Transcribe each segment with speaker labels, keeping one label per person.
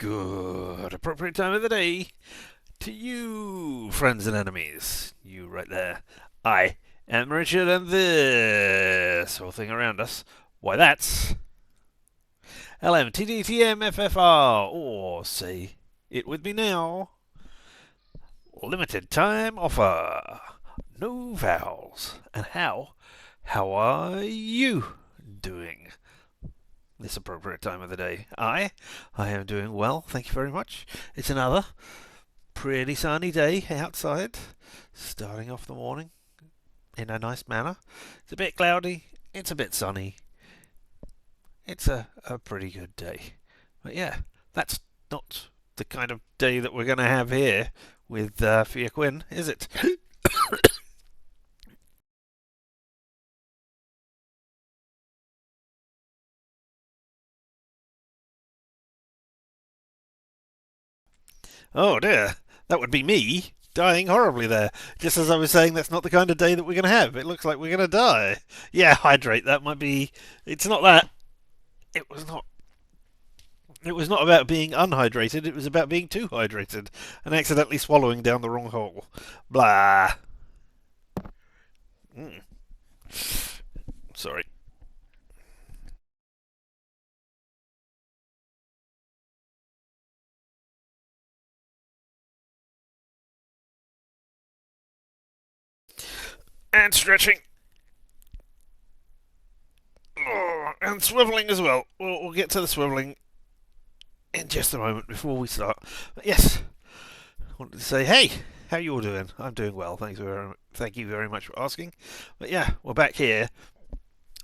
Speaker 1: Good appropriate time of the day to you, friends and enemies. You right there. I am Richard, and this whole thing around us, why that's LMTDTMFFR, or say it with me now. Limited time offer. No vowels. And how are you doing this appropriate time of the day? I am doing well, thank you very much. It's another pretty sunny day outside, starting off the morning in a nice manner. It's a bit cloudy, it's a bit sunny. It's a pretty good day. But yeah, that's not the kind of day that we're going to have here with Fia Quinn, is it? Oh dear, that would be me dying horribly there. Just as I was saying, that's not the kind of day that we're going to have. It looks like we're going to die. Yeah, hydrate. That might be. It's not that. It was not. It was not about being unhydrated. It was about being too hydrated and accidentally swallowing down the wrong hole. Blah. Mm. Sorry. And stretching. Oh, and swiveling as well. We'll get to the swiveling in just a moment before we start. But yes, I wanted to say, hey, how you all doing? I'm doing well. Thank you very much for asking. But yeah, we're back here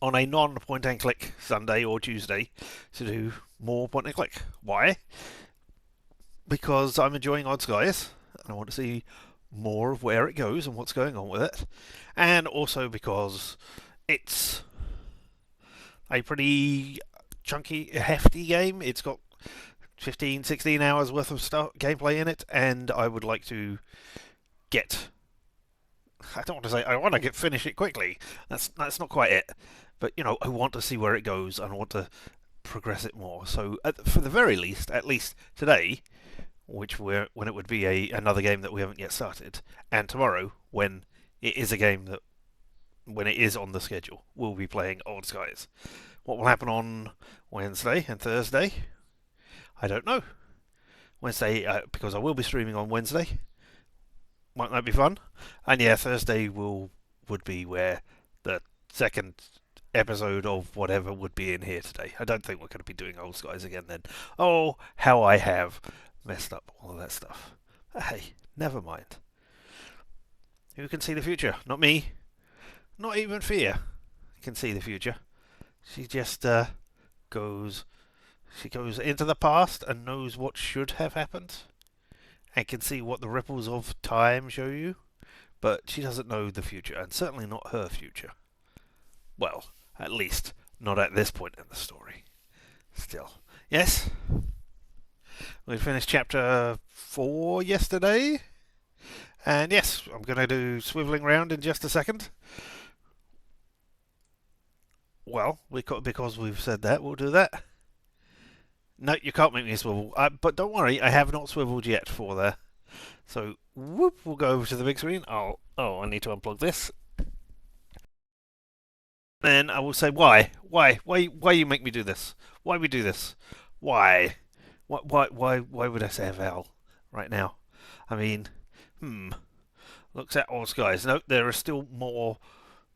Speaker 1: on a non-point and click Sunday or Tuesday to do more point and click. Why? Because I'm enjoying Odd Skies and I want to see more of where it goes and what's going on with it, and also because it's a pretty chunky, hefty game. It's got 15, 16 hours worth of gameplay in it, and I would like to get. I don't want to say I want to finish it quickly. That's not quite it. But I want to see where it goes, and I want to progress it more. So, for the very least, at least today, when it would be another game that we haven't yet started, and tomorrow when it is a game that when it is on the schedule, we'll be playing Old Skies. What will happen on Wednesday and Thursday? I don't know. Wednesday, because I will be streaming on Wednesday. Might that be fun? And yeah, Thursday would be where the second episode of whatever would be in here today. I don't think we're going to be doing Old Skies again then. Oh, how I have messed up all of that stuff. Hey, never mind. Who can see the future? Not me. Not even Fia can see the future. She just goes. She goes into the past and knows what should have happened, and can see what the ripples of time show you. But she doesn't know the future, and certainly not her future. Well, at least not at this point in the story. Still, yes. We finished chapter 4 yesterday, and yes, I'm going to do swiveling round in just a second. Well, because we've said that, we'll do that. No, you can't make me swivel. But don't worry, I have not swiveled yet for there. So, whoop, we'll go over to the big screen. I need to unplug this. Then I will say why. Why you make me do this? Why we do this? Why? Why would I say a vowel right now? I mean, looks at all skies. No, there are still more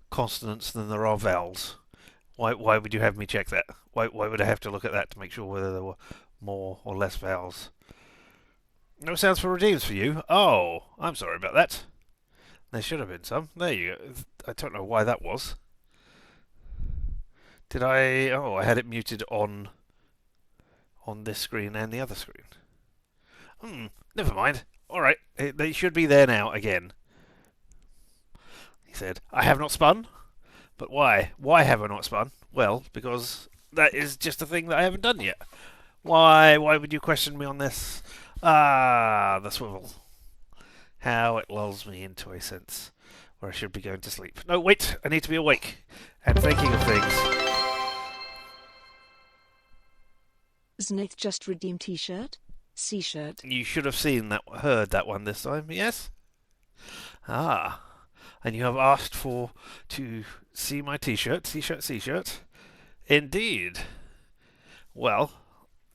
Speaker 1: consonants than there are vowels. Why would you have me check that? Why would I have to look at that to make sure whether there were more or less vowels? No sounds for redeems for you. Oh, I'm sorry about that. There should have been some. There you go. I don't know why that was. Did I? Oh, I had it muted on this screen and the other screen. Never mind. All right, they should be there now again. He said, "I have not spun." But why? Why have I not spun? Well, because that is just a thing that I haven't done yet. Why would you question me on this? Ah, the swivel. How it lulls me into a sense where I should be going to sleep. No, wait, I need to be awake and thinking of things.
Speaker 2: Znith just redeemed t-shirt? C-shirt.
Speaker 1: You should have heard that one this time, yes? Ah, and you have asked to see my T-shirt, C-shirt. Indeed. Well,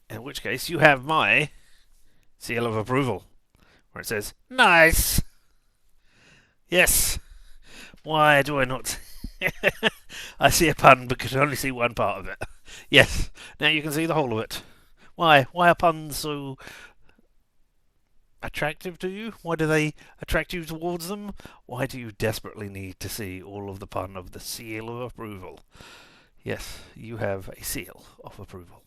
Speaker 1: in which case you have my seal of approval, where it says nice. Yes. Why do I not? I see a pun, but can only see one part of it. Yes. Now you can see the whole of it. Why? Why are puns so attractive to you? Why do they attract you towards them? Why do you desperately need to see all of the pun of the seal of approval? Yes, you have a seal of approval.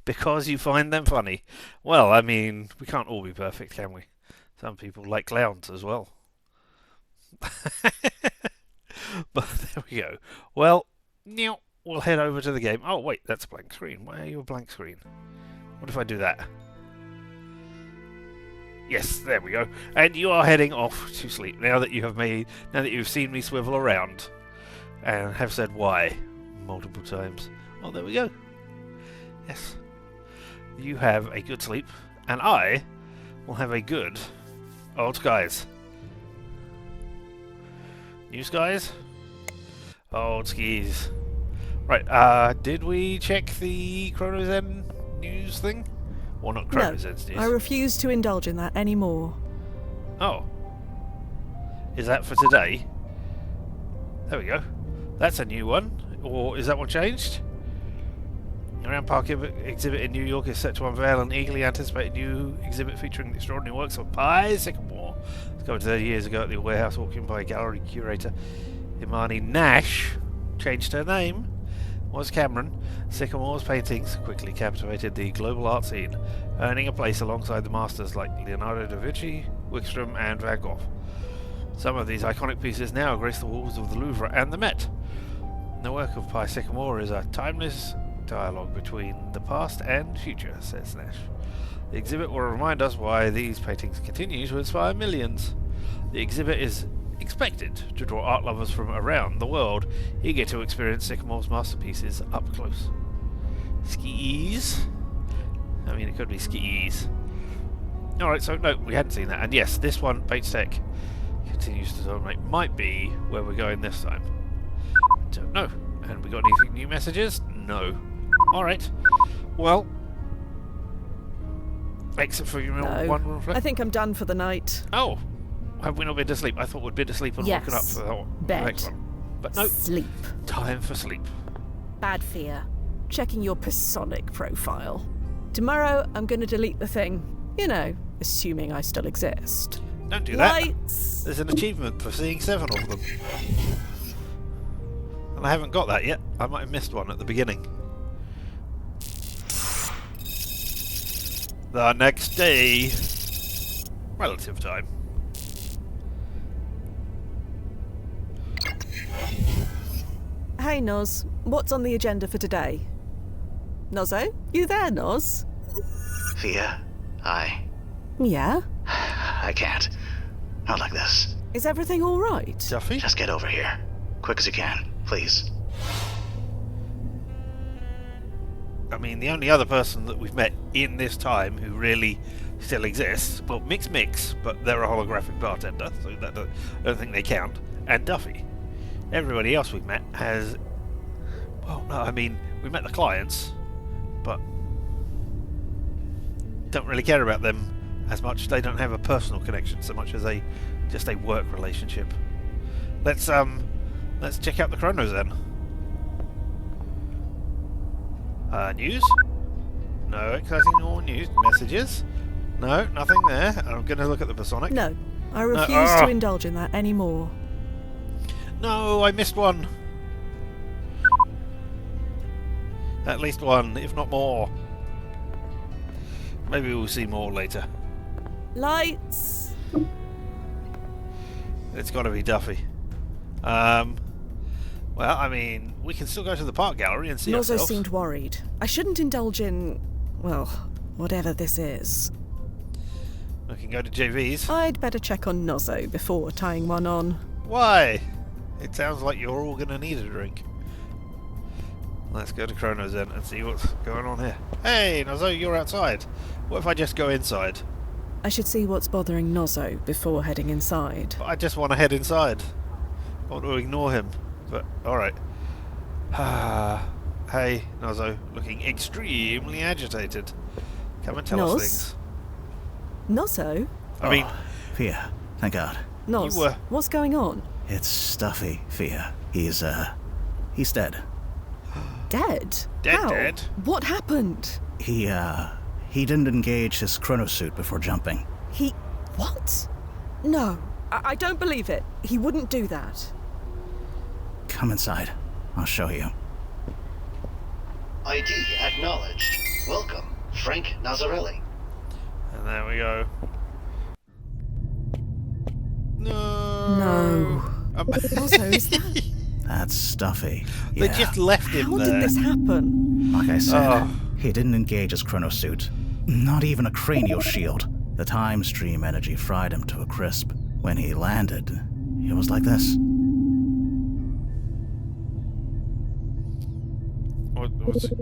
Speaker 1: Because you find them funny. Well, I mean, we can't all be perfect, can we? Some people like clowns as well. But there we go. Well, now we'll head over to the game. Oh, wait, that's a blank screen. Why are you a blank screen? What if I do that? Yes, there we go. And you are heading off to sleep now that you've seen me swivel around and have said why multiple times. Oh, there we go. Yes. You have a good sleep, and I will have a good old skies. New skies? Old skis. Right, did we check the ChronoZen news thing? Well, not ChronoZen's news.
Speaker 2: I refuse to indulge in that anymore.
Speaker 1: Oh. Is that for today? There we go. That's a new one. Or is that one changed? Around Park exhibit in New York is set to unveil an eagerly anticipated new exhibit featuring the extraordinary works of Pi Sycamore. Discovered 30 years ago at the warehouse auction by gallery curator Imani Nash. Changed her name. Was Cameron. Sycamore's paintings quickly captivated the global art scene, earning a place alongside the masters like Leonardo da Vinci, Wickstrom and Van Gogh. Some of these iconic pieces now grace the walls of the Louvre and the Met. The work of Pi Sycamore is a timeless dialogue between the past and future, says Nash. The exhibit will remind us why these paintings continue to inspire millions. The exhibit is expected to draw art lovers from around the world, eager to experience Sycamore's masterpieces up close. Skis? I mean, it could be skis. Alright, so no, we hadn't seen that. And yes, this one, Bates Tech, continues to dominate. Might be where we're going this time. Don't know. And we got any new messages? No. Alright. Well, exit for your one room flat.
Speaker 2: I think I'm done for the night.
Speaker 1: Oh, have we not been to sleep? I thought we'd been to sleep and woken up for the next one. But no.
Speaker 2: Sleep.
Speaker 1: Time for sleep.
Speaker 2: Bad fear. Checking your personic profile. Tomorrow I'm going to delete the thing. You know, assuming I still exist.
Speaker 1: Don't do that.
Speaker 2: Lights.
Speaker 1: There's an achievement for seeing 7 of them. And I haven't got that yet. I might have missed one at the beginning. The next day. Relative time.
Speaker 2: Hey Noz, what's on the agenda for today? Nozzo? You there, Noz?
Speaker 3: Fia, hi.
Speaker 2: Yeah?
Speaker 3: I can't. Not like this.
Speaker 2: Is everything alright?
Speaker 1: Duffy?
Speaker 3: Just get over here. Quick as you can, please.
Speaker 1: I mean, the only other person that we've met in this time who really still exists, well, Mix, but they're a holographic bartender, so I don't think they count, and Duffy. Everybody else we've met has... Well, no, I mean, we met the clients, but don't really care about them as much. They don't have a personal connection so much as just a work relationship. Let's check out the ChronoZen. News? No exciting more news. Messages? No, nothing there. I'm going to look at the Personic.
Speaker 2: No, I refuse to indulge in that anymore.
Speaker 1: No, I missed one. At least one, if not more. Maybe we'll see more later.
Speaker 2: Lights.
Speaker 1: It's got to be Duffy. Well, I mean, we can still go to the park gallery and see
Speaker 2: Nozzo
Speaker 1: ourselves.
Speaker 2: seemed worried. I shouldn't indulge in, well, whatever this is.
Speaker 1: We can go to JV's.
Speaker 2: I'd better check on Nozzo before tying one on.
Speaker 1: Why? It sounds like you're all going to need a drink. Let's go to ChronoZen and see what's going on here. Hey, Nozzo, you're outside. What if I just go inside?
Speaker 2: I should see what's bothering Nozzo before heading inside.
Speaker 1: I just want to head inside. I want to ignore him. But, alright. Hey, Nozzo, looking extremely agitated. Come and tell us things.
Speaker 2: Nozzo?
Speaker 1: I mean...
Speaker 4: Fia, thank God.
Speaker 2: Noz, what's going on?
Speaker 4: It's Duffy, Fia. He's dead.
Speaker 2: Dead? How?
Speaker 1: Dead?
Speaker 2: What happened?
Speaker 4: He didn't engage his chronosuit before jumping.
Speaker 2: He... what? No, I don't believe it. He wouldn't do that.
Speaker 4: Come inside. I'll show you.
Speaker 3: ID acknowledged. Welcome, Frank Nazarelli.
Speaker 1: And there we go.
Speaker 2: No. Nozzo, is that...
Speaker 4: That's Duffy.
Speaker 1: They just left him
Speaker 2: How
Speaker 1: there.
Speaker 2: did this happen?
Speaker 4: Like I said, he didn't engage his chronosuit. Not even a cranial shield. The time stream energy fried him to a crisp. When he landed, it was like this.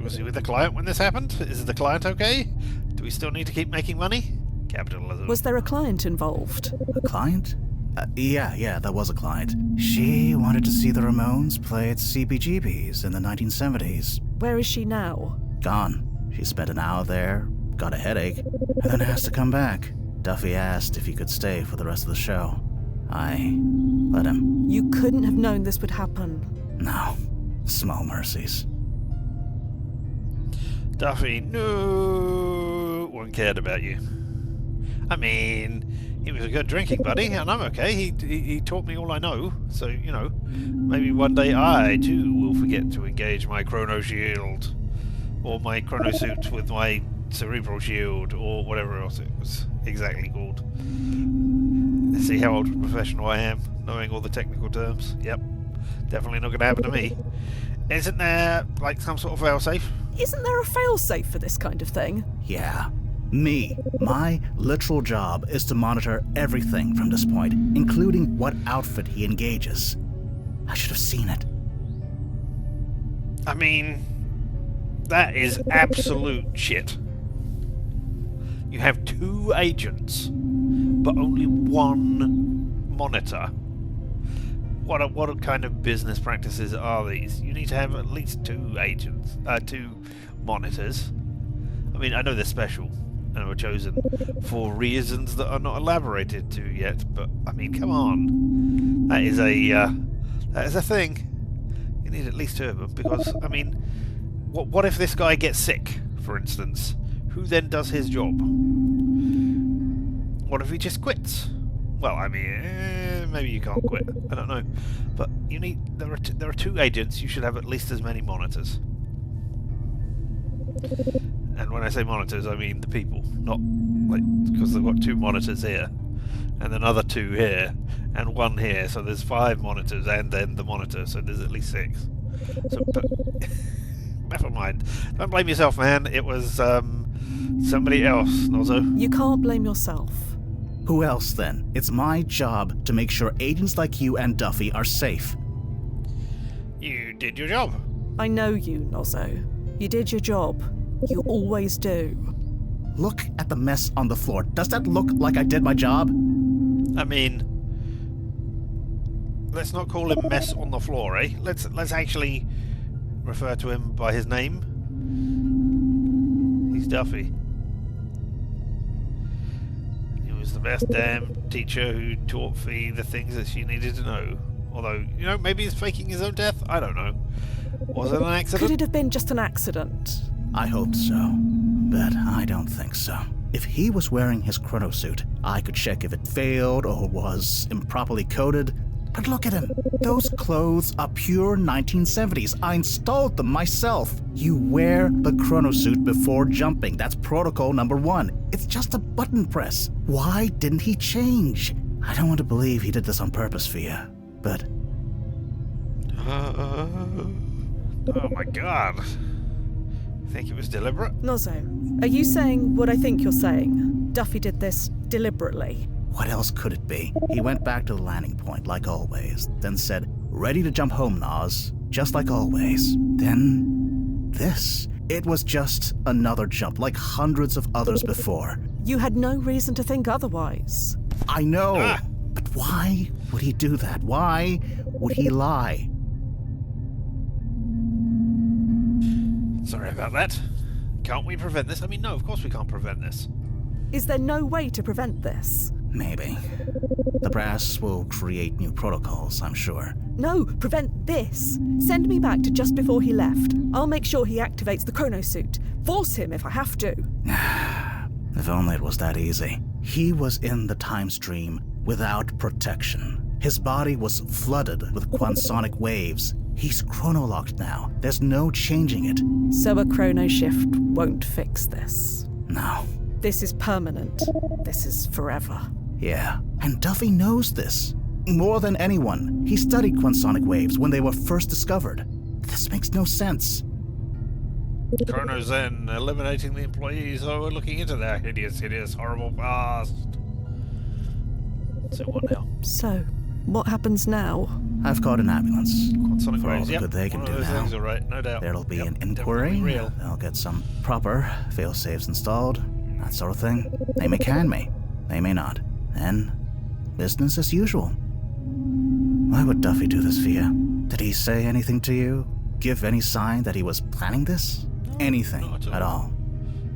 Speaker 1: Was he with the client when this happened? Is the client okay? Do we still need to keep making money? Capitalism.
Speaker 2: Was there a client involved?
Speaker 4: A client? Yeah, there was a client. She wanted to see the Ramones play at CBGB's in the 1970s.
Speaker 2: Where is she now?
Speaker 4: Gone. She spent an hour there, got a headache, and then asked to come back. Duffy asked if he could stay for the rest of the show. I let him.
Speaker 2: You couldn't have known this would happen.
Speaker 4: No. Small mercies.
Speaker 1: Duffy, no one cared about you. I mean, he was a good drinking buddy, and I'm okay. He taught me all I know, so, you know, maybe one day I, too, will forget to engage my chrono shield, or my chrono suit with my cerebral shield, or whatever else it was exactly called. See how old professional I am, knowing all the technical terms. Yep, definitely not going to happen to me. Isn't there, like, some sort of failsafe?
Speaker 2: Isn't there a failsafe for this kind of thing?
Speaker 4: Yeah. Me. My literal job is to monitor everything from this point, including what outfit he engages. I should have seen it.
Speaker 1: I mean, that is absolute shit. You have 2 agents, but only 1 monitor. What kind of business practices are these? You need to have at least 2 agents, 2 monitors. I mean, I know they're special and were chosen for reasons that are not elaborated to yet, but I mean, come on, that is a thing. You need at least 2 of them because, I mean, what if this guy gets sick, for instance? Who then does his job? What if he just quits? Well, I mean, maybe you can't quit. I don't know, but you need. There are 2 agents. You should have at least as many monitors. And when I say monitors, I mean the people, not like because they've got 2 monitors here, and another 2 here, and 1 here. So there's 5 monitors, and then the monitor. So there's at least 6. So, but never mind. Don't blame yourself, man. It was somebody else, Nozzo.
Speaker 2: You can't blame yourself.
Speaker 4: Who else, then? It's my job to make sure agents like you and Duffy are safe.
Speaker 1: You did your job.
Speaker 2: I know you, Nozzo. You did your job. You always do.
Speaker 4: Look at the mess on the floor. Does that look like I did my job?
Speaker 1: I mean, let's not call him mess on the floor, eh? Let's actually refer to him by his name. He's Duffy. He was the best damn teacher who taught Fee the things that she needed to know. Although, you know, maybe he's faking his own death. I don't know. Was it an accident?
Speaker 2: Could it have been just an accident?
Speaker 4: I hoped so, but I don't think so. If he was wearing his chronosuit, I could check if it failed or was improperly coded. But look at him. Those clothes are pure 1970s. I installed them myself. You wear the chronosuit before jumping. That's protocol number 1. It's just a button press. Why didn't he change? I don't want to believe he did this on purpose, Fia, but...
Speaker 1: oh my god. Think it was deliberate?
Speaker 2: Nozzo, are you saying what I think you're saying? Duffy did this deliberately.
Speaker 4: What else could it be? He went back to the landing point like always, then said, "Ready to jump home, Noz," just like always. Then this. It was just another jump, like hundreds of others before.
Speaker 2: You had no reason to think otherwise.
Speaker 4: I know, but why would he do that? Why would he lie?
Speaker 1: Sorry about that. Can't we prevent this? I mean, no, of course we can't prevent this.
Speaker 2: Is there no way to prevent this?
Speaker 4: Maybe. The brass will create new protocols, I'm sure.
Speaker 2: No, prevent this. Send me back to just before he left. I'll make sure he activates the chronosuit. Force him if I have to.
Speaker 4: If only it was that easy. He was in the time stream without protection. His body was flooded with quantensonic waves. He's chronolocked now. There's no changing it.
Speaker 2: So a chrono shift won't fix this.
Speaker 4: No.
Speaker 2: This is permanent. This is forever.
Speaker 4: Yeah, and Duffy knows this. More than anyone. He studied quantensonic waves when they were first discovered. This makes no sense.
Speaker 1: ChronoZen eliminating the employees who are looking into their hideous, horrible past. So what now?
Speaker 2: So, what happens now?
Speaker 4: I've caught an ambulance.
Speaker 1: Quantensonic
Speaker 4: For all
Speaker 1: waves,
Speaker 4: the
Speaker 1: yep.
Speaker 4: good they can
Speaker 1: One
Speaker 4: do
Speaker 1: of those
Speaker 4: now.
Speaker 1: things, all right, no doubt.
Speaker 4: There'll be
Speaker 1: Yep,
Speaker 4: an inquiry.
Speaker 1: definitely real.
Speaker 4: They'll get some proper fail-safes installed. That sort of thing. They may can me. They may not. Then, business as usual. Why would Duffy do this, Fia? Did he say anything to you? Give any sign that he was planning this?
Speaker 1: No,
Speaker 4: Anything
Speaker 1: not
Speaker 4: at all?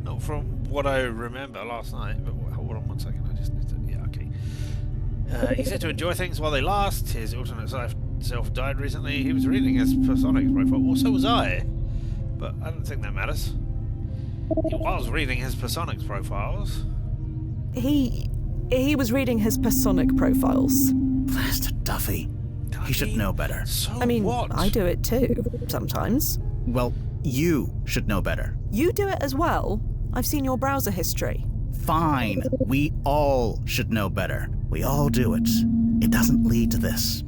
Speaker 1: Not from what I remember last night, but hold on one second, I just need to... Yeah, okay. He said to enjoy things while they last. His alternate self died recently. He was reading his personics profile. Well, so was I. But I don't think that matters. He was reading his personics profiles.
Speaker 2: He was reading his personic profiles.
Speaker 4: Blasted Duffy. He should know better.
Speaker 1: So
Speaker 2: I mean,
Speaker 1: what?
Speaker 2: I do it too, sometimes.
Speaker 4: Well, you should know better.
Speaker 2: You do it as well. I've seen your browser history.
Speaker 4: Fine. We all should know better. We all do it. It doesn't lead to this.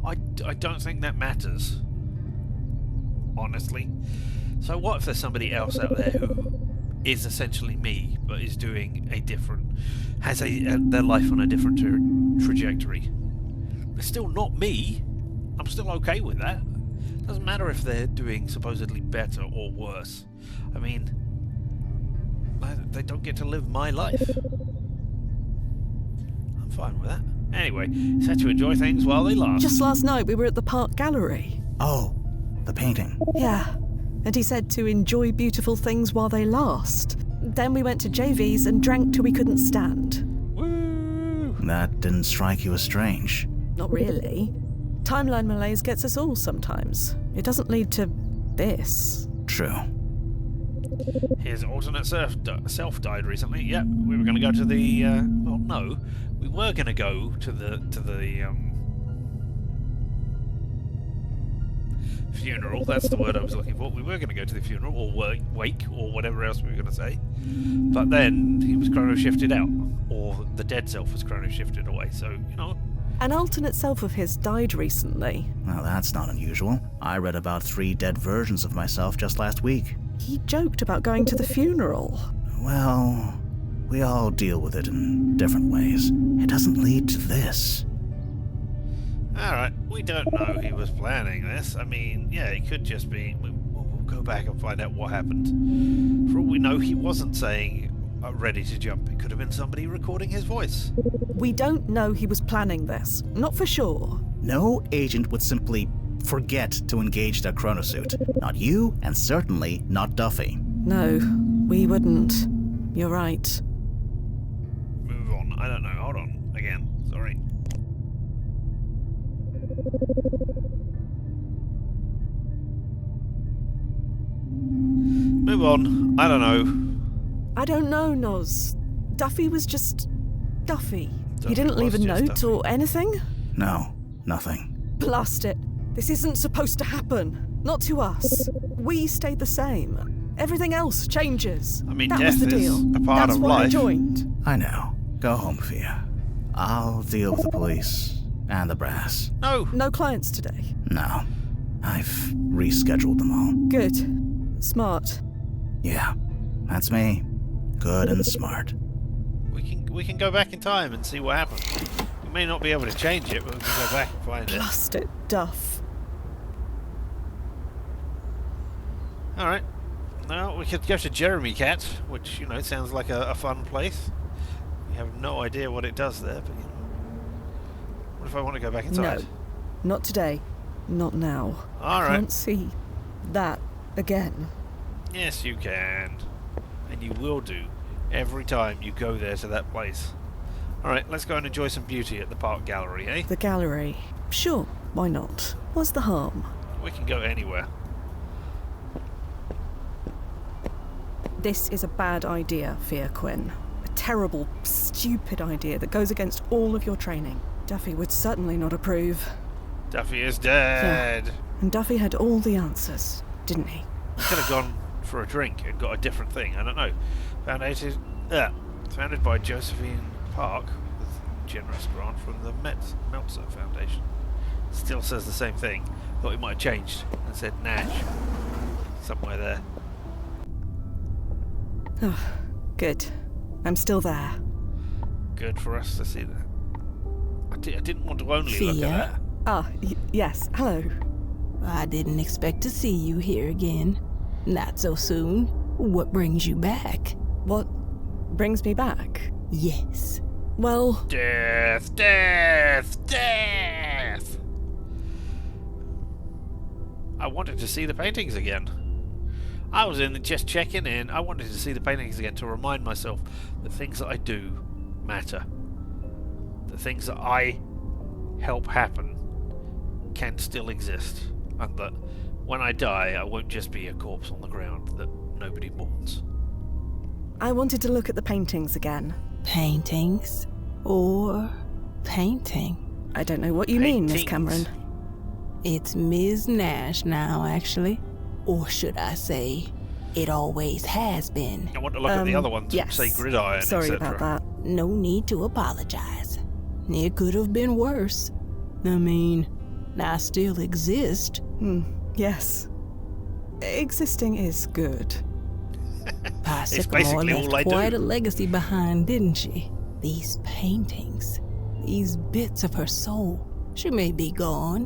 Speaker 1: I don't think that matters. Honestly. So what if there's somebody else out there who is essentially me, but is doing a different... has their life on a different trajectory? It's still not me. I'm still okay with that. Doesn't matter if they're doing supposedly better or worse. I mean, they don't get to live my life. I'm fine with that. Anyway, said to enjoy things while they last.
Speaker 2: Just last night we were at the park gallery.
Speaker 4: Oh, the painting.
Speaker 2: Yeah. And he said to enjoy beautiful things while they last. Then we went to JV's and drank till we couldn't stand.
Speaker 1: Woo!
Speaker 4: That didn't strike you as strange.
Speaker 2: Not really. Timeline malaise gets us all sometimes. It doesn't lead to this.
Speaker 4: True.
Speaker 1: His alternate self died recently. Yep, we were going to go to the. Well, no, we were going to go to the funeral. That's the word I was looking for. We were going to go to the funeral or wake or whatever else we were going to say. But then he was chrono shifted out, or the dead self was chrono shifted away. So you know.
Speaker 2: An alternate self of his died recently.
Speaker 4: Well, that's not unusual. I read about 3 dead versions of myself just last week.
Speaker 2: He joked about going to the funeral.
Speaker 4: Well, we all deal with it in different ways. It doesn't lead to this.
Speaker 1: Alright, we don't know he was planning this. I mean, yeah, it could just be... We'll go back and find out what happened. For all we know, he wasn't saying ready to jump. It could have been somebody recording his voice.
Speaker 2: We don't know he was planning this. Not for sure.
Speaker 4: No agent would simply forget to engage their chronosuit. Not you, and certainly not Duffy.
Speaker 2: No, we wouldn't. You're right.
Speaker 1: Move on. I don't know. Hold on. Again. Sorry. Move on. I don't know.
Speaker 2: I don't know, Noz. Duffy was just... Duffy.
Speaker 1: Duffy
Speaker 2: He didn't leave a
Speaker 1: was just
Speaker 2: note
Speaker 1: Duffy.
Speaker 2: or anything?
Speaker 4: No, nothing.
Speaker 2: Blast it. This isn't supposed to happen. Not to us. We stayed the same. Everything else changes.
Speaker 1: I mean,
Speaker 2: that
Speaker 1: death
Speaker 2: was the
Speaker 1: is
Speaker 2: deal.
Speaker 1: a part
Speaker 2: That's
Speaker 1: of
Speaker 2: why I
Speaker 1: life.
Speaker 2: joined.
Speaker 4: I know. Go home, Fia. I'll deal with the police and the brass.
Speaker 1: No.
Speaker 2: No clients today.
Speaker 4: No, I've rescheduled them all.
Speaker 2: Good. Smart.
Speaker 4: Yeah, that's me. Good and smart.
Speaker 1: We can go back in time and see what happened. We may not be able to change it, but we can go back and find it.
Speaker 2: Blast it, Duff.
Speaker 1: Alright. Now, we could go to Jeremy Cat, which, you know, sounds like a fun place. We have no idea what it does there, but, you know. What if I want to go back inside?
Speaker 2: No, not today. Not now. I
Speaker 1: Alright.
Speaker 2: can't see that again.
Speaker 1: Yes, you can. And you will do every time you go there to that place. Alright, let's go and enjoy some beauty at the park gallery, eh?
Speaker 2: The gallery. Sure, why not? What's the harm?
Speaker 1: We can go anywhere.
Speaker 2: This is a bad idea, Fia Quinn. A terrible, stupid idea that goes against all of your training. Duffy would certainly not approve.
Speaker 1: Duffy is dead.
Speaker 2: Yeah. And Duffy had all the answers, didn't he?
Speaker 1: We could have gone for a drink and got a different thing. I don't know. Founded by Josephine Park with generous grant from the Meltzer Foundation. Still says the same thing. Thought it might have changed and said Nash somewhere there.
Speaker 2: Oh, good. I'm still there.
Speaker 1: Good for us to see that. I didn't want to only look
Speaker 5: Fia?
Speaker 1: at that.
Speaker 2: Ah, yes, hello.
Speaker 5: I didn't expect to see you here again. Not so soon. What brings you back?
Speaker 2: What brings me back?
Speaker 5: Yes.
Speaker 2: Well,
Speaker 1: Death, death, death! I wanted to see the paintings again. I was just checking in. I wanted to see the paintings again to remind myself that things that I do matter. The things that I help happen can still exist. And that when I die, I won't just be a corpse on the ground that nobody mourns.
Speaker 2: I wanted to look at the paintings again.
Speaker 5: Paintings? Or painting?
Speaker 2: I don't know what you mean, Miss
Speaker 1: Paintings.
Speaker 2: Cameron.
Speaker 5: It's Ms. Nash now, actually. Or should I say, it always has been.
Speaker 1: I want to look at the other ones,
Speaker 2: yes.
Speaker 1: say gridiron,
Speaker 2: Sorry
Speaker 1: etc.
Speaker 2: about that.
Speaker 5: No need to apologize. It could have been worse. I mean, I still exist.
Speaker 2: Yes. Existing is good.
Speaker 5: Pa
Speaker 1: basically
Speaker 5: Sycamore left
Speaker 1: all I
Speaker 5: quite
Speaker 1: do.
Speaker 5: a legacy behind, didn't she? These paintings, these bits of her soul. She may be gone,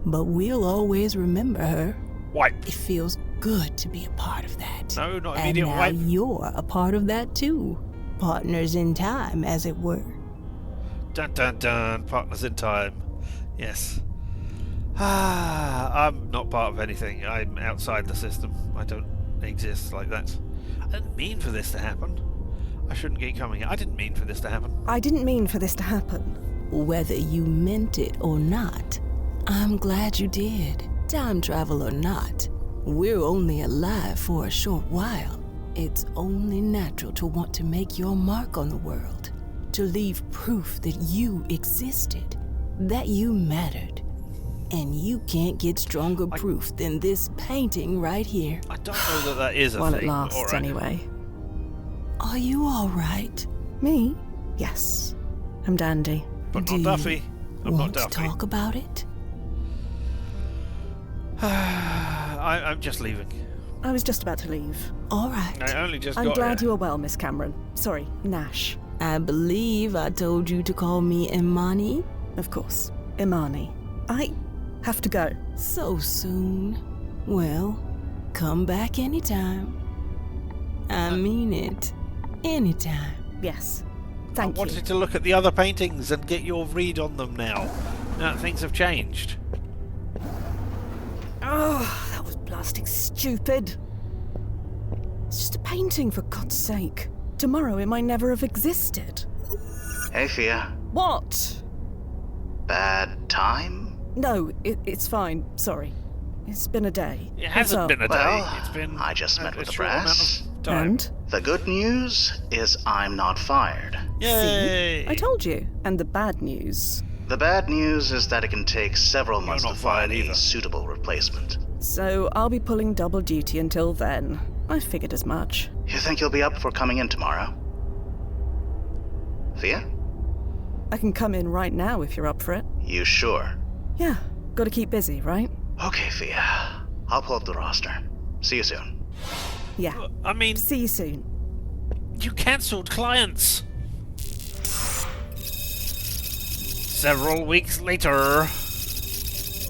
Speaker 5: but we'll always remember her.
Speaker 1: Wipe.
Speaker 5: It feels good to be a part of that.
Speaker 1: No, not
Speaker 5: And
Speaker 1: immediate
Speaker 5: now
Speaker 1: wipe.
Speaker 5: you're a part of that too. Partners in time, as it were.
Speaker 1: Dun dun dun. Partners in time. Yes. I'm not part of anything. I'm outside the system. I don't exist like that. I didn't mean for this to happen. I shouldn't keep coming. I didn't mean for this to happen.
Speaker 2: I didn't mean for this to happen.
Speaker 5: Whether you meant it or not, I'm glad you did. Time travel or not, we're only alive for a short while. It's only natural to want to make your mark on the world, to leave proof that you existed, that you mattered. And you can't get stronger proof than this painting right here.
Speaker 1: I don't know that that is a
Speaker 2: While
Speaker 1: thing.
Speaker 2: it lasts,
Speaker 1: All right.
Speaker 2: anyway.
Speaker 5: Are you all right?
Speaker 2: Me? Yes. I'm dandy.
Speaker 1: But
Speaker 5: Do
Speaker 1: not
Speaker 5: you
Speaker 1: Duffy. I'm not
Speaker 5: Want to
Speaker 1: Duffy.
Speaker 5: talk about it?
Speaker 1: I'm just leaving.
Speaker 2: I was just about to leave.
Speaker 5: All right.
Speaker 1: I only just
Speaker 2: I'm
Speaker 1: got
Speaker 2: glad
Speaker 1: here.
Speaker 2: you are well, Miss Cameron. Sorry, Nash.
Speaker 5: I believe I told you to call me Imani.
Speaker 2: Of course. Imani. I have to go.
Speaker 5: So soon. Well, come back anytime. I mean it. Anytime.
Speaker 2: Yes.
Speaker 1: I
Speaker 2: Thank you.
Speaker 1: wanted to look at the other paintings and get your read on them now. Now that things have changed.
Speaker 2: Oh, that was blasting stupid. It's just a painting, for God's sake. Tomorrow it might never have existed.
Speaker 3: Hey, Fia.
Speaker 2: What?
Speaker 3: Bad time?
Speaker 2: No, it's fine. Sorry. It's been a day.
Speaker 1: It hasn't been a day.
Speaker 3: Well,
Speaker 1: It's been
Speaker 3: I just met with the
Speaker 1: short amount
Speaker 3: brass.
Speaker 1: of time.
Speaker 2: And?
Speaker 3: The good news is I'm not fired.
Speaker 1: Yay!
Speaker 2: I told you. And the bad news.
Speaker 3: The bad news is that it can take several months
Speaker 1: not
Speaker 3: to find
Speaker 1: fired either.
Speaker 3: a suitable replacement.
Speaker 2: So I'll be pulling double duty until then. I figured as much.
Speaker 3: You think you'll be up for coming in tomorrow? Fia?
Speaker 2: I can come in right now if you're up for it.
Speaker 3: You sure?
Speaker 2: Yeah, gotta keep busy, right?
Speaker 3: Okay, Fia. I'll pull up the roster. See you soon.
Speaker 2: Yeah.
Speaker 1: I mean,
Speaker 2: See you soon.
Speaker 1: you cancelled clients. Several weeks later.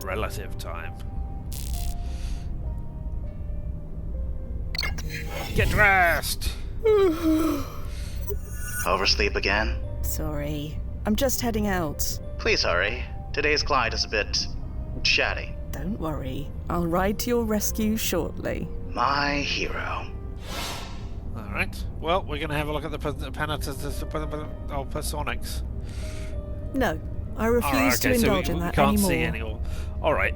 Speaker 1: Relative time. Get dressed!
Speaker 4: Oversleep again?
Speaker 2: Sorry. I'm just heading out.
Speaker 4: Please hurry. Today's client is a bit chatty.
Speaker 2: Don't worry. I'll ride to your rescue shortly.
Speaker 4: My hero.
Speaker 1: Alright. Well, we're going to have a look at the Personics.
Speaker 2: No, I refuse to indulge in that
Speaker 1: can't
Speaker 2: anymore.
Speaker 1: see anymore. Alright.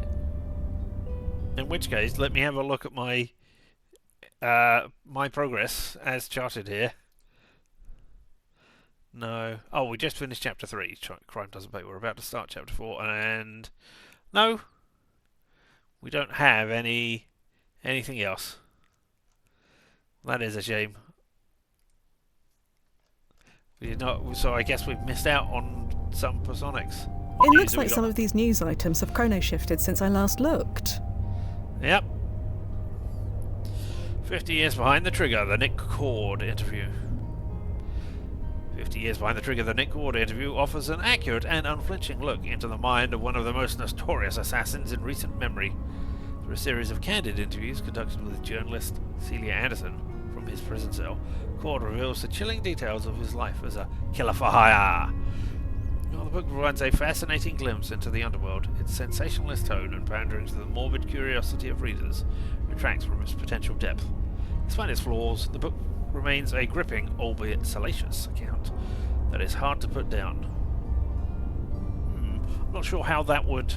Speaker 1: In which case, let me have a look at my my progress as charted here. No. Oh, we just finished chapter 3. Crime doesn't pay. We're about to start chapter 4, and no, we don't have anything else. That is a shame. We did not. So I guess we've missed out on some Personics. What
Speaker 2: It
Speaker 1: news
Speaker 2: looks
Speaker 1: have we
Speaker 2: like
Speaker 1: got?
Speaker 2: some of these news items have chrono shifted since I last looked.
Speaker 1: Yep. 50 years behind the trigger, the Nick Cord interview. 50 years behind the trigger, the Nick Cord interview offers an accurate and unflinching look into the mind of one of the most notorious assassins in recent memory. Through a series of candid interviews conducted with journalist Celia Anderson from his prison cell, Cord reveals the chilling details of his life as a killer for hire. Well, the book provides a fascinating glimpse into the underworld. Its sensationalist tone and pandering to the morbid curiosity of readers retracts from its potential depth. Despite its flaws, the book remains a gripping, albeit salacious, account that is hard to put down. I'm not sure how that would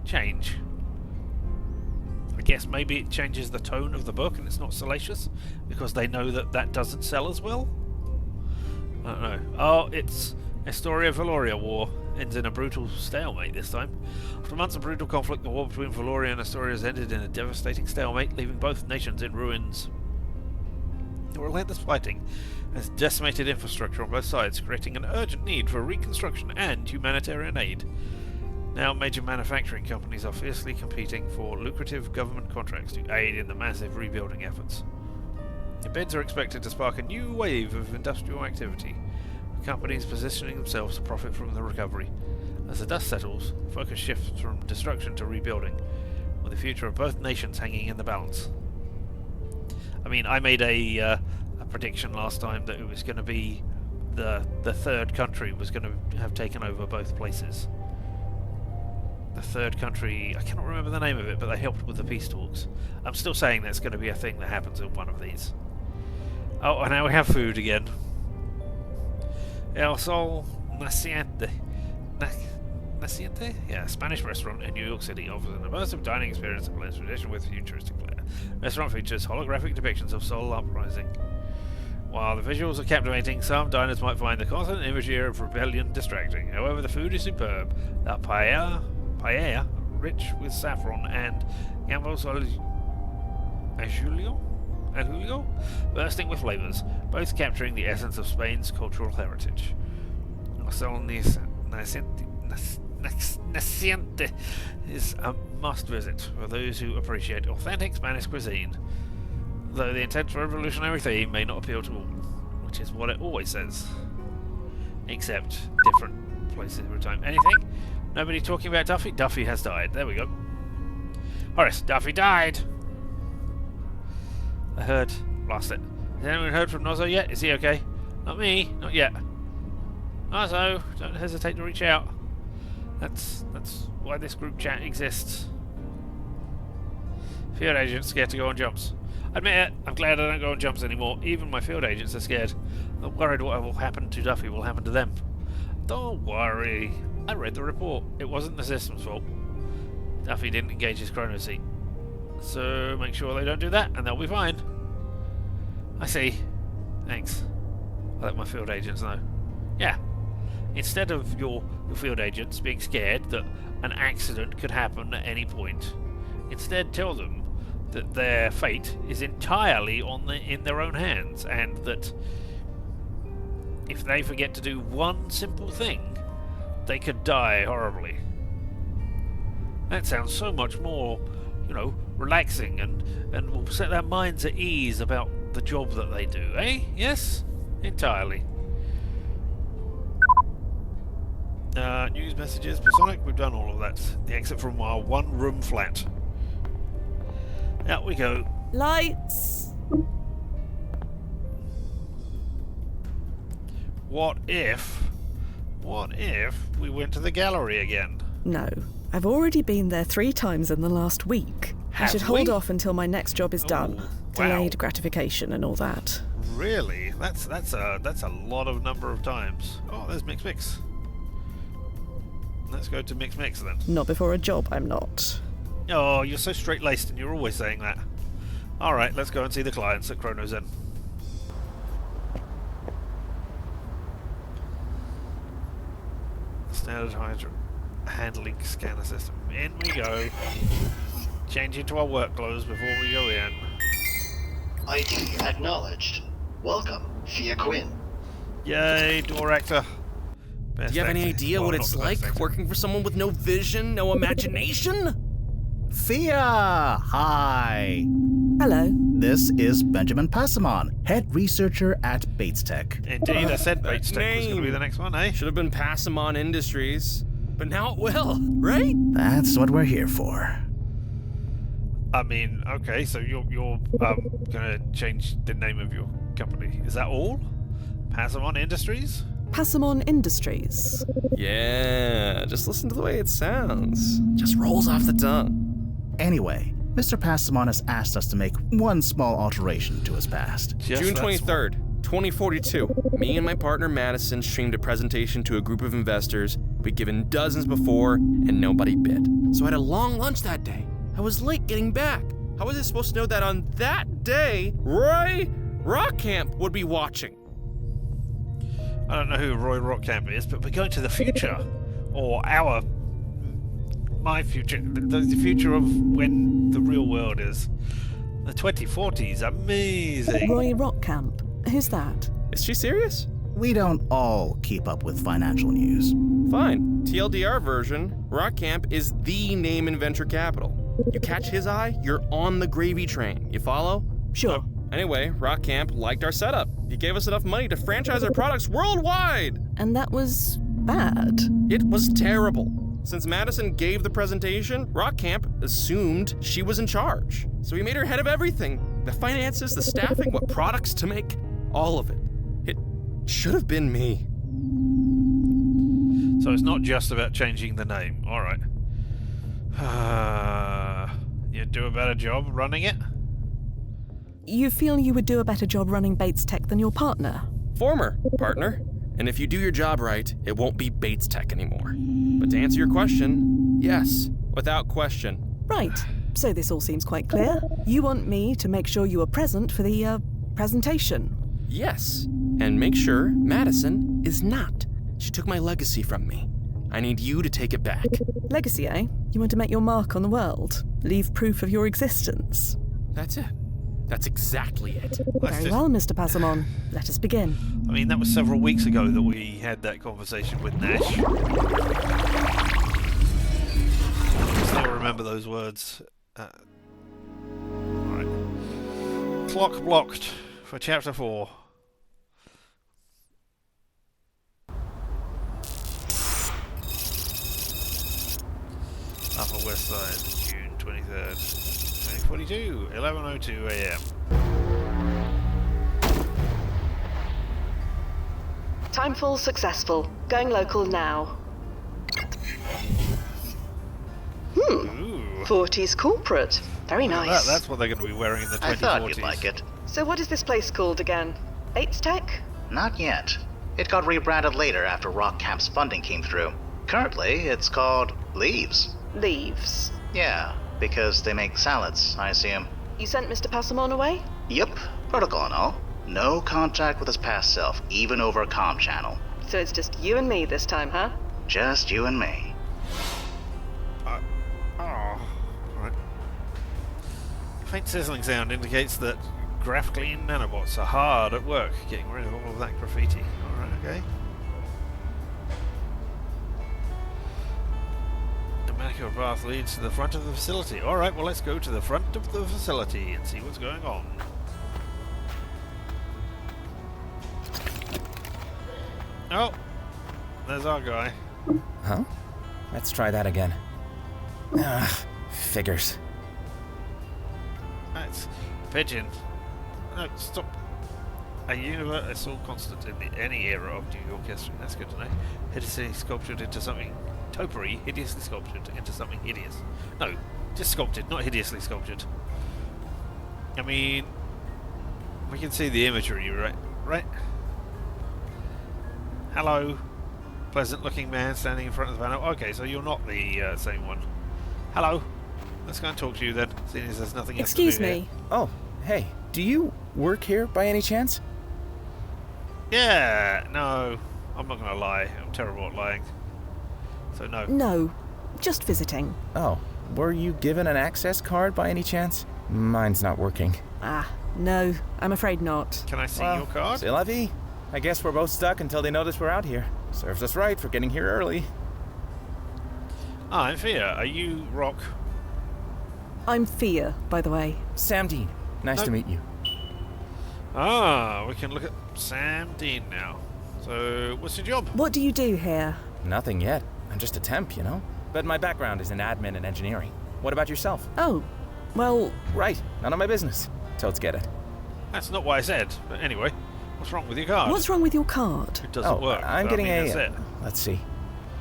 Speaker 1: change. I guess maybe it changes the tone of the book and it's not salacious because they know that that doesn't sell as well? I don't know. Oh, it's Astoria Valoria War ends in a brutal stalemate this time. After months of brutal conflict, the war between Valoria and Astoria has ended in a devastating stalemate, leaving both nations in ruins. The relentless fighting has decimated infrastructure on both sides, creating an urgent need for reconstruction and humanitarian aid. Now major manufacturing companies are fiercely competing for lucrative government contracts to aid in the massive rebuilding efforts. The bids are expected to spark a new wave of industrial activity, with companies positioning themselves to profit from the recovery. As the dust settles, focus shifts from destruction to rebuilding, with the future of both nations hanging in the balance. I mean, I made a prediction last time that it was going to be the third country was going to have taken over both places. The third country, I cannot remember the name of it, but they helped with the peace talks. I'm still saying that's going to be a thing that happens in one of these. Oh, and now we have food again. El Sol Naciente. Naciente? Yeah, a Spanish restaurant in New York City offers an immersive dining experience that blends tradition with futuristic flair. The restaurant features holographic depictions of Seoul uprising. While the visuals are captivating, some diners might find the constant imagery of rebellion distracting. However, the food is superb. The paella, rich with saffron, and gambos al julio, bursting with flavours, both capturing the essence of Spain's cultural heritage. Sol Naciente is a must-visit for those who appreciate authentic Spanish cuisine, though the intense revolutionary theme may not appeal to all, which is what it always says. Except different places every time. Anything? Nobody talking about Duffy? Duffy has died. There we go. Horace, Duffy died! I heard. Lost it. Has anyone heard from Nozzo yet? Is he okay? Not me. Not yet. Nozzo, don't hesitate to reach out. That's why this group chat exists. Field agents scared to go on jumps. Admit it, I'm glad I don't go on jumps anymore. Even my field agents are scared. I'm worried what will happen to Duffy will happen to them. Don't worry. I read the report. It wasn't the system's fault. Duffy didn't engage his chrono seat. So make sure they don't do that and they'll be fine. I see. Thanks. I'll let my field agents know. Yeah. Instead of your field agents being scared that an accident could happen at any point, instead tell them that their fate is entirely in their own hands, and that if they forget to do one simple thing, they could die horribly. That sounds so much more, relaxing and will set their minds at ease about the job that they do, eh? Yes? Entirely. News messages, Personic, we've done all of that. The exit from our one-room flat. Out we go.
Speaker 2: Lights!
Speaker 1: What if we went to the gallery again?
Speaker 2: No. I've already been there 3 times in the last week. I
Speaker 1: Have
Speaker 2: should hold
Speaker 1: we?
Speaker 2: off until my next job is done.
Speaker 1: wow.
Speaker 2: Delayed gratification and all that.
Speaker 1: Really? That's a lot of number of times. Oh, there's Mix. Let's go to Mix then.
Speaker 2: Not before a job, I'm not.
Speaker 1: Oh, you're so straight-laced and you're always saying that. Alright, let's go and see the clients at ChronoZen. Standard hydro handling scanner system. In we go. Change into our work clothes before we go in.
Speaker 3: ID acknowledged. Welcome, Fia Quinn.
Speaker 1: Yay, door actor. Best
Speaker 6: Do you have any
Speaker 1: actor.
Speaker 6: idea
Speaker 1: Well,
Speaker 6: what
Speaker 1: not
Speaker 6: it's
Speaker 1: the best
Speaker 6: like
Speaker 1: actor.
Speaker 6: working for someone with no vision, no imagination?
Speaker 4: Fia! Hi!
Speaker 2: Hello.
Speaker 4: This is Benjamin Passamon, head researcher at pt3.
Speaker 1: Indeed, I said Bates Tech was going to be
Speaker 6: name.
Speaker 1: the next one, eh?
Speaker 6: Should have been Passamon Industries, but now it will, right?
Speaker 4: That's what we're here for.
Speaker 1: I mean, okay, so you're gonna change the name of your company. Is that all? Passamon Industries?
Speaker 2: Passamon Industries.
Speaker 6: Yeah, just listen to the way it sounds. Just rolls off the tongue.
Speaker 4: Anyway, Mr. Passamon has asked us to make one small alteration to his past.
Speaker 1: Just
Speaker 6: June
Speaker 1: that
Speaker 6: 23rd, 2042. Me and my partner Madison streamed a presentation to a group of investors we'd given dozens before, and nobody bid. So I had a long lunch that day. I was late getting back. How was I supposed to know that on that day, Roy Rockcamp would be watching?
Speaker 1: I don't know who Roy Rockcamp is, but we're going to the future. Or my future. The future of when the real world is. The 2040s. Amazing.
Speaker 2: Roy Rockcamp. Who's that?
Speaker 6: Is she serious?
Speaker 4: We don't all keep up with financial news.
Speaker 6: Fine. TLDR version, Rockcamp is the name in venture capital. You catch his eye, you're on the gravy train. You follow?
Speaker 2: Sure.
Speaker 6: Anyway, Rockcamp liked our setup. He gave us enough money to franchise our products worldwide.
Speaker 2: And that was bad.
Speaker 6: It was terrible. Since Madison gave the presentation, Rockcamp assumed she was in charge. So he made her head of everything. The finances, the staffing, what products to make, all of it. It should have been me.
Speaker 1: So it's not just about changing the name. Alright. You do a better job running it?
Speaker 2: You feel you would do a better job running Bates Tech than your partner?
Speaker 6: Former partner. And if you do your job right, it won't be Bates Tech anymore. But to answer your question, yes, without question.
Speaker 2: Right. So this all seems quite clear. You want me to make sure you are present for the, presentation.
Speaker 6: Yes. And make sure Madison is not. She took my legacy from me. I need you to take it back.
Speaker 2: Legacy, eh? You want to make your mark on the world? Leave proof of your existence?
Speaker 6: That's it. That's exactly it.
Speaker 2: Very well, Mr. Passamon. Let us begin.
Speaker 1: I mean, that was several weeks ago that we had that conversation with Nash. I still remember those words. Alright. Clock blocked for Chapter 4. Upper West Side, June 23rd, 2042, 11:02 a.m.
Speaker 2: Timefall successful. Going local now.
Speaker 1: Ooh.
Speaker 2: 40s corporate. Very nice.
Speaker 1: That's what they're going to be wearing in the 2040s.
Speaker 3: I thought you'd like it.
Speaker 2: So what is this place called again? Bates Tech?
Speaker 3: Not yet. It got rebranded later after Rockcamp's funding came through. Currently, it's called Leaves.
Speaker 2: Leaves.
Speaker 3: Yeah, because they make salads, I assume.
Speaker 2: You sent Mr. Passamon away?
Speaker 3: Yup, protocol and all. No contact with his past self, even over a comm channel.
Speaker 2: So it's just you and me this time, huh?
Speaker 3: Just you and me.
Speaker 1: Alright. Faint sizzling sound indicates that graphically nanobots are hard at work getting rid of all of that graffiti. Alright, okay. The manicure path leads to the front of the facility. Alright, well let's go to the front of the facility and see what's going on. Oh, there's our guy.
Speaker 7: Huh? Let's try that again. Figures.
Speaker 1: That's pigeon. No, stop. A universal constant in any era of New York history. That's good to know. Hideously sculptured into something. Topiary, hideously sculptured into something hideous. No, just sculpted, not hideously sculptured. I mean, we can see the imagery, right? Right? Hello, pleasant-looking man standing in front of the panel. Okay, so you're not the same one. Hello. Let's go and talk to you then, seeing as there's nothing else to do
Speaker 2: Excuse
Speaker 1: here.
Speaker 2: me.
Speaker 7: Oh, hey. Do you work here by any chance?
Speaker 1: Yeah, no, I'm not going to lie. I'm terrible at lying. So no.
Speaker 2: No, just visiting.
Speaker 7: Oh, were you given an access card by any chance? Mine's not working.
Speaker 2: Ah, no, I'm afraid not.
Speaker 1: Can I see
Speaker 7: Well,
Speaker 1: your card?
Speaker 7: C'est la vie. I guess we're both stuck until they notice we're out here. Serves us right for getting here early.
Speaker 1: Ah, I'm Fia. Are you Rock?
Speaker 2: I'm Fia, by the way.
Speaker 7: Sam Dean, nice to meet you.
Speaker 1: Ah, we can look at Sam Dean now. So, what's your job?
Speaker 2: What do you do here?
Speaker 7: Nothing yet. I'm just a temp, you know? But my background is in admin and engineering. What about yourself?
Speaker 2: Oh, well,
Speaker 7: Right, none of my business. Totes get it.
Speaker 1: That's not what I said. But anyway, what's wrong with your card?
Speaker 2: what's wrong with your card?
Speaker 1: It doesn't work.
Speaker 7: I'm
Speaker 1: but
Speaker 7: getting
Speaker 1: I mean, that's
Speaker 7: a...
Speaker 1: it.
Speaker 7: Let's see.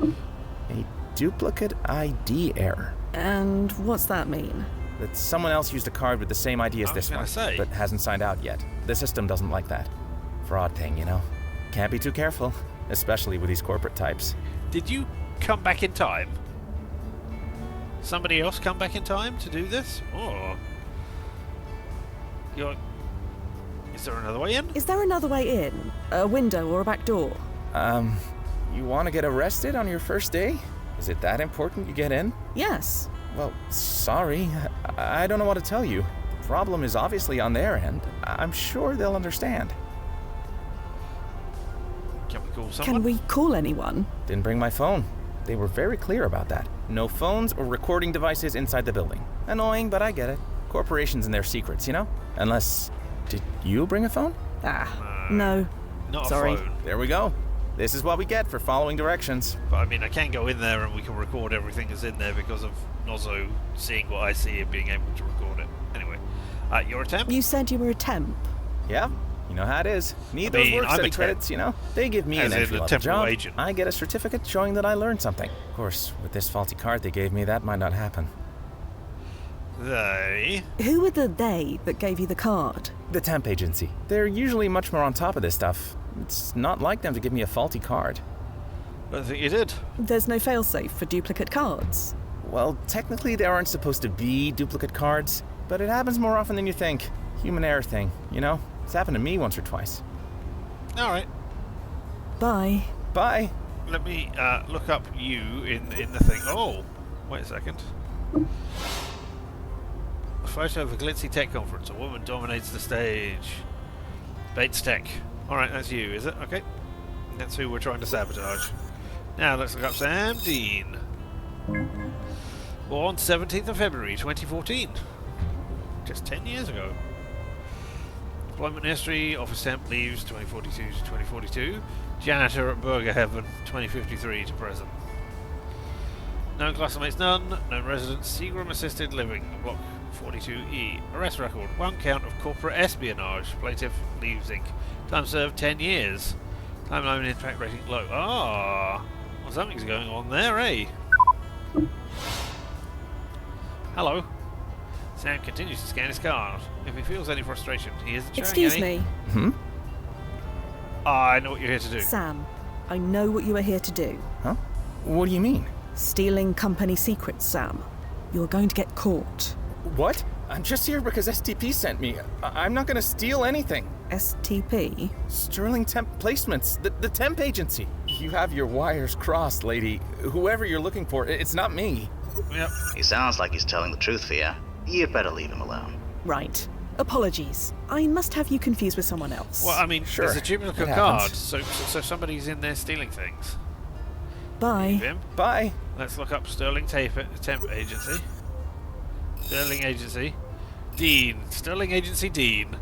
Speaker 7: A duplicate ID error.
Speaker 2: And what's that mean?
Speaker 7: That someone else used a card with the same ID as
Speaker 1: I was
Speaker 7: this
Speaker 1: gonna
Speaker 7: one,
Speaker 1: say.
Speaker 7: but hasn't signed out yet. The system doesn't like that. Fraud thing, you know? Can't be too careful, especially with these corporate types.
Speaker 1: Did you come back in time? Somebody else come back in time to do this? Or... Is there another way in?
Speaker 2: Is there another way in? A window or a back door?
Speaker 7: You want to get arrested on your first day? Is it that important you get in?
Speaker 2: Yes.
Speaker 7: Well, sorry. I don't know what to tell you. The problem is obviously on their end. I'm sure they'll understand.
Speaker 1: Can we call someone?
Speaker 2: Can we call anyone?
Speaker 7: Didn't bring my phone. They were very clear about that. No phones or recording devices inside the building. Annoying, but I get it. Corporations and their secrets, you know? Unless... Did you bring a phone?
Speaker 2: Ah, no.
Speaker 1: Not
Speaker 2: Sorry.
Speaker 1: a phone.
Speaker 7: There we go. This is what we get for following directions.
Speaker 1: But I mean, I can go in there and we can record everything that's in there because of Nozzo seeing what I see and being able to record it. Anyway, you're a temp?
Speaker 2: You said you were a temp.
Speaker 7: Yeah, you know how it is. Need
Speaker 1: I
Speaker 7: those
Speaker 1: mean,
Speaker 7: work
Speaker 1: I'm a
Speaker 7: study
Speaker 1: temp.
Speaker 7: credits, you know? They give me
Speaker 1: As
Speaker 7: an
Speaker 1: in a
Speaker 7: entry-level
Speaker 1: temporal
Speaker 7: job.
Speaker 1: agent.
Speaker 7: I get a certificate showing that I learned something. Of course, with this faulty card they gave me, that might not happen.
Speaker 1: They...
Speaker 2: Who were the they that gave you the card?
Speaker 7: The temp agency. They're usually much more on top of this stuff. It's not like them to give me a faulty card.
Speaker 1: I don't think you did.
Speaker 2: There's no failsafe for duplicate cards.
Speaker 7: Well, technically there aren't supposed to be duplicate cards, but it happens more often than you think. Human error thing, you know? It's happened to me once or twice.
Speaker 1: Alright,
Speaker 2: Bye.
Speaker 7: Bye.
Speaker 1: let me look up you in the thing. Oh, wait a second. A photo of a glitzy tech conference. A woman dominates the stage. Bates Tech. Alright, that's you, is it? Okay. That's who we're trying to sabotage. Now let's look up Sam Dean. Born 17th of February 2014. Just 10 years ago. Employment history, office temp, leaves 2042 to 2042. Janitor at Burger Heaven 2053 to present. Known classmates none. Known residents Seagram Assisted Living, Block 42E. Arrest record, 1 count of corporate espionage. Plaintiff leaves Inc. Time served 10 years. Timeline impact rating low. Ah, well, something's going on there, eh? Hello. Sam continues to scan his card. If he feels any frustration, he isn't showing
Speaker 2: Excuse
Speaker 1: any.
Speaker 2: me.
Speaker 1: I know what you're here to do.
Speaker 2: Sam, I know what you are here to do.
Speaker 7: Huh? What do you mean?
Speaker 2: Stealing company secrets, Sam. You're going to get caught.
Speaker 7: What? I'm just here because STP sent me. I'm not gonna steal anything.
Speaker 2: STP?
Speaker 7: Sterling Temp Placements, the temp agency. You have your wires crossed, lady. Whoever you're looking for, it's not me.
Speaker 1: Yep.
Speaker 3: He sounds like he's telling the truth, Fia. You'd better leave him alone.
Speaker 2: Right. Apologies. I must have you confused with someone else.
Speaker 1: Well, I mean,
Speaker 7: Sure,
Speaker 1: there's a duplicate
Speaker 7: it
Speaker 1: card,
Speaker 7: happens.
Speaker 1: so somebody's in there stealing things.
Speaker 2: Bye.
Speaker 1: Him.
Speaker 7: Bye.
Speaker 1: Let's look up Sterling Temp Agency. Sterling Agency. Dean. Sterling Agency Dean.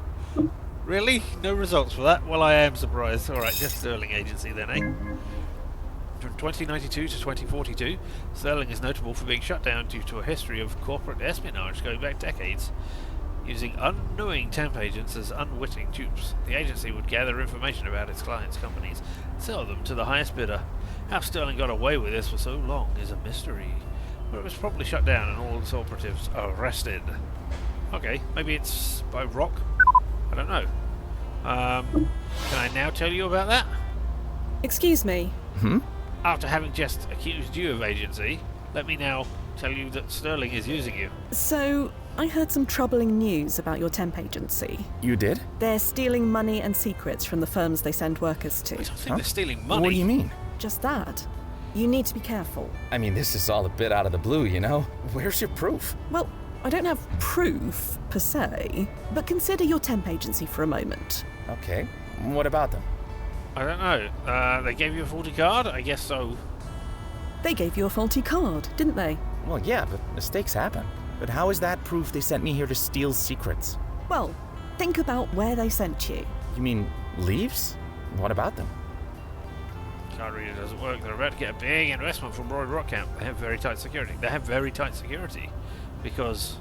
Speaker 1: Really? No results for that? Well, I am surprised. Alright, just Sterling Agency then, eh? From 2092 to 2042, Sterling is notable for being shut down due to a history of corporate espionage going back decades. using unknowing temp agents as unwitting dupes. The agency would gather information about its clients' companies, sell them to the highest bidder. How Sterling got away with this for so long is a mystery. But it was probably shut down and all its operatives arrested. Okay, maybe it's by Rock? I don't know. Can I now tell you about that?
Speaker 2: Excuse me.
Speaker 1: After having just accused you of agency, let me now tell you that Sterling is using you.
Speaker 2: So, I heard some troubling news about your temp agency.
Speaker 7: You did?
Speaker 2: They're stealing money and secrets from the firms they send workers to.
Speaker 1: I don't think they're stealing money.
Speaker 7: What do you mean?
Speaker 2: Just that. You need to be careful.
Speaker 7: I mean, this is all a bit out of the blue, you know? Where's your proof?
Speaker 2: Well, I don't have proof, per se, but consider your temp agency for a moment.
Speaker 7: Okay. What about them?
Speaker 1: I don't know. They gave you a faulty card? I guess so.
Speaker 2: They gave you a faulty card, didn't they?
Speaker 7: Well, yeah, but mistakes happen. But how is that proof they sent me here to steal secrets?
Speaker 2: Well, think about where they sent you.
Speaker 7: You mean leaves? What about them?
Speaker 1: Card reader doesn't work. They're about to get a big investment from Roy Rock Camp. They have very tight security. Because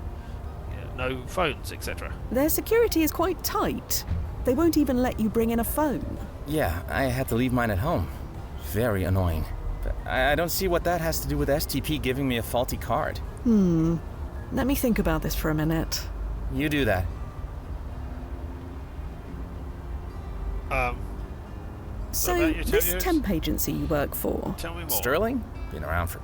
Speaker 1: no phones, etc.
Speaker 2: Their security is quite tight. They won't even let you bring in a phone.
Speaker 7: Yeah, I had to leave mine at home. Very annoying. But I don't see what that has to do with STP giving me a faulty card.
Speaker 2: Let me think about this for a minute.
Speaker 7: You do that.
Speaker 2: So,
Speaker 1: about your
Speaker 2: this
Speaker 1: tenures?
Speaker 2: temp agency you work for,
Speaker 1: Tell me more.
Speaker 7: Sterling? Been around for,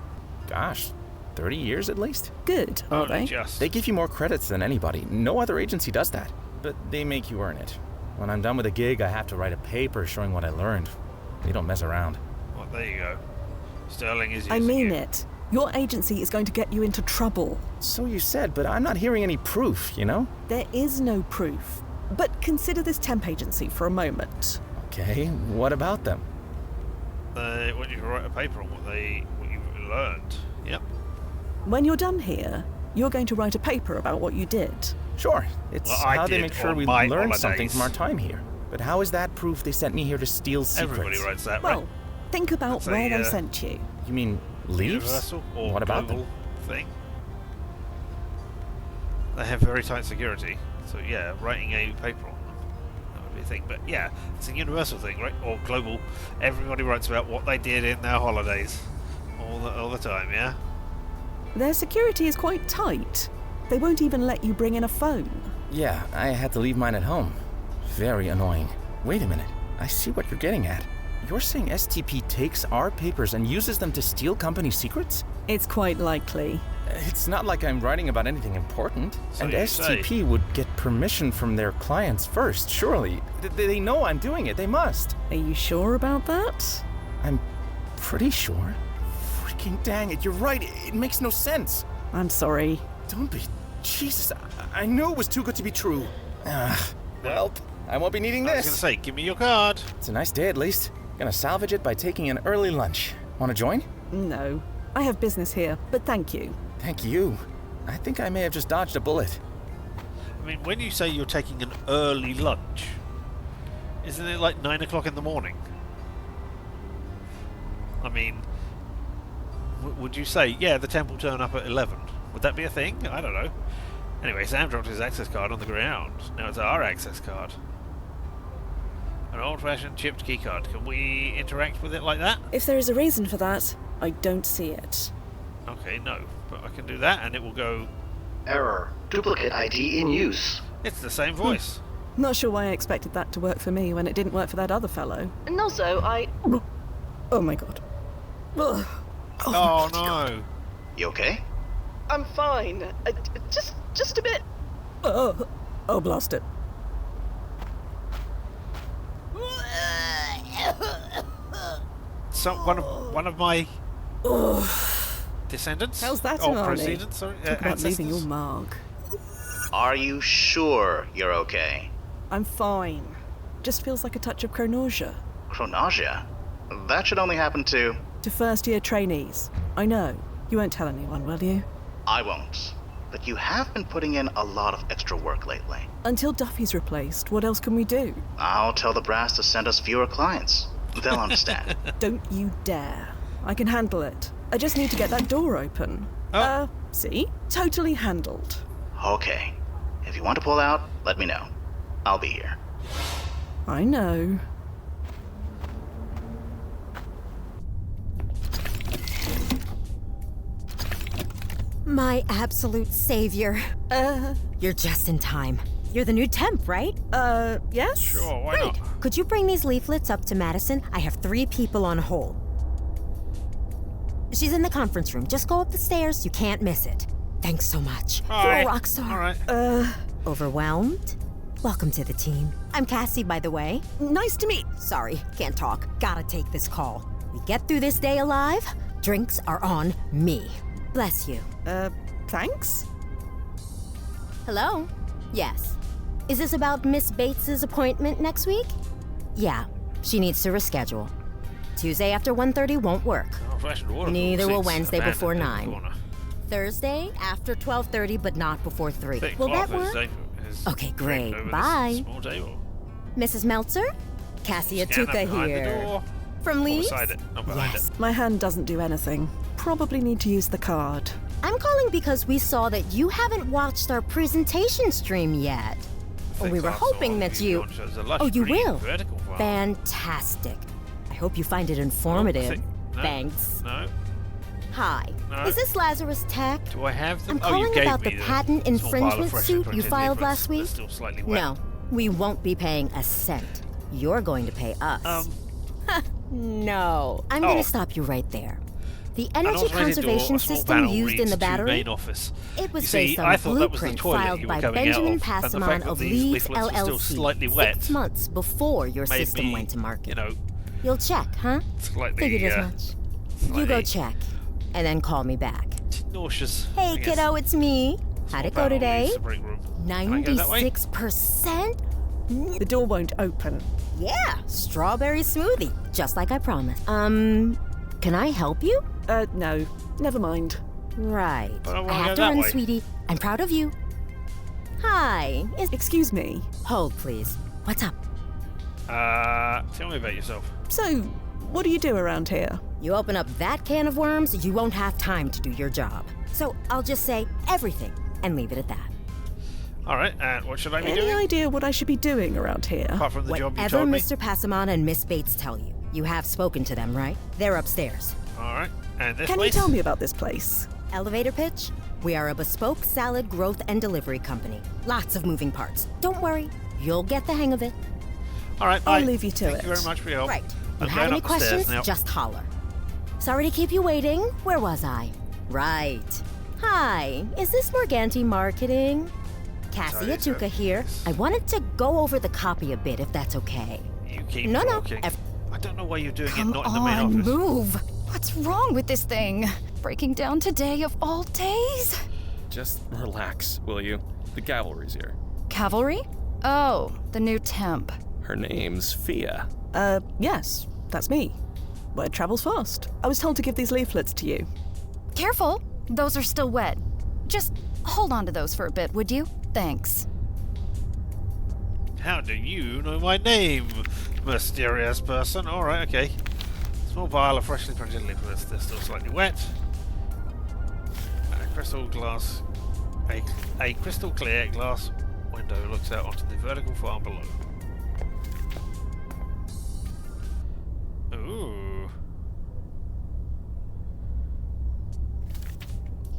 Speaker 7: gosh, 30 years at least?
Speaker 2: good, are
Speaker 1: Only
Speaker 2: they?
Speaker 1: just.
Speaker 7: They give you more credits than anybody. No other agency does that. But they make you earn it. When I'm done with a gig, I have to write a paper showing what I learned. They don't mess around.
Speaker 1: Well, there you go. Sterling is using
Speaker 2: I mean
Speaker 1: you.
Speaker 2: it. Your agency is going to get you into trouble.
Speaker 7: So you said, but I'm not hearing any proof, you know?
Speaker 2: There is no proof. But consider this temp agency for a moment.
Speaker 7: Okay, what about them?
Speaker 1: They want you to write a paper on what you've learned. Yep.
Speaker 2: When you're done here, you're going to write a paper about what you did.
Speaker 7: Sure, it's
Speaker 1: Well, I
Speaker 7: how they
Speaker 1: did
Speaker 7: make sure
Speaker 1: on
Speaker 7: we
Speaker 1: my
Speaker 7: learn something
Speaker 1: holidays.
Speaker 7: from our time here. But how is that proof they sent me here to steal secrets?
Speaker 1: Everybody writes that,
Speaker 2: Well,
Speaker 1: right?
Speaker 2: think about
Speaker 1: That's a,
Speaker 2: where they
Speaker 1: uh,
Speaker 2: sent you.
Speaker 7: You mean leaves?
Speaker 1: Universal or
Speaker 7: What about
Speaker 1: global
Speaker 7: them?
Speaker 1: thing. They have very tight security, so yeah, writing a paper on them, that would be a thing. But yeah, it's a universal thing, right? Or global. Everybody writes about what they did in their holidays, all the time. Yeah.
Speaker 2: Their security is quite tight. They won't even let you bring in a phone.
Speaker 7: Yeah, I had to leave mine at home. Very annoying. Wait a minute, I see what you're getting at. You're saying STP takes our papers and uses them to steal company secrets?
Speaker 2: It's quite likely.
Speaker 7: It's not like I'm writing about anything important.
Speaker 1: So
Speaker 7: And
Speaker 1: you
Speaker 7: STP would get permission from their clients first, surely. They know I'm doing it, they must.
Speaker 2: Are you sure about that?
Speaker 7: I'm pretty sure. Freaking dang it, you're right, it makes no sense.
Speaker 2: I'm sorry.
Speaker 7: Don't be. Jesus, I knew it was too good to be true. Well, I won't be needing
Speaker 1: I was gonna
Speaker 7: this.
Speaker 1: say, give me your card.
Speaker 7: It's a nice day at least. Gonna salvage it by taking an early lunch. Wanna join?
Speaker 2: No. I have business here, but thank you.
Speaker 7: Thank you. I think I may have just dodged a bullet.
Speaker 1: I mean, when you say you're taking an early lunch, isn't it like 9 o'clock in the morning? I mean, would you say, yeah, the temp will turn up at 11? Would that be a thing? I don't know. Anyway, Sam dropped his access card on the ground. Now it's our access card. An old-fashioned chipped keycard. Can we interact with it like that?
Speaker 2: If there is a reason for that, I don't see it.
Speaker 1: Okay, no. But I can do that and it will go...
Speaker 3: Error. Duplicate ID in use.
Speaker 1: It's the same voice.
Speaker 2: Not sure why I expected that to work for me when it didn't work for that other fellow.
Speaker 8: And also,
Speaker 2: Oh my god. Ugh.
Speaker 1: Oh, no.
Speaker 3: You okay?
Speaker 8: I'm fine. Just a bit.
Speaker 2: Oh, blast it.
Speaker 1: So one of my descendants?
Speaker 2: How's that,
Speaker 1: Oh,
Speaker 2: Arnie?
Speaker 1: proceedants, sorry.
Speaker 2: Talk about leaving your
Speaker 1: ancestors?
Speaker 2: mark.
Speaker 3: Are you sure you're okay?
Speaker 2: I'm fine. Just feels like a touch of chronasia.
Speaker 3: Chronasia? That should only happen to...
Speaker 2: To first-year trainees. I know. You won't tell anyone, will you?
Speaker 3: I won't. But you have been putting in a lot of extra work lately.
Speaker 2: Until Duffy's replaced, what else can we do?
Speaker 3: I'll tell the brass to send us fewer clients. They'll understand.
Speaker 2: Don't you dare. I can handle it. I just need to get that door open.
Speaker 1: Oh.
Speaker 2: See? Totally handled.
Speaker 3: Okay. If you want to pull out, let me know. I'll be here.
Speaker 2: I know.
Speaker 9: My absolute savior. You're just in time. You're the new temp, right?
Speaker 2: Yes?
Speaker 1: Sure, why
Speaker 9: Great.
Speaker 1: not?
Speaker 9: Could you bring these leaflets up to Madison? I have 3 people on hold. She's in the conference room. Just go up the stairs. You can't miss it. Thanks so much.
Speaker 1: All
Speaker 9: You're
Speaker 1: right.
Speaker 9: a rock star.
Speaker 1: All right.
Speaker 9: Overwhelmed? Welcome to the team. I'm Cassie, by the way.
Speaker 2: Nice to meet.
Speaker 9: Sorry, can't talk. Gotta take this call. We get through this day alive. Drinks are on me. Bless you.
Speaker 2: Thanks?
Speaker 9: Hello? Yes. Is this about Miss Bates's appointment next week? Yeah, she needs to reschedule. Tuesday after 1:30 won't work.
Speaker 1: Old-fashioned water
Speaker 9: Neither
Speaker 1: cooler
Speaker 9: will
Speaker 1: seats
Speaker 9: Wednesday
Speaker 1: abandoned
Speaker 9: before
Speaker 1: in the
Speaker 9: 9.
Speaker 1: corner.
Speaker 9: Thursday after 12:30, but not before 3.
Speaker 1: Thick
Speaker 9: Will
Speaker 1: cloth
Speaker 9: that work?
Speaker 1: is
Speaker 9: Okay,
Speaker 1: draped
Speaker 9: great.
Speaker 1: over this
Speaker 9: Bye.
Speaker 1: Small table.
Speaker 9: Mrs. Meltzer? Cassie
Speaker 1: Scanner
Speaker 9: Atuka
Speaker 1: behind the
Speaker 9: here.
Speaker 1: door.
Speaker 9: From
Speaker 1: Or
Speaker 9: Leeds?
Speaker 1: beside it, not behind
Speaker 9: Yes.
Speaker 1: it.
Speaker 2: My hand doesn't do anything. Probably need to use the card.
Speaker 9: I'm calling because we saw that you haven't watched our presentation stream yet.
Speaker 1: Thick
Speaker 9: We were
Speaker 1: glass
Speaker 9: hoping
Speaker 1: door
Speaker 9: that you...
Speaker 1: launches a lush
Speaker 9: Oh, you
Speaker 1: green
Speaker 9: will?
Speaker 1: vertical farm.
Speaker 9: Fantastic. I hope you find it informative.
Speaker 1: No,
Speaker 9: Thanks.
Speaker 1: No.
Speaker 9: Hi.
Speaker 1: No.
Speaker 9: Is this Lazarus Tech?
Speaker 1: Do I have them?
Speaker 9: I'm
Speaker 1: Oh, you
Speaker 9: calling
Speaker 1: gave
Speaker 9: about
Speaker 1: me
Speaker 9: the patent
Speaker 1: small pile of
Speaker 9: infringement
Speaker 1: freshly
Speaker 9: suit you
Speaker 1: printed
Speaker 9: filed
Speaker 1: leaflets.
Speaker 9: last
Speaker 1: They're
Speaker 9: week?
Speaker 1: still slightly wet.
Speaker 9: No, we won't be paying a cent. You're going to pay us. No. I'm going
Speaker 1: Oh.
Speaker 9: to stop you right there. The
Speaker 1: An
Speaker 9: energy
Speaker 1: automated door,
Speaker 9: conservation
Speaker 1: a small
Speaker 9: system
Speaker 1: panel
Speaker 9: used in
Speaker 1: reads
Speaker 9: the
Speaker 1: to
Speaker 9: battery,
Speaker 1: main office.
Speaker 9: it was
Speaker 1: You see,
Speaker 9: based on
Speaker 1: I
Speaker 9: a
Speaker 1: thought that was the
Speaker 9: blueprint
Speaker 1: toilet
Speaker 9: filed
Speaker 1: you were
Speaker 9: by
Speaker 1: coming out
Speaker 9: Benjamin
Speaker 1: of, and the
Speaker 9: Passamon
Speaker 1: fact that
Speaker 9: of
Speaker 1: these
Speaker 9: Leeds
Speaker 1: leaflets were still
Speaker 9: LLC
Speaker 1: slightly wet
Speaker 9: 6 months before your
Speaker 1: made
Speaker 9: system
Speaker 1: me,
Speaker 9: went to market.
Speaker 1: you know,
Speaker 9: You'll check, huh?
Speaker 1: slightly,
Speaker 9: Figured as much. You go
Speaker 1: slightly
Speaker 9: check, and then call me back.
Speaker 1: nauseous.
Speaker 9: Hey,
Speaker 1: I guess.
Speaker 9: kiddo, it's me. How'd it go
Speaker 1: Small panel
Speaker 9: today?
Speaker 1: leaves the break room. Can I go that way?
Speaker 9: 96%?
Speaker 2: The door won't open.
Speaker 9: Yeah, strawberry smoothie, just like I promised. Can I help you?
Speaker 2: No. Never mind.
Speaker 9: Right.
Speaker 1: But I
Speaker 9: I
Speaker 1: wanna
Speaker 9: have
Speaker 1: go
Speaker 9: to
Speaker 1: that
Speaker 9: run,
Speaker 1: way.
Speaker 9: sweetie. I'm proud of you. Hi.
Speaker 2: Excuse me.
Speaker 9: Hold, please. What's up?
Speaker 1: Tell me about yourself.
Speaker 2: So, what do you do around here?
Speaker 9: You open up that can of worms, you won't have time to do your job. So I'll just say everything and leave it at that.
Speaker 1: All right, and what should I be
Speaker 2: Any
Speaker 1: doing?
Speaker 2: idea what I should be doing around here?
Speaker 1: Apart from the job you
Speaker 9: Whatever
Speaker 1: told me.
Speaker 9: Mr. Passamon and Miss Bates tell you. You have spoken to them, right? They're upstairs.
Speaker 1: All right, and this
Speaker 2: Can
Speaker 1: place?
Speaker 2: you tell me about this place?
Speaker 9: Elevator pitch? We are a bespoke salad growth and delivery company. Lots of moving parts. Don't worry, you'll get the hang of it.
Speaker 1: All right, bye.
Speaker 2: I'll leave you to
Speaker 1: Thank
Speaker 2: it.
Speaker 1: you very much for your help.
Speaker 9: Right.
Speaker 1: I'm
Speaker 9: You have
Speaker 1: going
Speaker 9: any
Speaker 1: up the stairs
Speaker 9: questions?
Speaker 1: now.
Speaker 9: Just holler. Sorry to keep you waiting. Where was I? Right. Hi, is this Morganti Marketing? Cassie
Speaker 1: Sorry, sir.
Speaker 9: Atuka here. I wanted to go over the copy a bit, if that's okay.
Speaker 1: You keep
Speaker 9: No, no.
Speaker 1: talking. I don't know why you're doing
Speaker 10: Come
Speaker 1: it not in the main
Speaker 10: on,
Speaker 1: office.
Speaker 10: move. What's wrong with this thing? Breaking down today of all days?
Speaker 6: Just relax, will you? The cavalry's here.
Speaker 10: Cavalry? Oh, the new temp.
Speaker 6: Her name's Fia.
Speaker 2: Yes, that's me. Word travels fast. I was told to give these leaflets to you.
Speaker 10: Careful, those are still wet. Just hold on to those for a bit, would you? Thanks.
Speaker 1: How do you know my name, mysterious person? All right, okay. Small pile of freshly printed leaflets. They're still slightly wet. A crystal glass, a crystal clear glass window looks out onto the vertical farm below. Ooh.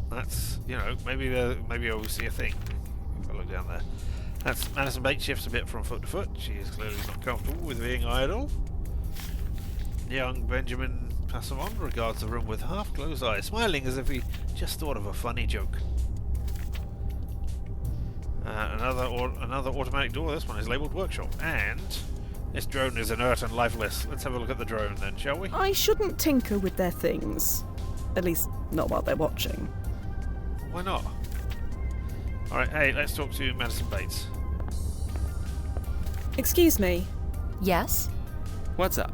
Speaker 1: That's, you know, maybe I will see a thing if I look down there. That's Madison Bates shifts a bit from foot to foot. She is clearly not comfortable with being idle. Young Benjamin Passamon regards the room with half-closed eyes, smiling as if he just thought of a funny joke. Another automatic door. This one is labelled workshop, and this drone is inert and lifeless. Let's have a look at the drone then, shall we?
Speaker 2: I shouldn't tinker with their things. At least, not while they're watching.
Speaker 1: Why not? Alright, hey, let's talk to Madison Bates.
Speaker 2: Excuse me.
Speaker 10: Yes?
Speaker 6: What's up?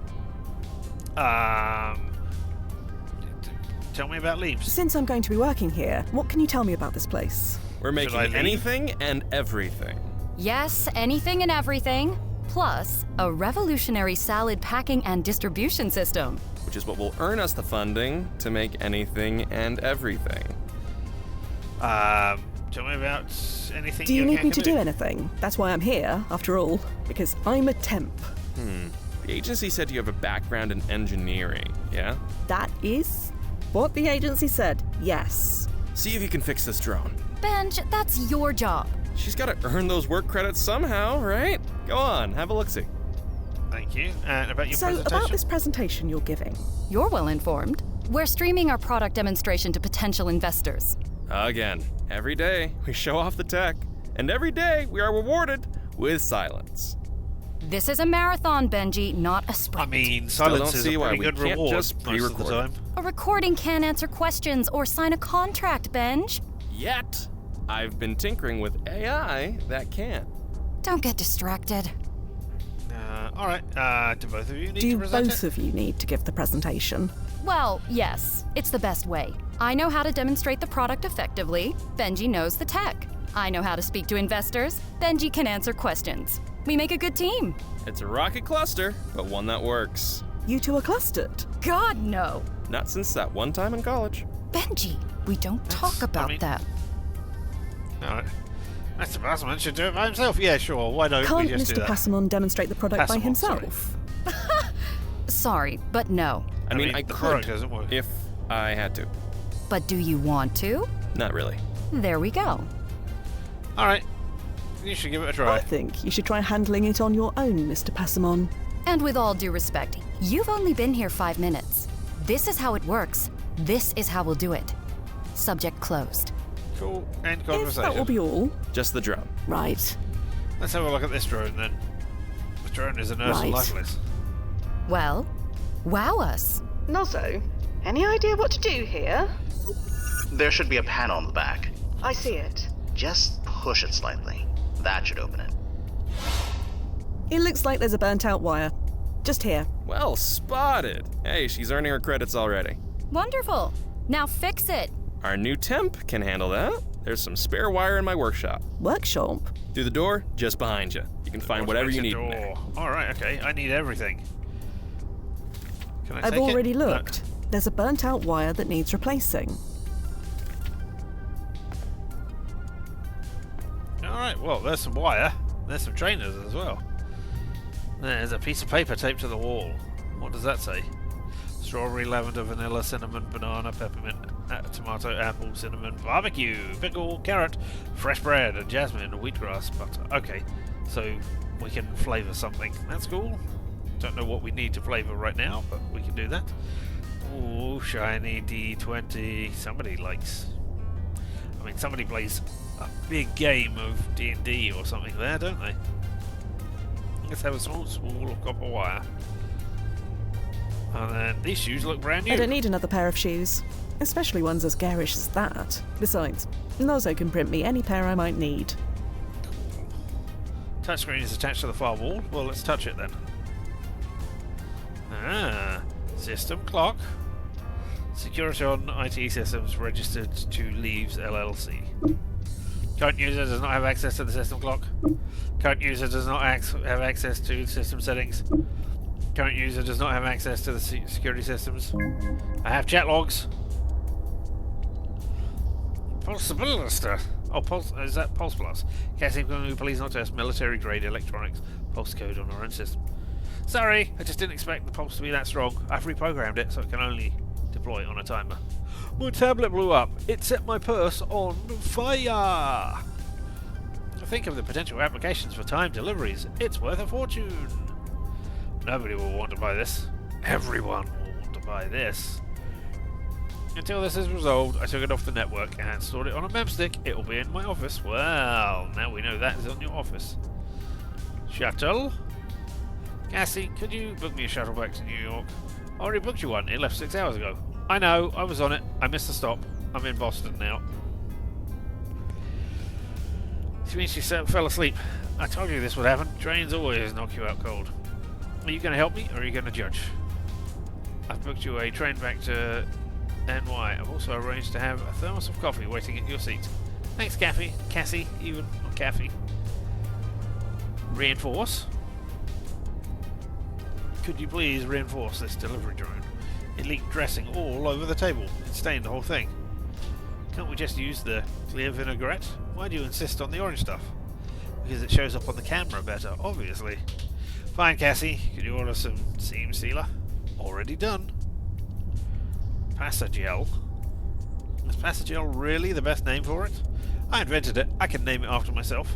Speaker 1: Tell me about leaves.
Speaker 2: Since I'm going to be working here, what can you tell me about this place?
Speaker 6: We're
Speaker 1: I
Speaker 6: making
Speaker 1: leave?
Speaker 6: anything and everything.
Speaker 10: Yes, anything and everything. Plus, a revolutionary salad packing and distribution system.
Speaker 6: Which is what will earn us the funding to make anything and everything.
Speaker 1: tell me about anything
Speaker 2: Do you need me to
Speaker 1: do
Speaker 2: do anything? That's why I'm here, after all. Because I'm a temp.
Speaker 6: The agency said you have a background in engineering, yeah?
Speaker 2: That is what the agency said, yes.
Speaker 6: See if you can fix this drone.
Speaker 10: Benj, that's your job.
Speaker 6: She's got to earn those work credits somehow, right? Go on, have a look-see.
Speaker 1: Thank you. And about your
Speaker 2: So,
Speaker 1: presentation?
Speaker 2: about this presentation you're giving.
Speaker 10: You're well informed. We're streaming our product demonstration to potential investors.
Speaker 6: Again, every day we show off the tech, and every day we are rewarded with silence.
Speaker 10: This is a marathon, Benji, not a sprint.
Speaker 1: I mean,
Speaker 6: Still
Speaker 1: silence
Speaker 6: don't
Speaker 1: is
Speaker 6: see
Speaker 1: a
Speaker 6: why
Speaker 1: pretty
Speaker 6: we
Speaker 1: good
Speaker 6: can't
Speaker 1: reward
Speaker 6: just
Speaker 1: most of the
Speaker 6: pre-record
Speaker 1: time.
Speaker 10: A recording can't answer questions or sign a contract, Benj.
Speaker 6: Yet, I've been tinkering with AI that can.
Speaker 10: Don't get distracted.
Speaker 1: Alright, do both of you need
Speaker 2: Do
Speaker 1: to present
Speaker 2: both
Speaker 1: it?
Speaker 2: of you need to give the presentation?
Speaker 10: Well, yes, it's the best way. I know how to demonstrate the product effectively. Benji knows the tech. I know how to speak to investors. Benji can answer questions. We make a good team.
Speaker 6: It's a rocket cluster, but one that works.
Speaker 2: You two are clustered.
Speaker 10: God, no.
Speaker 6: Not since that one time in college.
Speaker 10: Benji, we don't talk about that.
Speaker 1: Alright. Mr. Passamon should do it by himself. Yeah, sure. Why don't
Speaker 2: Can't
Speaker 1: we just
Speaker 2: Mr.
Speaker 1: do that?
Speaker 2: Passamon demonstrate the product by
Speaker 1: Passamon,
Speaker 2: himself?
Speaker 10: Sorry, but no.
Speaker 6: I mean, I
Speaker 1: the
Speaker 6: could
Speaker 1: product doesn't work.
Speaker 6: if I had to.
Speaker 10: But do you want to?
Speaker 6: Not really.
Speaker 10: There we go.
Speaker 1: Alright. You should give it a
Speaker 2: I
Speaker 1: try.
Speaker 2: think you should try handling it on your own, Mr. Passamon.
Speaker 10: And with all due respect, you've only been here 5 minutes. This is how it works. This is how we'll do it. Subject closed.
Speaker 1: Cool. End
Speaker 2: If
Speaker 1: conversation.
Speaker 2: that will be all.
Speaker 6: Just the drone.
Speaker 2: Right.
Speaker 1: Let's have a look at this drone then. The drone is inert and
Speaker 2: Right.
Speaker 1: lifeless.
Speaker 10: Well, wow us.
Speaker 8: Nozzo, any idea what to do here?
Speaker 3: There should be a panel on the back.
Speaker 8: I see it.
Speaker 3: Just push it slightly. That should open it.
Speaker 2: It looks like there's a burnt out wire. Just here.
Speaker 6: Well spotted. Hey, she's earning her credits already.
Speaker 10: Wonderful. Now fix it.
Speaker 6: Our new temp can handle that. There's some spare wire in my workshop.
Speaker 2: Workshop.
Speaker 6: Through the door, just behind you. You can find whatever you need in there.
Speaker 1: Alright, okay. I need everything. Can I
Speaker 2: I've
Speaker 1: take it?
Speaker 2: already
Speaker 1: No.
Speaker 2: looked. There's a burnt out wire that needs replacing.
Speaker 1: Alright, well, there's some wire. There's some trainers as well. There's a piece of paper taped to the wall. What does that say? Strawberry, lavender, vanilla, cinnamon, banana, peppermint, tomato, apple, cinnamon, barbecue, pickle, carrot, fresh bread, and jasmine, wheatgrass, butter. Okay, so we can flavour something. That's cool. Don't know what we need to flavour right now, but we can do that. Ooh, shiny D20. Somebody likes... I mean, somebody plays a big game of D&D or something there, don't they? Let's have a small spool of copper wire. And then these shoes look brand new.
Speaker 2: I don't need another pair of shoes. Especially ones as garish as that. Besides, Nozzo can print me any pair I might need.
Speaker 1: Touchscreen is attached to the far wall. Well, let's touch it then. Ah, system clock. Security on IT systems registered to Leaves LLC. Current user does not have access to the system clock. Current user does not have access to system settings. Current user does not have access to the security systems. I have chat logs. Pulsabilister. Oh, Pulse. Is that Pulse Plus? Cassie, can you please not test military grade electronics pulse code on our own system? Sorry, I just didn't expect the pulse to be that strong. I've reprogrammed it so it can only deploy on a timer. My tablet blew up. It set my purse on fire. Think of the potential applications for time deliveries. It's worth a fortune. Nobody will want to buy this. Everyone will want to buy this. Until this is resolved, I took it off the network and stored it on a memstick. It will be in my office. Well, now we know that is on your office. Shuttle? Cassie, could you book me a shuttle back to New York? I already booked you one. It left 6 hours ago. I know, I was on it. I missed the stop. I'm in Boston now. She means she fell asleep. I told you this would happen. Trains always knock you out cold. Are you going to help me, or are you going to judge? I've booked you a train back to NY. I've also arranged to have a thermos of coffee waiting at your seat. Thanks, Cassie, even, not Caffey. Reinforce? Could you please reinforce this delivery drone? It leaked dressing all over the table. It stained the whole thing. Can't we just use the clear vinaigrette? Why do you insist on the orange stuff? Because it shows up on the camera better, obviously. Fine, Cassie. Could you order some seam sealer? Already done. Passagel. Is Passagel really the best name for it? I invented it. I can name it after myself.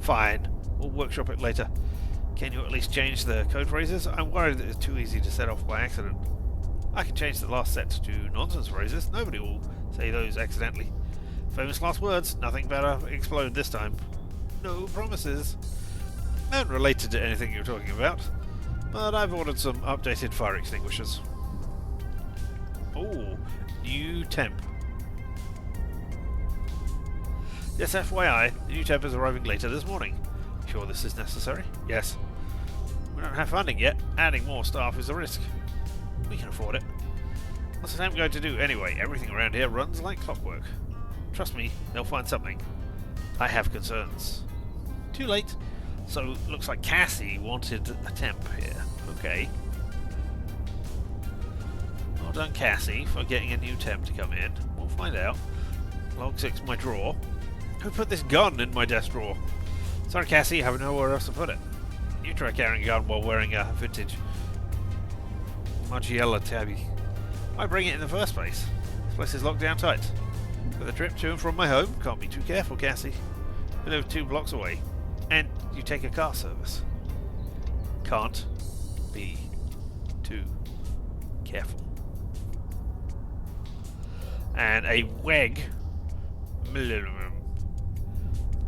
Speaker 1: Fine. We'll workshop it later. Can you at least change the code phrases? I'm worried that it's too easy to set off by accident. I can change the last set to nonsense phrases. Nobody will say those accidentally. Famous last words. Nothing better explode this time. No promises. They aren't related to anything you're talking about, but I've ordered some updated fire extinguishers. Oh, new temp. Yes, FYI, the new temp is arriving later this morning. Sure this is necessary? Yes. We don't have funding yet. Adding more staff is a risk. We can afford it. What's the temp going to do anyway? Everything around here runs like clockwork. Trust me, they'll find something. I have concerns. Too late. So, looks like Cassie wanted a temp here. Okay. Well done, Cassie, for getting a new temp to come in. We'll find out. Log 6, my drawer. Who put this gun in my desk drawer? Sorry, Cassie, I have nowhere else to put it. You try carrying a gun while wearing a vintage Margiela tabby. Why bring it in the first place? This place is locked down tight. For the trip to and from my home, can't be too careful, Cassie. We live 2 blocks away. And you take a car service. Can't be too careful. And a WEG.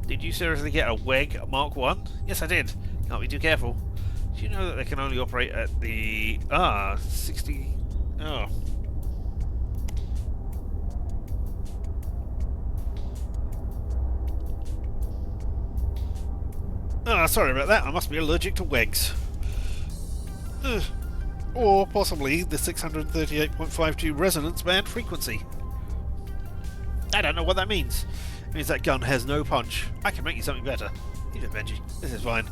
Speaker 1: Did you seriously get a WEG Mark 1? Yes, I did. Can't be too careful. Do you know that they can only operate at the 60? Oh. Oh, sorry about that. I must be allergic to WEGs. Or possibly the 638.52 resonance band frequency. I don't know what that means. It means that gun has no punch. I can make you something better. Leave it, Benji. This is fine.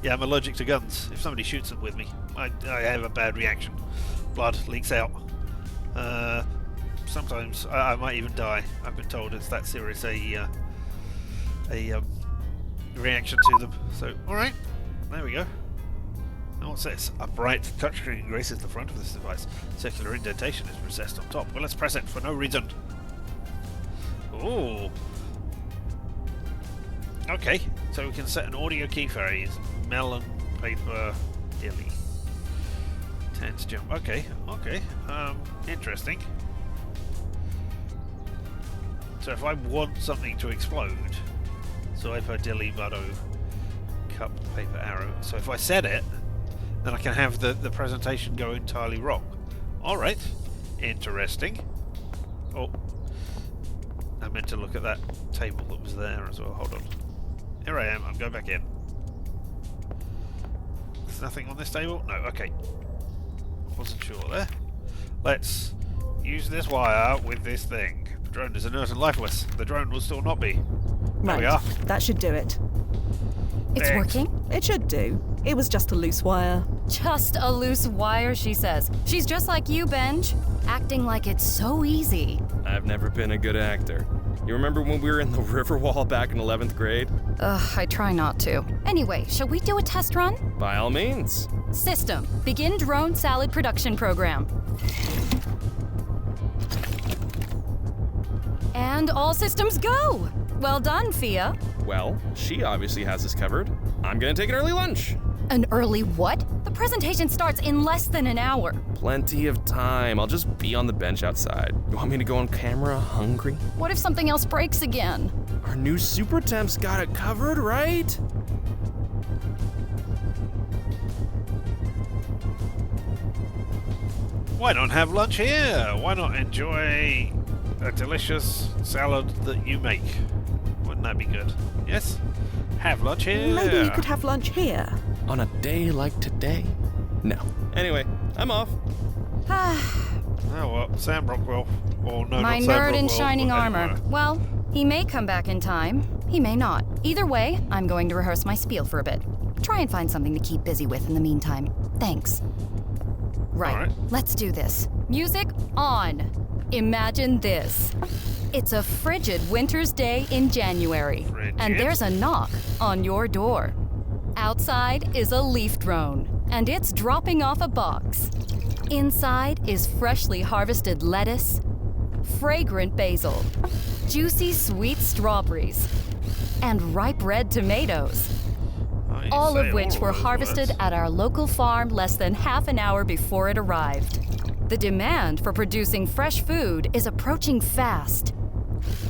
Speaker 1: Yeah, I'm allergic to guns. If somebody shoots them with me, I have a bad reaction. Blood leaks out. Sometimes I might even die. I've been told it's that serious a reaction to them. So, alright. There we go. Now what's this? A bright touchscreen graces the front of this device. Circular indentation is recessed on top. Well, let's press it for no reason. Ooh. Okay, so we can set an audio key phrase. Melon, paper, dilly. Tense jump. Okay, okay. Interesting. So if I want something to explode, Swiper, dilly, buddo, cup, paper, arrow. So if I set it, then I can have the presentation go entirely wrong. Alright. Interesting. Oh. I meant to look at that table that was there as well. Hold on. Here I am. I'm going back in. There's nothing on this table? No. Okay. Wasn't sure there. Let's use this wire with this thing. The drone is inert and lifeless. The drone will still not be. There we are.
Speaker 2: That should do it.
Speaker 10: It's working?
Speaker 2: It should do. It was just a loose wire.
Speaker 10: Just a loose wire, she says. She's just like you, Benj. Acting like it's so easy.
Speaker 6: I've never been a good actor. You remember when we were in the river wall back in 11th grade?
Speaker 10: I try not to. Anyway, shall we do a test run?
Speaker 6: By all means.
Speaker 10: System, begin drone salad production program. And all systems go! Well done, Fia.
Speaker 6: Well, she obviously has this covered. I'm gonna take an early lunch.
Speaker 10: An early what? The presentation starts in less than an hour.
Speaker 6: Plenty of time. I'll just be on the bench outside. You want me to go on camera hungry?
Speaker 10: What if something else breaks again?
Speaker 6: Our new super temp's got it covered, right?
Speaker 1: Why not have lunch here? Why not enjoy a delicious salad that you make? Wouldn't that be good? Yes? Have lunch here.
Speaker 2: Maybe you could have lunch here.
Speaker 6: On a day like today? No. Anyway, I'm off.
Speaker 1: Oh well, Sam Rockwell. Or no,
Speaker 10: My
Speaker 1: not Sam
Speaker 10: nerd in
Speaker 1: Rockwell,
Speaker 10: shining
Speaker 1: but
Speaker 10: armor.
Speaker 1: anyway.
Speaker 10: Well, he may come back in time. He may not. Either way, I'm going to rehearse my spiel for a bit. Try and find something to keep busy with in the meantime. Thanks. Right,
Speaker 1: All right.
Speaker 10: let's do this. Music on. Imagine this. It's a frigid winter's day in January, and there's a knock on your door. Outside is a leaf drone, and it's dropping off a box. Inside is freshly harvested lettuce, fragrant basil, juicy sweet strawberries, and ripe red tomatoes. All of which were harvested at our local farm less than half an hour before it arrived. The demand for producing fresh food is approaching fast,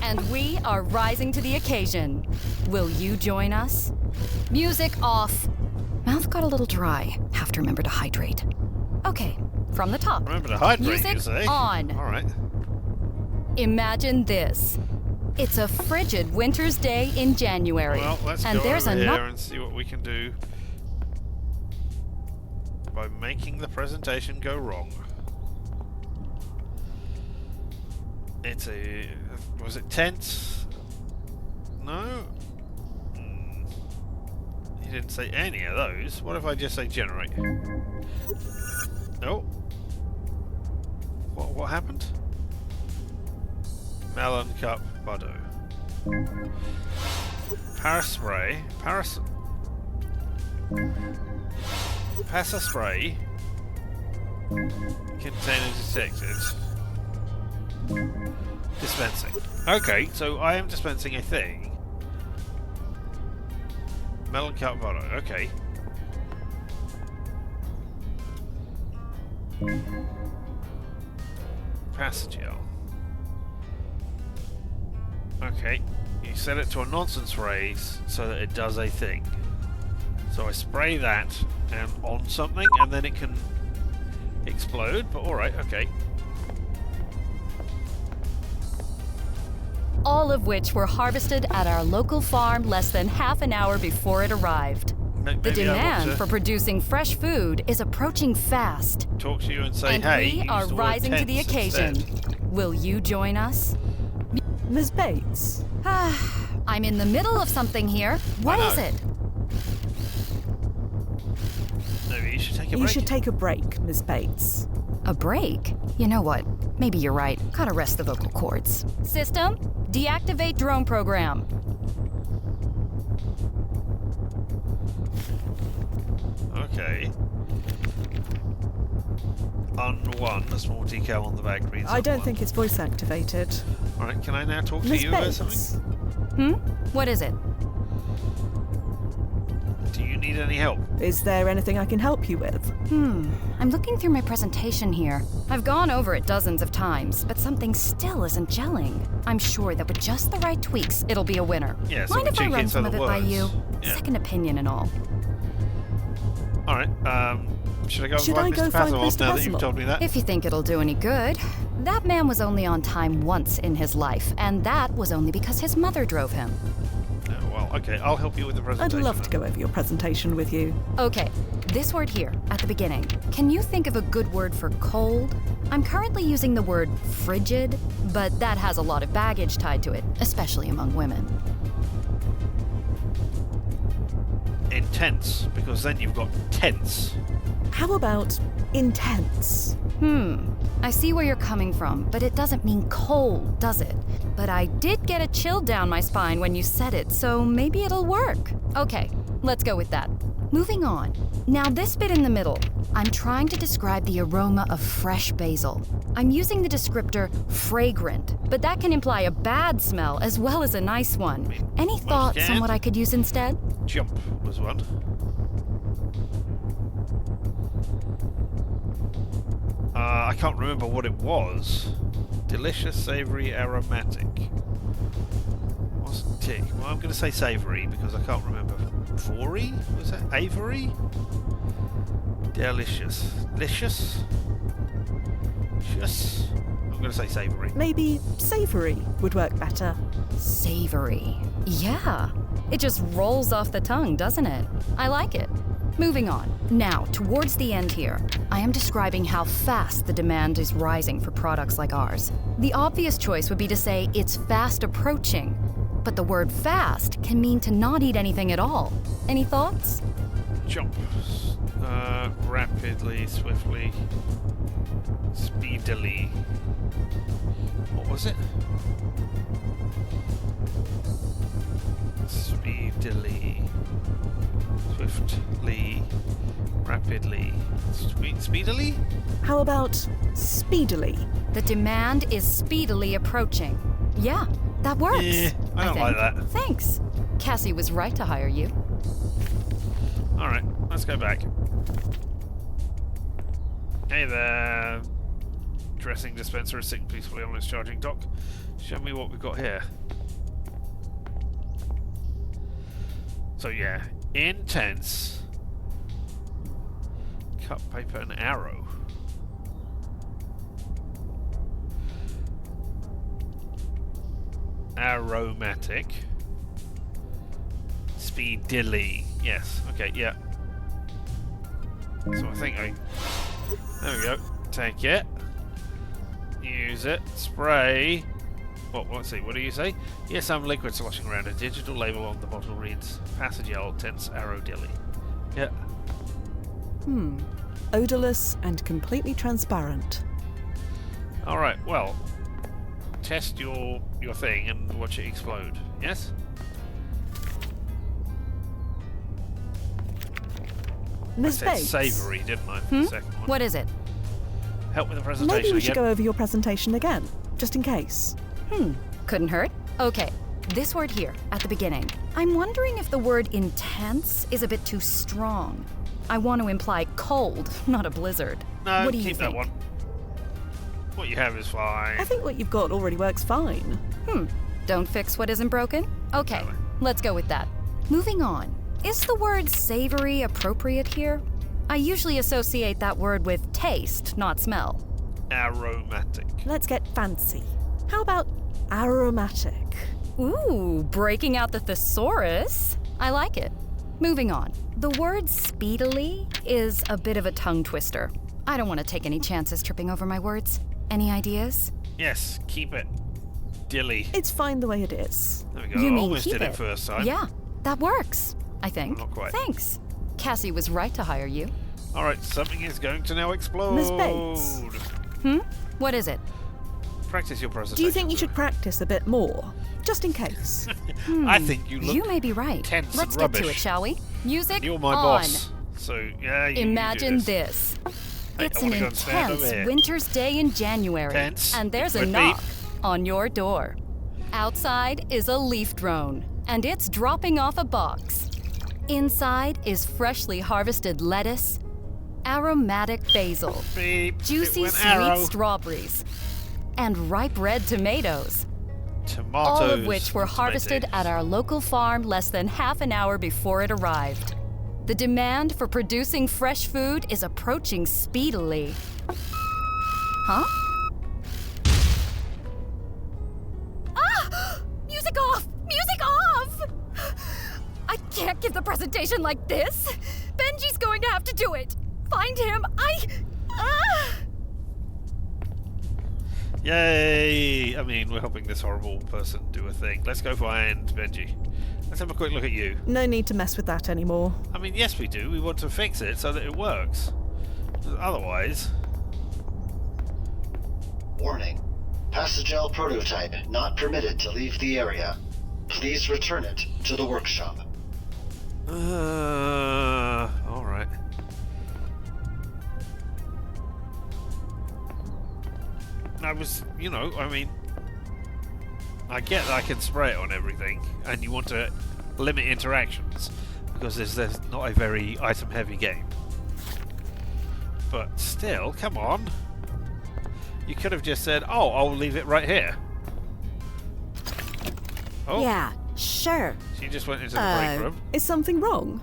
Speaker 10: and we are rising to the occasion. Will you join us? Music off. Mouth got a little dry. Have to remember to hydrate. Okay, from the top.
Speaker 1: Remember to hydrate,
Speaker 10: Music
Speaker 1: you say?
Speaker 10: on.
Speaker 1: All right.
Speaker 10: Imagine this. It's a frigid winter's day in January.
Speaker 1: Well, let's
Speaker 10: and
Speaker 1: go
Speaker 10: there's
Speaker 1: over
Speaker 10: a
Speaker 1: here and see what we can do by making the presentation go wrong. It's a... was it tense? No? He didn't say any of those. What if I just say generate? Oh. What happened? Melon cup butter. Paraspray. Passaspray. Container detected. Dispensing. Okay, so I am dispensing a thing. Melon cup butter. Okay. Passagel. Okay, you set it to a nonsense phrase so that it does a thing. So I spray that and on something and then it can explode, but alright, okay.
Speaker 10: All of which were harvested at our local farm less than half an hour before it arrived. The demand for producing fresh food is approaching fast.
Speaker 1: Talk to you and say,
Speaker 10: and
Speaker 1: hey,
Speaker 10: we are rising to the occasion.
Speaker 1: Instead.
Speaker 10: Will you join us?
Speaker 2: Ms. Bates?
Speaker 10: I'm in the middle of something here. What is it?
Speaker 1: Maybe you should take a break.
Speaker 2: You should take a break, Ms. Bates.
Speaker 10: A break? You know what? Maybe you're right. Gotta rest the vocal cords. System, deactivate drone program.
Speaker 1: Okay. Un1, a small decal on the back reads
Speaker 2: I don't
Speaker 1: Un1.
Speaker 2: think it's voice activated.
Speaker 1: Alright, can I now talk to
Speaker 2: Ms.
Speaker 1: you about
Speaker 2: Bates?
Speaker 1: something?
Speaker 10: What is it?
Speaker 1: Do you need any help?
Speaker 2: Is there anything I can help you with?
Speaker 10: I'm looking through my presentation here. I've gone over it dozens of times, but something still isn't gelling. I'm sure that with just the right tweaks, it'll be a winner.
Speaker 1: Yeah, so
Speaker 10: Mind
Speaker 1: we
Speaker 10: if I
Speaker 1: check
Speaker 10: run
Speaker 1: into
Speaker 10: some
Speaker 1: the
Speaker 10: of it by
Speaker 1: words.
Speaker 10: you?
Speaker 1: Yeah.
Speaker 10: Second opinion and all.
Speaker 1: Alright, should I go
Speaker 2: Should
Speaker 1: and
Speaker 2: I
Speaker 1: find
Speaker 2: go
Speaker 1: Mr.
Speaker 2: find
Speaker 1: Pasimov
Speaker 2: Mr.
Speaker 1: now that you've
Speaker 2: Pasimov?
Speaker 1: told me that?
Speaker 10: If you think it'll do any good. That man was only on time once in his life, and that was only because his mother drove him.
Speaker 1: Oh, well, okay, I'll help you with the
Speaker 2: I'd
Speaker 1: presentation.
Speaker 2: love to go over your presentation with you.
Speaker 10: Okay, this word here, at the beginning. Can you think of a good word for cold? I'm currently using the word frigid, but that has a lot of baggage tied to it, especially among women.
Speaker 1: Intense, because then you've got tense.
Speaker 2: How about intense?
Speaker 10: I see where you're coming from, but it doesn't mean cold, does it? But I did get a chill down my spine when you said it, so maybe it'll work. Okay, let's go with that. Moving on. Now this bit in the middle, I'm trying to describe the aroma of fresh basil. I'm using the descriptor fragrant, but that can imply a bad smell as well as a nice one. Any thoughts on what I could use instead?
Speaker 1: Jump was one. I can't remember what it was. Delicious, savoury, aromatic. Wasn't tick. Well, I'm going to say savoury because I can't remember. Vory? Was that Avery? Delicious. Licious? Just. I'm going to say savoury.
Speaker 2: Maybe savoury would work better.
Speaker 10: Savory. Yeah. It just rolls off the tongue, doesn't it? I like it. Moving on. Now, towards the end here, I am describing how fast the demand is rising for products like ours. The obvious choice would be to say it's fast approaching, but the word fast can mean to not eat anything at all. Any thoughts?
Speaker 1: Jump. Rapidly, swiftly, speedily. What was it? Speedily, swiftly, rapidly, speedily?
Speaker 2: How about speedily?
Speaker 10: The demand is speedily approaching. Yeah, that works.
Speaker 1: Yeah, I don't like that.
Speaker 10: Thanks. Cassie was right to hire you.
Speaker 1: Alright, let's go back. Hey there. Dressing dispenser is sitting peacefully on its charging dock. Show me what we've got here. So yeah, intense. Cut paper and arrow. Aromatic. Speedily. Yes. Okay. Yeah. So I think there we go. Take it. Use it. Spray. Let's see. What do you say? Yes, some liquid sloshing around. A digital label on the bottle reads Passagel Tense Arrow Dilly. Yeah.
Speaker 2: Odorless and completely transparent.
Speaker 1: Alright, well. Test your thing and watch it explode. Yes?
Speaker 2: Miss
Speaker 1: I
Speaker 2: Bates.
Speaker 1: said savoury, didn't I, for the second one?
Speaker 10: What is it?
Speaker 1: Help with the presentation
Speaker 2: Maybe we should
Speaker 1: again.
Speaker 2: go over your presentation again, just in case.
Speaker 10: Couldn't hurt. Okay, this word here, at the beginning. I'm wondering if the word intense is a bit too strong. I want to imply cold, not a blizzard.
Speaker 1: No,
Speaker 10: what do you
Speaker 1: keep
Speaker 10: think?
Speaker 1: that one. What you have is fine.
Speaker 2: I think what you've got already works fine.
Speaker 10: Don't fix what isn't broken? Okay,
Speaker 1: Exactly.
Speaker 10: let's go with that. Moving on. Is the word savory appropriate here? I usually associate that word with taste, not smell.
Speaker 1: Aromatic.
Speaker 2: Let's get fancy. How about aromatic?
Speaker 10: Ooh, breaking out the thesaurus. I like it. Moving on. The word speedily is a bit of a tongue twister. I don't want to take any chances tripping over my words. Any ideas?
Speaker 1: Yes, keep it. Dilly.
Speaker 2: It's fine the way it is.
Speaker 1: There we go.
Speaker 10: You mean
Speaker 1: Almost
Speaker 10: keep
Speaker 1: did it
Speaker 10: it?
Speaker 1: first time.
Speaker 10: Yeah, that works. I think.
Speaker 1: Well, not quite.
Speaker 10: Thanks. Cassie was right to hire you.
Speaker 1: Alright, something is going to now explode.
Speaker 2: Miss Bates.
Speaker 10: What is it?
Speaker 1: Practice your presentation.
Speaker 2: Do you think you should practice a bit more? Just in case.
Speaker 1: I think you look
Speaker 10: You may be right.
Speaker 1: tense
Speaker 10: Let's
Speaker 1: and
Speaker 10: get to it,
Speaker 1: rubbish.
Speaker 10: shall we? Music
Speaker 1: You're my
Speaker 10: on.
Speaker 1: boss. So, yeah, you
Speaker 10: Imagine
Speaker 1: do this. Hey,
Speaker 10: It's
Speaker 1: I
Speaker 10: an
Speaker 1: wanna go and stand
Speaker 10: intense
Speaker 1: over here.
Speaker 10: winter's day in January.
Speaker 1: Tense.
Speaker 10: And there's a
Speaker 1: With me.
Speaker 10: knock on your door. Outside is a leaf drone, and it's dropping off a box. Inside is freshly harvested lettuce, aromatic basil,
Speaker 1: Beep.
Speaker 10: juicy
Speaker 1: It went
Speaker 10: sweet
Speaker 1: arrow.
Speaker 10: strawberries, and ripe red tomatoes.
Speaker 1: Tomatoes.
Speaker 10: All of which were
Speaker 1: and
Speaker 10: harvested
Speaker 1: tomatoes.
Speaker 10: at our local farm less than half an hour before it arrived. The demand for producing fresh food is approaching speedily. Huh? Ah! Music off! Music off! I can't give the presentation like this. Benji's going to have to do it. Find him.
Speaker 1: Yay! I mean, we're helping this horrible person do a thing. Let's go find Benji. Let's have a quick look at you.
Speaker 2: No need to mess with that anymore.
Speaker 1: I mean, yes, we do. We want to fix it so that it works. Otherwise...
Speaker 11: Warning. Passagel prototype not permitted to leave the area. Please return it to the workshop.
Speaker 1: Alright. I was, I mean... I get that I can spray it on everything, and you want to limit interactions, because there's not a very item-heavy game. But still, come on. You could have just said, oh, I'll leave it right here. Oh,
Speaker 9: Yeah, sure.
Speaker 1: she just went into the break room.
Speaker 2: Is something wrong?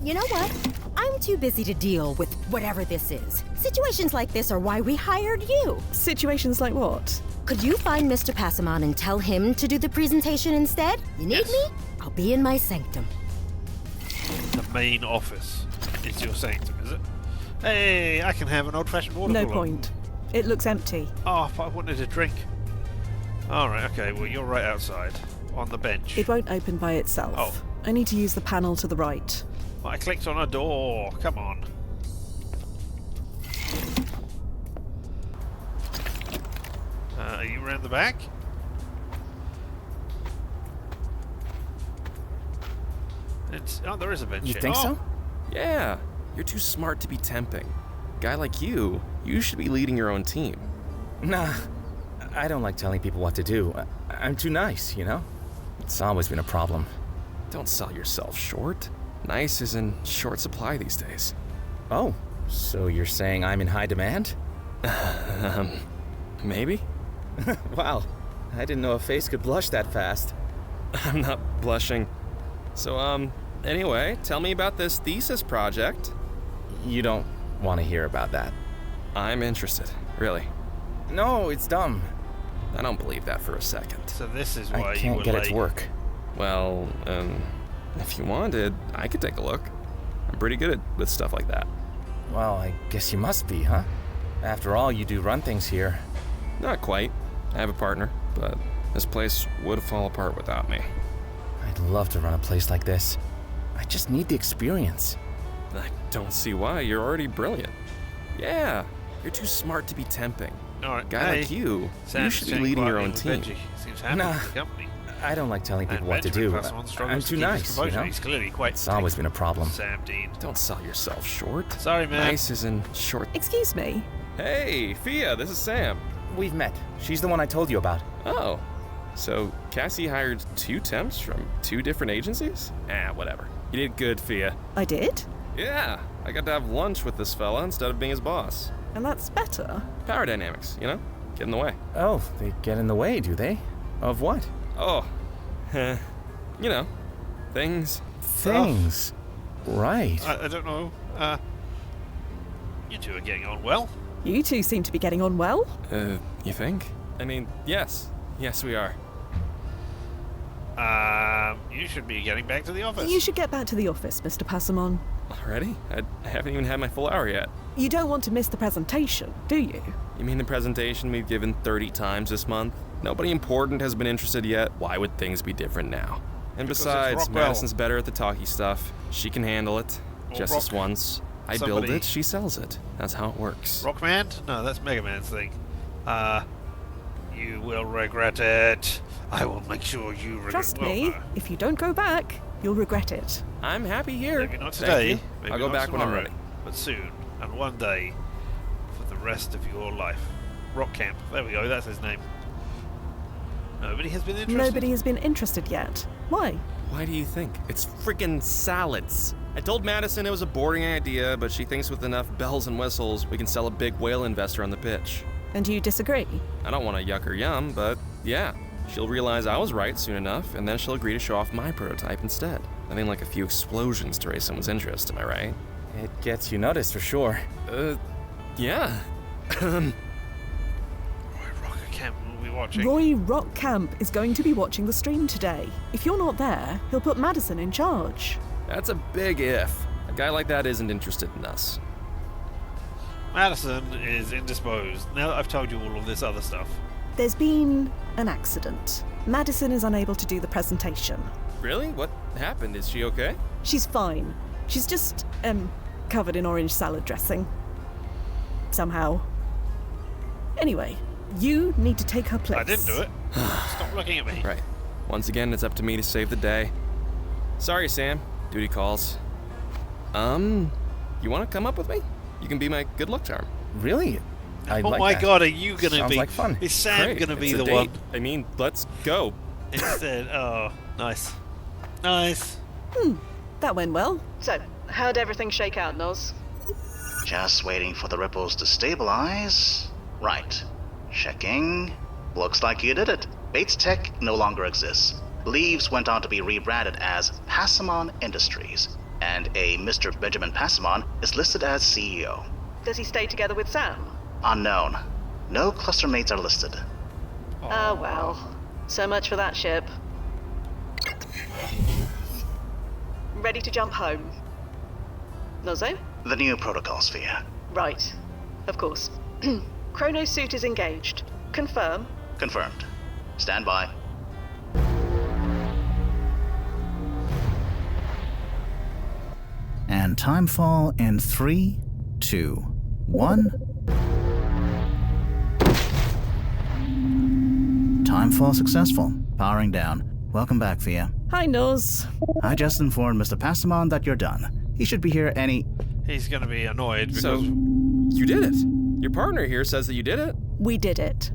Speaker 9: You know what? I'm too busy to deal with whatever this is. Situations like this are why we hired you.
Speaker 2: Situations like what?
Speaker 9: Could you find Mr. Passamon and tell him to do the presentation instead? You need
Speaker 1: Yes.
Speaker 9: me? I'll be in my sanctum.
Speaker 1: The main office is your sanctum, is it? Hey, I can have an old-fashioned water
Speaker 2: No
Speaker 1: cooler.
Speaker 2: point. It looks empty.
Speaker 1: Oh, but I wanted a drink. Alright, okay, well, you're right outside, on the bench.
Speaker 2: It won't open by itself.
Speaker 1: Oh.
Speaker 2: I need to use the panel to the right.
Speaker 1: I clicked on a door. Come on. Are you round the back? There is a bench.
Speaker 7: You
Speaker 1: here.
Speaker 7: think so?
Speaker 6: Yeah, you're too smart to be temping. Guy like you should be leading your own team.
Speaker 7: Nah, I don't like telling people what to do. I'm too nice, you know? It's always been a problem.
Speaker 6: Don't sell yourself short. Nice is in short supply these days.
Speaker 7: Oh, so you're saying I'm in high demand?
Speaker 6: Maybe?
Speaker 7: Wow, I didn't know a face could blush that fast.
Speaker 6: I'm not blushing. So, anyway, tell me about this thesis project.
Speaker 7: You don't want to hear about that.
Speaker 6: I'm interested, really.
Speaker 7: No, it's dumb.
Speaker 6: I don't believe that for a second.
Speaker 1: So this is why
Speaker 7: I
Speaker 1: you
Speaker 7: can't
Speaker 1: were
Speaker 7: get
Speaker 1: late.
Speaker 7: it to work.
Speaker 6: Well, if you wanted, I could take a look. I'm pretty good with stuff like that.
Speaker 7: Well, I guess you must be, huh? After all, you do run things here.
Speaker 6: Not quite. I have a partner, but this place would fall apart without me.
Speaker 7: I'd love to run a place like this. I just need the experience.
Speaker 6: I don't see why. You're already brilliant. Yeah, you're too smart to be temping.
Speaker 1: All right,
Speaker 6: Guy like you
Speaker 1: Sam
Speaker 6: should be
Speaker 1: sitting
Speaker 6: leading your
Speaker 1: quietly
Speaker 6: own
Speaker 1: with
Speaker 6: team.
Speaker 1: Benji. Seems happy
Speaker 7: Nah.
Speaker 1: with the company.
Speaker 7: I don't like telling people
Speaker 1: And
Speaker 7: what to
Speaker 1: Benjamin
Speaker 7: do.
Speaker 1: Passmore
Speaker 7: I'm
Speaker 1: struggles
Speaker 7: too
Speaker 1: to keep his
Speaker 7: nice, you
Speaker 1: composure.
Speaker 7: know?
Speaker 1: He's clearly quite
Speaker 7: It's always been a problem.
Speaker 1: Sam Dean.
Speaker 6: Don't sell yourself short.
Speaker 1: Sorry, man.
Speaker 6: Nice is in short.
Speaker 2: Excuse me?
Speaker 6: Hey, Fia, this is Sam.
Speaker 7: We've met. She's the one I told you about.
Speaker 6: Oh, so Cassie hired 2 temps from 2 different agencies? Whatever. You did good, Fia.
Speaker 2: I did?
Speaker 6: Yeah, I got to have lunch with this fella instead of being his boss.
Speaker 2: And that's better.
Speaker 6: Power dynamics, you know? Get in the way.
Speaker 7: Oh, they get in the way, do they? Of what?
Speaker 6: Oh, you know, things.
Speaker 7: Things. Right.
Speaker 1: I don't know. You two are getting on well.
Speaker 2: You two seem to be getting on well.
Speaker 6: You think? I mean, yes. Yes, we are.
Speaker 1: You should be getting back to the office.
Speaker 2: You should get back to the office, Mr. Passamon.
Speaker 6: Already? I haven't even had my full hour yet.
Speaker 2: You don't want to miss the presentation, do you?
Speaker 6: You mean the presentation we've given 30 times this month? Nobody important has been interested yet. Why would things be different now? And
Speaker 1: Because it's
Speaker 6: besides,
Speaker 1: Rockwell.
Speaker 6: Madison's better at the talky stuff. She can handle it.
Speaker 1: Or
Speaker 6: Just this once. I build
Speaker 1: somebody-
Speaker 6: it, she sells it. That's how it works.
Speaker 1: Rockman? No, that's Mega Man's thing. You will regret it. I will make sure you regret it.
Speaker 2: Trust me, if you don't go back, you'll regret it.
Speaker 6: I'm happy here.
Speaker 1: Maybe not
Speaker 6: Thank
Speaker 1: today.
Speaker 6: you.
Speaker 1: Maybe
Speaker 6: I'll go
Speaker 1: not
Speaker 6: back when I'm
Speaker 1: tomorrow,
Speaker 6: ready.
Speaker 1: But soon, and one day, for the rest of your life. Rock Camp. There we go. That's his name. Nobody has been interested.
Speaker 2: Nobody has been interested yet. Why?
Speaker 6: Why do you think? It's friggin' salads. I told Madison it was a boring idea, but she thinks with enough bells and whistles, we can sell a big whale investor on the pitch.
Speaker 2: And you disagree?
Speaker 6: I don't want to yuck her yum, but yeah. She'll realize I was right soon enough, and then she'll agree to show off my prototype instead. Nothing like a few explosions to raise someone's interest, am I right?
Speaker 7: It gets you noticed for sure.
Speaker 6: Yeah.
Speaker 1: Roy Rock Camp will be watching.
Speaker 2: Roy Rockcamp is going to be watching the stream today. If you're not there, he'll put Madison in charge.
Speaker 6: That's a big if. A guy like that isn't interested in us.
Speaker 1: Madison is indisposed. Now that I've told you all of this other stuff.
Speaker 2: There's been an accident. Madison is unable to do the presentation.
Speaker 6: Really? What happened? Is she okay?
Speaker 2: She's fine. She's just, covered in orange salad dressing. Somehow. Anyway, you need to take her place.
Speaker 1: I didn't do it. Stop looking at me.
Speaker 6: Right. Once again, it's up to me to save the day. Sorry, Sam. Duty calls. You want to come up with me? You can be my good luck charm.
Speaker 7: Really? I'd
Speaker 1: Oh
Speaker 7: like
Speaker 1: my
Speaker 7: that.
Speaker 1: god, are you gonna
Speaker 7: Sounds
Speaker 1: be?
Speaker 7: like fun.
Speaker 1: Is Sam
Speaker 6: Great.
Speaker 1: gonna be
Speaker 6: It's a
Speaker 1: the
Speaker 6: date.
Speaker 1: one
Speaker 6: I mean, let's go.
Speaker 1: instead? Oh, nice. Nice.
Speaker 2: That went well.
Speaker 8: So, how'd everything shake out, Noz?
Speaker 3: Just waiting for the ripples to stabilize. Right. Checking. Looks like you did it. Bates Tech no longer exists. Leaves went on to be rebranded as Passamon Industries, and a Mr. Benjamin Passamon is listed as CEO.
Speaker 8: Does he stay together with Sam?
Speaker 3: Unknown. No cluster mates are listed.
Speaker 8: Oh well. So much for that ship. Ready to jump home? Nozo?
Speaker 3: The new protocol sphere.
Speaker 8: Right. Of course. Chrono suit is engaged. Confirm.
Speaker 3: Confirmed. Stand by.
Speaker 4: And timefall in 3, 2, 1. Timefall successful. Powering down. Welcome back, Fia.
Speaker 2: Hi, Noz.
Speaker 4: I just informed Mr. Passamon that you're done. He should be here any...
Speaker 1: He's going to be annoyed because...
Speaker 6: So, you did it. Your partner here says that you did it.
Speaker 2: We did it.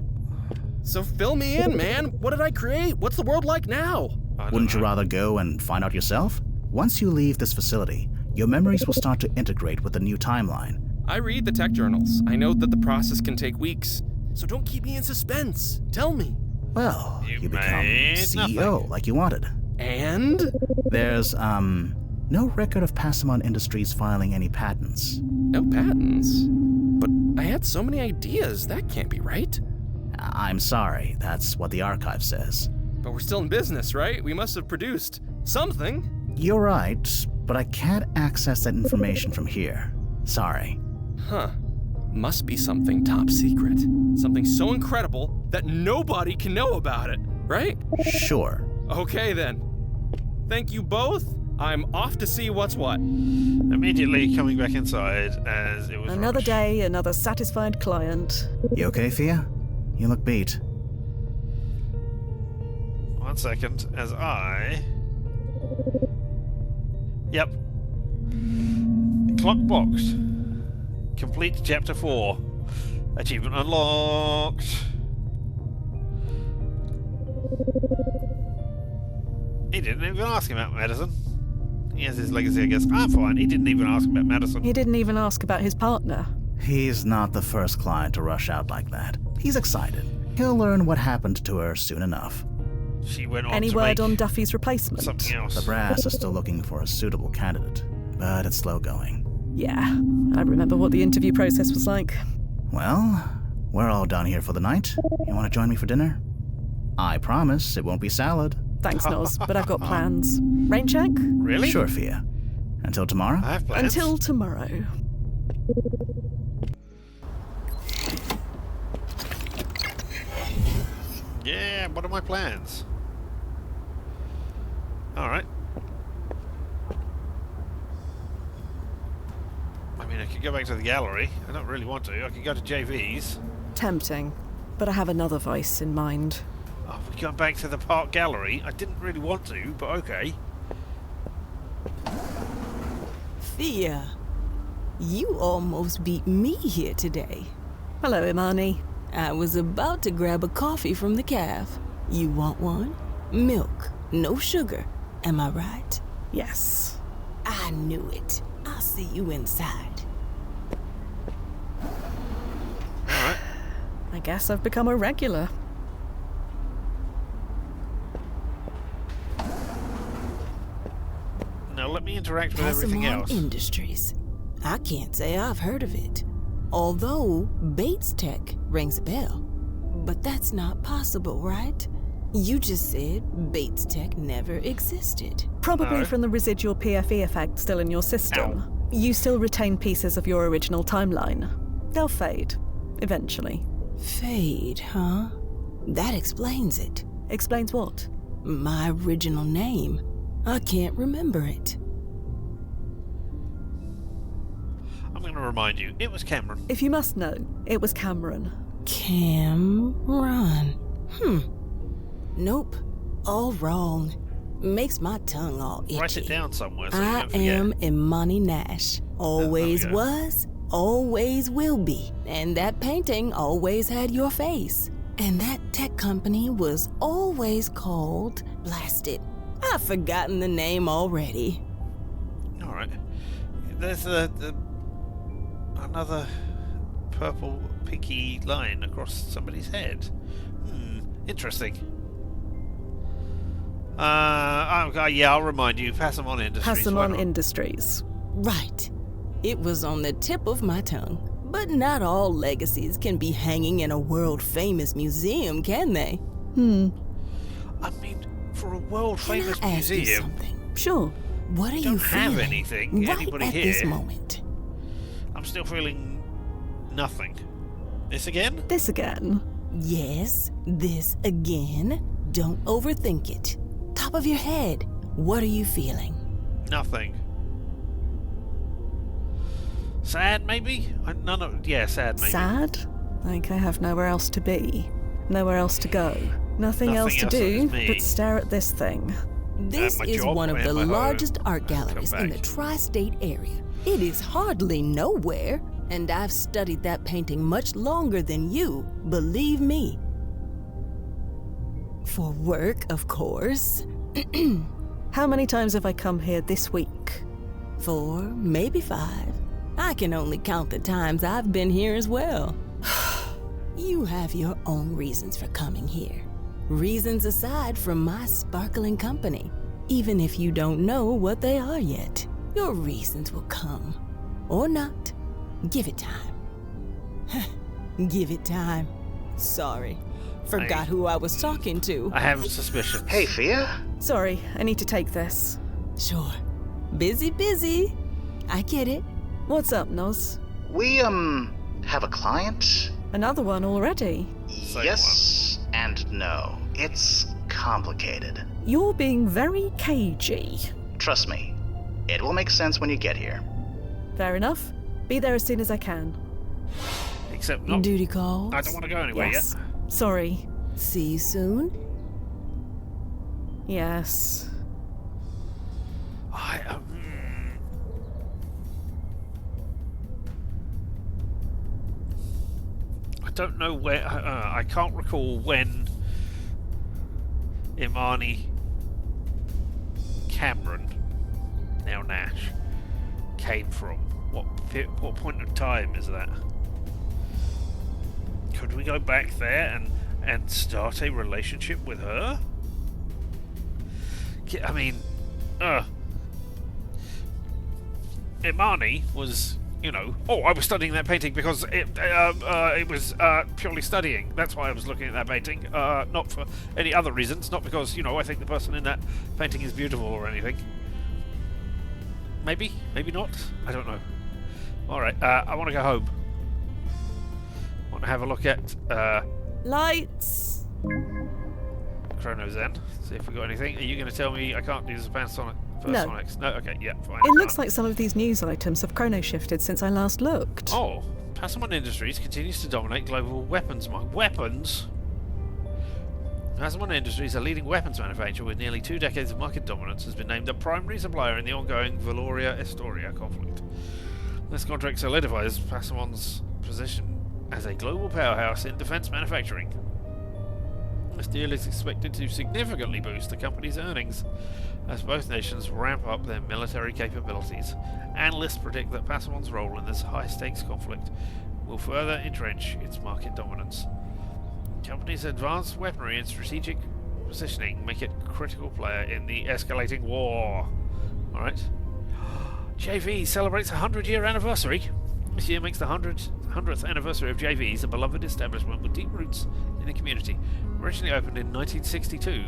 Speaker 6: So fill me in, man. What did I create? What's the world like now?
Speaker 4: Wouldn't you rather go and find out yourself? Once you leave this facility, your memories will start to integrate with the new timeline.
Speaker 6: I read the tech journals. I know that the process can take weeks. So don't keep me in suspense. Tell me.
Speaker 4: Well, you become
Speaker 1: made
Speaker 4: CEO
Speaker 1: nothing.
Speaker 4: like you wanted.
Speaker 6: And?
Speaker 4: There's, no record of Passamon Industries filing any patents.
Speaker 6: No patents? But I had so many ideas. That can't be right.
Speaker 4: I'm sorry, that's what the archive says.
Speaker 6: But we're still in business, right? We must have produced something.
Speaker 4: You're right, but I can't access that information from here. Sorry.
Speaker 6: Huh. Must be something top secret. Something so incredible that nobody can know about it, right?
Speaker 4: Sure.
Speaker 6: Okay then. Thank you both. I'm off to see what's what.
Speaker 1: Immediately coming back inside as it was
Speaker 2: Another
Speaker 1: rubbish.
Speaker 2: day, another satisfied client.
Speaker 4: You okay, Fia? You look beat.
Speaker 1: 1 second as I... Yep. Clock boxed. Complete chapter 4. Achievement unlocked. He didn't even ask him about Madison. He has his legacy, I guess. I'm fine. He didn't even ask about Madison.
Speaker 2: He didn't even ask about his partner.
Speaker 4: He's not the first client to rush out like that. He's excited. He'll learn what happened to her soon enough.
Speaker 1: She went on
Speaker 2: Any
Speaker 1: to
Speaker 2: word
Speaker 1: make
Speaker 2: on Duffy's replacement?
Speaker 1: something else.
Speaker 4: The brass is still looking for a suitable candidate, but it's slow going.
Speaker 2: Yeah, I remember what the interview process was like.
Speaker 4: Well, we're all done here for the night. You want to join me for dinner? I promise it won't be salad.
Speaker 2: Thanks, Noz, but I've got plans. Rain check?
Speaker 1: Really?
Speaker 4: Sure, Fia. Until tomorrow?
Speaker 1: I have plans.
Speaker 2: Until tomorrow.
Speaker 1: Yeah, what are my plans? Alright. I mean, I could go back to the gallery. I don't really want to. I could go to JV's.
Speaker 2: Tempting, but I have another vice in mind.
Speaker 1: Oh, we're going back to the park gallery. I didn't really want to, but okay.
Speaker 5: Fia, you almost beat me here today.
Speaker 2: Hello, Imani.
Speaker 5: I was about to grab a coffee from the caf. You want one? Milk, no sugar. Am I right?
Speaker 2: Yes.
Speaker 5: I knew it. I'll see you inside.
Speaker 1: Alright.
Speaker 2: I guess I've become a regular.
Speaker 1: Now let me interact with everything
Speaker 5: Passamon
Speaker 1: else.
Speaker 5: Industries. I can't say I've heard of it. Although Bates Tech rings a bell. But that's not possible, right? You just said Bates Tech never existed.
Speaker 2: Probably
Speaker 1: No.
Speaker 2: from the residual PFE effect still in your system. You still retain pieces of your original timeline. They'll fade, eventually.
Speaker 5: Fade, huh? That explains it.
Speaker 2: Explains what?
Speaker 5: My original name. I can't remember it.
Speaker 1: I'm going to remind you, it was Cameron.
Speaker 2: If you must know, it was Cameron.
Speaker 5: Cameron. Nope. All wrong. Makes my tongue all itchy.
Speaker 1: Write it down somewhere so you
Speaker 5: I
Speaker 1: don't forget.
Speaker 5: am Imani Nash. Always
Speaker 1: there we go.
Speaker 5: was, always will be. And that painting always had your face. And that tech company was always called... Blast it. I've forgotten the name already.
Speaker 1: Alright. There's another purple pinky line across somebody's head. Interesting. Yeah, I'll remind you. Passamon Industries. why
Speaker 2: Passamon
Speaker 1: not?
Speaker 2: Industries.
Speaker 5: Right. It was on the tip of my tongue. But not all legacies can be hanging in a world-famous museum, can they?
Speaker 1: I mean, for a world-famous
Speaker 5: Can I ask you
Speaker 1: museum,
Speaker 5: something?
Speaker 2: Sure.
Speaker 5: What are you
Speaker 1: don't have
Speaker 5: feeling
Speaker 1: anything.
Speaker 5: right
Speaker 1: Anybody
Speaker 5: at
Speaker 1: here?
Speaker 5: this moment?
Speaker 1: I'm still feeling nothing. This again?
Speaker 2: This again.
Speaker 5: Yes, this again. Don't overthink it. Top of your head, what are you feeling?
Speaker 1: Nothing. Sad, maybe? Yeah, sad, maybe.
Speaker 2: Sad? Like I have nowhere else to be, nowhere else to go, nothing else to do but stare at this thing.
Speaker 5: This is one of the largest art galleries in the tri-state area. It is hardly nowhere, and I've studied that painting much longer than you, believe me. For work, of course.
Speaker 2: How many times have I come here this week?
Speaker 5: 4, maybe 5. I can only count the times I've been here as well. You have your own reasons for coming here. Reasons aside from my sparkling company. Even if you don't know what they are yet, your reasons will come. Or not. Give it time. Give it time. Sorry. Forgot who I was talking to.
Speaker 1: I have suspicions.
Speaker 3: Hey, Fia?
Speaker 2: Sorry, I need to take this.
Speaker 5: Sure. Busy. I get it.
Speaker 2: What's up, Noz?
Speaker 3: We, have a client?
Speaker 2: Another one already?
Speaker 3: Yes and no. It's complicated.
Speaker 2: You're being very cagey.
Speaker 3: Trust me, it will make sense when you get here.
Speaker 2: Fair enough. Be there as soon as I can.
Speaker 1: Except not.
Speaker 5: Duty calls?
Speaker 1: I don't want to go anywhere
Speaker 2: Yes.
Speaker 1: yet.
Speaker 2: Sorry.
Speaker 5: See you soon?
Speaker 2: Yes.
Speaker 1: I don't know where. I can't recall when Imani Cameron, now Nash, came from. What point of time is that? Could we go back there and start a relationship with her? I mean, Imani was, I was studying that painting because it was purely studying. That's why I was looking at that painting, not for any other reasons, not because, I think the person in that painting is beautiful or anything. Maybe not, I don't know. Alright, I want to go home. I want to have a look at,
Speaker 2: Lights!
Speaker 1: ChronoZen, see if we got anything. Are you going to tell me I can't do the Panasonic?
Speaker 2: No.
Speaker 1: No, okay, yeah, fine.
Speaker 2: It looks like some of these news items have chrono shifted since I last looked.
Speaker 1: Oh, Passamon Industries continues to dominate global weapons weapons. Passamon Industries, a leading weapons manufacturer with nearly 2 decades of market dominance, has been named a primary supplier in the ongoing Valoria-Estoria conflict. This contract solidifies Passamon's position as a global powerhouse in defense manufacturing. This deal is expected to significantly boost the company's earnings as both nations ramp up their military capabilities. Analysts predict that Passamon's role in this high-stakes conflict will further entrench its market dominance. The company's advanced weaponry and strategic positioning make it a critical player in the escalating war. Alright. JV celebrates a 100-year anniversary. This year makes the 100th anniversary of JV's, a beloved establishment with deep roots in the community. Originally opened in 1962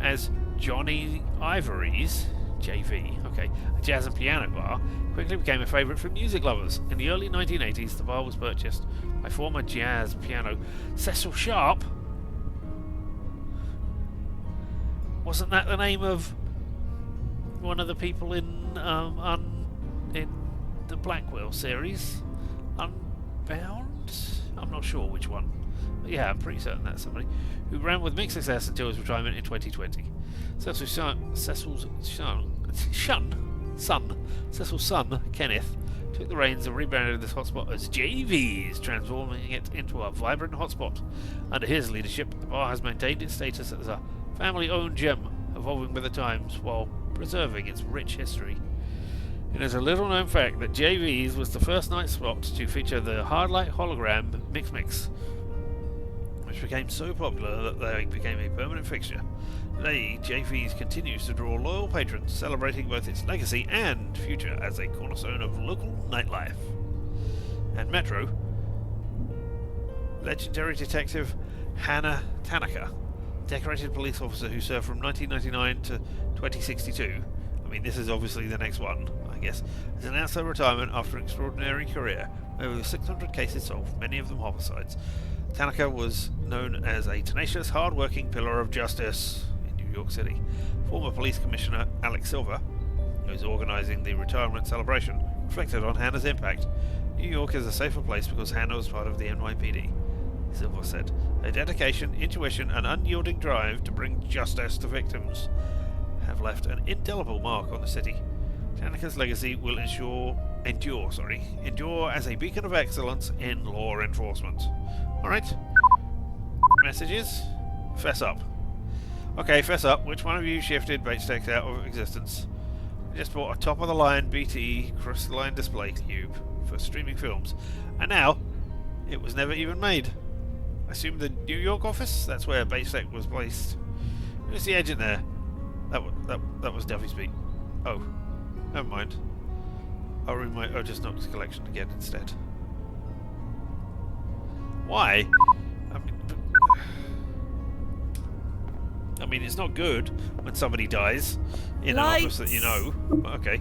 Speaker 1: as Johnny Ivory's JV, a jazz and piano bar, quickly became a favourite for music lovers. In the early 1980s, the bar was purchased by former jazz piano Cecil Sharp. Wasn't that the name of one of the people in the Blackwell series? Unbound? I'm not sure which one. But yeah, I'm pretty certain that's somebody who ran with mixed success until his retirement in 2020. Cecil's son, Kenneth, took the reins and rebranded this hotspot as JV's, transforming it into a vibrant hotspot. Under his leadership, the bar has maintained its status as a family-owned gem, evolving with the times while preserving its rich history. It is a little-known fact that JV's was the first night spot to feature the Hardlight hologram Mix, which became so popular that they became a permanent fixture. Today, JV's continues to draw loyal patrons, celebrating both its legacy and future as a cornerstone of local nightlife. And Metro, legendary detective Hannah Tanaka, decorated police officer who served from 1999 to 2062, this is obviously the next one, I guess, has announced her retirement after an extraordinary career. Over 600 cases solved, many of them homicides. Tanaka was known as a tenacious, hard-working pillar of justice in New York City. Former police commissioner Alex Silver, who is organising the retirement celebration, reflected on Hannah's impact. New York is a safer place because Hannah was part of the NYPD, Silver said. Her dedication, intuition, and unyielding drive to bring justice to victims have left an indelible mark on the city. Danica's legacy will endure as a beacon of excellence in law enforcement. Alright. Messages? Fess up. Okay, fess up. Which one of you shifted Bates-Tech out of existence? I just bought a top-of-the-line BT crystalline display cube for streaming films, and now it was never even made. I assume the New York office? That's where Bates-Tech was placed. Who's the agent there? That was Duffy's beat. Oh, never mind. I'll just knock the collection again instead. Why? I mean, it's not good when somebody dies in an office that you know. Okay.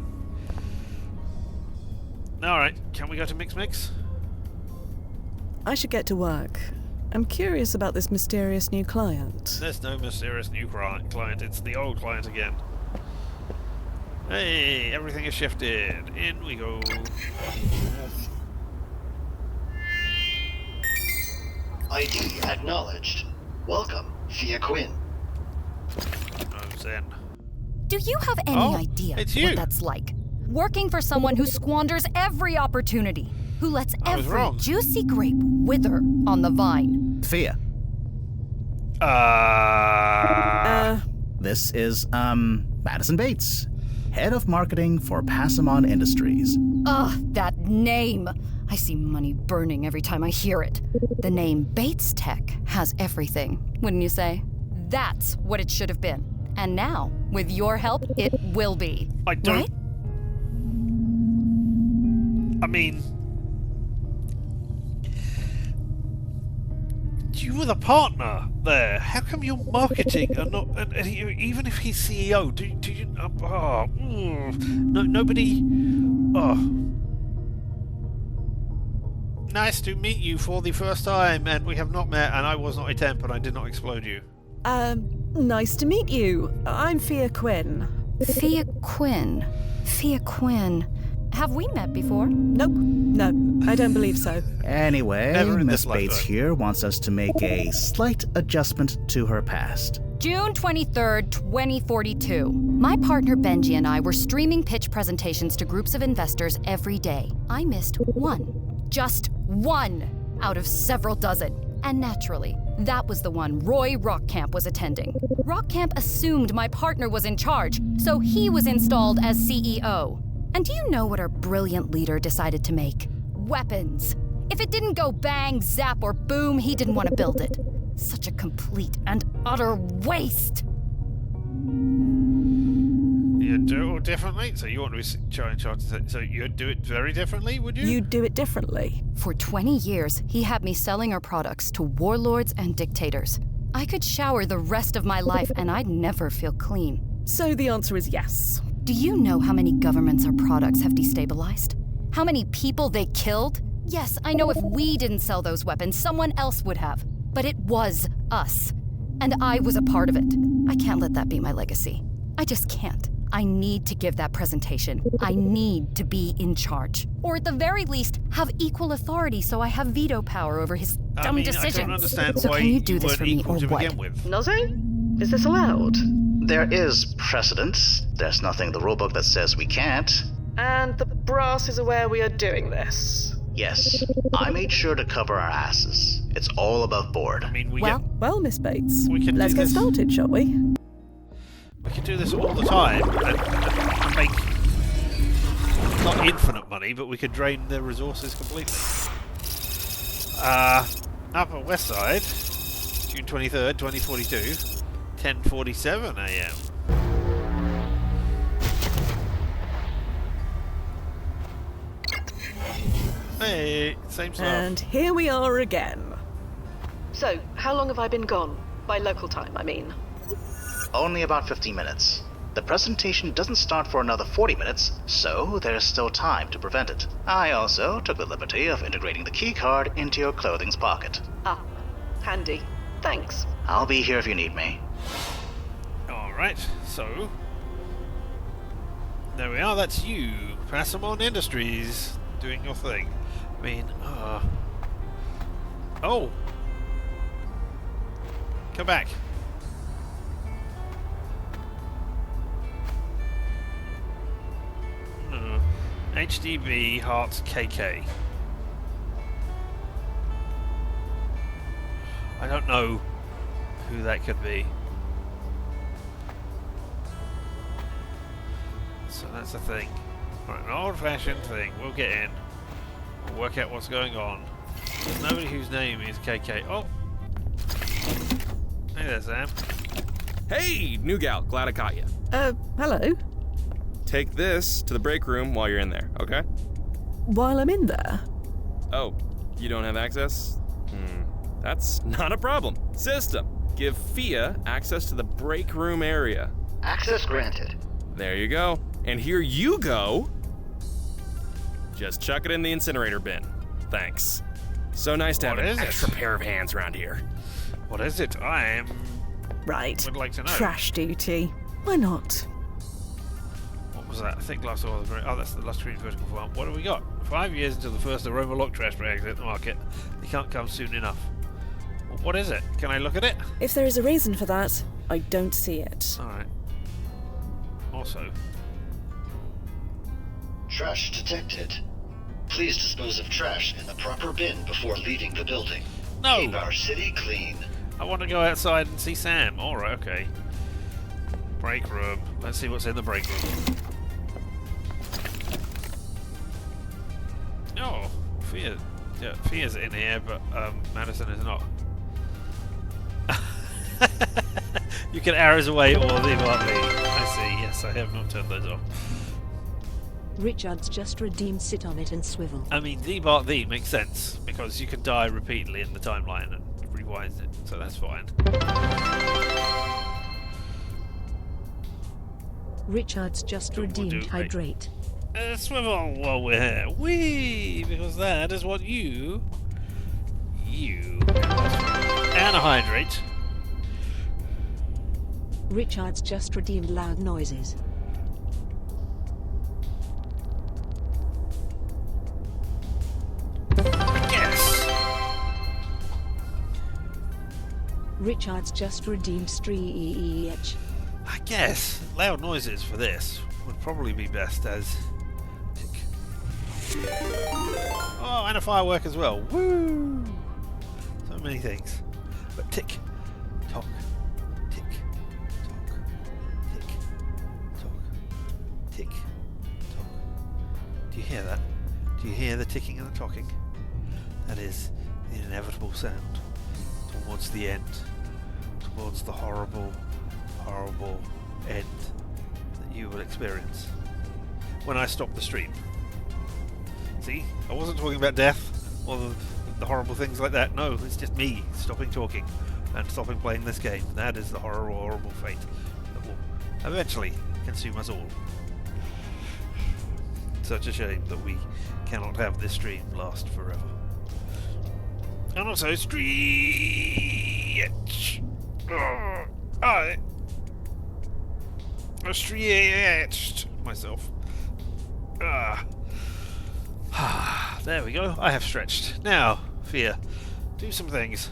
Speaker 1: Alright, can we go to Mix?
Speaker 2: I should get to work. I'm curious about this mysterious new client.
Speaker 1: There's no mysterious new client, it's the old client again. Hey, everything is shifted. In we go.
Speaker 11: ID acknowledged. Welcome, Fia Quinn.
Speaker 1: Zen.
Speaker 10: Do you have any idea what that's like? Working for someone who squanders every opportunity, who lets every juicy grape wither on the vine.
Speaker 4: Fia. This is, Madison Bates, head of marketing for Passamon Industries.
Speaker 10: Ugh, that name. I see money burning every time I hear it. The name Bates-Tech has everything, wouldn't you say? That's what it should have been. And now, with your help, it will be.
Speaker 1: I don't...
Speaker 10: Right?
Speaker 1: I mean... You were the partner there. How come you're marketing and not... And even if he's CEO, do you... nobody... Nice to meet you for the first time, and we have not met, and I was not a temp, and I did not explode you.
Speaker 2: Nice to meet you. I'm Fia Quinn.
Speaker 10: Fia Quinn. Fia Quinn. Have we met before?
Speaker 2: Nope. No, I don't believe so.
Speaker 4: Anyway, Miss Bates here wants us to make a slight adjustment to her past.
Speaker 10: June 23rd, 2042. My partner Benji and I were streaming pitch presentations to groups of investors every day. I missed one. Just one out of several dozen. And naturally, that was the one Roy Rockcamp was attending. Rockcamp assumed my partner was in charge, so he was installed as CEO. And do you know what our brilliant leader decided to make? Weapons. If it didn't go bang, zap, or boom, he didn't want to build it. Such a complete and utter waste.
Speaker 1: You do it differently? So you want to try and chart it? So you'd do it very differently, would you?
Speaker 2: You'd do it differently.
Speaker 10: For 20 years, he had me selling our products to warlords and dictators. I could shower the rest of my life and I'd never feel clean.
Speaker 2: So the answer is yes.
Speaker 10: Do you know how many governments our products have destabilized? How many people they killed? Yes, I know if we didn't sell those weapons, someone else would have. But it was us. And I was a part of it. I can't let that be my legacy. I just can't. I need to give that presentation. I need to be in charge. Or at the very least, have equal authority so I have veto power over his dumb decisions.
Speaker 1: I don't understand
Speaker 10: so
Speaker 1: why
Speaker 10: can you do this for me or
Speaker 1: to
Speaker 10: what?
Speaker 1: begin with.
Speaker 8: Noze? Is this allowed?
Speaker 3: There is precedent. There's nothing in the rulebook that says we can't.
Speaker 8: And the brass is aware we are doing this.
Speaker 3: Yes, I made sure to cover our asses. It's all above board.
Speaker 1: I mean,
Speaker 2: Well, Miss Bates,
Speaker 1: let's
Speaker 2: get started, shall we?
Speaker 1: We can do this all the time and make not infinite money, but we could drain the resources completely. Upper West Side, June 23rd, 2042, 10:47 a.m. Hey, same stuff.
Speaker 2: And here we are again.
Speaker 8: So, how long have I been gone? By local time, I mean.
Speaker 3: Only about 15 minutes. The presentation doesn't start for another 40 minutes, so there's still time to prevent it. I also took the liberty of integrating the keycard into your clothing's pocket.
Speaker 8: Ah, handy. Thanks.
Speaker 3: I'll be here if you need me.
Speaker 1: Alright, so... there we are, that's you, Passamon Industries doing your thing. I mean, oh! Come back. HDB Hearts KK. I don't know who that could be. So that's the thing. Right, an old-fashioned thing. We'll get in. We'll work out what's going on. There's nobody whose name is KK. Oh! Hey there, Sam.
Speaker 6: Hey, new gal. Glad I caught you.
Speaker 2: Hello?
Speaker 6: Take this to the break room while you're in there, okay?
Speaker 2: While I'm in there?
Speaker 6: Oh, you don't have access? That's not a problem. System, give Fia access to the break room area.
Speaker 11: Access granted.
Speaker 6: There you go. And here you go. Just chuck it in the incinerator bin. Thanks. So nice to have an extra pair of hands around here.
Speaker 1: What is it?
Speaker 2: Right.
Speaker 1: Would like to know.
Speaker 2: Trash duty. Why not?
Speaker 1: What was that? I think last oil. Oh, that's the last green vertical farm. What have we got? 5 years until the first aroma lock trash bags hit the market. They can't come soon enough. What is it? Can I look at it?
Speaker 2: If there is a reason for that, I don't see it.
Speaker 1: Alright. Also.
Speaker 11: Trash detected. Please dispose of trash in the proper bin before leaving the building.
Speaker 1: No!
Speaker 11: Keep our city clean.
Speaker 1: I want to go outside and see Sam. Alright, okay. Break room. Let's see what's in the break room. Oh, Fia. Yeah, Fia's in here, but Madison is not. You can arrows away or the button. I see. Yes, I have not turned those off.
Speaker 12: Richard's just redeemed sit on it and swivel.
Speaker 1: I mean, debart thee makes sense because you can die repeatedly in the timeline and rewind it, so that's fine.
Speaker 12: Richard's just redeemed hydrate.
Speaker 1: Swivel while we're here. Whee! Because that is what you anhydrate.
Speaker 12: Richard's just redeemed loud noises.
Speaker 1: Yes.
Speaker 12: Richard's just redeemed streech.
Speaker 1: I guess loud noises for this would probably be best as tick. Oh, and a firework as well. Woo! So many things. But tick, tock, tick, tock, tick, tock, tick, tock. Do you hear that? Do you hear the ticking and the talking? That is the inevitable sound towards the end, towards the horrible, horrible end that you will experience when I stop the stream. See, I wasn't talking about death or the horrible things like that. No, it's just me stopping talking and stopping playing this game. That is the horrible, horrible fate that will eventually consume us all. Such a shame that we cannot have this stream last forever. And also, stretch. I stretched myself. There we go. I have stretched. Now, Fia, do some things.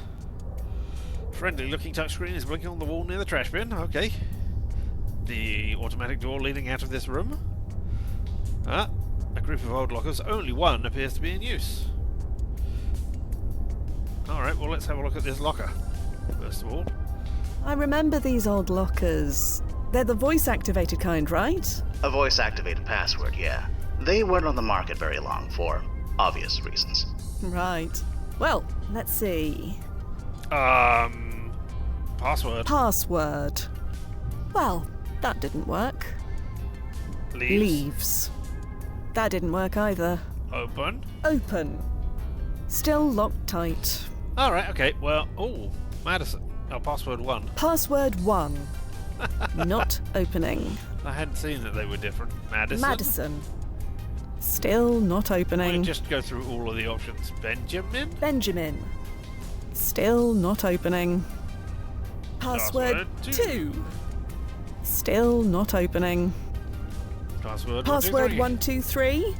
Speaker 1: Friendly-looking touchscreen is blinking on the wall near the trash bin. Okay. The automatic door leading out of this room. A group of old lockers. Only one appears to be in use. Alright, well let's have a look at this locker, first of all.
Speaker 2: I remember these old lockers. They're the voice-activated kind, right?
Speaker 3: A voice-activated password, yeah. They weren't on the market very long for obvious reasons.
Speaker 2: Right. Well, let's see.
Speaker 1: Password.
Speaker 2: Password. Well, that didn't work. Leaves. That didn't work either.
Speaker 1: Open.
Speaker 2: Open. Still locked tight.
Speaker 1: Alright, okay, well, Madison. Oh, password 1.
Speaker 2: Password 1. Not opening.
Speaker 1: I hadn't seen that they were different.
Speaker 2: Madison. Still not opening.
Speaker 1: We'll just go through all of the options. Benjamin.
Speaker 2: Still not opening. Password 2. Still not opening.
Speaker 1: Password.
Speaker 2: Password
Speaker 1: 123.
Speaker 2: 123.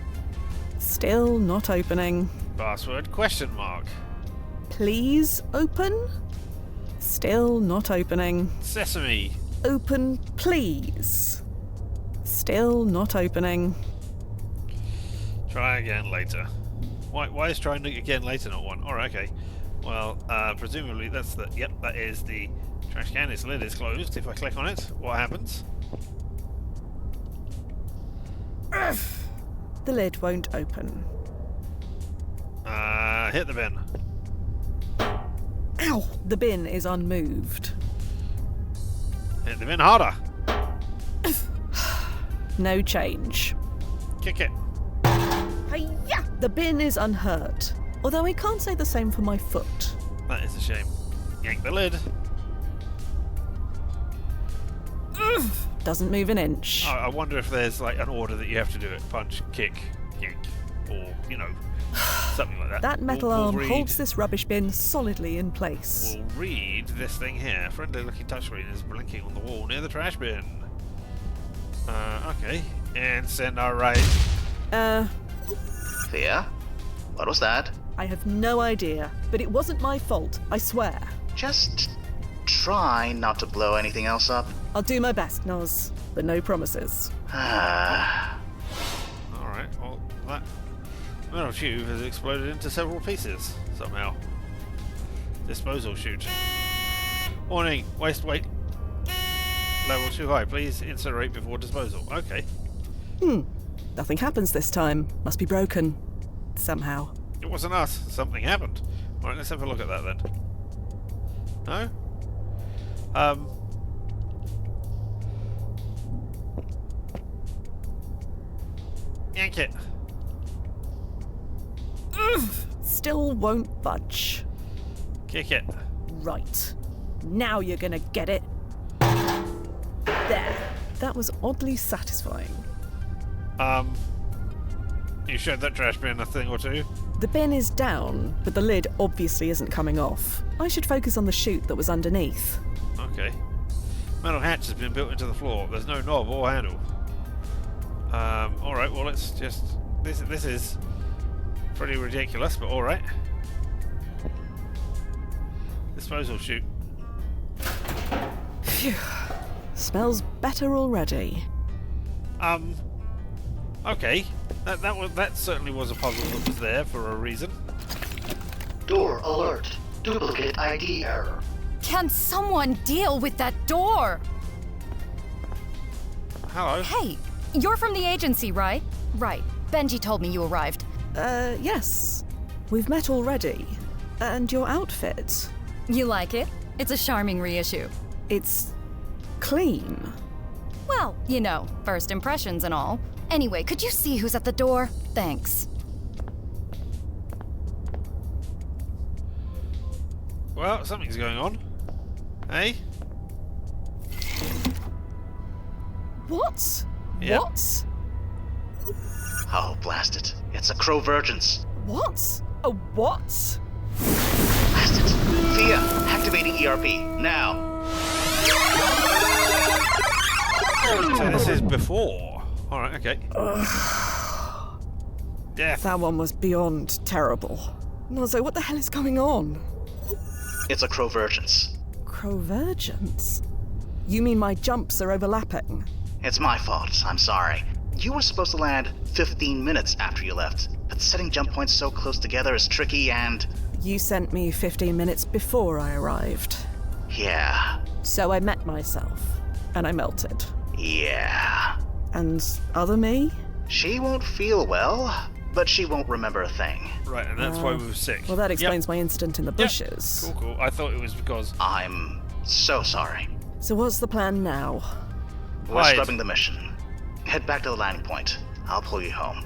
Speaker 2: Still not opening.
Speaker 1: Password question mark.
Speaker 2: Please open. Still not opening.
Speaker 1: Sesame.
Speaker 2: Open, please. Still not opening.
Speaker 1: Try again later. Why is trying again later not one? Alright, okay. Well, presumably that's the... Yep, that is the trash can. Its lid is closed. If I click on it, what happens?
Speaker 2: The lid won't open.
Speaker 1: Hit the bin.
Speaker 2: Ow! The bin is unmoved.
Speaker 1: Hit the bin harder.
Speaker 2: No change.
Speaker 1: Kick it.
Speaker 2: Hi-ya! The bin is unhurt. Although I can't say the same for my foot.
Speaker 1: That is a shame. Yank the lid.
Speaker 2: Doesn't move an inch.
Speaker 1: I wonder if there's like an order that you have to do it. Punch, kick, yank, or, you know, something like that.
Speaker 2: That metal
Speaker 1: We'll
Speaker 2: arm
Speaker 1: read-
Speaker 2: holds this rubbish bin solidly in place.
Speaker 1: We'll read this thing here. Friendly looking touchscreen is blinking on the wall near the trash bin. Okay. And send our right.
Speaker 3: Fia? What was that?
Speaker 2: I have no idea, but it wasn't my fault, I swear.
Speaker 3: Just try not to blow anything else up.
Speaker 2: I'll do my best, Noz, but no promises.
Speaker 1: Alright, well, that metal tube has exploded into several pieces, somehow. Disposal chute. Warning, waste weight. Level too high, please incinerate before disposal. Okay.
Speaker 2: Nothing happens this time. Must be broken. Somehow.
Speaker 1: It wasn't us, something happened. Alright, let's have a look at that then. No? Yank it.
Speaker 2: Still won't budge.
Speaker 1: Kick it.
Speaker 2: Right. Now you're gonna get it. There. That was oddly satisfying.
Speaker 1: You showed that trash bin a thing or two?
Speaker 2: The bin is down, but the lid obviously isn't coming off. I should focus on the chute that was underneath.
Speaker 1: Okay. Metal hatch has been built into the floor. There's no knob or handle. Alright, well let's just... This is pretty ridiculous, but alright. Disposal chute.
Speaker 2: Phew. Smells better already.
Speaker 1: Okay. That certainly was a puzzle that was there for a reason.
Speaker 11: Door alert. Duplicate ID error.
Speaker 10: Can someone deal with that door?
Speaker 1: Hello.
Speaker 10: Hey, you're from the agency, right? Right. Benji told me you arrived.
Speaker 2: Yes. We've met already. And your outfit.
Speaker 10: You like it? It's a charming reissue.
Speaker 2: It's clean.
Speaker 10: Well, you know, first impressions and all. Anyway, could you see who's at the door? Thanks.
Speaker 1: Well, something's going on. Hey?
Speaker 2: What?
Speaker 1: Yep.
Speaker 2: What?
Speaker 3: Oh, blast it. It's a ChronoZen.
Speaker 2: What? A what?
Speaker 3: Blast it. Fia, activating ERP, now.
Speaker 1: So this is before. Alright, okay. Death.
Speaker 2: That one was beyond terrible. Nozo, what the hell is going on?
Speaker 3: It's a ChronoZen.
Speaker 2: Convergence? You mean my jumps are overlapping?
Speaker 3: It's my fault, I'm sorry. You were supposed to land 15 minutes after you left, but setting jump points so close together is tricky and...
Speaker 2: You sent me 15 minutes before I arrived.
Speaker 3: Yeah.
Speaker 2: So I met myself, and I melted.
Speaker 3: Yeah.
Speaker 2: And other me?
Speaker 3: She won't feel well, but she won't remember a thing.
Speaker 1: Right, and that's why we were sick.
Speaker 2: Well, that explains my incident in the bushes.
Speaker 1: Yep. Cool. I thought it was because...
Speaker 3: I'm so sorry.
Speaker 2: So what's the plan now?
Speaker 3: We're
Speaker 1: Hide.
Speaker 3: scrubbing the mission. Head back to the landing point. I'll pull you home.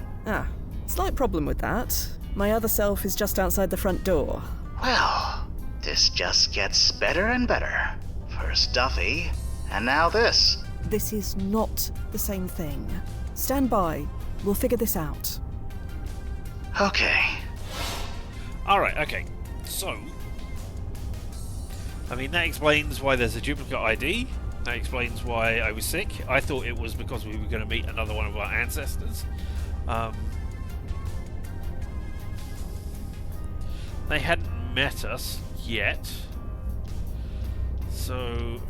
Speaker 2: Slight problem with that. My other self is just outside the front door.
Speaker 3: Well, this just gets better and better. First Duffy, and now this.
Speaker 2: This is not the same thing. Stand by. We'll figure this out.
Speaker 3: Okay.
Speaker 1: Alright, okay. So... I mean, that explains why there's a duplicate ID. That explains why I was sick. I thought it was because we were going to meet another one of our ancestors. They hadn't met us yet. So,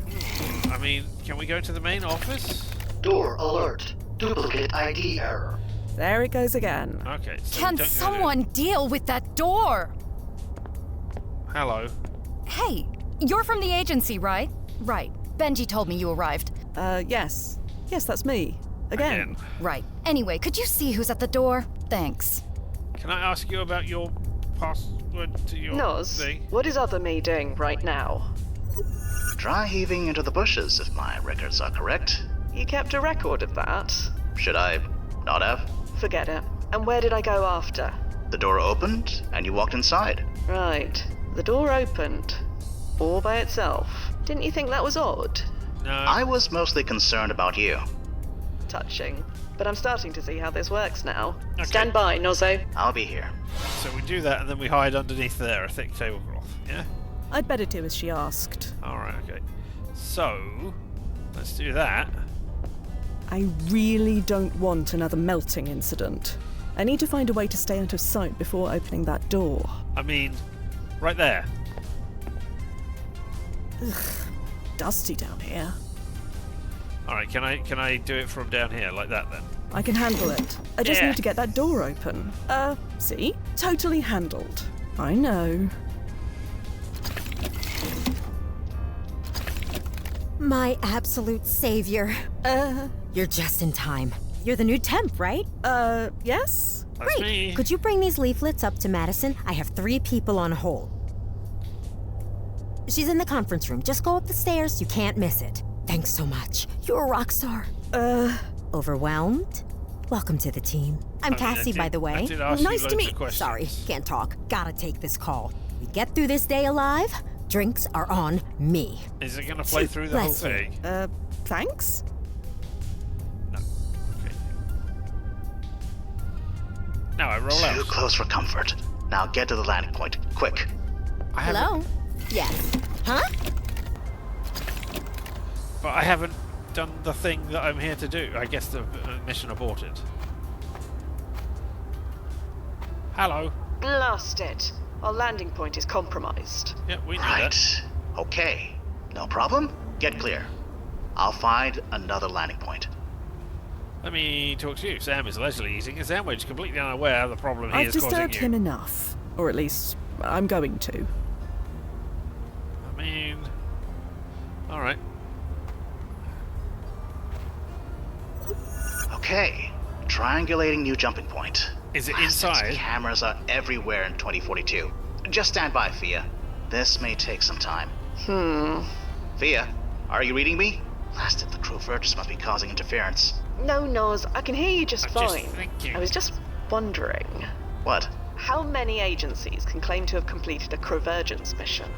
Speaker 1: I mean, can we go to the main office?
Speaker 11: Door alert. Duplicate ID error.
Speaker 2: There it goes again.
Speaker 1: Okay. So
Speaker 10: Can someone deal with that door?
Speaker 1: Hello.
Speaker 10: Hey, you're from the agency, right? Right. Benji told me you arrived.
Speaker 2: Yes. Yes, that's me. Again.
Speaker 10: Right. Anyway, could you see who's at the door? Thanks.
Speaker 1: Can I ask you about your password to your
Speaker 8: Noz,
Speaker 1: thing?
Speaker 8: what is other me doing right now?
Speaker 3: Dry heaving into the bushes, if my records are correct.
Speaker 8: You kept a record of that?
Speaker 3: Should I not have?
Speaker 8: Forget it. And where did I go after?
Speaker 3: The door opened, and you walked inside.
Speaker 8: Right. The door opened. All by itself. Didn't you think that was odd?
Speaker 1: No.
Speaker 3: I was mostly concerned about you.
Speaker 8: Touching. But I'm starting to see how this works now.
Speaker 1: Okay.
Speaker 8: Stand by, Nozzo.
Speaker 3: I'll be here.
Speaker 1: So we do that and then we hide underneath there, a thick tablecloth, yeah?
Speaker 2: I'd better do as she asked.
Speaker 1: Alright, okay. So, let's do that.
Speaker 2: I really don't want another melting incident. I need to find a way to stay out of sight before opening that door.
Speaker 1: I mean, right there.
Speaker 2: Dusty down here.
Speaker 1: Alright, can I do it from down here, like that then?
Speaker 2: I can handle it. I just
Speaker 1: Yeah.
Speaker 2: need to get that door open. See? Totally handled. I know.
Speaker 9: My absolute savior. You're just in time. You're the new temp, right?
Speaker 2: Yes?
Speaker 1: That's
Speaker 9: Great.
Speaker 1: me.
Speaker 9: Could you bring these leaflets up to Madison? I have 3 people on hold. She's in the conference room. Just go up the stairs. You can't miss it. Thanks so much. You're a rock star. Overwhelmed? Welcome to the team. I'm Cassie, by the way.
Speaker 1: Nice
Speaker 9: to meet you. Sorry, can't talk. Gotta take this call. We get through this day alive. Drinks are on me.
Speaker 1: Is it going to play through the whole
Speaker 9: Bless you.
Speaker 1: thing?
Speaker 2: Thanks?
Speaker 1: No. Okay. Now I roll
Speaker 3: Too
Speaker 1: out.
Speaker 3: close for comfort. Now get to the landing point, quick.
Speaker 1: I haven't-
Speaker 9: Hello? Yes. Huh?
Speaker 1: But I haven't done the thing that I'm here to do. I guess the mission aborted. Hello.
Speaker 8: Blast it. Our landing point is compromised.
Speaker 1: Yeah, we know
Speaker 3: Right.
Speaker 1: that.
Speaker 3: Okay. No problem. Get clear. I'll find another landing point.
Speaker 1: Let me talk to you. Sam is leisurely eating a sandwich, completely unaware of the problem he
Speaker 2: I've
Speaker 1: is causing
Speaker 2: disturbed
Speaker 1: you.
Speaker 2: him enough. Or at least, I'm going to.
Speaker 1: I mean... Alright.
Speaker 3: Okay. Triangulating new jumping point.
Speaker 1: Is it
Speaker 3: Plastics,
Speaker 1: inside?
Speaker 3: Cameras are everywhere in 2042. Just stand by, Fia. This may take some time. Fia, are you reading me? Blasted, the crew Virtus must be causing interference.
Speaker 8: No, Noz, I can hear you just
Speaker 1: I'm
Speaker 8: fine.
Speaker 1: just thinking.
Speaker 8: I was just wondering,
Speaker 3: What?
Speaker 8: how many agencies can claim to have completed a Convergence mission?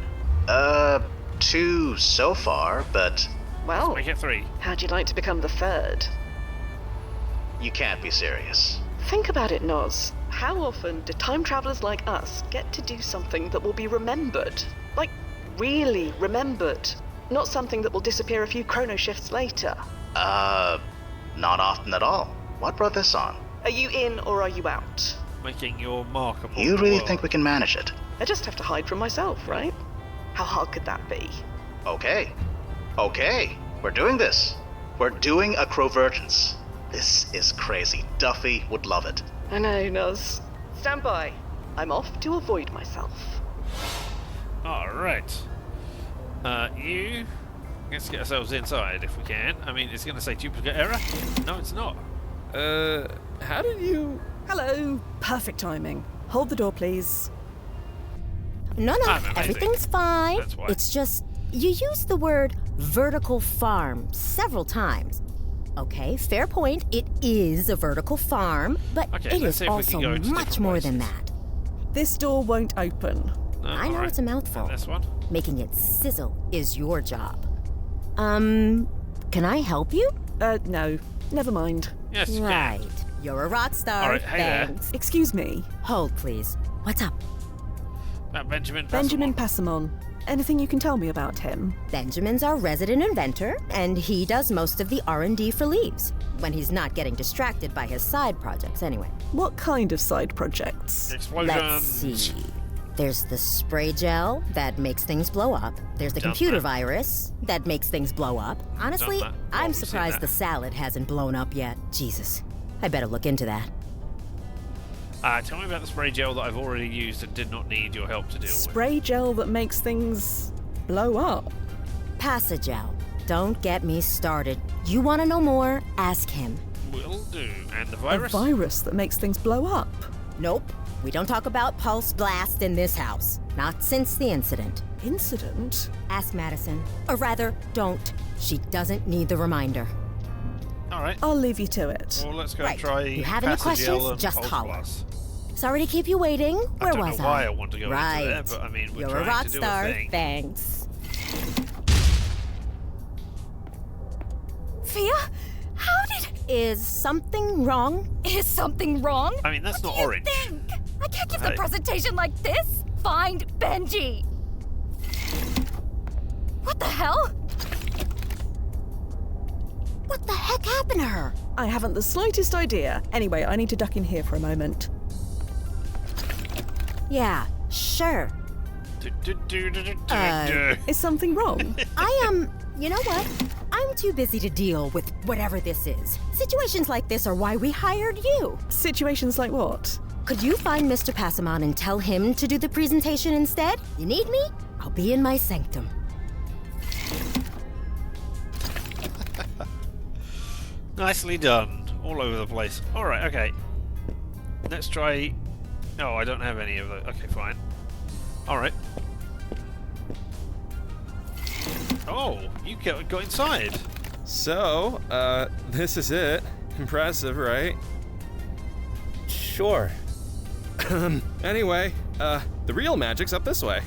Speaker 3: 2 so far, but
Speaker 8: Well,
Speaker 1: Make it 3.
Speaker 8: how'd you like to become the 3rd?
Speaker 3: you can't be serious.
Speaker 8: Think about it, Noz. How often do time travelers like us get to do something that will be remembered? Like, really remembered. Not something that will disappear a few chrono shifts later.
Speaker 3: Not often at all. What brought this on?
Speaker 8: Are you in or are you out?
Speaker 1: Making your mark upon
Speaker 3: You
Speaker 1: the
Speaker 3: really
Speaker 1: world.
Speaker 3: think we can manage it?
Speaker 8: I just have to hide from myself, right? How hard could that be?
Speaker 3: Okay. Okay. We're doing this. We're doing a Convergence. This is crazy. Duffy would love it.
Speaker 8: I know, Noz. Stand by. I'm off to avoid myself.
Speaker 1: Alright. Let's get ourselves inside if we can. I mean, it's going to say duplicate error. No, it's not.
Speaker 6: How did you...
Speaker 2: Hello. Perfect timing. Hold the door, please.
Speaker 9: No,
Speaker 1: I'm amazing.
Speaker 9: everything's fine.
Speaker 1: That's why.
Speaker 9: It's just, you used the word vertical farm several times. Okay, fair point. It is a vertical farm, but
Speaker 1: Okay,
Speaker 9: it
Speaker 1: let's
Speaker 9: is
Speaker 1: see if we can
Speaker 9: also
Speaker 1: go into
Speaker 9: much
Speaker 1: different
Speaker 9: more than
Speaker 1: places.
Speaker 9: that.
Speaker 2: This door won't open.
Speaker 1: No,
Speaker 9: I know
Speaker 1: alright.
Speaker 9: it's a mouthful.
Speaker 1: And this one?
Speaker 9: Making it sizzle is your job. Can I help you?
Speaker 2: No. Never mind.
Speaker 1: Yes, you
Speaker 9: Right.
Speaker 1: can.
Speaker 9: You're a rock star.
Speaker 1: All right, hey there.
Speaker 9: Thanks.
Speaker 2: Excuse me.
Speaker 9: Hold, please. What's up?
Speaker 1: Benjamin
Speaker 2: Benjamin
Speaker 1: Passamon.
Speaker 2: Passamon. Anything you can tell me about him?
Speaker 9: Benjamin's our resident inventor, and he does most of the R&D for Leaves. When he's not getting distracted by his side projects, anyway.
Speaker 2: What kind of side projects?
Speaker 1: Explosions.
Speaker 9: Let's see. There's the spray gel that makes things blow up. There's the
Speaker 1: Done
Speaker 9: computer
Speaker 1: that.
Speaker 9: virus that makes things blow up. Honestly,
Speaker 1: Done that.
Speaker 9: I'm
Speaker 1: We've seen
Speaker 9: surprised
Speaker 1: that.
Speaker 9: the salad hasn't blown up yet. Jesus. I better look into that.
Speaker 1: Tell me about the spray gel that I've already used and did not need your help to deal
Speaker 2: Spray gel that makes things blow up.
Speaker 9: Passagel. Don't get me started. You want to know more? Ask him.
Speaker 1: with. Will do. And the virus?
Speaker 2: A virus that makes things blow up.
Speaker 9: Nope. We don't talk about pulse blast in this house. Not since the incident.
Speaker 2: Incident?
Speaker 9: Ask Madison. Or rather, don't. She doesn't need the reminder.
Speaker 1: All right.
Speaker 2: I'll leave you to it.
Speaker 1: Well, let's go
Speaker 9: Right.
Speaker 1: and try
Speaker 9: You have any
Speaker 1: Passagel
Speaker 9: questions?
Speaker 1: and
Speaker 9: Just
Speaker 1: Pulse
Speaker 9: holler.
Speaker 1: Plus.
Speaker 9: Sorry to keep you waiting. Where
Speaker 1: I don't
Speaker 9: was
Speaker 1: know why
Speaker 9: I?
Speaker 1: I want to go
Speaker 9: right.
Speaker 1: into there, but I mean, we're
Speaker 9: You're
Speaker 1: trying
Speaker 9: a rock
Speaker 1: to do
Speaker 9: star.
Speaker 1: a thing.
Speaker 9: Thanks.
Speaker 10: Fia? How did...
Speaker 9: Is something wrong?
Speaker 10: Is something wrong?
Speaker 1: I mean, that's
Speaker 10: What
Speaker 1: not
Speaker 10: do you
Speaker 1: orange.
Speaker 10: think? I can't give the
Speaker 1: Hey.
Speaker 10: presentation like this. Find Benji. What the hell?
Speaker 9: What the heck happened to her?
Speaker 2: I haven't the slightest idea. Anyway, I need to duck in here for a moment.
Speaker 9: Yeah, sure.
Speaker 2: Is something wrong?
Speaker 9: You know what? I'm too busy to deal with whatever this is. Situations like this are why we hired you.
Speaker 2: Situations like what?
Speaker 9: Could you find Mr. Passamon and tell him to do the presentation instead? You need me? I'll be in my sanctum.
Speaker 1: Nicely done. All over the place. Alright, okay. Let's try... Oh, I don't have any of those. Okay, fine. Alright. Oh, you got inside.
Speaker 6: So, this is it. Impressive, right?
Speaker 7: Sure.
Speaker 6: Anyway, the real magic's up this way.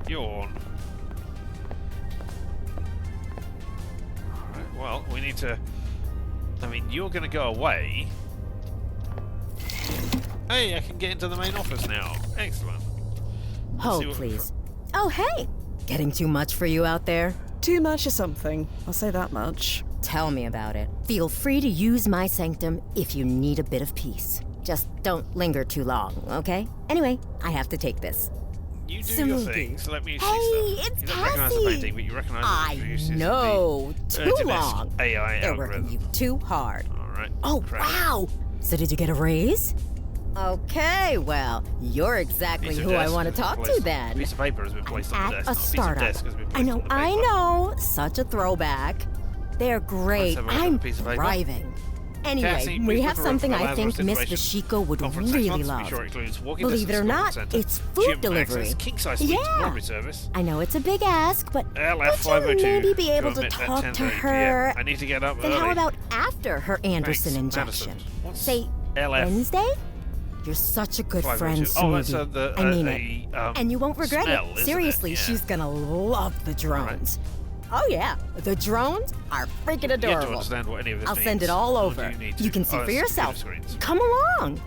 Speaker 1: Yawn. Alright, well, we need to... I mean, you're gonna go away. Hey, I can get into the main office now. Excellent. Let's
Speaker 9: Hold,
Speaker 1: see what-
Speaker 9: please. Oh, hey! Getting too much for you out there?
Speaker 2: Too much or something. I'll say that much.
Speaker 9: Tell me about it. Feel free to use my sanctum if you need a bit of peace. Just don't linger too long, okay? Anyway, I have to take this.
Speaker 1: You do your
Speaker 9: Smoothie.
Speaker 1: thing, so let me see
Speaker 9: Hey,
Speaker 1: stuff.
Speaker 9: it's
Speaker 1: You don't recognise the
Speaker 9: Cassie.
Speaker 1: painting, but you recognise
Speaker 9: I
Speaker 1: the uses of
Speaker 9: know.
Speaker 1: the
Speaker 9: Too
Speaker 1: Urgent
Speaker 9: long.
Speaker 1: AI
Speaker 9: They're
Speaker 1: algorithm.
Speaker 9: working you too hard.
Speaker 1: Alright.
Speaker 9: Oh,
Speaker 1: crap.
Speaker 9: wow! So did you get a raise? Okay, well, you're exactly
Speaker 1: Piece of
Speaker 9: who I
Speaker 1: desk
Speaker 9: want to
Speaker 1: has been
Speaker 9: talk to
Speaker 1: placed-
Speaker 9: then.
Speaker 1: A piece of paper has been placed on the
Speaker 9: At
Speaker 1: desk.
Speaker 9: a
Speaker 1: not piece of
Speaker 9: startup.
Speaker 1: desk has been
Speaker 9: I
Speaker 1: placed
Speaker 9: know,
Speaker 1: on the
Speaker 9: I
Speaker 1: paper.
Speaker 9: know. Such a throwback. They're great.
Speaker 1: have a look at
Speaker 9: I'm
Speaker 1: the piece of paper.
Speaker 9: thriving. Anyway,
Speaker 1: Cassie,
Speaker 9: we
Speaker 1: please
Speaker 9: have
Speaker 1: prepare
Speaker 9: something
Speaker 1: for the
Speaker 9: I
Speaker 1: Lazarus
Speaker 9: think Miss
Speaker 1: situation.
Speaker 9: Vashiko would
Speaker 1: Conference
Speaker 9: really
Speaker 1: next month.
Speaker 9: love.
Speaker 1: Be sure it includes walking
Speaker 9: Believe it
Speaker 1: distance
Speaker 9: or
Speaker 1: to the
Speaker 9: not,
Speaker 1: centre,
Speaker 9: it's food
Speaker 1: gym
Speaker 9: delivery.
Speaker 1: access, king-size suites,
Speaker 9: Yeah.
Speaker 1: laundry service.
Speaker 9: I know it's a big ask, but
Speaker 1: LF
Speaker 9: would you
Speaker 1: 502.
Speaker 9: maybe be able to
Speaker 1: admit at
Speaker 9: talk to
Speaker 1: 10:30
Speaker 9: her?
Speaker 1: PM. I need to get up
Speaker 9: Then
Speaker 1: early.
Speaker 9: how about after her Anderson
Speaker 1: Thanks,
Speaker 9: injection?
Speaker 1: Madison. What's
Speaker 9: Say
Speaker 1: LF?
Speaker 9: Wednesday? You're such a good
Speaker 1: 502.
Speaker 9: friend,
Speaker 1: Oh, that's
Speaker 9: Smoothie.
Speaker 1: the
Speaker 9: I mean it. And you won't regret
Speaker 1: smell,
Speaker 9: it.
Speaker 1: isn't
Speaker 9: Seriously,
Speaker 1: it? Yeah.
Speaker 9: she's gonna love the drones. Oh yeah, the drones are freaking
Speaker 1: You have to
Speaker 9: adorable.
Speaker 1: understand what any of this
Speaker 9: I'll send
Speaker 1: means.
Speaker 9: it all
Speaker 1: Or
Speaker 9: over.
Speaker 1: do you need to?
Speaker 9: You can see
Speaker 1: Oh,
Speaker 9: for
Speaker 1: it's
Speaker 9: yourself.
Speaker 1: computer screens.
Speaker 9: Come along.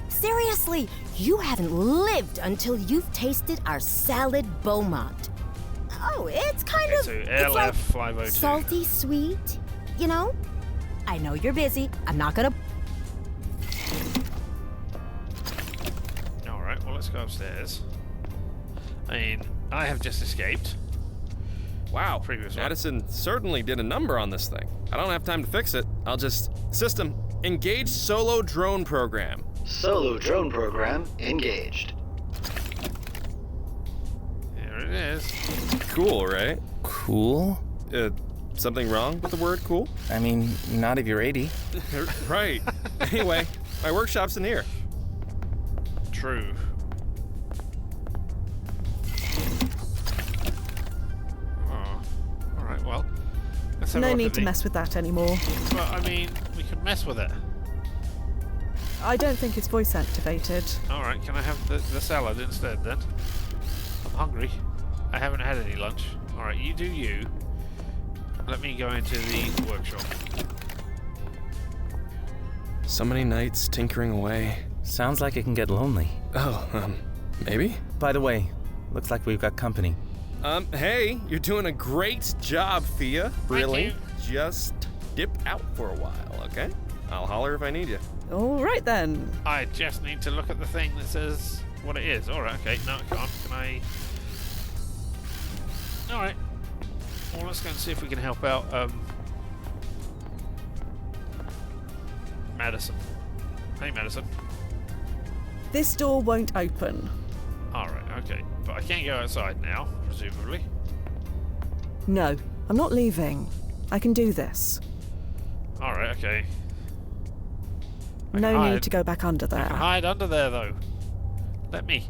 Speaker 9: Seriously, you haven't lived until you've tasted our salad Beaumont. Oh, it's kind
Speaker 1: Okay,
Speaker 9: of
Speaker 1: so
Speaker 9: it's like
Speaker 1: LF 502.
Speaker 9: salty sweet, you know? I know you're busy. I'm not gonna.
Speaker 1: Alright, well, let's go upstairs. I mean, I have just escaped.
Speaker 6: Wow,
Speaker 1: Previous one.
Speaker 6: Madison certainly did a number on this thing. I don't have time to fix it. I'll just... System, engage solo drone program.
Speaker 11: Solo drone program engaged.
Speaker 1: Here it is.
Speaker 6: Cool, right?
Speaker 7: Cool?
Speaker 6: Something wrong with the word cool?
Speaker 7: I mean, not if you're 80.
Speaker 6: Right. Anyway, my workshop's in here.
Speaker 1: True. Oh, alright, well. Let's have a
Speaker 2: No
Speaker 1: look
Speaker 2: need
Speaker 1: at
Speaker 2: to
Speaker 1: the-
Speaker 2: mess with that anymore.
Speaker 1: Well, I mean, we could mess with it.
Speaker 2: I don't think it's voice activated.
Speaker 1: Alright, can I have the salad instead then? I'm hungry. I haven't had any lunch. Alright, you do you. Let me go into the workshop.
Speaker 6: So many nights tinkering away.
Speaker 7: Sounds like it can get lonely.
Speaker 6: Oh, maybe?
Speaker 7: By the way, Looks like we've got company.
Speaker 6: Hey, you're doing a great job, Fia.
Speaker 1: Really?
Speaker 6: Just dip out for a while, okay? I'll holler if I need you.
Speaker 2: All right then.
Speaker 1: I just need to look at the thing that says what it is. Alright, okay. No, I can't. Can I... Alright. Well, let's go and see if we can help out, Madison. Hey, Madison.
Speaker 2: This door won't open.
Speaker 1: Alright, okay. But I can't go outside now, presumably.
Speaker 2: No, I'm not leaving. I can do this.
Speaker 1: Alright, okay. I
Speaker 2: No
Speaker 1: can
Speaker 2: need
Speaker 1: hide.
Speaker 2: to go back under
Speaker 1: I can
Speaker 2: there.
Speaker 1: hide under there, though. Let me.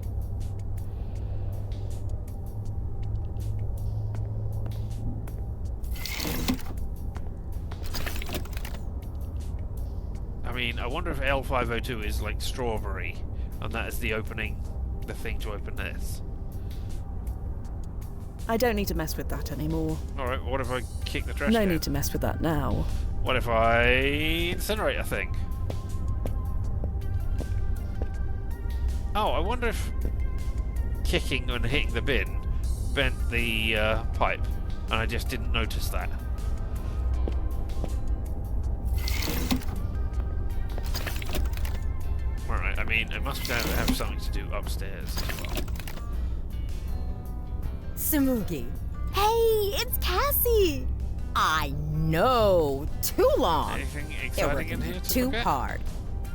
Speaker 1: I mean, I wonder if L502 is like strawberry, and that is the opening, the thing to open this.
Speaker 2: I don't need to mess with that anymore.
Speaker 1: Alright, what if I kick the trash
Speaker 2: No
Speaker 1: can?
Speaker 2: need to mess with that now.
Speaker 1: What if I incinerate a thing? Oh, I wonder if kicking and hitting the bin bent the pipe, and I just didn't notice that. Alright, I mean, it must have something to do upstairs as well.
Speaker 9: Samugi. Hey, it's Cassie. I know. Too long.
Speaker 1: Anything
Speaker 9: They're
Speaker 1: exciting in
Speaker 9: working
Speaker 1: here to
Speaker 9: too
Speaker 1: look at?
Speaker 9: hard.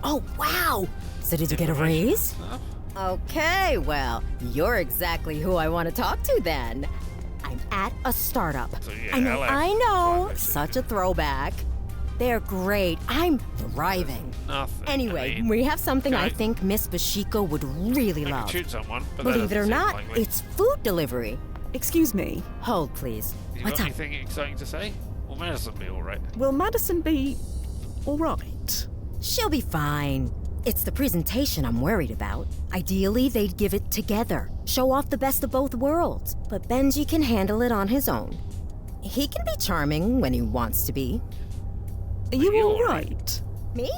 Speaker 9: Oh, wow. So did you get a
Speaker 1: Information
Speaker 9: raise?
Speaker 1: stuff?
Speaker 9: Okay, well, you're exactly who I want to talk to then. I'm at a startup.
Speaker 1: So, yeah,
Speaker 9: I know,
Speaker 1: LF
Speaker 9: I know.
Speaker 1: 502.
Speaker 9: Such a throwback. They're great. I'm thriving.
Speaker 1: Nothing.
Speaker 9: Anyway,
Speaker 1: I mean,
Speaker 9: we have something I
Speaker 1: okay.
Speaker 9: think Miss Bashiko would really
Speaker 1: I can
Speaker 9: love.
Speaker 1: shoot someone, but that
Speaker 9: Believe it or
Speaker 1: doesn't seem
Speaker 9: not,
Speaker 1: likely.
Speaker 9: it's food delivery.
Speaker 2: Excuse me.
Speaker 9: Hold, please.
Speaker 1: You
Speaker 9: What's
Speaker 1: got
Speaker 9: up?
Speaker 1: anything exciting to say? Well, Madison will be alright.
Speaker 2: Will Madison be all right?
Speaker 9: She'll be fine. It's the presentation I'm worried about. Ideally, they'd give it together, show off the best of both worlds. But Benji can handle it on his own. He can be charming when he wants to be.
Speaker 2: Are you
Speaker 1: you
Speaker 2: all
Speaker 1: all
Speaker 2: right?
Speaker 9: Me?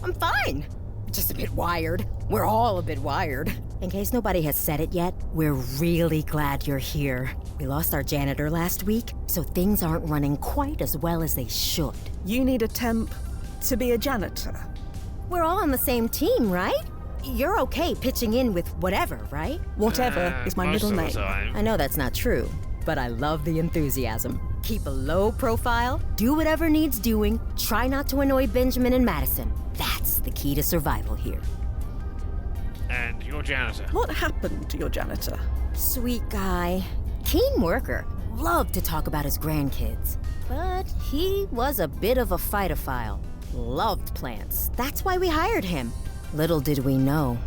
Speaker 9: I'm fine. Just a bit wired. We're all a bit wired. In case nobody has said it yet, we're really glad you're here. We lost our janitor last week, so things aren't running quite as well as they should.
Speaker 2: You need a temp to be a janitor.
Speaker 9: We're all on the same team, right? You're okay pitching in with whatever, right?
Speaker 2: Whatever is my
Speaker 1: most
Speaker 2: middle
Speaker 1: of the
Speaker 2: name.
Speaker 1: time.
Speaker 9: I know that's not true, but I love the enthusiasm. Keep a low profile, do whatever needs doing, try not to annoy Benjamin and Madison. That's the key to survival here.
Speaker 1: And your janitor.
Speaker 2: What happened to your janitor?
Speaker 9: Sweet guy, keen worker, loved to talk about his grandkids. But he was a bit of a fightophile. Loved plants. That's why we hired him. Little did we know.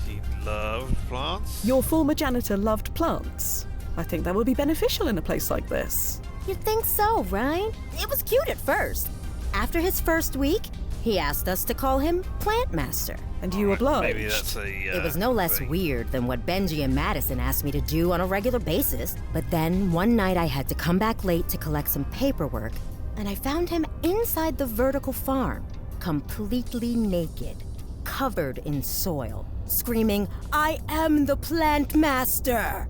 Speaker 1: He loved plants.
Speaker 2: Your former janitor loved plants. I think that would be beneficial in a place like this.
Speaker 9: You'd think so, right? It was cute at first. After his first week, he asked us to call him Plant Master.
Speaker 2: And you
Speaker 1: Alright,
Speaker 2: obliged.
Speaker 1: Maybe that's a.
Speaker 9: It was no less
Speaker 1: thing.
Speaker 9: weird than what Benji and Madison asked me to do on a regular basis. But then one night I had to come back late to collect some paperwork, and I found him inside the vertical farm, completely naked, covered in soil, screaming, "I am the Plant Master!"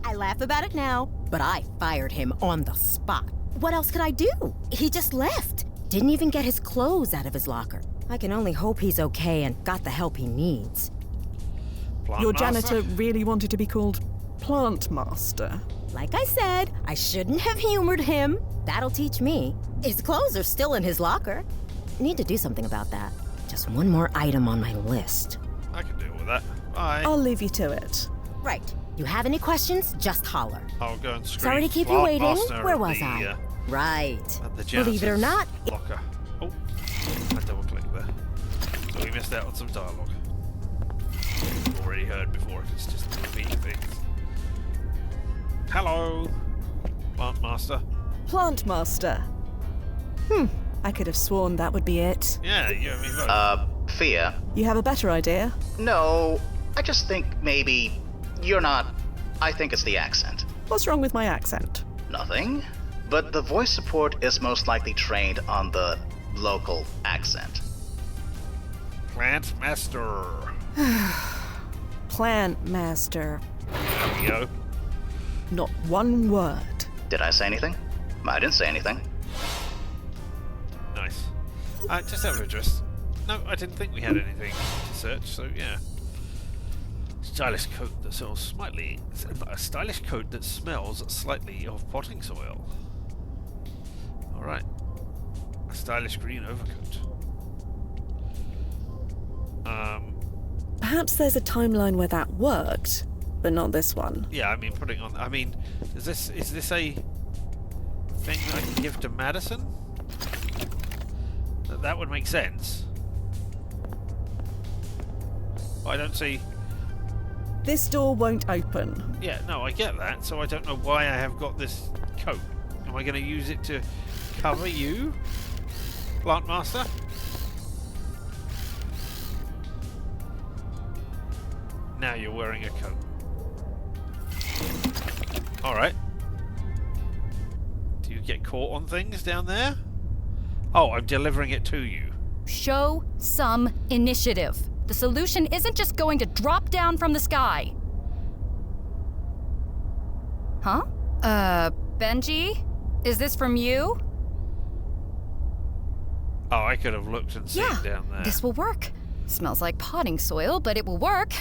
Speaker 9: I laugh about it now, but I fired him on the spot. What else could I do? He just left. Didn't even get his clothes out of his locker. I can only hope he's okay and got the help he needs.
Speaker 1: Plant
Speaker 2: Your
Speaker 1: master?
Speaker 2: janitor really wanted to be called Plant Master.
Speaker 9: Like I said, I shouldn't have humored him. That'll teach me. His clothes are still in his locker. Need to do something about that. Just one more item on my list.
Speaker 1: I can deal with that. Bye.
Speaker 2: I'll leave you to it.
Speaker 9: Right. You have any questions? Just holler.
Speaker 1: I'll go and scream.
Speaker 9: Sorry to keep you
Speaker 1: Plant
Speaker 9: waiting.
Speaker 1: master
Speaker 9: Where
Speaker 1: at
Speaker 9: was
Speaker 1: the,
Speaker 9: I? Right.
Speaker 1: At the
Speaker 9: Believe it or
Speaker 1: janitor's
Speaker 9: not,
Speaker 1: locker. Oh, I double clicked there. So we missed out on some dialogue. We've already heard before if it's just repeating things. Hello, Plant Master.
Speaker 2: Plant Master. I could have sworn that would be it.
Speaker 1: Yeah, you and me both.
Speaker 3: Fia?
Speaker 2: You have a better idea?
Speaker 3: No, I just think maybe you're not. I think it's the accent.
Speaker 2: What's wrong with my accent?
Speaker 3: Nothing. But the voice support is most likely trained on the local accent.
Speaker 1: Plant Master.
Speaker 2: plant master.
Speaker 1: There we go.
Speaker 2: Not one word.
Speaker 3: Did I say anything? I didn't say anything.
Speaker 1: Nice. Just out of interest. No, I didn't think we had anything to search, so yeah. Stylish coat that smells slightly... A stylish coat that smells slightly of potting soil. Alright. A stylish green overcoat.
Speaker 2: Perhaps there's a timeline where that worked, but not this one.
Speaker 1: Yeah, I mean, putting on... I mean, is this a thing that I can give to Madison? That would make sense. I don't see...
Speaker 2: This door won't open.
Speaker 1: Yeah, no, I get that, so I don't know why I have got this coat. Am I going to use it to cover you, Plant Master? Now you're wearing a coat. Alright. Do you get caught on things down there? Oh, I'm delivering it to you.
Speaker 10: Show some initiative. The solution isn't just going to drop down from the sky. Huh? Benji? Is this from you?
Speaker 1: Oh, I could have looked and seen down there.
Speaker 10: This will work. Smells like potting soil, but it will work.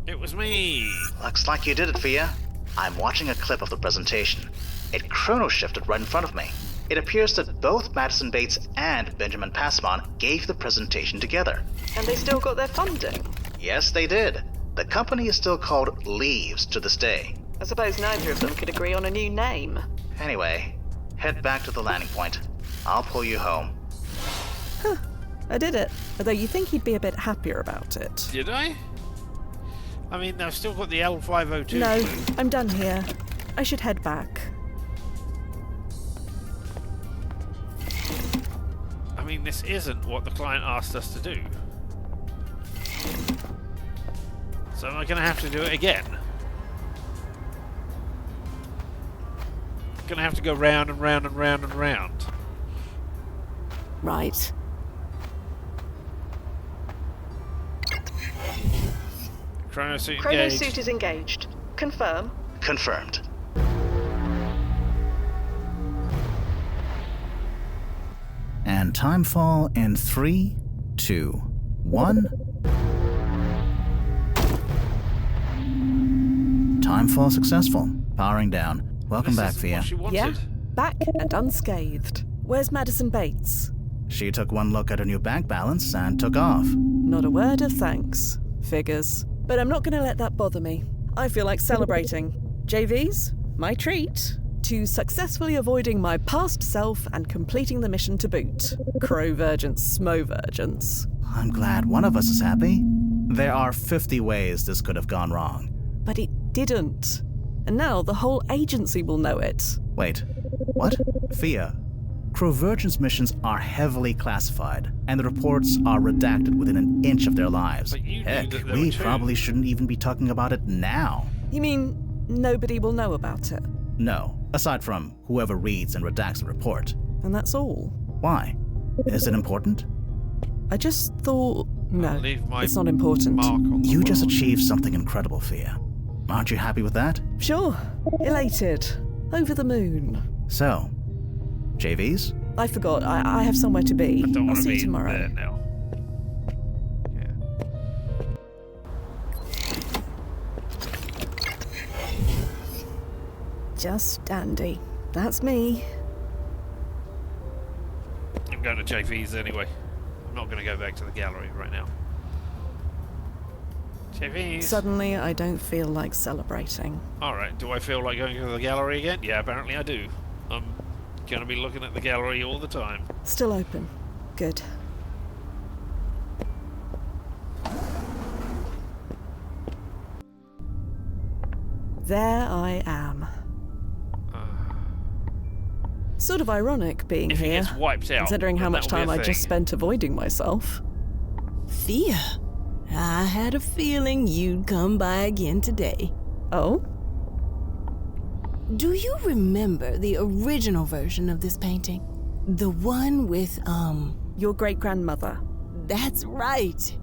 Speaker 1: It was me.
Speaker 3: Looks like you did it, Fia. I'm watching a clip of the presentation. It chrono-shifted right in front of me. It appears that both Madison Bates and Benjamin Passmon gave the presentation together.
Speaker 8: And they still got their funding?
Speaker 3: Yes, they did. The company is still called Leaves to this day.
Speaker 8: I suppose neither of them could agree on a new name.
Speaker 3: Anyway, head back to the landing point. I'll pull you home.
Speaker 2: Huh. I did it. Although you think he'd be a bit happier about it.
Speaker 1: Did I? I mean, I've still got the L502.
Speaker 2: No, I'm done here. I should head back.
Speaker 1: I mean, this isn't what the client asked us to do. So am I going to have to do it again? I'm going to have to go round and round and round and round.
Speaker 2: Right.
Speaker 1: Chronosuit engaged.
Speaker 8: Chronosuit is engaged. Confirm.
Speaker 3: Confirmed.
Speaker 4: And timefall in 3, 2, 1. Timefall successful. Powering down. Welcome back, Fia.
Speaker 1: What she wanted.
Speaker 2: Yeah, back and unscathed. Where's Madison Bates?
Speaker 4: She took one look at her new bank balance and took off.
Speaker 2: Not a word of thanks. Figures. But I'm not going to let that bother me. I feel like celebrating. JVs, my treat. To successfully avoiding my past self and completing the mission to boot. Crow-virgence, smo-virgence.
Speaker 4: I'm glad one of us is happy. There are 50 ways this could have gone wrong.
Speaker 2: But it didn't. And now the whole agency will know it.
Speaker 4: Wait, what? Fia, Crow-virgence missions are heavily classified, and the reports are redacted within an inch of their lives.
Speaker 1: But you
Speaker 4: Heck,
Speaker 1: knew that there
Speaker 4: we
Speaker 1: were two.
Speaker 4: probably shouldn't even be talking about it now.
Speaker 2: You mean nobody will know about it?
Speaker 4: No, aside from whoever reads and redacts the report.
Speaker 2: And that's all?
Speaker 4: Why? Is it important?
Speaker 2: I just thought... No,
Speaker 1: I'll leave my
Speaker 2: it's not important.
Speaker 1: mark on the
Speaker 4: You just
Speaker 1: world.
Speaker 4: achieved something incredible, Fia. Aren't you happy with that?
Speaker 2: Sure. Elated. Over the moon.
Speaker 4: So, JVs?
Speaker 2: I forgot. I have somewhere to be.
Speaker 1: I don't
Speaker 2: I'll
Speaker 1: want to
Speaker 2: see
Speaker 1: be
Speaker 2: you tomorrow.
Speaker 1: there now.
Speaker 2: Just dandy. That's me.
Speaker 1: I'm going to JV's anyway. I'm not going to go back to the gallery right now. JV's.
Speaker 2: Suddenly, I don't feel like celebrating.
Speaker 1: Alright, do I feel like going to the gallery again? Yeah, apparently I do. I'm going to be looking at the gallery all the time.
Speaker 2: Still open. Good. There I am. Sort of ironic being
Speaker 1: If it
Speaker 2: here,
Speaker 1: gets wiped out,
Speaker 2: considering how
Speaker 1: then
Speaker 2: much
Speaker 1: that'll be
Speaker 2: time
Speaker 1: a
Speaker 2: I just
Speaker 1: thing.
Speaker 2: spent avoiding myself.
Speaker 5: Fia, I had a feeling you'd come by again today.
Speaker 2: Oh?
Speaker 5: Do you remember the original version of this painting? The one with,
Speaker 2: Your great-grandmother.
Speaker 5: That's right.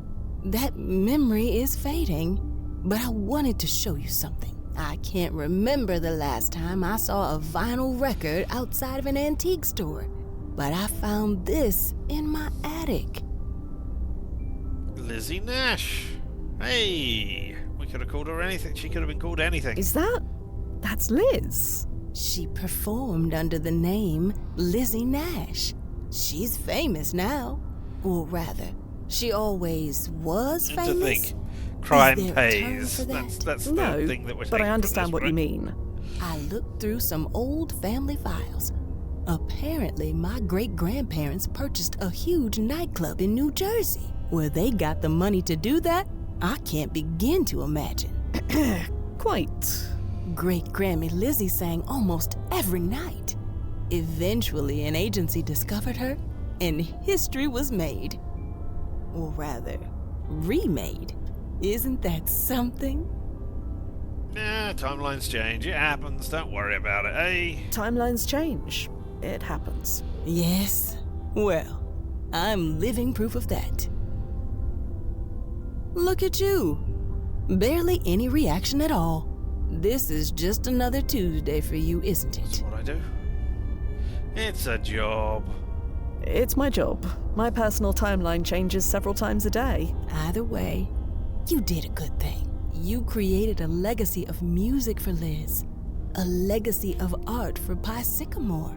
Speaker 5: That memory is fading, but I wanted to show you something. I can't remember the last time I saw a vinyl record outside of an antique store, but I found this in my attic.
Speaker 1: Lizzie Nash. Hey, we could have called her anything. She could have been called anything.
Speaker 2: That's Liz?
Speaker 5: She performed under the name Lizzie Nash. She's famous now. Or rather, she always was famous.
Speaker 1: To think, crime
Speaker 5: Is there a term
Speaker 1: pays.
Speaker 5: for that?
Speaker 1: That's the
Speaker 2: No,
Speaker 1: thing that we're
Speaker 2: but I
Speaker 1: taking
Speaker 2: understand
Speaker 1: from
Speaker 2: what
Speaker 1: this,
Speaker 2: you
Speaker 1: right?
Speaker 2: mean.
Speaker 5: I looked through some old family files. Apparently, my great-grandparents purchased a huge nightclub in New Jersey. Where they got the money to do that, I can't begin to imagine.
Speaker 2: Quite.
Speaker 5: Great-Grammy Lizzie sang almost every night. Eventually, an agency discovered her, and history was made. Or rather, remade. Isn't that something?
Speaker 1: Yeah, timelines change. It happens. Don't worry about it, eh?
Speaker 2: Timelines change. It happens.
Speaker 5: Yes. Well, I'm living proof of that. Look at you. Barely any reaction at all. This is just another Tuesday for you, isn't
Speaker 1: That's
Speaker 5: it?
Speaker 1: what I do. It's a job.
Speaker 2: It's my job. My personal timeline changes several times a day.
Speaker 5: Either way, you did a good thing. You created a legacy of music for Liz. A legacy of art for Pi Sycamore.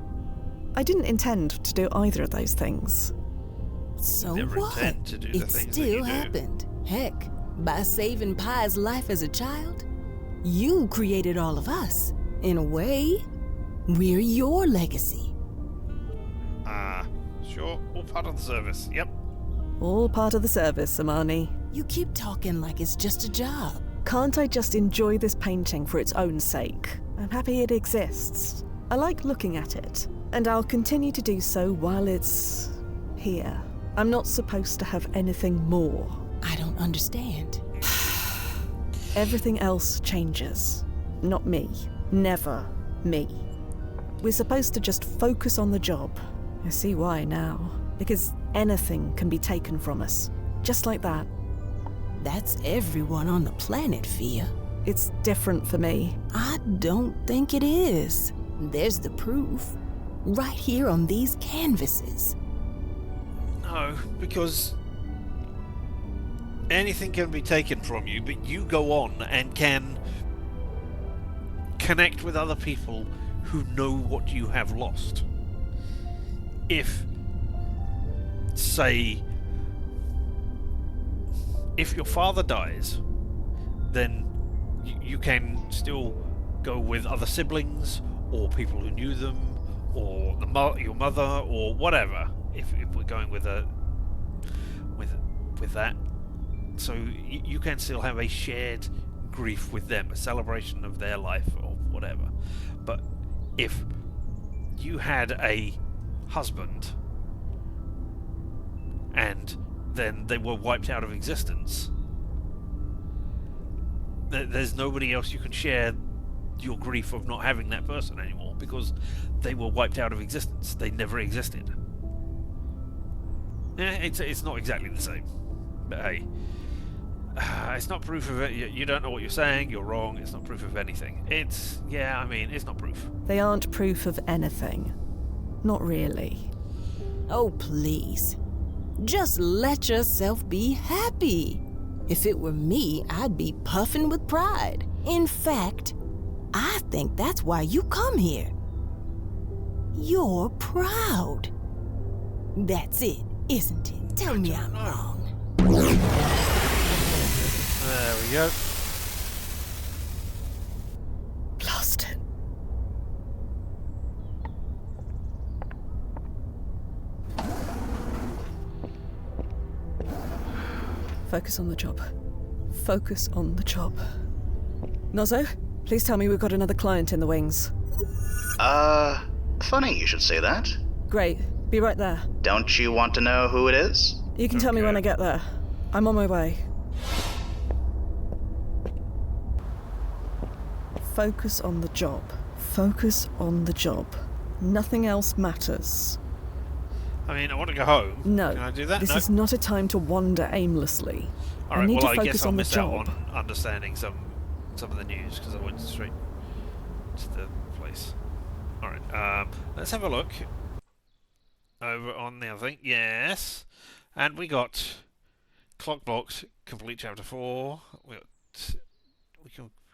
Speaker 2: I didn't intend to do either of those things.
Speaker 5: So
Speaker 1: never
Speaker 5: what?
Speaker 1: intend to do the
Speaker 5: It
Speaker 1: things that you
Speaker 5: still
Speaker 1: do.
Speaker 5: happened. Heck, by saving Pi's life as a child, you created all of us. In a way, we're your legacy.
Speaker 1: Sure. All part of the service. Yep.
Speaker 2: All part of the service, Amani.
Speaker 5: You keep talking like it's just a job.
Speaker 2: Can't I just enjoy this painting for its own sake? I'm happy it exists. I like looking at it, and I'll continue to do so while it's here. I'm not supposed to have anything more.
Speaker 5: I don't understand.
Speaker 2: Everything else changes. Not me. Never me. We're supposed to just focus on the job. I see why now. Because anything can be taken from us. Just like that.
Speaker 5: That's everyone on the planet, Fia.
Speaker 2: It's different for me.
Speaker 5: I don't think it is. There's the proof. Right here on these canvases.
Speaker 1: No, because anything can be taken from you, but you go on and can connect with other people who know what you have lost. If, say, if your father dies, then you can still go with other siblings or people who knew them, or your mother, or whatever. If we're going with that, so you can still have a shared grief with them, a celebration of their life or whatever. But if you had a husband and then they were wiped out of existence, there's nobody else you can share your grief of not having that person anymore, because they were wiped out of existence. They never existed. Yeah, it's not exactly the same, but hey, it's not proof of it. You don't know what you're saying. You're wrong. It's not proof of anything. It's not proof.
Speaker 2: They aren't proof of anything. Not really.
Speaker 5: Oh, please. Just let yourself be happy. If it were me, I'd be puffing with pride. In fact, I think that's why you come here. You're proud. That's it, isn't it? Tell me I'm wrong.
Speaker 1: There we go.
Speaker 2: Lost it. Focus on the job. Focus on the job. Nozzo, please tell me we've got another client in the wings.
Speaker 3: Funny you should say that.
Speaker 2: Great. Be right there.
Speaker 3: Don't you want to know who it is?
Speaker 2: You can tell me when I get there. I'm on my way. Focus on the job. Focus on the job. Nothing else matters.
Speaker 1: I mean, I want to go home.
Speaker 2: No.
Speaker 1: Can I do that?
Speaker 2: This
Speaker 1: No?
Speaker 2: is not a time to wander aimlessly. I
Speaker 1: Alright,
Speaker 2: need
Speaker 1: well,
Speaker 2: to
Speaker 1: I
Speaker 2: focus
Speaker 1: guess I'll
Speaker 2: on the
Speaker 1: miss out
Speaker 2: job.
Speaker 1: on understanding some of the news because I went straight to the place. Alright, let's have a look. Over on the other thing. Yes. And we got Clock Blocked, complete chapter 4.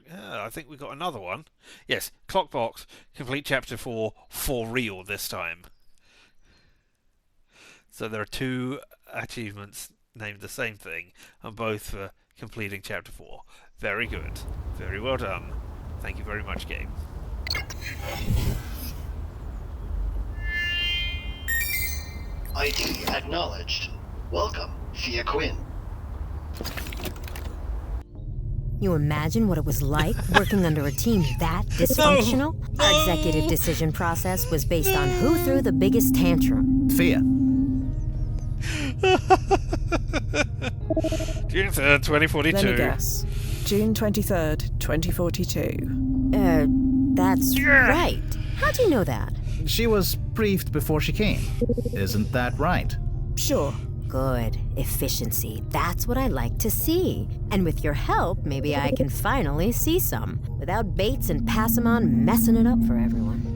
Speaker 1: I think we got another one. Yes, Clock Blocked, complete chapter 4 for real this time. So there are 2 achievements named the same thing, and both for completing chapter 4. Very good. Very well done. Thank you very much, game.
Speaker 11: ID acknowledged. Welcome, Fia Quinn.
Speaker 9: You imagine what it was like working under a team that dysfunctional? Our executive decision process was based on who threw the biggest tantrum.
Speaker 4: Fia.
Speaker 1: June 3rd, 2042.
Speaker 2: Let me guess. June 23rd, 2042.
Speaker 9: That's right. How do you know that?
Speaker 4: She was briefed before she came. Isn't that right?
Speaker 2: Sure.
Speaker 9: Good. Efficiency. That's what I like to see. And with your help, maybe I can finally see some, without Bates and Passamon messing it up for everyone.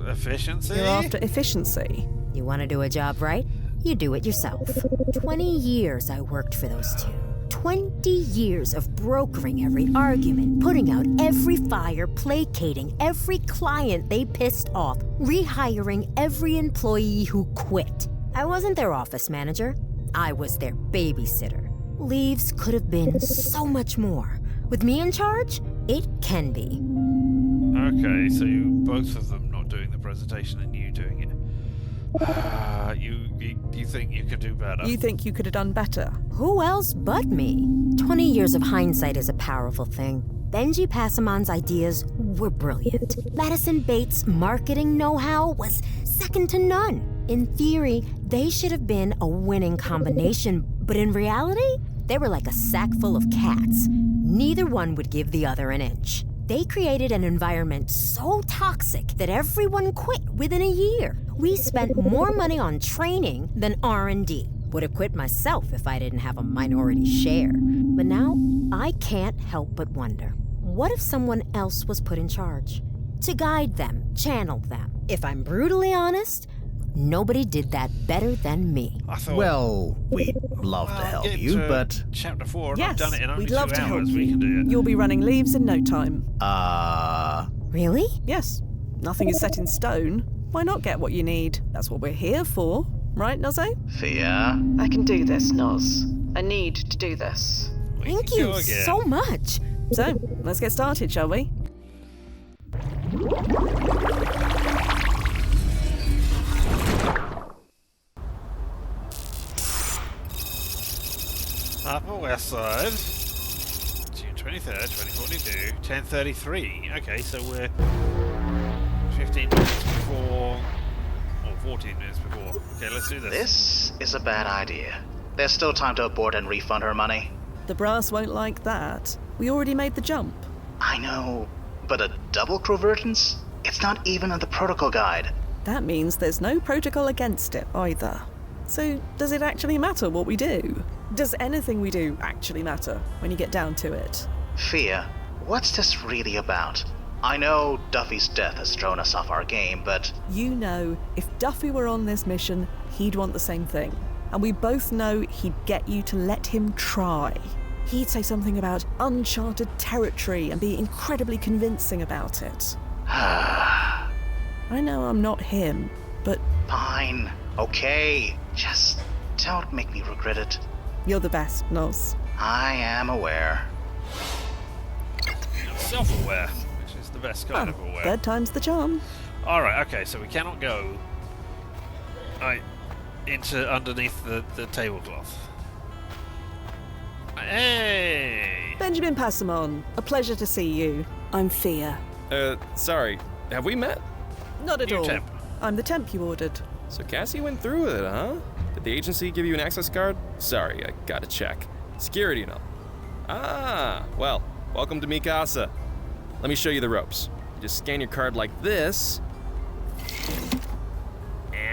Speaker 1: Efficiency?
Speaker 2: You're after efficiency.
Speaker 9: You want to do a job right? You do it yourself. 20 years I worked for those 2. 20 years of brokering every argument, putting out every fire, placating every client they pissed off, rehiring every employee who quit. I wasn't their office manager. I was their babysitter. Leaves could have been so much more. With me in charge, it can be.
Speaker 1: Okay, so you both of them not doing the presentation and you doing it. You think you could do better?
Speaker 2: You think you could have done better?
Speaker 9: Who else but me? 20 years of hindsight is a powerful thing. Benji Passamon's ideas were brilliant. Madison Bates' marketing know-how was second to none. In theory, they should have been a winning combination, but in reality, they were like a sack full of cats. Neither one would give the other an inch. They created an environment so toxic that everyone quit within a year. We spent more money on training than R&D. Would have quit myself if I didn't have a minority share. But now, I can't help but wonder, what if someone else was put in charge? To guide them, channel them. If I'm brutally honest, nobody did that better than me.
Speaker 4: Well, we'd love to help you, but...
Speaker 1: Chapter 4, and
Speaker 2: Yes,
Speaker 1: I've done it in only
Speaker 2: we'd
Speaker 1: 2
Speaker 2: love to help
Speaker 1: hours.
Speaker 2: you.
Speaker 1: We can do it.
Speaker 2: You'll be running leaves in no time.
Speaker 9: Really?
Speaker 2: Yes. Nothing is set in stone. Why not get what you need? That's what we're here for. Right, Nozzo?
Speaker 3: Fia?
Speaker 8: I can do this, Noz. I need to do this.
Speaker 9: Thank you so much.
Speaker 2: So, let's get started, shall we?
Speaker 1: Upper West Side, June 23rd, 2042, 10:33. Okay, so we're 15 minutes before, or 14 minutes before. Okay, let's do this.
Speaker 3: This is a bad idea. There's still time to abort and refund her money.
Speaker 2: The brass won't like that. We already made the jump.
Speaker 3: I know, but a double convergence? It's not even in the protocol guide.
Speaker 2: That means there's no protocol against it either. So, does it actually matter what we do? Does anything we do actually matter when you get down to it?
Speaker 3: Fia, what's this really about? I know Duffy's death has thrown us off our game, but...
Speaker 2: You know, if Duffy were on this mission, he'd want the same thing. And we both know he'd get you to let him try. He'd say something about uncharted territory and be incredibly convincing about it. I know I'm not him, but...
Speaker 3: Fine. Okay. Just don't make me regret it.
Speaker 2: You're the best, Noz.
Speaker 3: I am aware.
Speaker 1: You're self-aware, which is the best kind of aware.
Speaker 2: Third time's the charm.
Speaker 1: Alright, okay, so we cannot go into underneath the tablecloth. Hey!
Speaker 2: Benjamin Passamon, a pleasure to see you. I'm Fia.
Speaker 6: Sorry. Have we met?
Speaker 2: Not at
Speaker 1: New
Speaker 2: all.
Speaker 1: temp.
Speaker 2: I'm the temp you ordered.
Speaker 6: So Cassie went through with it, huh? Did the agency give you an access card? Sorry, I gotta check. Security and all. Ah, well, welcome to Mikasa. Let me show you the ropes. You just scan your card like this,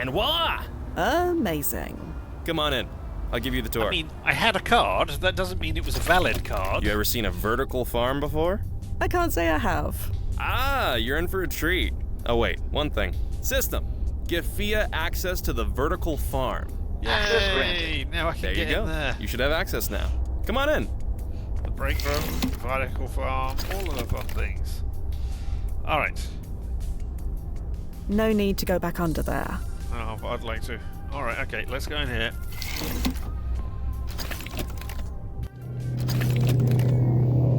Speaker 6: And voila!
Speaker 2: Amazing.
Speaker 6: Come on in. I'll give you the tour.
Speaker 1: I mean, I had a card. That doesn't mean it was a valid card.
Speaker 6: You ever seen a vertical farm before?
Speaker 2: I can't say I have.
Speaker 6: Ah, you're in for a treat. Oh wait, one thing. System. Give Fia access to the vertical farm.
Speaker 11: Access
Speaker 1: Yay!
Speaker 11: granted.
Speaker 1: Now I can
Speaker 6: There you
Speaker 1: get in
Speaker 6: go.
Speaker 1: there.
Speaker 6: You should have access now. Come on in.
Speaker 1: The break room, vertical farm, all of the fun things. Alright.
Speaker 2: No need to go back under there.
Speaker 1: Oh, but I'd like to. Alright, okay, let's go in here.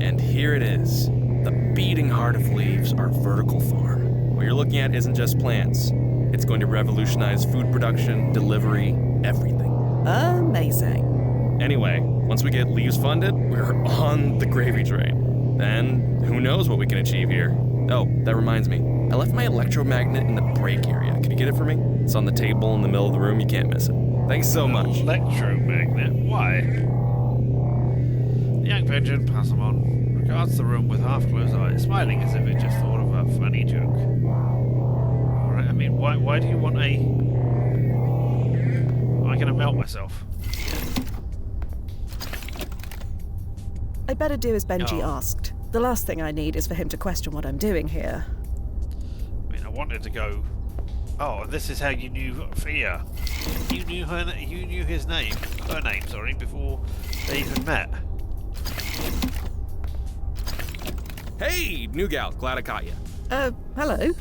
Speaker 6: And here it is. The beating heart of Leaves, our vertical farm. What you're looking at isn't just plants. It's going to revolutionize food production, delivery, everything.
Speaker 2: Amazing.
Speaker 6: Anyway, once we get Leaves funded, we're on the gravy train. Then, who knows what we can achieve here. Oh, that reminds me. I left my electromagnet in the break area. Can you get it for me? It's on the table in the middle of the room. You can't miss it. Thanks so much.
Speaker 1: Electromagnet? Why? The young pigeon, pass them on, regards the room with half-closed eyes, smiling as if it just thought of a funny joke. Alright, I mean, why do you want a... Am I gonna melt myself?
Speaker 2: I'd better do as Benji
Speaker 1: Oh.
Speaker 2: asked. The last thing I need is for him to question what I'm doing here.
Speaker 1: I mean, I wanted to go... Oh, this is how you knew Fia. You knew her. You knew his name. Her name, sorry, before they even met.
Speaker 6: Hey, new gal. Glad I caught you.
Speaker 2: Hello?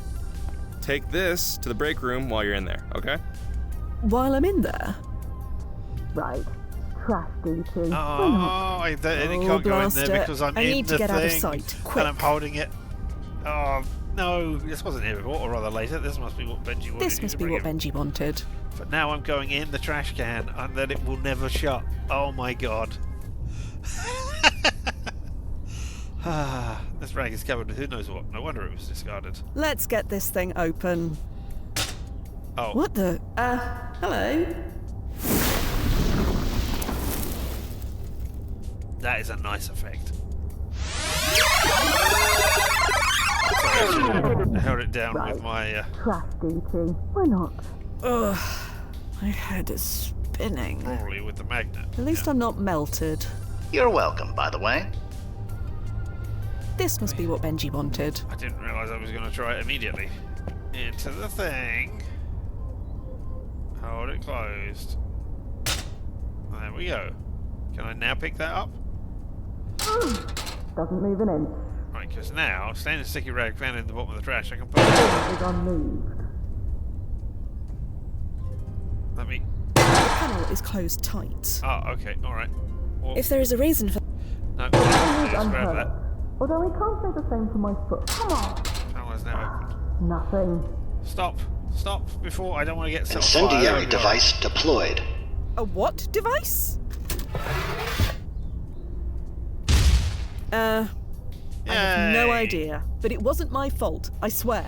Speaker 6: Take this to the break room while you're in there, okay?
Speaker 2: While I'm in there? Right. Trash duty.
Speaker 1: Oh, I can't go in
Speaker 2: blast
Speaker 1: there
Speaker 2: it.
Speaker 1: because I'm
Speaker 2: I
Speaker 1: in
Speaker 2: need
Speaker 1: the
Speaker 2: to get out of
Speaker 1: thing,
Speaker 2: sight.
Speaker 1: and
Speaker 2: Quick.
Speaker 1: I'm holding it. Oh no, this wasn't here before, or rather later. This must be what Benji wanted.
Speaker 2: This
Speaker 1: you
Speaker 2: must
Speaker 1: to
Speaker 2: be
Speaker 1: bring
Speaker 2: what
Speaker 1: in.
Speaker 2: Benji wanted.
Speaker 1: But now I'm going in the trash can, and then it will never shut. Oh my god. This rag is covered with who knows what. No wonder it was discarded.
Speaker 2: Let's get this thing open.
Speaker 1: Oh.
Speaker 2: What the? Hello?
Speaker 1: That is a nice effect. Sorry, I should have held it down with my...
Speaker 2: Trash duty. Why not? Ugh. My head is spinning.
Speaker 1: Probably with the magnet.
Speaker 2: At least I'm not melted.
Speaker 3: You're welcome, by the way.
Speaker 2: This must be what Benji wanted.
Speaker 1: I didn't realise I was going to try it immediately. Into the thing. Hold it closed. There we go. Can I now pick that up?
Speaker 2: Doesn't move an inch.
Speaker 1: Right, because now, standing sticky rag found in the bottom of the trash, I can put it...
Speaker 2: Is unmoved.
Speaker 1: Let me...
Speaker 2: The panel is closed tight.
Speaker 1: Oh, okay, alright. Well,
Speaker 2: If there is a reason for...
Speaker 1: no, just grab that.
Speaker 2: Although we can't say the same for my foot. Come on.
Speaker 1: Panel is now open.
Speaker 2: Nothing.
Speaker 1: Stop. Stop before I don't want to get set on
Speaker 11: Incendiary
Speaker 1: fire.
Speaker 11: device deployed.
Speaker 2: A what device? I have no
Speaker 1: Yay.
Speaker 2: idea. But it wasn't my fault, I swear.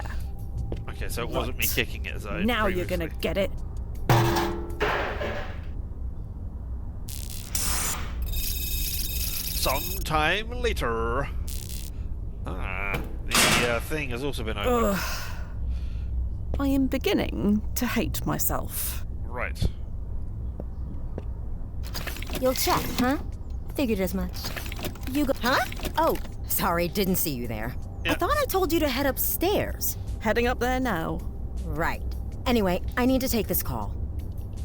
Speaker 1: Okay, so it wasn't me
Speaker 2: Right.
Speaker 1: kicking it as I
Speaker 2: Now you're
Speaker 1: previously.
Speaker 2: gonna get it.
Speaker 1: Sometime later. The thing has also been opened.
Speaker 2: Ugh. I am beginning to hate myself.
Speaker 1: Right.
Speaker 9: You'll check, huh? Figured as much. You go. Huh? Oh, sorry, didn't see you there.
Speaker 1: Yeah.
Speaker 9: I thought I told you to head upstairs.
Speaker 2: Heading up there now.
Speaker 9: Right. Anyway, I need to take this call.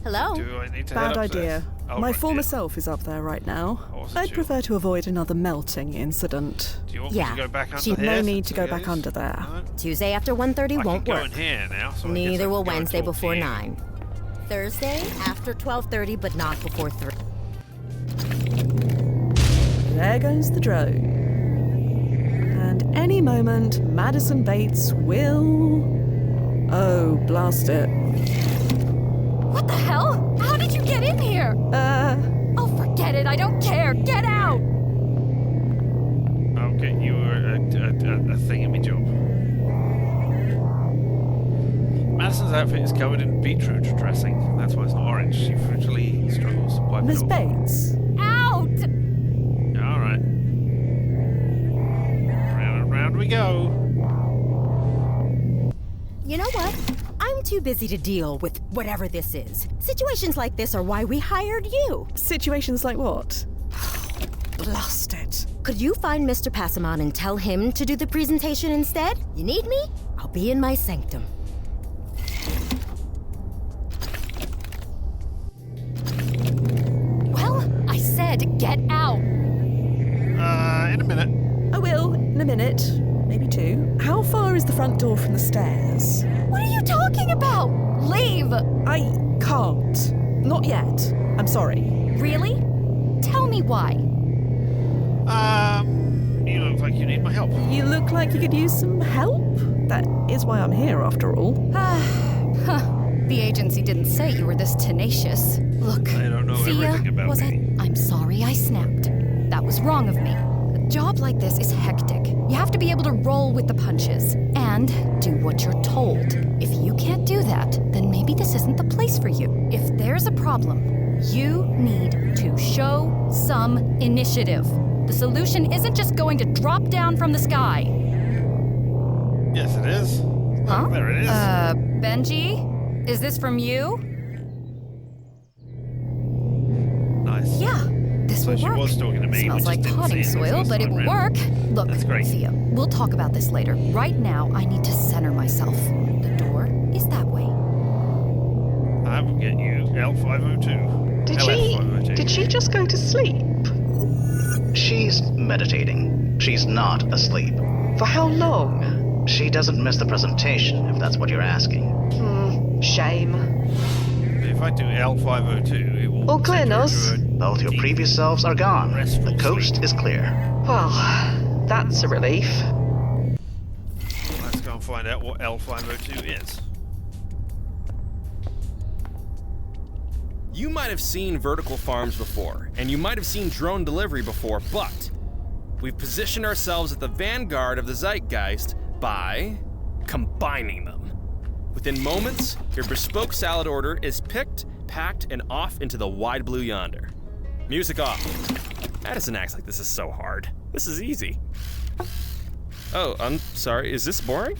Speaker 9: Hello?
Speaker 1: Do I need to
Speaker 2: Bad
Speaker 1: head upstairs?
Speaker 2: idea.
Speaker 1: Oh,
Speaker 2: My
Speaker 1: right,
Speaker 2: former
Speaker 1: yeah.
Speaker 2: self is up there right now.
Speaker 1: I wasn't
Speaker 2: I'd
Speaker 1: sure.
Speaker 2: prefer to avoid another melting incident.
Speaker 1: Do you want
Speaker 9: Yeah,
Speaker 1: me to go back under
Speaker 9: she-
Speaker 1: here?
Speaker 2: No need to
Speaker 1: since
Speaker 2: go
Speaker 1: it
Speaker 2: back
Speaker 1: is?
Speaker 2: under there.
Speaker 1: No?
Speaker 9: Tuesday after 1:30
Speaker 1: I
Speaker 9: won't
Speaker 1: can go
Speaker 9: work.
Speaker 1: in here now. So I guess I
Speaker 9: Neither
Speaker 1: can
Speaker 9: will
Speaker 1: go and
Speaker 9: Wednesday
Speaker 1: talk to
Speaker 9: before
Speaker 1: you.
Speaker 9: 9. Thursday after 12:30, but not before 3.
Speaker 2: There goes the drone. And any moment, Madison Bates will... Oh, blast it.
Speaker 10: What the hell? How did you get in here? Oh, forget it. I don't care. Get out.
Speaker 1: I'll get you a thingamajig. Madison's outfit is covered in beetroot dressing. That's why it's not orange. She frequently struggles. Wipe
Speaker 2: Miss
Speaker 1: it off.
Speaker 2: Bates?
Speaker 10: Out.
Speaker 1: All right. Round and round we go.
Speaker 9: You know what? I'm too too busy to deal with whatever this is. Situations like this are why we hired you.
Speaker 2: Situations like what? Lost it.
Speaker 9: Could you find Mr. Passamon and tell him to do the presentation instead? You need me? I'll be in my sanctum.
Speaker 10: Well, I said get out.
Speaker 1: In a minute.
Speaker 2: I will, in a minute. Maybe two. How far is the front door from the stairs?
Speaker 10: What are you talking about? Leave.
Speaker 2: I can't. Not yet. I'm sorry.
Speaker 10: Really? Tell me why.
Speaker 1: You look like you need my help.
Speaker 2: You look like you could use some help. That is why I'm here, after all.
Speaker 10: The agency didn't say you were this tenacious. Look,
Speaker 1: I don't know
Speaker 10: Fia,
Speaker 1: everything about
Speaker 10: was
Speaker 1: me.
Speaker 10: I'm sorry I snapped. That was wrong of me. A job like this is hectic. You have to be able to roll with the punches and do what you're told. If you can't do that, then maybe this isn't the place for you. If there's a problem, you need to show some initiative. The solution isn't just going to drop down from the sky.
Speaker 1: Yes, it is.
Speaker 10: Huh?
Speaker 1: There it is.
Speaker 10: Benji? Is this from you?
Speaker 1: Nice.
Speaker 10: Yeah, this
Speaker 1: So
Speaker 10: will
Speaker 1: she
Speaker 10: work.
Speaker 1: was talking to me.
Speaker 10: Smells
Speaker 1: we
Speaker 10: like
Speaker 1: just didn't
Speaker 10: potting
Speaker 1: see it the
Speaker 10: soil,
Speaker 1: first
Speaker 10: but it
Speaker 1: time
Speaker 10: will
Speaker 1: round.
Speaker 10: work. Look,
Speaker 1: That's great.
Speaker 10: Fia, we'll talk about this later. Right now, I need to center myself. The door is that way.
Speaker 1: I will get you L502.
Speaker 8: Did she just go to sleep?
Speaker 3: She's meditating. She's not asleep.
Speaker 8: For how long?
Speaker 3: She doesn't miss the presentation, if that's what you're asking.
Speaker 8: Shame.
Speaker 1: If I do L502, it will...
Speaker 8: All clear,
Speaker 1: send her
Speaker 8: Nos?
Speaker 1: into a
Speaker 3: Both your
Speaker 1: deep,
Speaker 3: previous selves are gone.
Speaker 1: restful
Speaker 3: The coast
Speaker 1: sleep.
Speaker 3: is clear.
Speaker 8: Well, that's a relief.
Speaker 1: Let's go and find out what L502 is.
Speaker 6: You might have seen vertical farms before, and you might have seen drone delivery before, but we've positioned ourselves at the vanguard of the zeitgeist by combining them. Within moments, your bespoke salad order is picked, packed, and off into the wide blue yonder. Music off. Madison acts like this is so hard. This is easy. Oh, I'm sorry, is this boring?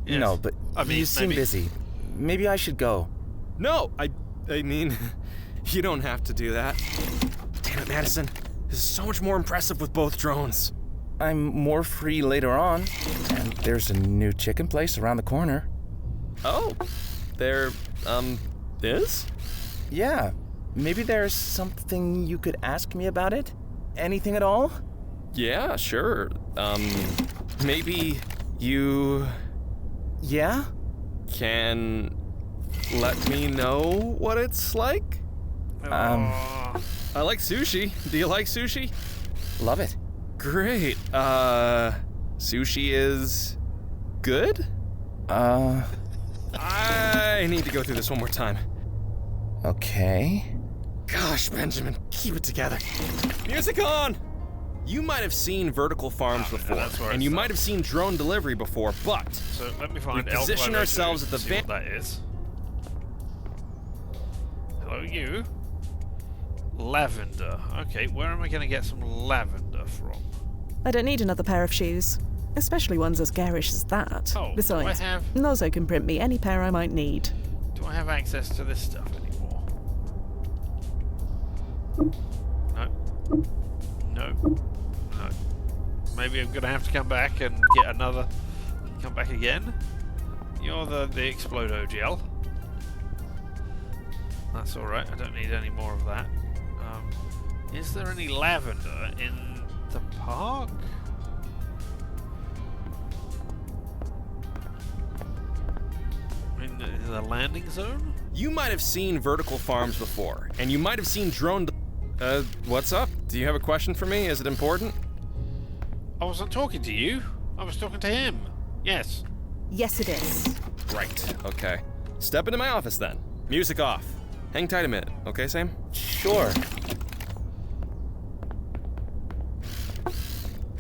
Speaker 1: Yes.
Speaker 7: No, but
Speaker 1: I mean,
Speaker 7: you seem
Speaker 1: maybe.
Speaker 7: busy. Maybe I should go.
Speaker 6: No, I mean, you don't have to do that. Damn it, Madison. This is so much more impressive with both drones.
Speaker 7: I'm more free later on, and there's a new chicken place around the corner.
Speaker 6: Oh, there, is?
Speaker 7: Yeah, maybe there's something you could ask me about it? Anything at all?
Speaker 6: Yeah, sure. Maybe you
Speaker 7: Yeah?
Speaker 6: can let me know what it's like?
Speaker 1: Aw.
Speaker 6: I like sushi. Do you like sushi?
Speaker 7: Love it.
Speaker 6: Great. Sushi is good? I need to go through this one more time.
Speaker 7: Okay.
Speaker 6: Gosh, Benjamin, keep it together. Music on! You might have seen vertical farms before,
Speaker 1: that's where it
Speaker 6: and you
Speaker 1: stops.
Speaker 6: might have seen drone delivery before, but
Speaker 1: So let me find
Speaker 6: we
Speaker 1: L502.
Speaker 6: position ourselves at the
Speaker 1: see what that is. Hello, you. Lavender. Okay, where am I going to get some lavender from?
Speaker 2: I don't need another pair of shoes. Especially ones as garish as that.
Speaker 1: Oh, do
Speaker 2: Besides,
Speaker 1: I have-
Speaker 2: Nozo can print me any pair I might need.
Speaker 1: Do I have access to this stuff anymore? No. No. No. Maybe I'm gonna have to come back and get another. Come back again. You're the Explodo gel. That's all right. I don't need any more of that. Is there any lavender in the park? In the landing zone?
Speaker 6: you might have seen vertical farms before, and you might have seen drone. What's up? Do you have a question for me? Is it important?
Speaker 1: I wasn't talking to you. I was talking to him. Yes.
Speaker 2: Yes, it is.
Speaker 6: Right. Okay. Step into my office then. Music off. Hang tight a minute, okay, Sam?
Speaker 7: Sure.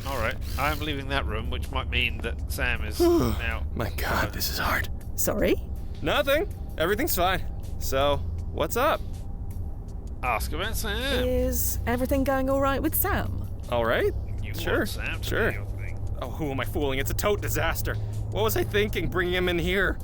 Speaker 1: All right. I'm leaving that room, which might mean that Sam is now.
Speaker 6: My God, this is hard.
Speaker 2: Sorry?
Speaker 6: Nothing. Everything's fine. So, what's up?
Speaker 1: Ask about Sam.
Speaker 2: Is everything going all right with Sam?
Speaker 6: All right.
Speaker 1: You
Speaker 6: Sure.
Speaker 1: want Sam to
Speaker 6: Sure.
Speaker 1: do your thing.
Speaker 6: Oh, who am I fooling? It's a tote disaster. What was I thinking bringing him in here?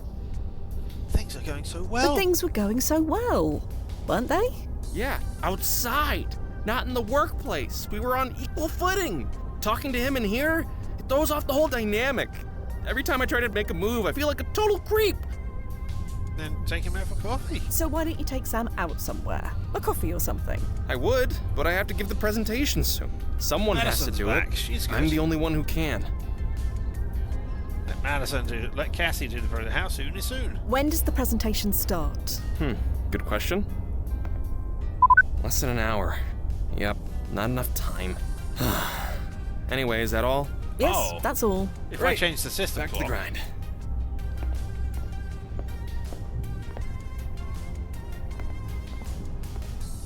Speaker 1: Things things are going so well.
Speaker 2: But things were going so well, weren't they?
Speaker 6: Yeah, outside, not in the workplace. We were on equal footing. Talking to him in here, it throws off the whole dynamic. Every time I try to make a move, I feel like a total creep.
Speaker 1: Then take him out for coffee.
Speaker 2: So why don't you take Sam out somewhere? A coffee or something?
Speaker 6: I would, but I have to give the presentation soon. Someone has to
Speaker 1: Madison's
Speaker 6: do
Speaker 1: back.
Speaker 6: it.
Speaker 1: She's good.
Speaker 6: I'm the only one who can.
Speaker 1: Let Cassie do the presentation. How soon is soon?
Speaker 2: When does the presentation start?
Speaker 6: Good question. Less than an hour. Yep, not enough time. Anyway, is that all?
Speaker 2: Yes,
Speaker 1: Oh.
Speaker 2: that's all.
Speaker 1: If I change the system
Speaker 6: Back to the
Speaker 1: clock,
Speaker 6: grind.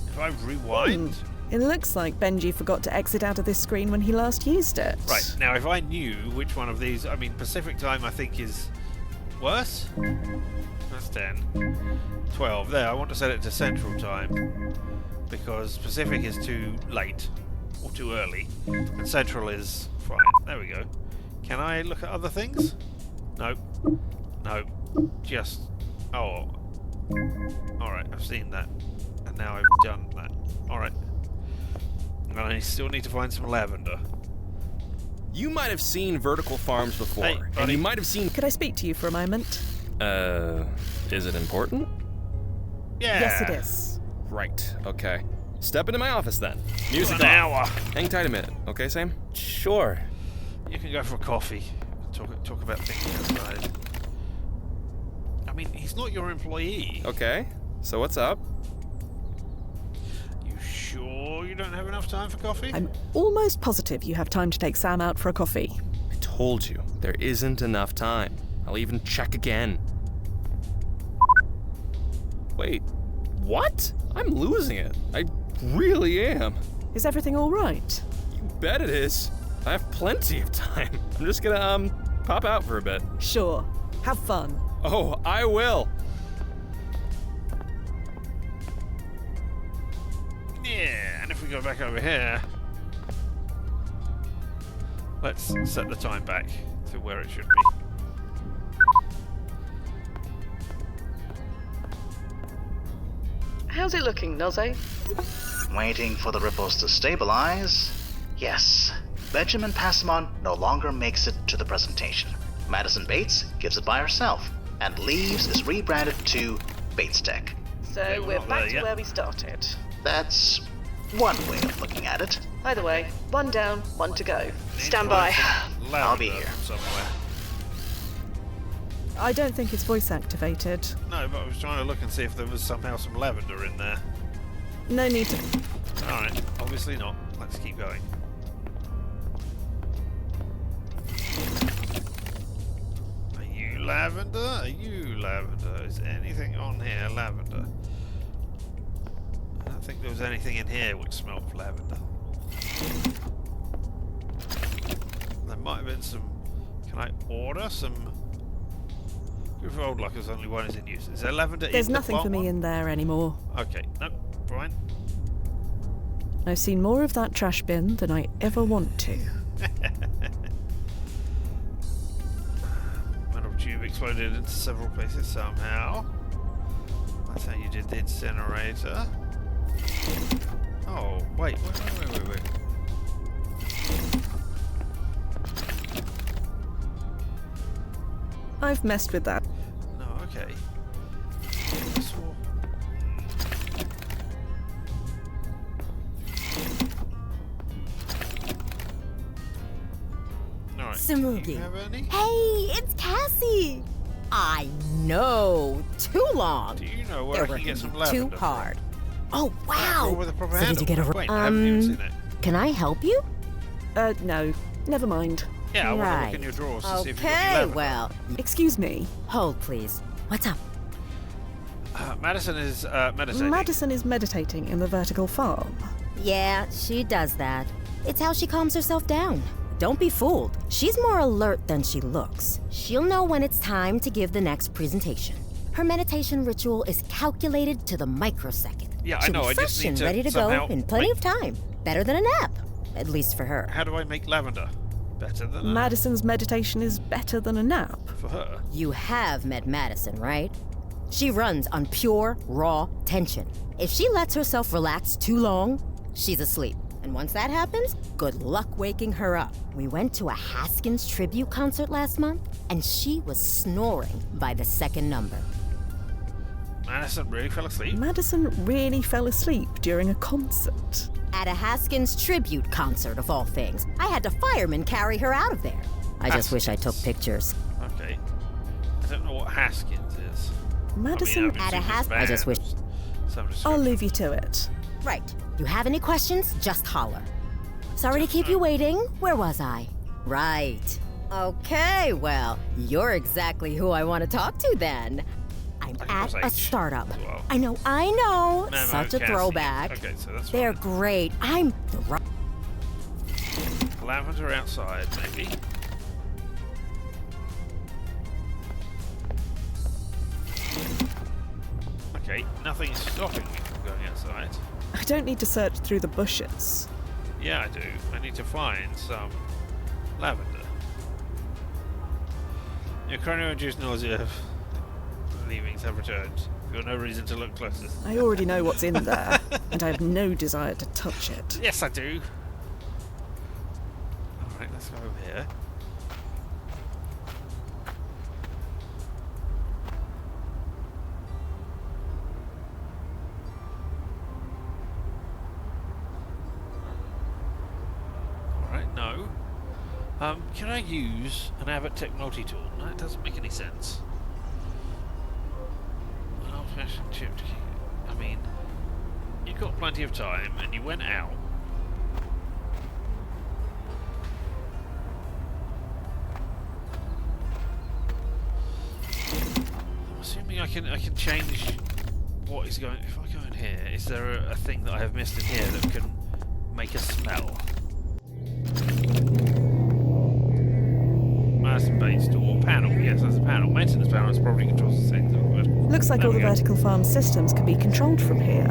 Speaker 1: if I rewind...
Speaker 2: It looks like Benji forgot to exit out of this screen when he last used it.
Speaker 1: Right, now if I knew which one of these... I mean, Pacific time I think is worse. That's 10. 12. There, I want to set it to Central time. Because Pacific is too late. Or too early. And Central is fine. There we go. Can I look at other things? No. No. Just... Oh. Alright, I've seen that. And now I've done that. Alright. And I still need to find some lavender.
Speaker 6: You might have seen vertical farms before,
Speaker 1: Hey,
Speaker 6: and
Speaker 1: buddy.
Speaker 6: you might have seen...
Speaker 2: Could I speak to you for a moment?
Speaker 6: Is it important?
Speaker 1: Yeah.
Speaker 2: Yes, it is.
Speaker 6: Right, okay. Step into my office then. Music
Speaker 1: An
Speaker 6: off.
Speaker 1: hour.
Speaker 6: Hang tight a minute, okay, Sam?
Speaker 7: Sure.
Speaker 1: You can go for a coffee. Talk about things outside. I mean, he's not your employee.
Speaker 6: Okay, so what's up?
Speaker 1: You sure you don't have enough time for coffee?
Speaker 2: I'm almost positive you have time to take Sam out for a coffee.
Speaker 6: I told you, there isn't enough time. I'll even check again. Wait, what? I'm losing it. I really am.
Speaker 2: Is everything all right?
Speaker 6: You bet it is. I have plenty of time. I'm just gonna, pop out for a bit.
Speaker 2: Sure. Have fun.
Speaker 6: Oh, I will.
Speaker 1: Yeah, and if we go back over here... Let's set the time back to where it should be.
Speaker 8: How's it looking, Noze?
Speaker 3: Waiting for the ripples to stabilize. Yes, Benjamin Passamon no longer makes it to the presentation. Madison Bates gives it by herself, and Leaves is rebranded to Bates Tech.
Speaker 8: So
Speaker 1: Okay, we're
Speaker 8: we're
Speaker 1: not
Speaker 8: back
Speaker 1: there
Speaker 8: to
Speaker 1: yet.
Speaker 8: where we started.
Speaker 3: That's one way of looking at it.
Speaker 8: Either way, one down, one to go.
Speaker 1: Need
Speaker 8: Stand
Speaker 1: to
Speaker 8: by.
Speaker 1: find some
Speaker 3: I'll be
Speaker 1: lavender
Speaker 3: here.
Speaker 1: somewhere.
Speaker 2: I don't think it's voice activated.
Speaker 1: No, but I was trying to look and see if there was somehow some lavender in there.
Speaker 2: No need to...
Speaker 1: Alright, obviously not. Let's keep going. Are you lavender? Are you lavender? Is anything on here lavender? I don't think there was anything in here which smelled of lavender. There might have been some... Can I order some... We've rolled like there's only one is in use. Is there lavender
Speaker 2: There's
Speaker 1: in the
Speaker 2: nothing for
Speaker 1: plant
Speaker 2: me
Speaker 1: one?
Speaker 2: in there anymore.
Speaker 1: Okay, nope, fine.
Speaker 2: I've seen more of that trash bin than I ever want to.
Speaker 1: Metal tube exploded into several places somehow. That's how you did the incinerator. Oh, wait.
Speaker 2: I've messed with that.
Speaker 1: No, okay. Alright. Do
Speaker 9: Smoogie.
Speaker 1: you have any?
Speaker 9: Hey, it's Cassie! I know. Too long.
Speaker 1: Do you know where
Speaker 9: They're
Speaker 1: I can
Speaker 9: working
Speaker 1: get some
Speaker 9: too
Speaker 1: lavender?
Speaker 9: hard. Oh,
Speaker 1: Roll
Speaker 9: wow!
Speaker 1: with a proper
Speaker 9: So did
Speaker 1: handle.
Speaker 9: you get a...
Speaker 1: Wait, I haven't even seen it.
Speaker 9: Can I help you?
Speaker 2: No. Never mind.
Speaker 1: Yeah, I want to look
Speaker 9: Right.
Speaker 1: in your drawers to see if you've got any
Speaker 9: Okay,
Speaker 1: lavender.
Speaker 9: well,
Speaker 2: Excuse me.
Speaker 9: hold please. What's up?
Speaker 1: Madison is meditating.
Speaker 2: Madison is meditating in the vertical farm.
Speaker 9: Yeah, she does that. It's how she calms herself down. Don't be fooled. She's more alert than she looks. She'll know when it's time to give the next presentation. Her meditation ritual is calculated to the microsecond.
Speaker 1: Yeah, I
Speaker 9: She'll
Speaker 1: know,
Speaker 9: be
Speaker 1: I just
Speaker 9: fresh
Speaker 1: need
Speaker 9: and
Speaker 1: to
Speaker 9: ready to
Speaker 1: somehow
Speaker 9: go in plenty
Speaker 1: make-
Speaker 9: of time. Better than a nap. At least for her.
Speaker 1: How do I make lavender? Better than
Speaker 2: Madison's meditation is better than a nap.
Speaker 1: for her.
Speaker 9: You have met Madison, right? She runs on pure, raw tension. If she lets herself relax too long, she's asleep. And once that happens, good luck waking her up. We went to a Haskins tribute concert last month, and she was snoring by the second number.
Speaker 1: Madison really fell asleep?
Speaker 2: Madison really fell asleep during a concert.
Speaker 9: At a Haskins tribute concert, of all things. I had a fireman carry her out of there. I just wish I took pictures.
Speaker 1: Okay. I don't know what Haskins is.
Speaker 2: Madison
Speaker 1: at a
Speaker 9: Haskins. I just wish.
Speaker 2: I'll leave you to it.
Speaker 9: Right. You have any questions? Just holler. Sorry to keep you waiting. Where was I? Right. Okay, well, you're exactly who I want to talk to then. I'm at a startup.
Speaker 1: Well.
Speaker 9: I know.
Speaker 1: Memo,
Speaker 9: Such a
Speaker 1: Cassie.
Speaker 9: throwback.
Speaker 1: Okay, so that's
Speaker 9: They're
Speaker 1: fine.
Speaker 9: great. I'm the right.
Speaker 1: Lavender outside, maybe. Okay, nothing's stopping me from going outside.
Speaker 2: I don't need to search through the bushes.
Speaker 1: Yeah, I do. I need to find some lavender. Your chrono-induced nausea leavings have returned. You've got no reason to look closer.
Speaker 2: I already know what's in there, and I have no desire to touch it.
Speaker 1: Yes, I do. Alright, let's go over here. Alright, no. Can I use an Abbott Tech multi-tool? No, it doesn't make any sense. An old-fashioned chipped key. I mean, you've got plenty of time, and you went out. I'm assuming I can change what is going. If I go in here, is there a thing that I have missed in here that can make a smell? Madison Bates door panel. Yes, there's a panel. Maintenance panel is probably controls the things.
Speaker 2: Looks like all the vertical farm systems can be controlled from here.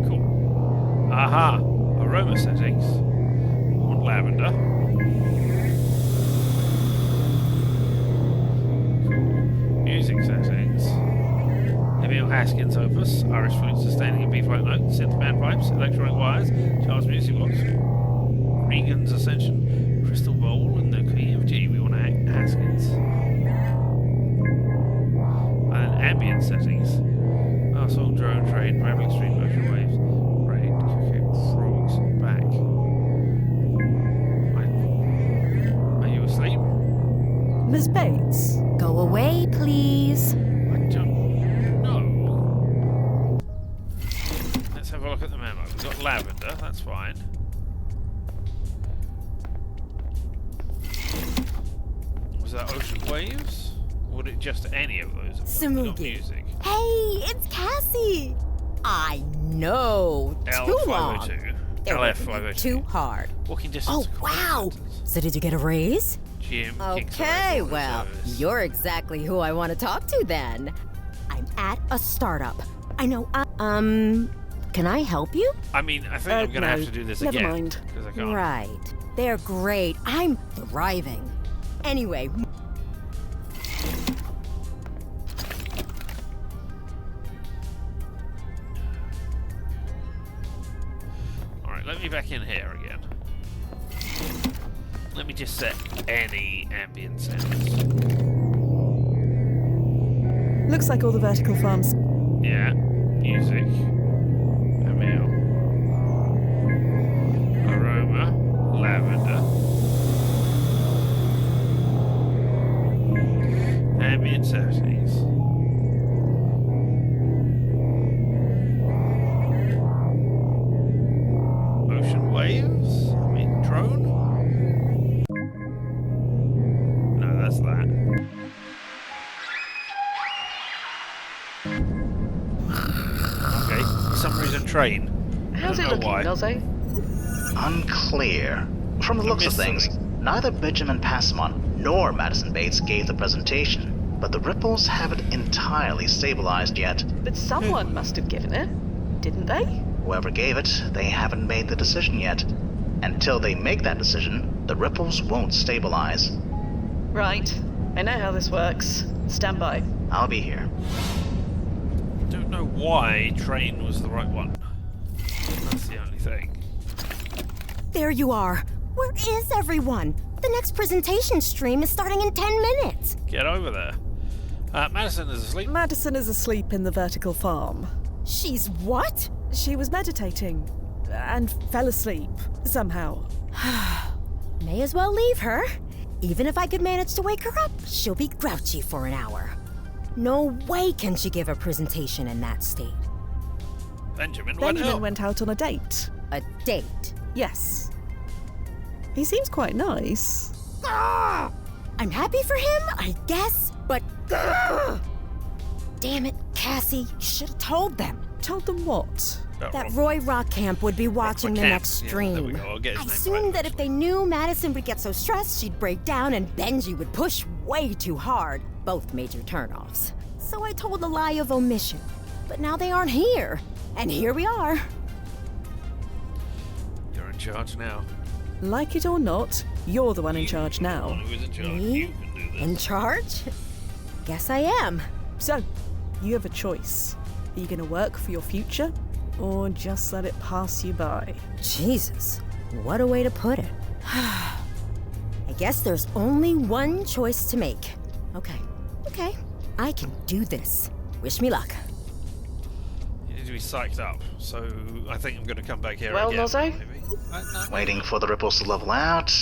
Speaker 1: Cool. Aha! Aroma settings. Want lavender. Cool. Music settings. Emil Haskins Opus. Irish flute sustaining a B-flat note. Synth band pipes. Electronic wires. Charles music box. Regan's Ascension. Crystal bowl and the key of G. We want Haskins. And ambient settings. Song, drone, train, traveling street, motion waves, rain, frogs, back. Are you asleep?
Speaker 2: Ms. Bates?
Speaker 9: Go away, please.
Speaker 1: I don't know. Let's have a look at the memo. We've got lavender, that's fine. Was that ocean waves? Or would it just any of those?
Speaker 9: Samugi.
Speaker 1: Music.
Speaker 9: Hey, it's Cassie. I know. Too long.
Speaker 1: L502. LF502.
Speaker 9: Too hard.
Speaker 1: Walking distance.
Speaker 9: Oh, wow. So did you get a raise?
Speaker 1: Jim.
Speaker 9: Okay, well, you're exactly who I want to talk to then. I'm at a startup. I know. Can I help you?
Speaker 1: I mean, I think I'm going to have to do this
Speaker 2: never
Speaker 1: again.
Speaker 2: Mind.
Speaker 1: I can't.
Speaker 9: Right. They're great. I'm thriving. Anyway.
Speaker 1: Alright, let me back in here again. Let me just set any ambient sounds.
Speaker 2: Looks like all the vertical farms.
Speaker 1: Yeah, music. Emil. Aroma. Lavender. Ambient settings. Ocean waves? I mean, drone? No, that's that. Okay, for some reason train.
Speaker 8: How's
Speaker 1: I
Speaker 8: it
Speaker 1: don't know
Speaker 8: looking,
Speaker 1: why.
Speaker 8: Nozze?
Speaker 3: Unclear. From the looks of things, neither Benjamin Passamon nor Madison Bates gave the presentation, but the ripples haven't entirely stabilized yet.
Speaker 8: But someone must have given it, didn't they?
Speaker 3: Whoever gave it, they haven't made the decision yet. Until they make that decision, the ripples won't stabilize.
Speaker 8: Right. I know how this works. Stand by.
Speaker 3: I'll be here.
Speaker 1: know why train was the right one. That's the only thing.
Speaker 9: There you are. Where is everyone? The next presentation stream is starting in 10 minutes.
Speaker 1: Get over there. Madison is asleep.
Speaker 2: Madison is asleep in the vertical farm.
Speaker 9: She's what?
Speaker 2: She was meditating and fell asleep somehow.
Speaker 9: May as well leave her. Even if I could manage to wake her up, she'll be grouchy for an hour. No way can she give a presentation in that state.
Speaker 1: Benjamin
Speaker 2: went out on a date.
Speaker 9: A date?
Speaker 2: Yes. He seems quite nice.
Speaker 9: I'm happy for him, I guess, but... Damn it, Cassie, you should have told them.
Speaker 2: Told them what?
Speaker 9: That Roy Rockcamp would be watching the next stream. I assumed that if they knew Madison would get so stressed, she'd break down and Benji would push way too hard. Both major turnoffs. So I told a lie of omission. But now they aren't here. And here we are.
Speaker 1: You're in charge now.
Speaker 2: Like it or not, you're the one in charge now.
Speaker 1: Who's in charge?
Speaker 9: Me?
Speaker 1: You can do this.
Speaker 9: In charge? Guess I am.
Speaker 2: So, you have a choice. Are you going to work for your future? Or just let it pass you by?
Speaker 9: Jesus, what a way to put it. I guess there's only one choice to make. Okay, I can do this. Wish me luck.
Speaker 1: You need to be psyched up, so I think I'm going to come back here
Speaker 8: Well,
Speaker 1: again.
Speaker 8: Nozzo?
Speaker 3: Waiting for the ripples to level out.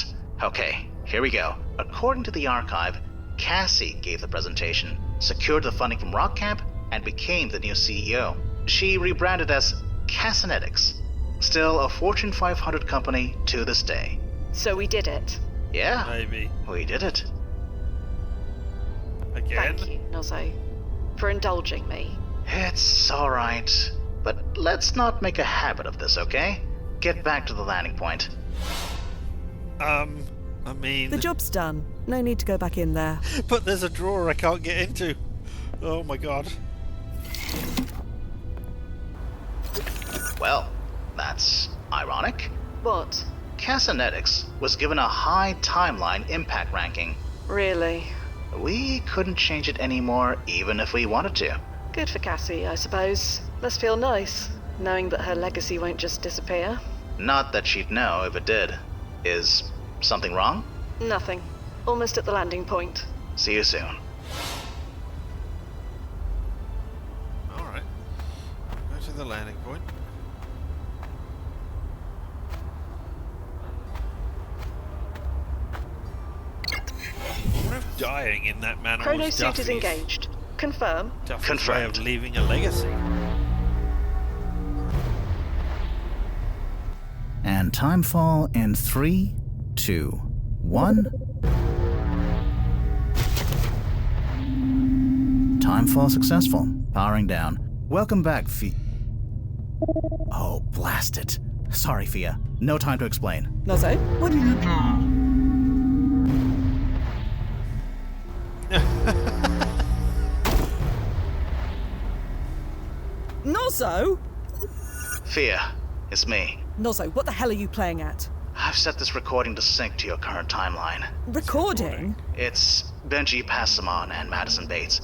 Speaker 3: Okay, here we go. According to the archive, Cassie gave the presentation, secured the funding from Rockcamp, and became the new CEO. She rebranded as Cassinetics. Still a Fortune 500 company to this day.
Speaker 8: So we did it.
Speaker 3: Yeah,
Speaker 1: Maybe.
Speaker 3: we did it.
Speaker 1: Again?
Speaker 8: Thank you, Nozzo, for indulging me.
Speaker 3: It's alright. But let's not make a habit of this, okay? Get back to the landing point.
Speaker 1: I mean...
Speaker 2: The job's done. No need to go back in there.
Speaker 1: But there's a drawer I can't get into. Oh my god.
Speaker 3: Well, that's ironic.
Speaker 8: What?
Speaker 3: Cassinetics was given a high timeline impact ranking.
Speaker 8: Really?
Speaker 3: We couldn't change it anymore, even if we wanted to.
Speaker 8: Good for Cassie, I suppose. Must feel nice, knowing that her legacy won't just disappear.
Speaker 3: Not that she'd know if it did. Is something wrong?
Speaker 8: Nothing. Almost at the landing point.
Speaker 3: See you soon.
Speaker 1: Alright. Go to the landing point. What if dying in that manner
Speaker 8: Chrono
Speaker 1: was
Speaker 8: suit is
Speaker 1: Duffy's-
Speaker 8: engaged. Confirm.
Speaker 1: Duffy's
Speaker 3: Confirmed.
Speaker 1: way of leaving a legacy?
Speaker 4: And timefall in 3, 2, 1. Timefall successful. Powering down. Welcome back, Fia. Oh, blast it. Sorry, Fia. No time to explain.
Speaker 2: Nozzo, what do you do? Nozzo?
Speaker 3: Fia, it's me.
Speaker 2: Nozzo, what the hell are you playing at?
Speaker 3: I've set this recording to sync to your current timeline.
Speaker 2: Recording?
Speaker 3: It's Benji Passamon and Madison Bates.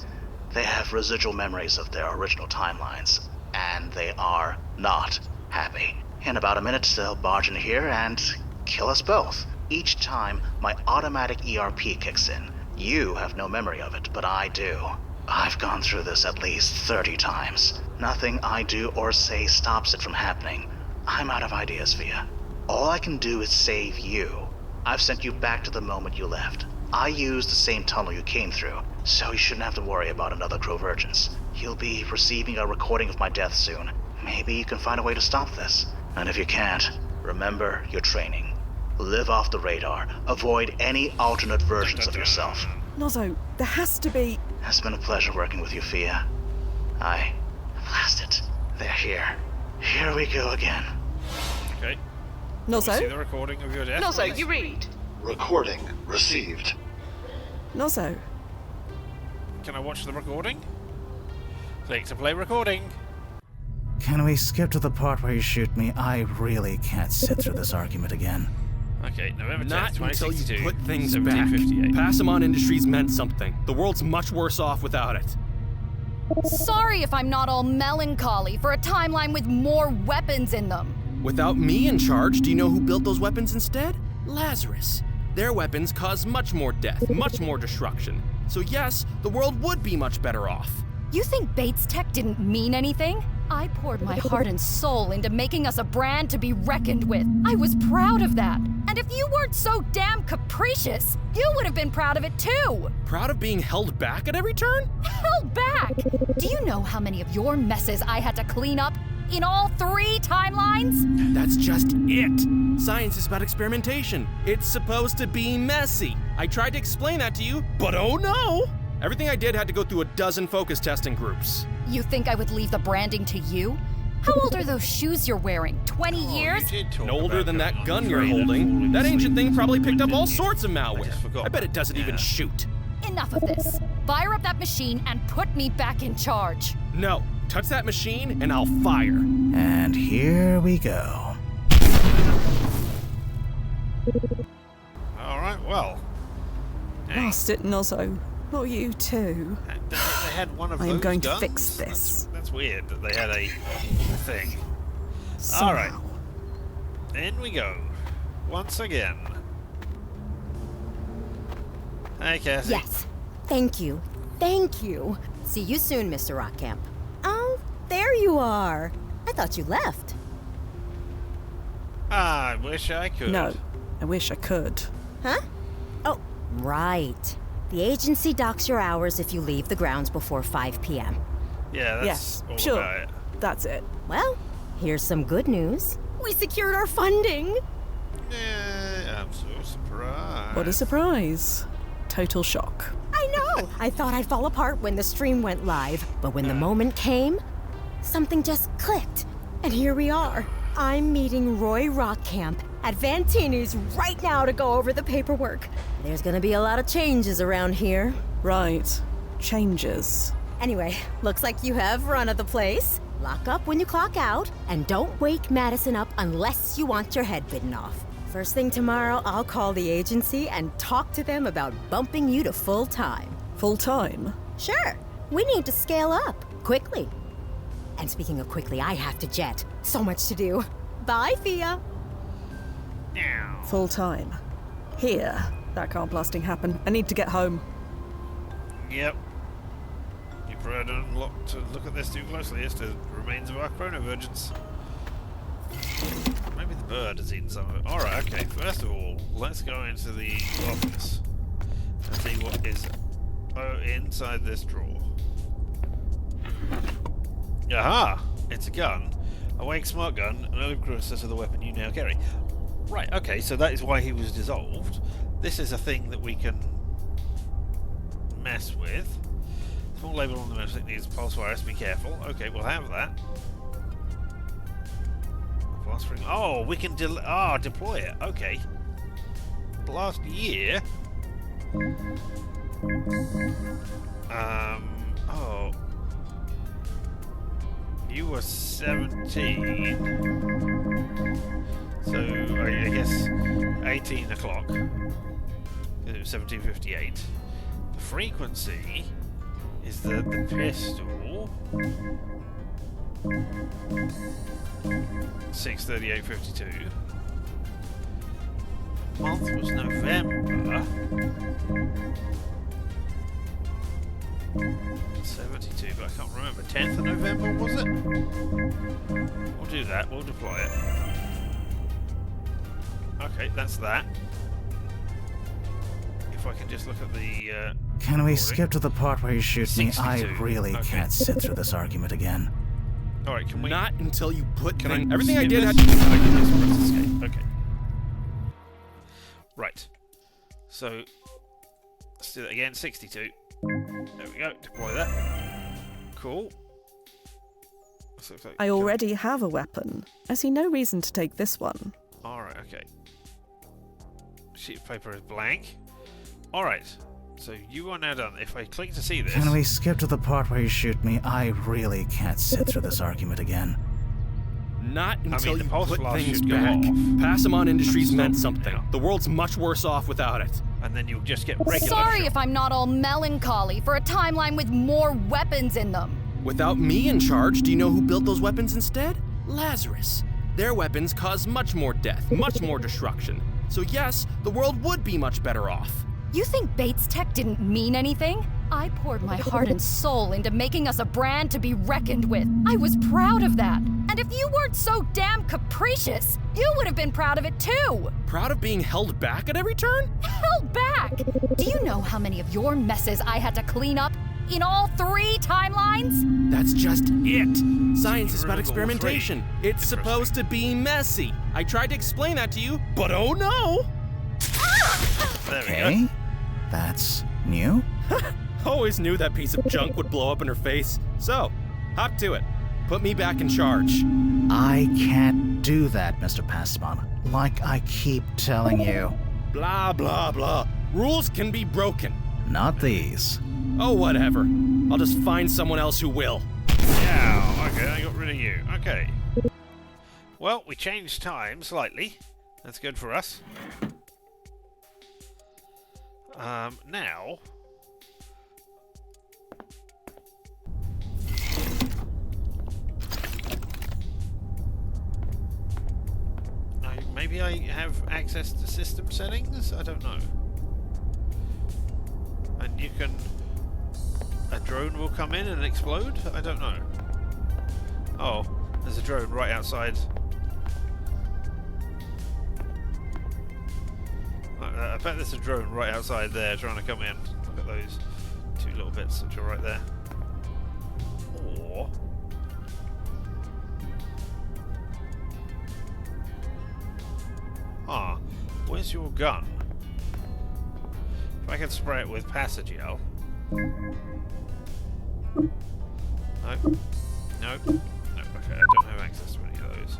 Speaker 3: They have residual memories of their original timelines, and they are not happy. In about a minute, they'll barge in here and kill us both. Each time, my automatic ERP kicks in. You have no memory of it, but I do. I've gone through this at least 30 times. Nothing I do or say stops it from happening. I'm out of ideas, Fia. All I can do is save you. I've sent you back to the moment you left. I used the same tunnel you came through, so you shouldn't have to worry about another Crovergence. You'll be receiving a recording of my death soon. Maybe you can find a way to stop this. And if you can't, remember your training. Live off the radar. Avoid any alternate versions of yourself.
Speaker 2: Nozzo, there has to be...
Speaker 3: It's been a pleasure working with you, Fia. Blast it. They're here. Here we go again.
Speaker 1: Okay. See the
Speaker 2: Nozzo?
Speaker 1: recording of your death?
Speaker 8: Nozzo,
Speaker 1: please?
Speaker 8: you read.
Speaker 11: Recording received.
Speaker 2: Nozzo?
Speaker 1: Can I watch the recording? Click to play recording.
Speaker 4: Can we skip to the part where you shoot me? I really can't sit through this argument again.
Speaker 1: Okay, November 10th,
Speaker 6: Not until
Speaker 1: 2062.
Speaker 6: you put things back.
Speaker 1: 1758.
Speaker 6: Passamon Industries meant something. The world's much worse off without it.
Speaker 10: Sorry if I'm not all melancholy for a timeline with more weapons in them.
Speaker 6: Without me in charge, do you know who built those weapons instead? Lazarus. Their weapons cause much more death, much more destruction. So yes, the world would be much better off.
Speaker 10: You think Bates Tech didn't mean anything? I poured my heart and soul into making us a brand to be reckoned with. I was proud of that. And if you weren't so damn capricious, you would have been proud of it too.
Speaker 6: Proud of being held back at every turn?
Speaker 10: Held back? Do you know how many of your messes I had to clean up in all 3 timelines?
Speaker 6: That's just it. Science is about experimentation. It's supposed to be messy. I tried to explain that to you, but oh no! Everything I did had to go through a dozen focus testing groups.
Speaker 10: You think I would leave the branding to you? How old are those shoes you're wearing? 20 years?
Speaker 6: No older than that gun you're holding. That ancient thing probably picked up all sorts of malware. I bet it doesn't even shoot.
Speaker 10: Enough of this. Fire up that machine and put me back in charge.
Speaker 6: No. Touch that machine and I'll fire.
Speaker 4: And here we go.
Speaker 1: Alright, well.
Speaker 2: Blast it, Nozzo. Not you too.
Speaker 1: They had one of those
Speaker 2: I'm going
Speaker 1: guns?
Speaker 2: to fix this.
Speaker 1: That's weird that they had a thing.
Speaker 2: Somehow.
Speaker 1: Alright. In we go. Once again. Hey, Cassie.
Speaker 9: Yes. Thank you. Thank you. See you soon, Mr. Rockcamp. Oh, there you are. I thought you left.
Speaker 1: I wish I could.
Speaker 2: No, I wish I could.
Speaker 9: Huh? Oh, right. The agency docks your hours if you leave the grounds before 5 p.m.
Speaker 1: Yeah, that's
Speaker 2: Yes,
Speaker 1: all
Speaker 2: sure.
Speaker 1: about it.
Speaker 2: That's it.
Speaker 9: Well, here's some good news. We secured our funding.
Speaker 1: Yeah, I'm so surprised.
Speaker 2: What a surprise. Total shock.
Speaker 9: I know. I thought I'd fall apart when the stream went live, but when the moment came, something just clicked. And here we are. I'm meeting Roy Rockcamp at Vantini's right now to go over the paperwork. There's gonna be a lot of changes around here.
Speaker 2: Right. Changes.
Speaker 9: Anyway, looks like you have run of the place. Lock up when you clock out, and don't wake Madison up unless you want your head bitten off. First thing tomorrow, I'll call the agency and talk to them about bumping you to full-time.
Speaker 2: Full-time?
Speaker 9: Sure. We need to scale up, quickly. And speaking of quickly, I have to jet. So much to do. Bye, Fia.
Speaker 2: Full-time. Here. That can't blasting happen. I need to get home.
Speaker 1: Yep. You probably don't look to look at this too closely as to the remains of our chronovergence. Maybe the bird has eaten some of it. Alright, okay. First of all, let's go into the office and see what is inside this drawer. Aha! It's a gun. A Wake Smart gun, an precursor to the weapon you now carry. Right, okay, so that is why he was dissolved. This is a thing that we can mess with. Small label on the mouse, it needs pulse virus, be careful. Okay, we'll have that. Blast spring. Oh, we can deploy it. Okay. Last year. Oh. You were 17. So, I guess 18 o'clock. It was 1758. The frequency is the pistol. 638.52. Month was November. 72, but I can't remember. 10th of November, was it? We'll do that, we'll deploy it. Okay, that's that. If I can just look at the
Speaker 4: Can we skip to the part where you shoot me?
Speaker 1: 62.
Speaker 4: I really can't sit through this argument again.
Speaker 1: Alright, can we...
Speaker 6: Not until you put
Speaker 1: Can
Speaker 6: everything I
Speaker 1: skip
Speaker 6: did
Speaker 1: this?
Speaker 6: had to...
Speaker 1: I can just press escape. Okay. Right. So, let's do that again. 62. There we go. Deploy that. Cool. So looks like
Speaker 2: I already have a weapon. I see no reason to take this one.
Speaker 1: Alright, okay. Sheet of paper is blank. Alright. So you are now done. If I click to see this...
Speaker 4: Can we skip to the part where you shoot me? I really can't sit through this argument again.
Speaker 6: Not until
Speaker 1: the
Speaker 6: you
Speaker 1: pulse
Speaker 6: put
Speaker 1: blast
Speaker 6: things
Speaker 1: should go
Speaker 6: back.
Speaker 1: off.
Speaker 6: Passamon Industries meant
Speaker 1: Stop
Speaker 6: something.
Speaker 1: now.
Speaker 6: The world's much worse off without it.
Speaker 1: And then you'll just get regular
Speaker 10: Sorry
Speaker 1: shot.
Speaker 10: if I'm not all melancholy for a timeline with more weapons in them.
Speaker 6: Without me in charge, do you know who built those weapons instead? Lazarus. Their weapons cause much more death, much more destruction. So yes, the world would be much better off.
Speaker 10: You think Bates Tech didn't mean anything? I poured my heart and soul into making us a brand to be reckoned with. I was proud of that. And if you weren't so damn capricious, you would have been proud of it too.
Speaker 6: Proud of being held back at every turn?
Speaker 10: Held back? Do you know how many of your messes I had to clean up in all 3 timelines?
Speaker 6: That's just it. Science is about experimentation. It's supposed to be messy. I tried to explain that to you, but oh no!
Speaker 4: Okay, that's new.
Speaker 6: Always knew that piece of junk would blow up in her face. So, hop to it. Put me back in charge.
Speaker 4: I can't do that, Mr. Passmon. Like I keep telling you.
Speaker 6: Blah, blah, blah. Rules can be broken.
Speaker 4: Not these.
Speaker 6: Oh, whatever. I'll just find someone else who will.
Speaker 1: Yeah, okay, I got rid of you. Okay. Well, we changed time slightly. That's good for us. Now... maybe I have access to system settings? I don't know. And you can... a drone will come in and explode? I don't know. Oh, there's a drone right outside. I bet there's a drone right outside there trying to come in. Look at those 2 little bits which are right there. Or... ah, where's your gun? If I can spray it with Passagel. No. No. No. Okay, I don't have access to any of those.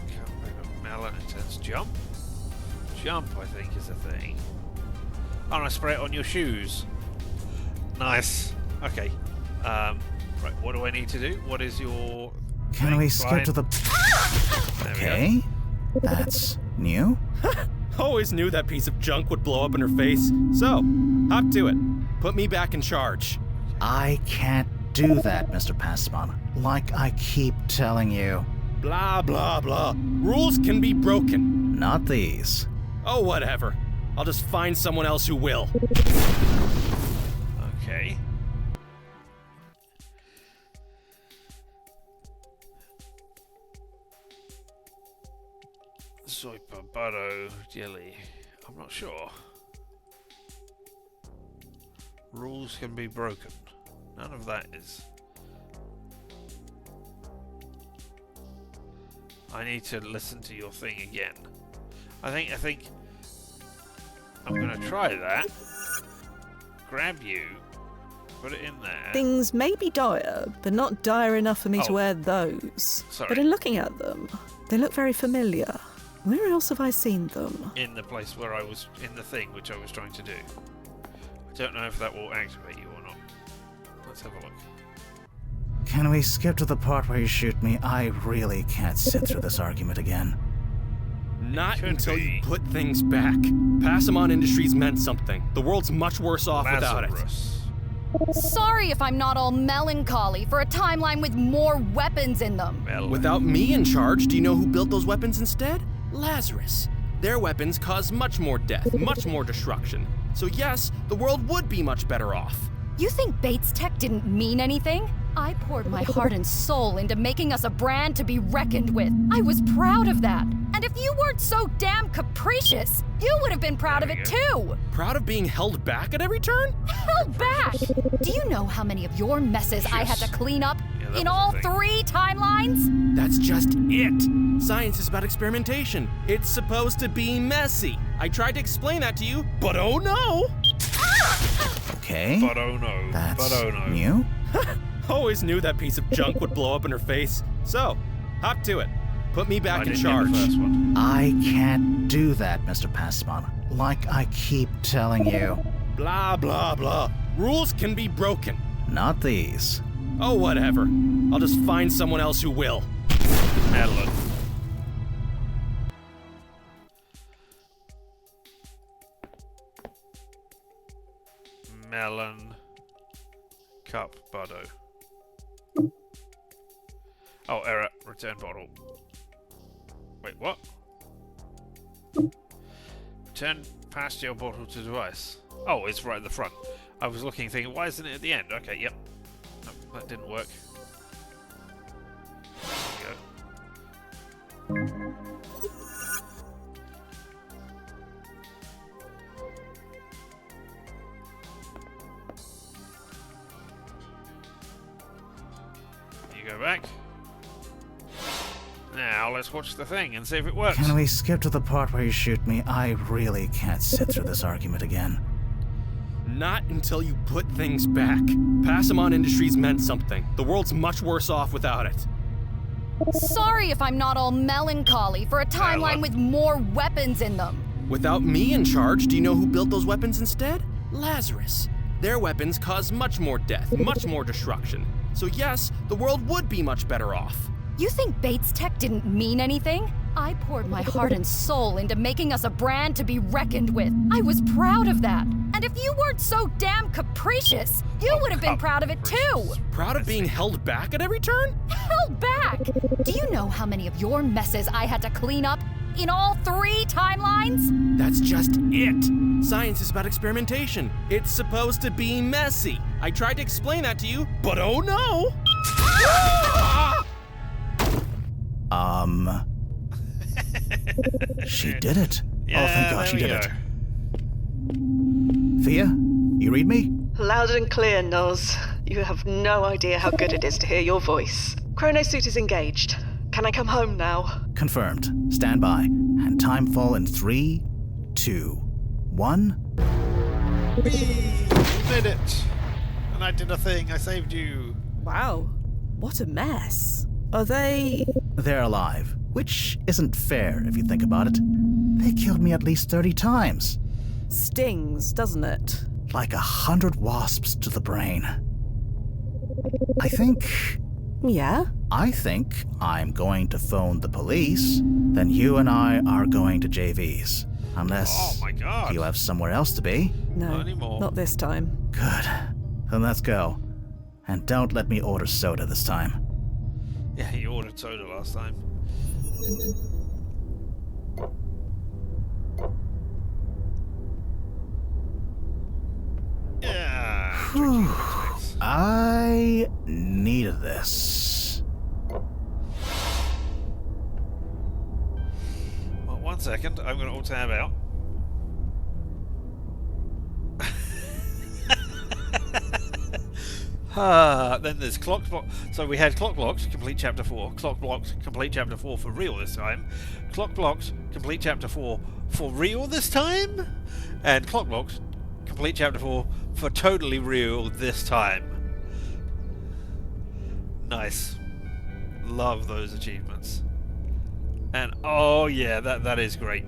Speaker 1: Can't bring up Melon. It says jump. Jump, I think, is a thing. Oh, and I spray it on your shoes. Nice. Okay. Right, what do I need to do? What is your...
Speaker 4: Can we skip to the... Okay, that's new.
Speaker 6: Always knew that piece of junk would blow up in her face. So, hop to it. Put me back in charge.
Speaker 4: I can't do that, Mr. Passmon. Like I keep telling you.
Speaker 6: Blah, blah, blah. Rules can be broken.
Speaker 4: Not these.
Speaker 6: Oh, whatever. I'll just find someone else who will.
Speaker 1: Okay. Zoipa, Burrow, Jelly. I'm not sure. Rules can be broken. None of that is. I need to listen to your thing again. I think I'm gonna try that. Grab you, put it in there.
Speaker 2: Things may be dire, but not dire enough for me to wear those.
Speaker 1: Sorry.
Speaker 2: But in looking at them, they look very familiar. Where else have I seen them?
Speaker 1: In the place where I was, in the thing which I was trying to do. I don't know if that will activate you or not. Let's have a look.
Speaker 4: Can we skip to the part where you shoot me? I really can't sit through this argument again.
Speaker 6: Not until you put things back. Passamon Industries meant something. The world's much worse off without it.
Speaker 10: Sorry if I'm not all melancholy for a timeline with more weapons in them.
Speaker 6: Without me in charge, do you know who built those weapons instead? Lazarus. Their weapons cause much more death, much more destruction. So yes, the world would be much better off.
Speaker 10: You think Bates Tech didn't mean anything? I poured my heart and soul into making us a brand to be reckoned with. I was proud of that. And if you weren't so damn capricious, you would have been proud of it too.
Speaker 6: Proud of being held back at every turn?
Speaker 10: Held back? Do you know how many of your messes I had to clean up in all 3 timelines?
Speaker 6: That's just it. Science is about experimentation. It's supposed to be messy. I tried to explain that to you, but oh no!
Speaker 4: Okay.
Speaker 1: But oh no.
Speaker 4: That's new.
Speaker 6: Always knew that piece of junk would blow up in her face. So, hop to it. Put me back in charge.
Speaker 4: I can't do that, Mr. Passmon. Like I keep telling you.
Speaker 6: Blah, blah, blah. Rules can be broken.
Speaker 4: Not these.
Speaker 6: Oh, whatever. I'll just find someone else who will.
Speaker 1: melon, cup, Bardo. Oh, error. Return bottle. Wait, what? Return pastel bottle to device. Oh, it's right at the front. I was looking, thinking, why isn't it at the end? Okay, yep. No, that didn't work. There we go. You go back. Now let's watch the thing and see if it works.
Speaker 4: Can we skip to the part where you shoot me? I really can't sit through this argument again.
Speaker 6: Not until you put things back. Passamon Industries meant something. The world's much worse off without it.
Speaker 10: Sorry if I'm not all melancholy for a timeline with more weapons in them.
Speaker 6: Without me in charge, do you know who built those weapons instead? Lazarus. Their weapons cause much more death, much more destruction. So yes, the world would be much better off.
Speaker 10: You think Bates Tech didn't mean anything? I poured my heart and soul into making us a brand to be reckoned with. I was proud of that. And if you weren't so damn capricious, you would have been proud of it too.
Speaker 6: Proud of being held back at every turn?
Speaker 10: Held back? Do you know how many of your messes I had to clean up in all 3 timelines?
Speaker 6: That's just it. Science is about experimentation. It's supposed to be messy. I tried to explain that to you, but oh no!
Speaker 4: She did it.
Speaker 1: Yeah,
Speaker 4: oh, thank God she did
Speaker 1: go.
Speaker 4: it. Fia, you read me?
Speaker 8: Loud and clear, Noz. You have no idea how good it is to hear your voice. Chronosuit is engaged. Can I come home now?
Speaker 4: Confirmed. Stand by. And timefall in 3, 2, 1.
Speaker 1: Whee! You did it! And I did a thing. I saved you.
Speaker 2: Wow. What a mess. Are they...
Speaker 4: They're alive, which isn't fair if you think about it. They killed me at least 30 times.
Speaker 2: Stings, doesn't it?
Speaker 4: Like 100 wasps to the brain. I think
Speaker 2: Yeah?
Speaker 4: I'm going to phone the police. Then you and I are going to JV's. Unless
Speaker 1: Oh my God.
Speaker 4: you have somewhere else to be.
Speaker 2: No,
Speaker 1: Not anymore.
Speaker 2: not this time.
Speaker 4: Good. Then let's go. And don't let me order soda this time.
Speaker 1: Yeah, you ordered soda last time. Yeah.
Speaker 4: Whew. I needed this.
Speaker 1: Well, 1 second. I'm going to alt-tab out. Then there's clock block. So we had clock blocks, complete chapter 4. Clock blocks, complete chapter 4 for real this time. Clock blocks, complete chapter 4 for real this time. And clock blocks, complete chapter 4 for totally real this time. Nice. Love those achievements. And oh yeah, that is great.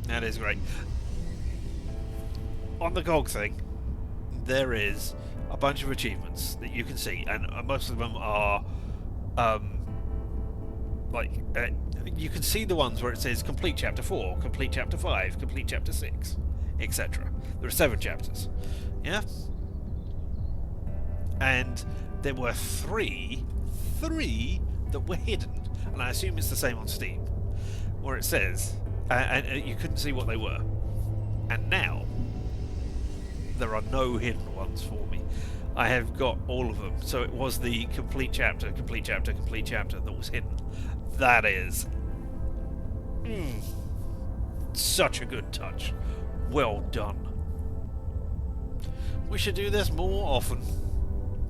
Speaker 1: That is great. On the GOG thing, there is a bunch of achievements that you can see, and most of them are you can see the ones where it says complete chapter 4, complete chapter 5, complete chapter 6, etc. There are 7 chapters. Yeah? And there were three that were hidden, and I assume it's the same on Steam, where it says and you couldn't see what they were. And now there are no hidden ones for me. I have got all of them. So it was the complete chapter that was hidden. That is such a good touch. Well done. We should do this more often.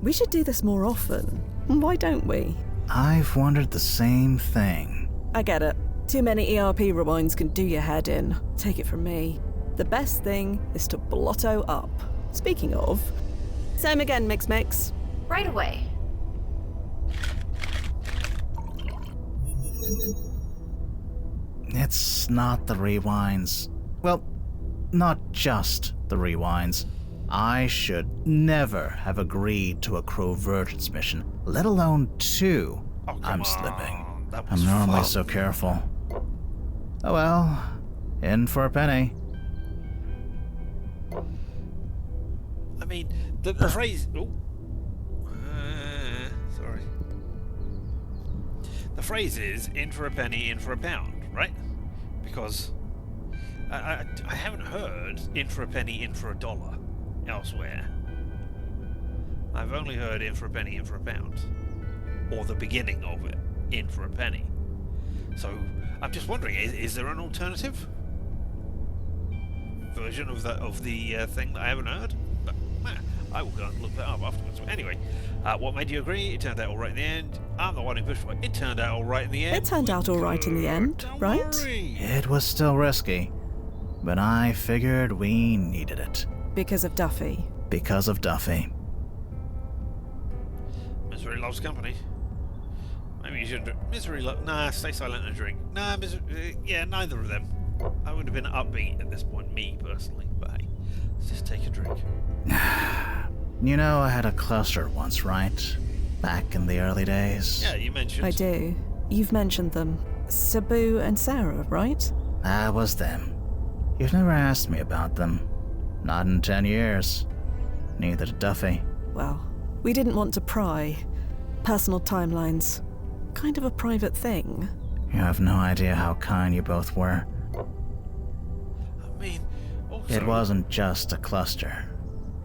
Speaker 2: We should do this more often. Why don't we?
Speaker 4: I've wondered the same thing.
Speaker 2: I get it. Too many ERP rewinds can do your head in. Take it from me. The best thing is to blotto up. Speaking of, same again, Mix.
Speaker 10: Right away.
Speaker 4: It's not the rewinds. Well, not just the rewinds. I should never have agreed to a Crovergence mission, let alone 2.
Speaker 1: Oh, come
Speaker 4: I'm
Speaker 1: on.
Speaker 4: slipping.
Speaker 1: That was
Speaker 4: I'm normally
Speaker 1: fun.
Speaker 4: so careful. Oh well, in for a penny.
Speaker 1: I mean, the phrase... Oh. Sorry. The phrase is, in for a penny, in for a pound, right? Because I haven't heard in for a penny, in for a dollar elsewhere. I've only heard in for a penny, in for a pound. Or the beginning of it, in for a penny. So, I'm just wondering, is there an alternative version of the thing that I haven't heard? But, I will go and look that up afterwards. But anyway, what made you agree? It turned out alright in the end. I'm the one who pushed for it. It turned out alright in the end.
Speaker 2: It turned out alright in the end,
Speaker 1: Don't
Speaker 2: right?
Speaker 1: worry.
Speaker 4: It was still risky, but I figured we needed it.
Speaker 2: Because of Duffy.
Speaker 4: Because of Duffy.
Speaker 1: Misery loves company. Maybe you shouldn't. Nah, stay silent and drink. Nah, yeah, neither of them. I would have been upbeat at this point, me personally. But hey, let's just take a drink.
Speaker 4: You know, I had a cluster once, right? Back in the early days.
Speaker 1: Yeah, you mentioned.
Speaker 2: I do. You've mentioned them. Sabu and Sarah, right?
Speaker 4: That was them. You've never asked me about them. Not in 10 years. Neither did Duffy.
Speaker 2: Well, we didn't want to pry. Personal timelines. Kind of a private thing.
Speaker 4: You have no idea how kind you both were.
Speaker 1: I mean, also...
Speaker 4: It wasn't just a cluster.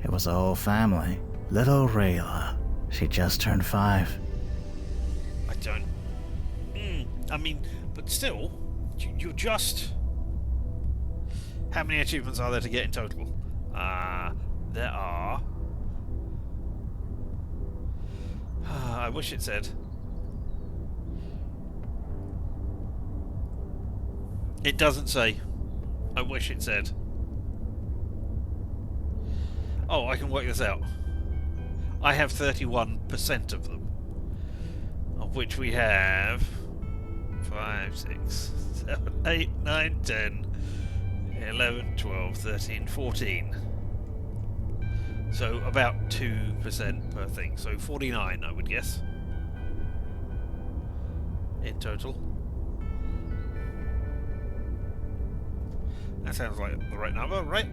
Speaker 4: It was a whole family. Little Rayla. She just turned 5.
Speaker 1: I don't... I mean, but still, you're just... How many achievements are there to get in total? There are... I wish it said. It doesn't say. I wish it said. Oh, I can work this out. I have 31% of them. Of which we have 5, 6, 7, 8, 9, 10, 11, 12, 13, 14. So about 2% per thing. So 49, I would guess. In total. That sounds like the right number, right?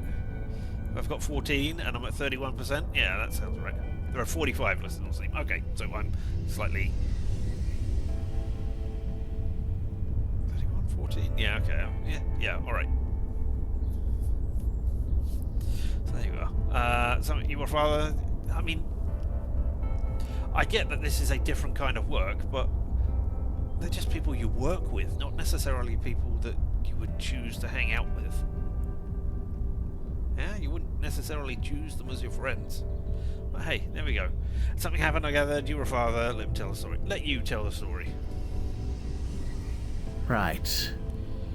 Speaker 1: I've got 14 and I'm at 31%. Yeah, that sounds right. There are 45 listed on Steam. Okay, so I'm slightly... 31, 14? Yeah, okay. Yeah, alright. So there you are. So your father... I mean... I get that this is a different kind of work, but... They're just people you work with, not necessarily people that you would choose to hang out with. Yeah, you wouldn't necessarily choose them as your friends. But hey, there we go. Something happened, I gathered. You were a father. Let me tell the story. Let you tell the story.
Speaker 4: Right.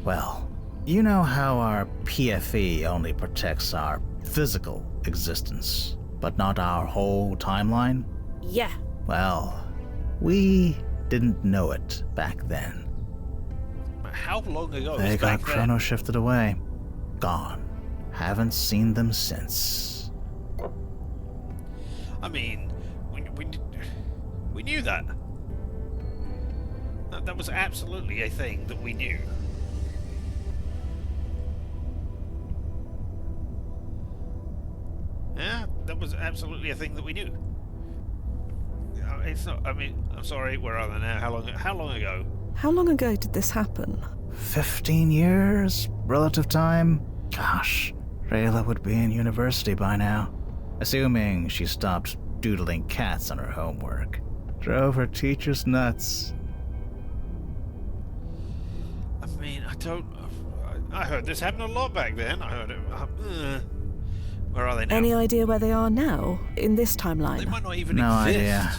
Speaker 4: Well, you know how our PFE only protects our physical existence, but not our whole timeline?
Speaker 2: Yeah.
Speaker 4: Well, we didn't know it back then.
Speaker 1: But how long ago
Speaker 4: They
Speaker 1: was
Speaker 4: got
Speaker 1: back then?
Speaker 4: chrono shifted away. Gone. Haven't seen them since.
Speaker 1: I mean, we knew that. That was absolutely a thing that we knew. Yeah, that was absolutely a thing that we knew. It's not. I mean, I'm sorry. Where are they now? How long ago?
Speaker 2: How long ago did this happen?
Speaker 4: 15 years? Relative time? Gosh, Rayla would be in university by now. Assuming she stopped doodling cats on her homework. Drove her teachers nuts.
Speaker 1: I mean, I heard this happened a lot back then. I heard it. Where are they now?
Speaker 2: Any idea where they are now, in this
Speaker 1: They
Speaker 2: timeline?
Speaker 1: might not even
Speaker 4: No
Speaker 1: exist.
Speaker 4: idea.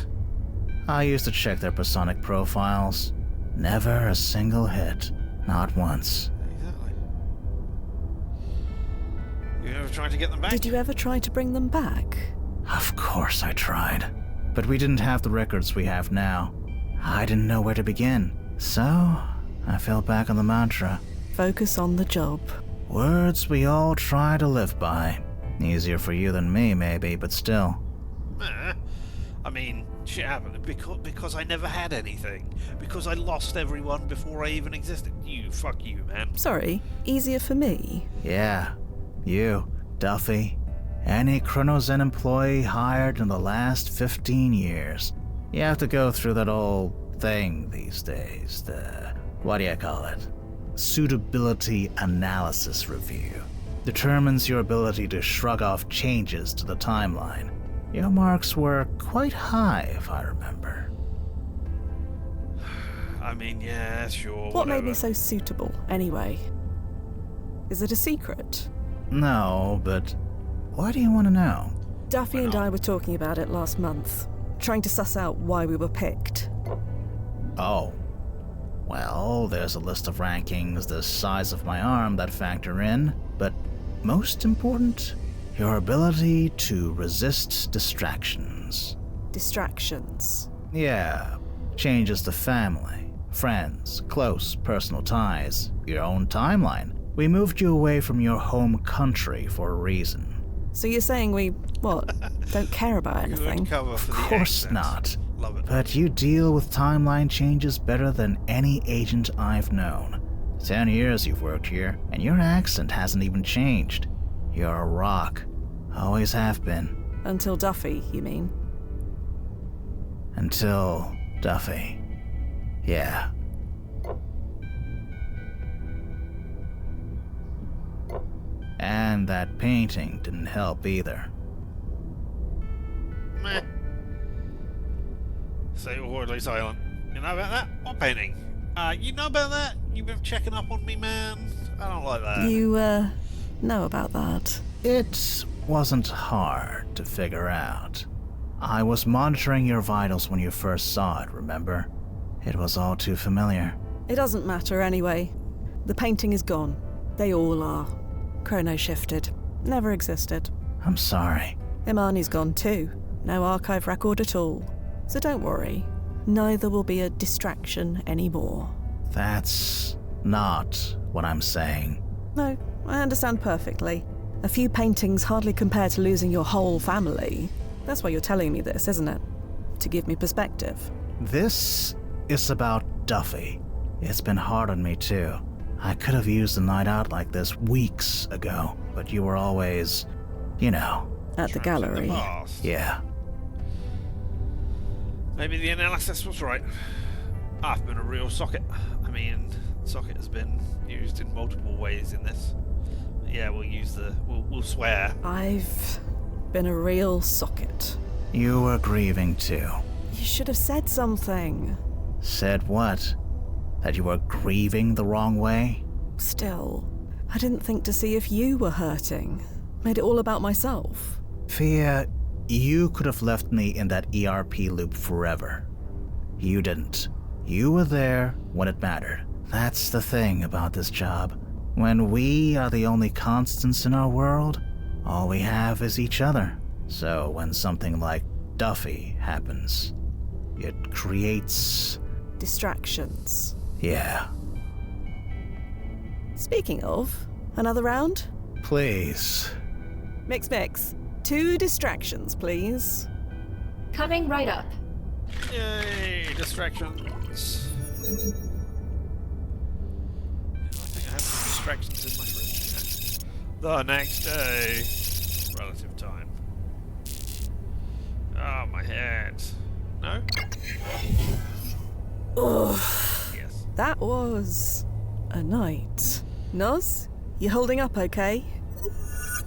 Speaker 4: I used to check their personic profiles. Never a single hit. Not once.
Speaker 1: Exactly. You ever tried to get them back?
Speaker 2: Did you ever try to bring them back?
Speaker 4: Of course I tried. But we didn't have the records we have now. I didn't know where to begin. So, I fell back on the mantra.
Speaker 2: Focus on the job.
Speaker 4: Words we all try to live by. Easier for you than me, maybe, but still.
Speaker 1: I mean, shit happened because I never had anything. Because I lost everyone before I even existed. Fuck you, man.
Speaker 2: Sorry, easier for me.
Speaker 4: Yeah. You, Duffy, any ChronoZen employee hired in the last 15 years. You have to go through that old thing these days, the, what do you call it? Suitability analysis review. Determines your ability to shrug off changes to the timeline. Your marks were quite high, if I remember.
Speaker 1: I mean, yeah, sure.
Speaker 2: What made
Speaker 1: whatever.
Speaker 2: me so suitable, anyway? Is it a secret?
Speaker 4: No, but why do you want to know?
Speaker 2: Duffy and I were talking about it last month, trying to suss out why we were picked.
Speaker 4: Oh. Well, there's a list of rankings the size of my arm that factor in, but most important, your ability to resist distractions.
Speaker 2: Distractions.
Speaker 4: Yeah, changes to family, friends, close personal ties, your own timeline. We moved you away from your home country for a reason.
Speaker 2: So you're saying we, what, don't care about anything?
Speaker 1: Good cover for
Speaker 4: Of
Speaker 1: the
Speaker 4: course
Speaker 1: accent.
Speaker 4: not.
Speaker 1: Love it.
Speaker 4: But you deal with timeline changes better than any agent I've known. 10 years you've worked here, and your accent hasn't even changed. You're a rock. Always have been.
Speaker 2: Until Duffy, you mean?
Speaker 4: Until Duffy. Yeah. And that painting didn't help either.
Speaker 1: Meh. Stay awkwardly silent. You know about that? What painting? You know about that? You've been checking up on me, man? I don't like that.
Speaker 2: You, know about that.
Speaker 4: It wasn't hard to figure out. I was monitoring your vitals when you first saw it, remember? It was all too familiar.
Speaker 2: It doesn't matter anyway. The painting is gone. They all are. Chrono shifted. Never existed.
Speaker 4: I'm sorry.
Speaker 2: Imani's gone too. No archive record at all. So don't worry. Neither will be a distraction anymore.
Speaker 4: That's not what I'm saying.
Speaker 2: No, I understand perfectly. A few paintings hardly compare to losing your whole family. That's why you're telling me this, isn't it? To give me perspective.
Speaker 4: This is about Duffy. It's been hard on me too. I could have used a night out like this weeks ago, but you were always, you know.
Speaker 2: At the
Speaker 1: Trapped in
Speaker 2: gallery.
Speaker 1: past.
Speaker 4: Yeah.
Speaker 1: Maybe the analysis was right. I've been a real socket. I mean, socket has been used in multiple ways in this. Yeah, we'll swear.
Speaker 2: I've been a real socket.
Speaker 4: You were grieving too.
Speaker 2: You should have said something.
Speaker 4: Said what? That you were grieving the wrong way?
Speaker 2: Still, I didn't think to see if you were hurting. Made it all about myself.
Speaker 4: Fia, you could have left me in that ERP loop forever. You didn't. You were there when it mattered. That's the thing about this job. When we are the only constants in our world, all we have is each other. So when something like Duffy happens, it creates...
Speaker 2: Distractions.
Speaker 4: Yeah.
Speaker 2: Speaking of, another round?
Speaker 4: Please.
Speaker 2: Mix. 2 distractions, please.
Speaker 10: Coming right up.
Speaker 1: Yay, distractions. I think I have some distractions in my fridge. The next day. Relative time. Oh, my head. No?
Speaker 2: Ugh.
Speaker 1: Yes.
Speaker 2: That was a night. Noz, you holding up okay?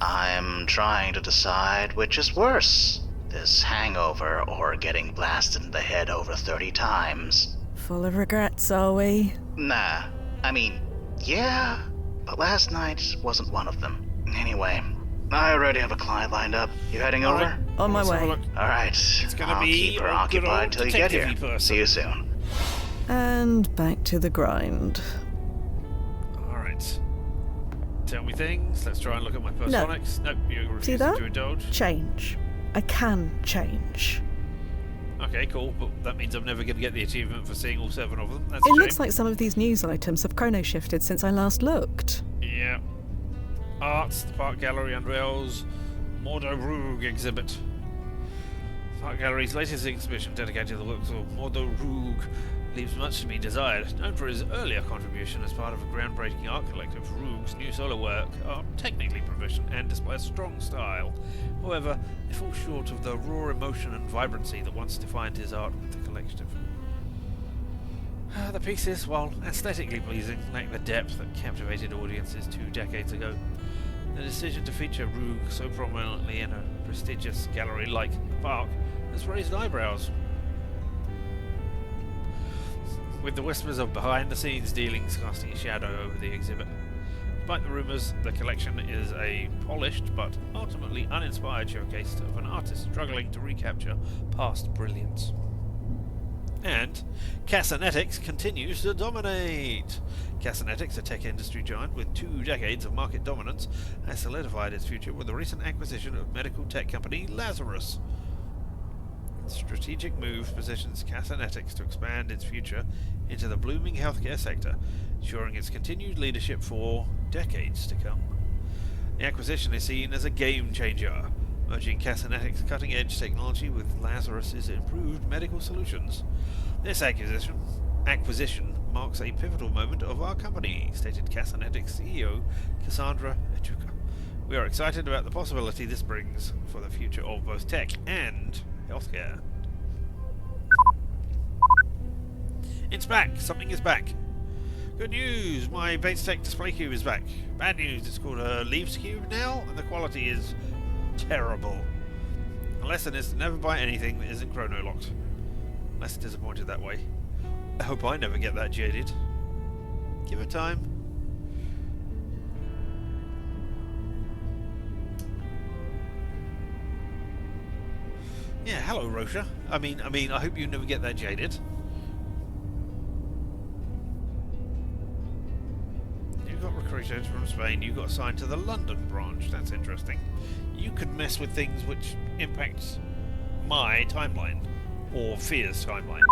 Speaker 3: I'm trying to decide which is worse, this hangover or getting blasted in the head over 30 times.
Speaker 2: Full of regrets, are we?
Speaker 3: Nah, I mean, yeah, but last night wasn't one of them. Anyway, I already have a client lined up. You heading over?
Speaker 1: Alright,
Speaker 2: On my
Speaker 1: let's have a
Speaker 2: way.
Speaker 1: look.
Speaker 3: Alright,
Speaker 1: It's gonna
Speaker 3: I'll
Speaker 1: be
Speaker 3: keep her
Speaker 1: a good
Speaker 3: occupied
Speaker 1: old
Speaker 3: till you get here.
Speaker 1: detective-y person.
Speaker 3: See you soon.
Speaker 2: And back to the grind.
Speaker 1: Alright. Tell me things. Let's try and look at my personics. Nope, you refuse
Speaker 2: See that?
Speaker 1: to indulge.
Speaker 2: Change. I can change.
Speaker 1: Okay, cool, but that means I'm never going to get the achievement for seeing all 7 of them. That's
Speaker 2: It
Speaker 1: a
Speaker 2: looks
Speaker 1: shame.
Speaker 2: like some of these news items have chrono shifted since I last looked.
Speaker 1: Yeah. Arts, the Park Gallery unveils Mordo Roog exhibit. Park Gallery's latest exhibition dedicated to the works of Mordo Roog leaves much to be desired. Known for his earlier contribution as part of a groundbreaking art collective, Roog's new solo work are technically proficient and display a strong style. However, they fall short of the raw emotion and vibrancy that once defined his art with the collective. The pieces, while aesthetically pleasing, lack the depth that captivated audiences 2 decades ago. The decision to feature Roog so prominently in a prestigious gallery like the Park has raised eyebrows, with the whispers of behind-the-scenes dealings casting a shadow over the exhibit. Despite the rumours, the collection is a polished but ultimately uninspired showcase of an artist struggling to recapture past brilliance. And Cassanetics continues to dominate! Cassanetics, a tech industry giant with 2 decades of market dominance, has solidified its future with the recent acquisition of medical tech company Lazarus. The strategic move positions Cassanetics to expand its future into the blooming healthcare sector, ensuring its continued leadership for decades to come. The acquisition is seen as a game changer, merging Cassanetics' cutting-edge technology with Lazarus's improved medical solutions. This acquisition marks a pivotal moment of our company, stated Cassanetics CEO Cassandra Echuka. We are excited about the possibility this brings for the future of both tech and healthcare. It's back! Something is back! Good news! My Bates-Tech display cube is back. Bad news, it's called a Leaves cube now, and the quality is terrible. The lesson is to never buy anything that isn't chronolocked. Less disappointed that way. I hope I never get that jaded. Give it time. Yeah, hello, Rosha. I mean, I hope you never get that jaded. You got recruited from Spain. You got assigned to the London branch. That's interesting. You could mess with things which impact my timeline, or Fia's timeline.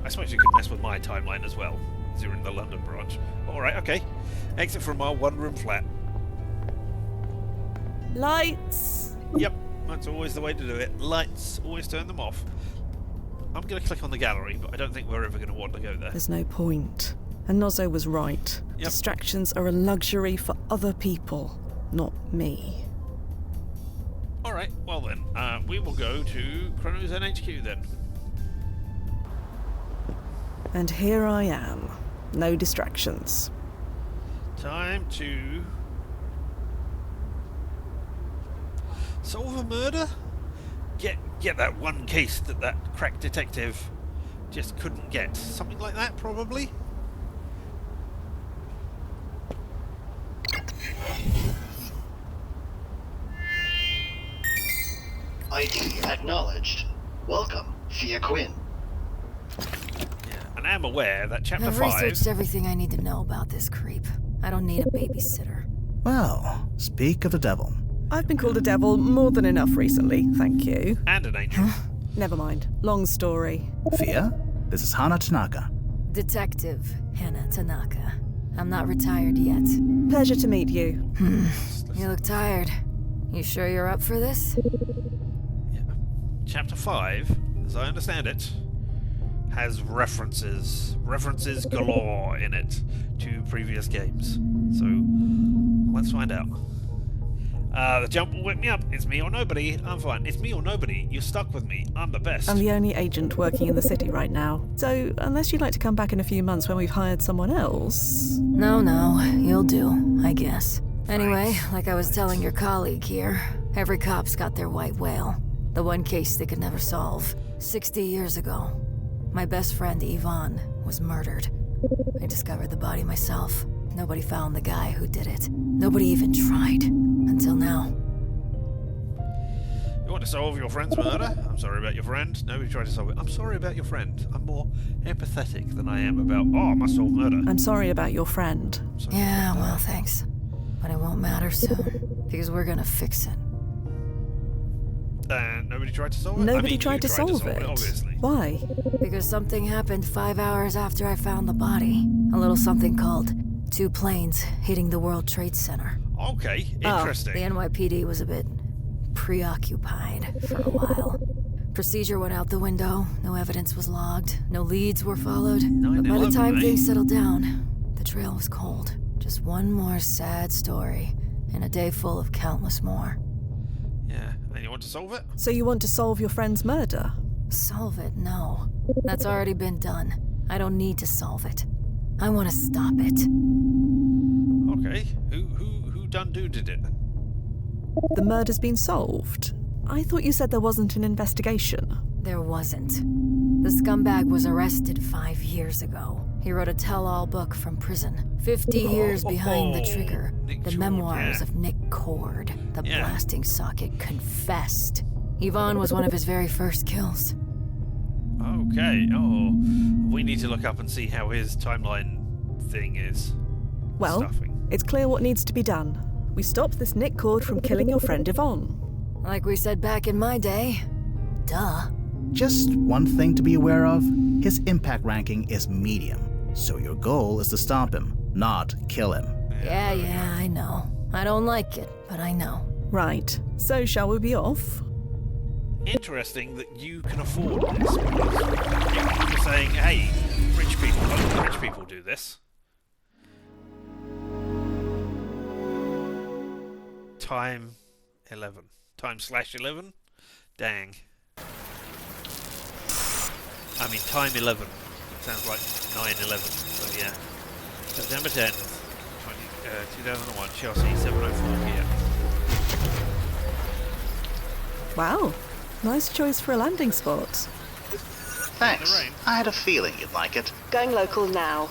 Speaker 1: I suppose you could mess with my timeline as well, as you're in the London branch. Alright, okay. Exit from our one-room flat.
Speaker 2: Lights!
Speaker 1: Yep, that's always the way to do it. Lights, always turn them off. I'm going to click on the gallery, but I don't think we're ever going to want to go there.
Speaker 2: There's no point. And Nozzo was right.
Speaker 1: Yep.
Speaker 2: Distractions are a luxury for other people, not me.
Speaker 1: Alright, well then, we will go to ChronoZen HQ then.
Speaker 2: And here I am. No distractions.
Speaker 1: Time to solve a murder? Get that one case that crack detective just couldn't get. Something like that, probably?
Speaker 11: ID acknowledged. Welcome, Fia Quinn.
Speaker 1: And I'm aware that Chapter
Speaker 13: I've
Speaker 1: 5...
Speaker 13: researched everything I need to know about this creep. I don't need a babysitter.
Speaker 4: Well, speak of the devil.
Speaker 2: I've been called a devil more than enough recently, thank you.
Speaker 1: And an angel.
Speaker 2: Never mind. Long story.
Speaker 4: Fia, this is Hana Tanaka.
Speaker 13: Detective Hannah Tanaka. I'm not retired yet.
Speaker 2: Pleasure to meet you.
Speaker 13: You look tired. You sure you're up for this?
Speaker 1: Yeah. Chapter 5, as I understand it, has references galore in it to previous games. So, let's find out. The jump will whip me up. It's me or nobody. I'm fine. It's me or nobody. You're stuck with me. I'm the best.
Speaker 2: I'm the only agent working in the city right now. So, unless you'd like to come back in a few months when we've hired someone else...
Speaker 13: No, you'll do, I guess. Anyway, like I was telling your colleague here, every cop's got their white whale. The one case they could never solve. 60 years ago, my best friend Yvonne was murdered. I discovered the body myself. Nobody found the guy who did it. Nobody even tried. Until now.
Speaker 1: You want to solve your friend's murder? I'm sorry about your friend. Nobody tried to solve it. I'm sorry about your friend. I'm more empathetic than I am about, I must solve murder.
Speaker 2: I'm sorry about your friend.
Speaker 13: Yeah, well, thanks. But it won't matter soon, because we're gonna fix it.
Speaker 1: And nobody tried to solve it?
Speaker 2: Nobody tried to solve it.
Speaker 1: Obviously.
Speaker 2: Why?
Speaker 13: Because something happened 5 hours after I found the body. A little something called 2 planes hitting the World Trade Center.
Speaker 1: Okay, interesting.
Speaker 13: The NYPD was a bit preoccupied for a while. Procedure went out the window, no evidence was logged, no leads were followed. But by the
Speaker 1: 9/11,
Speaker 13: time
Speaker 1: eh?
Speaker 13: things settled down, the trail was cold. Just one more sad story, and a day full of countless more.
Speaker 1: Yeah, and you want to solve it?
Speaker 2: So you want to solve your friend's murder?
Speaker 13: Solve it? No. That's already been done. I don't need to solve it. I want to stop it.
Speaker 1: Okay, who done did it?
Speaker 2: The murder's been solved. I thought you said there wasn't an investigation.
Speaker 13: There wasn't. The scumbag was arrested 5 years ago. He wrote a tell-all book from prison. 50 years behind the trigger.
Speaker 1: Nick
Speaker 13: The
Speaker 1: Cord,
Speaker 13: memoirs
Speaker 1: yeah.
Speaker 13: of Nick Cord. The
Speaker 1: Yeah.
Speaker 13: blasting socket confessed. Yvonne was one of his very first kills.
Speaker 1: Okay, oh. We need to look up and see how his timeline thing is.
Speaker 2: Well,
Speaker 1: Stuffing.
Speaker 2: it's clear what needs to be done. We stop this Nick Cord from killing your friend Yvonne.
Speaker 13: Like we said back in my day. Duh.
Speaker 4: Just one thing to be aware of, his impact ranking is medium, so your goal is to stop him, not kill him.
Speaker 13: Yeah, I know. I don't like it, but I know.
Speaker 2: Right, so shall we be off?
Speaker 1: Interesting that you can afford this, because you're saying, hey, only rich people do this. Time 11. Time/11? Dang. I mean, time 11. It sounds like 9/11, but yeah. September 10th, 2001, Chelsea, 7:04 p.m.
Speaker 2: Wow, nice choice for a landing spot.
Speaker 3: Thanks.
Speaker 1: rain.
Speaker 3: I had a feeling you'd like it.
Speaker 8: Going local now.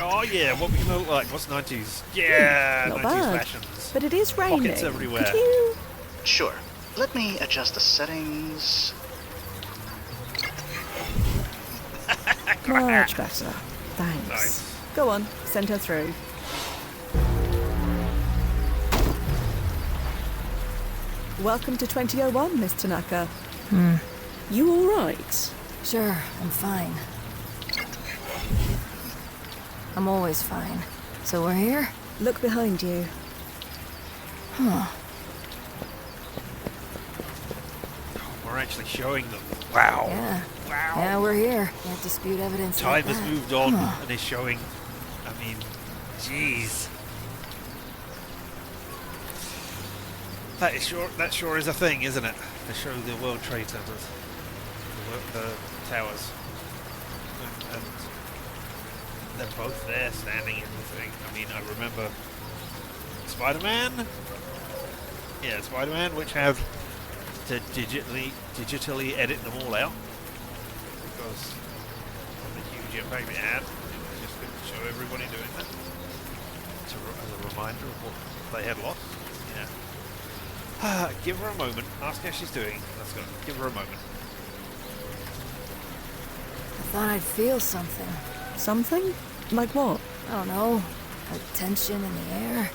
Speaker 1: Oh yeah, what we gonna look like? What's 90s? Yeah,
Speaker 2: Not
Speaker 1: 90s
Speaker 2: bad.
Speaker 1: fashions.
Speaker 2: But it is raining.
Speaker 1: Pockets everywhere.
Speaker 2: Could you...
Speaker 3: Sure. Let me adjust the settings.
Speaker 2: Much better. Thanks.
Speaker 1: Nice.
Speaker 2: Go on, send her through. Welcome to 2001, Miss Tanaka. You all right?
Speaker 13: Sure, I'm fine. I'm always fine. So we're here?
Speaker 2: Look behind you.
Speaker 13: Huh.
Speaker 1: We're actually showing them. Wow.
Speaker 13: Yeah.
Speaker 1: Wow.
Speaker 13: Yeah, we're here. Can't dispute evidence
Speaker 1: Time
Speaker 13: like
Speaker 1: has
Speaker 13: that.
Speaker 1: moved on
Speaker 13: Huh.
Speaker 1: and is showing. I mean, jeez. That sure is a thing, isn't it? To show the World Trade Centers, the towers, and they're both there standing in the thing. I mean, I remember Spider-Man. Yeah, Spider-Man, which have to digitally edit them all out because of the huge impact it had. They just couldn't show everybody doing that. As a reminder of what they had lost. Yeah. Give her a moment. Ask how she's doing. Let's go. Give her a moment.
Speaker 13: I thought I'd feel something.
Speaker 2: Something? Like what?
Speaker 13: I don't know. Like tension in the air.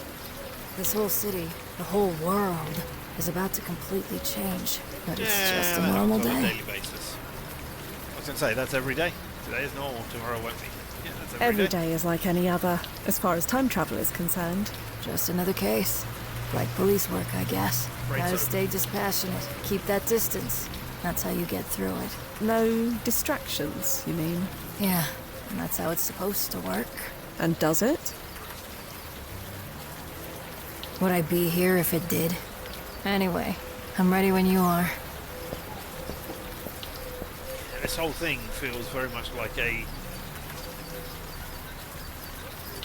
Speaker 13: This whole city, the whole world, is about to completely change. But it's just a
Speaker 1: that
Speaker 13: normal
Speaker 1: happens on a
Speaker 13: day.
Speaker 1: daily basis. I was going to say, that's every day. Today is normal, tomorrow won't be. Yeah, that's
Speaker 2: Every day is like any other, as far as time travel is concerned.
Speaker 13: Just another case. Like police work, I guess.
Speaker 1: Right,
Speaker 13: Gotta
Speaker 1: so-
Speaker 13: stay dispassionate. Keep that distance. That's how you get through it.
Speaker 2: No distractions, you mean?
Speaker 13: Yeah, and that's how it's supposed to work.
Speaker 2: And does it?
Speaker 13: Would I be here if it did? Anyway, I'm ready when you are.
Speaker 1: Yeah, this whole thing feels very much like a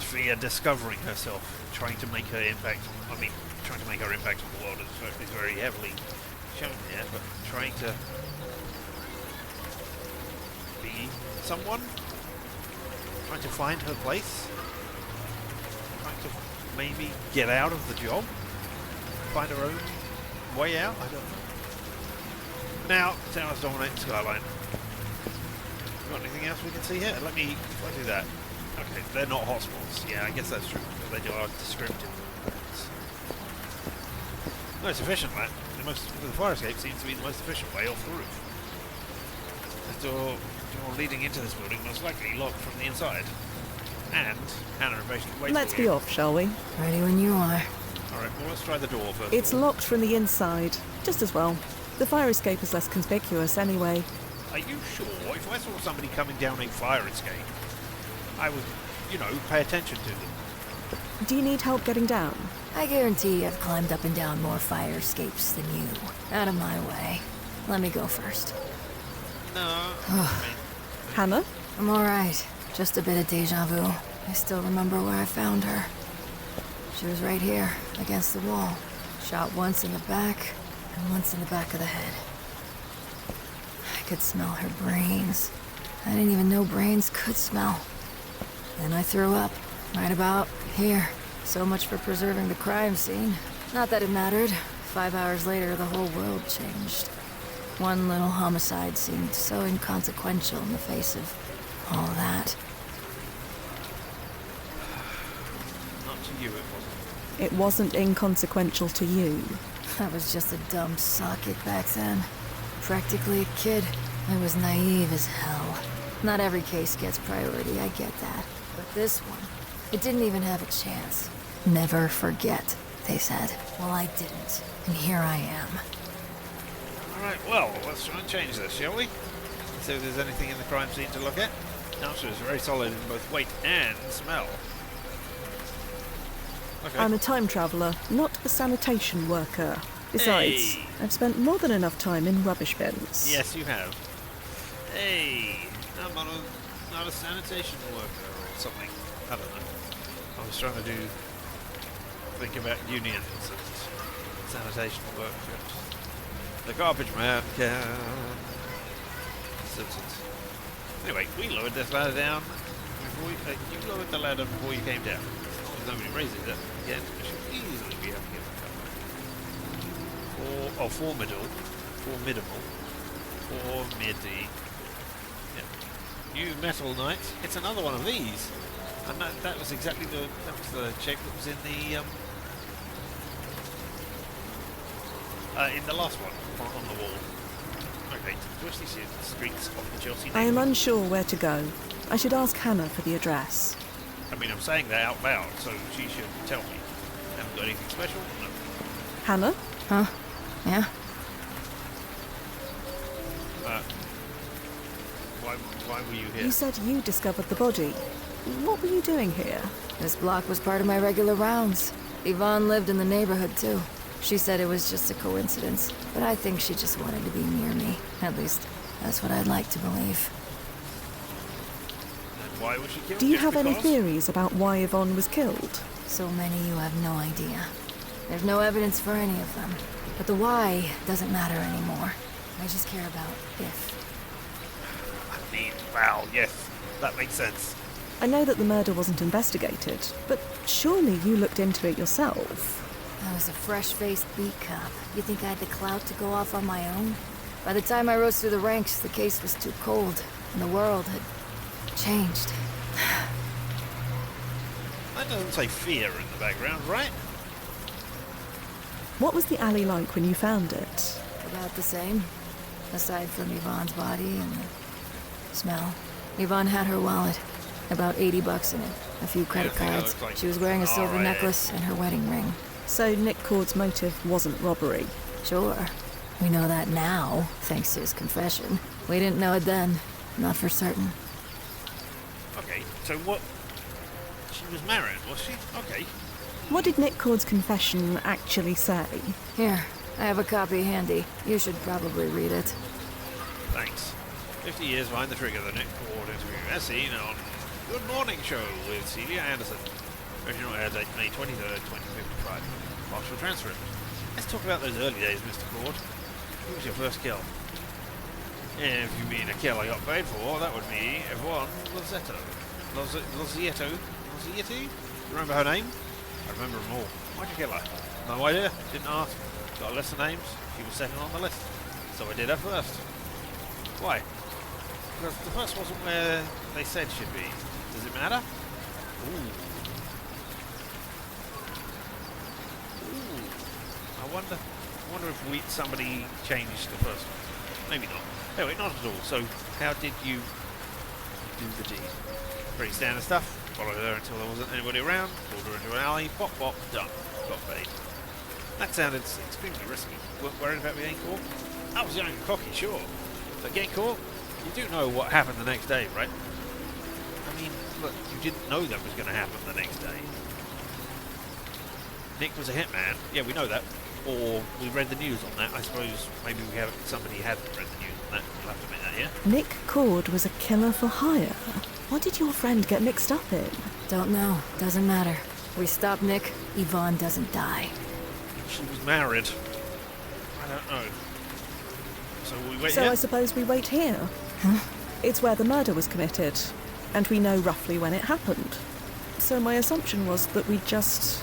Speaker 1: Fia discovering herself, trying to make her impact. I mean, trying to make her impact on the world is very heavily shown here, but trying to be someone, trying to find her place, trying to maybe get out of the job, find her own way out. I don't know. Now, towers dominate the skyline. Got anything else we can see here? Let me do that. Okay, they're not hotspots. Yeah, I guess that's true. But they are descriptive. Most efficient, man. The fire escape seems to be the most efficient way off the roof. The door leading into this building most likely locked from the inside. And counter invasion waiting.
Speaker 2: Let's be off, shall we?
Speaker 13: Ready when you are.
Speaker 1: Alright, well let's try the door first.
Speaker 2: It's locked from the inside. Just as well. The fire escape is less conspicuous anyway.
Speaker 1: Are you sure? If I saw somebody coming down a fire escape, I would, pay attention to them.
Speaker 2: Do you need help getting down?
Speaker 13: I guarantee I've climbed up and down more fire escapes than you. Out of my way. Let me go first.
Speaker 1: No.
Speaker 2: Hannah?
Speaker 13: I'm alright. Just a bit of deja vu. I still remember where I found her. She was right here, against the wall. Shot once in the back, and once in the back of the head. I could smell her brains. I didn't even know brains could smell. Then I threw up, right about here. So much for preserving the crime scene. Not that it mattered. 5 hours later, the whole world changed. One little homicide seemed so inconsequential in the face of all that.
Speaker 1: Not to you, it wasn't.
Speaker 2: It wasn't inconsequential to you.
Speaker 13: I was just a dumb socket back then. Practically a kid. I was naive as hell. Not every case gets priority, I get that. But this one, it didn't even have a chance. Never forget, they said. Well, I didn't. And here I am.
Speaker 1: Alright, well, let's try and change this, shall we? See if there's anything in the crime scene to look at. The answer is very solid in both weight and smell. Okay.
Speaker 2: I'm a time traveller, not a sanitation worker. Besides,
Speaker 1: Hey.
Speaker 2: I've spent more than enough time in rubbish bins.
Speaker 1: Yes, you have. Hey, I'm not a sanitation worker or something. I don't know. I was trying to think about unions and sanitation workers. The garbage man can. Simpsons. Anyway, we lowered this ladder down. You lowered the ladder before you came down. As long as nobody raises it again, it should easily be able to get back up. Formidable. Yeah. New Metal Knight. It's another one of these. And that was exactly the check that was in the last one on the wall. Okay, twisty streets of the Chelsea
Speaker 2: I am
Speaker 1: neighbourhood.
Speaker 2: unsure where to go. I should ask Hannah for the address.
Speaker 1: I mean, I'm saying that out loud, so she should tell me. Haven't got anything special? No.
Speaker 2: Hannah?
Speaker 13: Huh? Yeah?
Speaker 1: Why were you here?
Speaker 2: You said you discovered the body. What were you doing here?
Speaker 13: This block was part of my regular rounds. Yvonne lived in the neighborhood, too. She said it was just a coincidence, but I think she just wanted to be near me. At least, that's what I'd like to believe.
Speaker 1: And why was she killed?
Speaker 2: Do you
Speaker 1: Just
Speaker 2: have any
Speaker 1: because?
Speaker 2: theories about why Yvonne was killed?
Speaker 13: So many you have no idea. There's no evidence for any of them. But the why doesn't matter anymore. I just care about if.
Speaker 1: I mean, wow, yes, that makes sense.
Speaker 2: I know that the murder wasn't investigated, but surely you looked into it yourself.
Speaker 13: I was a fresh-faced beat cop. You think I had the clout to go off on my own? By the time I rose through the ranks, the case was too cold, and the world had changed.
Speaker 1: That doesn't say fear in the background, right?
Speaker 2: What was the alley like when you found it?
Speaker 13: About the same. Aside from Yvonne's body and the smell. Yvonne had her wallet. About $80 in it. A few credit
Speaker 1: Yeah, I think it
Speaker 13: cards.
Speaker 1: looks like-
Speaker 13: She was wearing a silver
Speaker 1: Alright.
Speaker 13: necklace and her wedding ring.
Speaker 2: So Nick Cord's motive wasn't robbery.
Speaker 13: Sure. We know that now, thanks to his confession. We didn't know it then. Not for certain.
Speaker 1: Okay, so what? She was married, was she? Okay.
Speaker 2: What did Nick Cord's confession actually say?
Speaker 13: Here, I have a copy handy. You should probably read it.
Speaker 1: Thanks. 50 years behind the trigger, the Nick Cord interview as seen on Good Morning Show with Celia Anderson. Original air date May 23rd, 2055. Partial transcript. Let's talk about those early days, Mr. Cord. Who was your first kill? If you mean a kill I got paid for, that would be Yvonne Lozzetto. Lozzetto? Remember her name? I remember them all. Why'd you kill her? No idea. Didn't ask. Got a list of names. She was second on the list. So I did her first. Why? Because the first wasn't where they said should be. Does it matter? Ooh. I wonder if somebody changed the first one. Maybe not. Anyway, not at all. So, how did you do the deed? Pretty standard stuff. Followed her until there wasn't anybody around. Pulled her into an alley. Pop, done. Got paid. That sounded extremely risky. Weren't worried about being caught? I was young and cocky, sure. But getting caught? You do know what happened the next day, right? I mean, look, you didn't know that was going to happen the next day. Nick was a hitman. Yeah, we know that. Or we read the news on that. I suppose maybe somebody hadn't read the news on that. We'll have to admit that, yeah?
Speaker 2: Nick Cord was a killer for hire. What did your friend get mixed up in?
Speaker 13: Don't know. Doesn't matter. We stop Nick, Yvonne doesn't die.
Speaker 1: She was married. I don't know. So we wait
Speaker 2: So
Speaker 1: here?
Speaker 2: I suppose we wait here.
Speaker 13: Huh?
Speaker 2: It's where the murder was committed, and we know roughly when it happened. So my assumption was that we just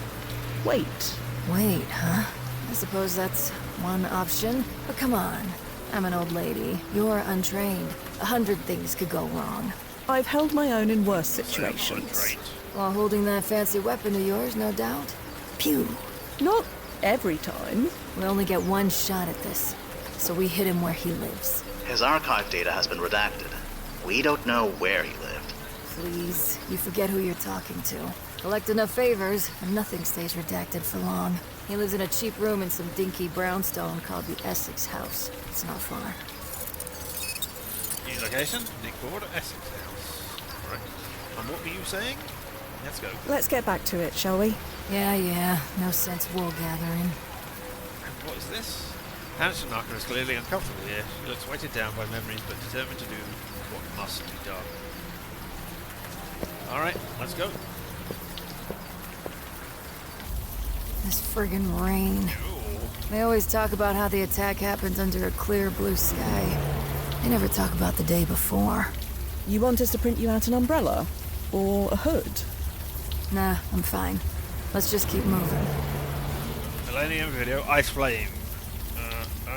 Speaker 2: wait.
Speaker 13: Wait, huh? I suppose that's one option. But come on. I'm an old lady. You're untrained. 100 things could go wrong.
Speaker 2: I've held my own in worse situations.
Speaker 13: While holding that fancy weapon of yours, no doubt. Pew!
Speaker 2: Not every time.
Speaker 13: We only get one shot at this, so we hit him where he lives.
Speaker 3: His archive data has been redacted. We don't know where he lived.
Speaker 13: Please, you forget who you're talking to. Collect enough favors, and nothing stays redacted for long. He lives in a cheap room in some dinky brownstone called the Essex House. It's not far.
Speaker 1: New location, Nick Cord, Essex House. Right. And what were you saying? Let's go.
Speaker 2: Let's get back to it, shall we?
Speaker 13: Yeah. No sense wool gathering.
Speaker 1: And what is this? Hanson Knocker is clearly uncomfortable here. She looks weighted down by memories, but determined to do what must be done. Alright, let's go.
Speaker 13: This friggin' rain.
Speaker 1: Ooh.
Speaker 13: They always talk about how the attack happened under a clear blue sky. They never talk about the day before.
Speaker 2: You want us to print you out an umbrella? Or a hood?
Speaker 13: Nah, I'm fine. Let's just keep moving.
Speaker 1: Millennium video, Ice Flame.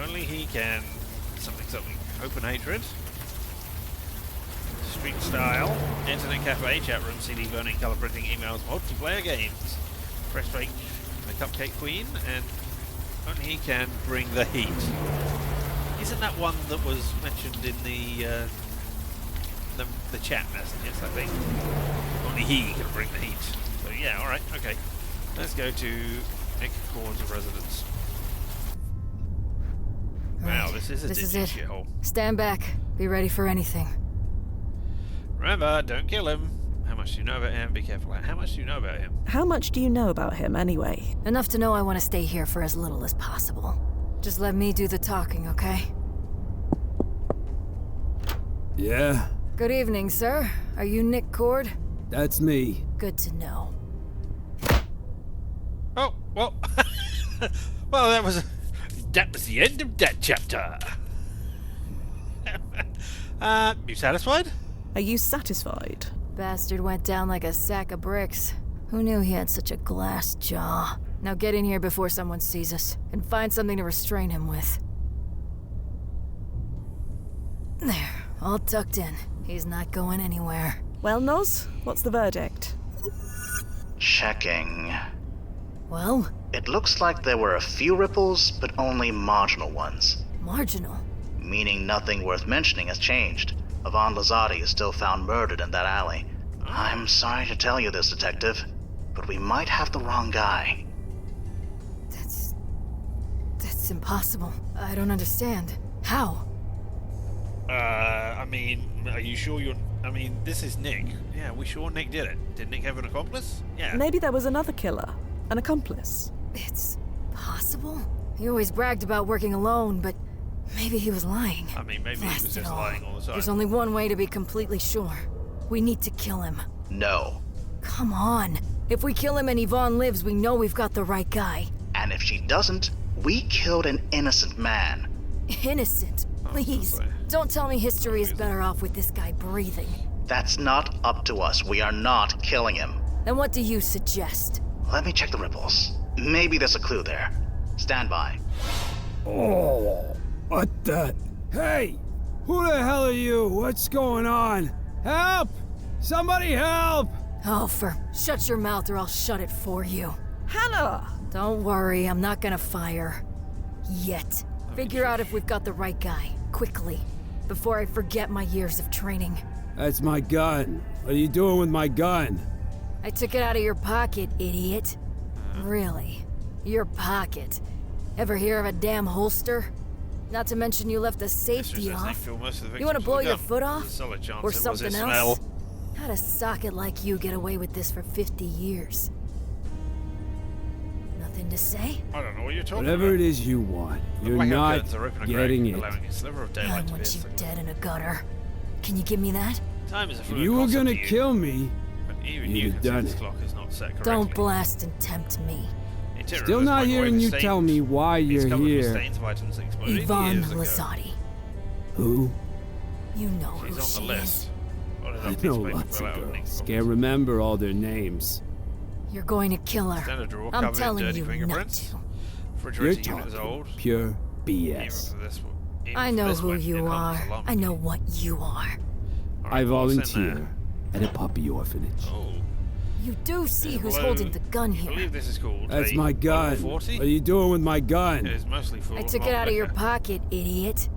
Speaker 1: Only he can... Something. Hope and hatred. Street style. Internet cafe, chat room, CD burning, colour printing, emails, multiplayer games. Fresh bake, the Cupcake Queen, and only he can bring the heat. Isn't that one that was mentioned in the chat messages, I think? Only he can bring the heat. So yeah, alright, okay. Let's go to Nick Cord's residence. Wow, this is a dingy shithole.
Speaker 13: Stand back. Be ready for anything.
Speaker 1: Remember, don't kill him. How much do you know about him? Be careful. How much do you know about him?
Speaker 2: How much do you know about him, anyway?
Speaker 13: Enough to know I want to stay here for as little as possible. Just let me do the talking, okay?
Speaker 14: Yeah?
Speaker 13: Good evening, sir. Are you Nick Cord?
Speaker 14: That's me.
Speaker 13: Good to know.
Speaker 1: Oh, well... well, that was the end of that chapter. You satisfied?
Speaker 2: Are you satisfied?
Speaker 13: Bastard went down like a sack of bricks. Who knew he had such a glass jaw? Now get in here before someone sees us, and find something to restrain him with. There, all tucked in. He's not going anywhere.
Speaker 2: Well, Noz, what's the verdict?
Speaker 3: Checking.
Speaker 13: Well?
Speaker 3: It looks like there were a few ripples, but only marginal ones.
Speaker 13: Marginal?
Speaker 3: Meaning nothing worth mentioning has changed. Yvonne Lazati is still found murdered in that alley. I'm sorry to tell you this, Detective, but we might have the wrong guy.
Speaker 13: That's impossible. I don't understand. How?
Speaker 1: I mean, are you sure you're... I mean, this is Nick. Yeah, we sure Nick did it. Did Nick have an accomplice? Yeah.
Speaker 2: Maybe there was another killer. An accomplice.
Speaker 13: It's possible? He always bragged about working alone, but maybe he was lying.
Speaker 1: I mean, maybe he was just lying all the time.
Speaker 13: There's only one way to be completely sure. We need to kill him.
Speaker 3: No.
Speaker 13: Come on. If we kill him and Yvonne lives, we know we've got the right guy.
Speaker 3: And if she doesn't, we killed an innocent man.
Speaker 13: Innocent? Please. Don't tell me history is better off with this guy breathing.
Speaker 3: That's not up to us. We are not killing him.
Speaker 13: Then what do you suggest?
Speaker 3: Let me check the ripples. Maybe there's a clue there. Stand by.
Speaker 14: Oh, what the? Hey, who the hell are you? What's going on? Help! Somebody help!
Speaker 13: Alfer, shut your mouth or I'll shut it for you.
Speaker 2: Hannah!
Speaker 13: Don't worry, I'm not gonna fire. Yet. Figure out if we've got the right guy, quickly, before I forget my years of training.
Speaker 14: That's my gun. What are you doing with my gun?
Speaker 13: I took it out of your pocket, idiot. Really? Your pocket? Ever hear of a damn holster? Not to mention you left the safety off. You want to blow your foot off? Or something else? How'd a socket like you get away with this for 50 years? Nothing to say?
Speaker 1: I don't know what you're talking
Speaker 14: Whatever
Speaker 1: about.
Speaker 14: it is you want, you're not getting it.
Speaker 13: I want you dead in a gutter. Can you give me that?
Speaker 1: Time is a
Speaker 14: If
Speaker 1: fluid
Speaker 14: you were
Speaker 1: concept
Speaker 14: gonna
Speaker 1: to you,
Speaker 14: kill me,
Speaker 1: but even
Speaker 14: you'd
Speaker 1: you
Speaker 14: have
Speaker 1: can see
Speaker 14: done
Speaker 1: this
Speaker 14: it.
Speaker 1: clock is not set correctly.
Speaker 13: Don't blast and tempt me.
Speaker 1: Interior
Speaker 14: Still
Speaker 1: was
Speaker 14: not hearing
Speaker 1: microwave
Speaker 14: you
Speaker 1: stained.
Speaker 14: tell me why
Speaker 1: It's
Speaker 14: you're
Speaker 1: covered with
Speaker 14: here.
Speaker 1: stains of items that exploded
Speaker 13: Yvonne
Speaker 1: years ago.
Speaker 13: Lazzotti.
Speaker 14: Who?
Speaker 13: You know
Speaker 1: She's
Speaker 13: who
Speaker 1: on
Speaker 13: she
Speaker 1: the list.
Speaker 13: is.
Speaker 1: What did
Speaker 14: I
Speaker 1: that
Speaker 14: know
Speaker 1: piece of paper
Speaker 14: lots
Speaker 1: fill
Speaker 14: of
Speaker 1: out with
Speaker 14: girls.
Speaker 1: ink?
Speaker 14: Can't remember all their names.
Speaker 13: You're going to kill her.
Speaker 1: Stand a drawer
Speaker 13: I'm
Speaker 1: covered in
Speaker 13: telling
Speaker 1: dirty
Speaker 13: you not
Speaker 1: fingerprints.
Speaker 13: to.
Speaker 14: You're
Speaker 1: Refrigerator unit is
Speaker 14: talking
Speaker 1: old.
Speaker 14: pure
Speaker 1: Even
Speaker 14: BS.
Speaker 1: for this one- even
Speaker 13: I
Speaker 1: for
Speaker 13: know
Speaker 1: this
Speaker 13: who
Speaker 1: one,
Speaker 13: you
Speaker 1: it
Speaker 13: are.
Speaker 1: comes along.
Speaker 13: I know what you are.
Speaker 1: All
Speaker 14: I
Speaker 1: right, what's in there?
Speaker 14: volunteer at a puppy orphanage.
Speaker 1: Oh.
Speaker 13: You do see who's
Speaker 1: Below-
Speaker 13: holding the gun
Speaker 1: I
Speaker 13: here.
Speaker 1: believe this is called
Speaker 14: That's
Speaker 1: a
Speaker 14: my gun.
Speaker 1: 40.
Speaker 14: What are you doing with my
Speaker 1: It
Speaker 14: gun?
Speaker 1: is mostly full
Speaker 13: I
Speaker 1: of
Speaker 13: took it
Speaker 1: malt
Speaker 13: out of your
Speaker 1: liquor.
Speaker 13: pocket, idiot.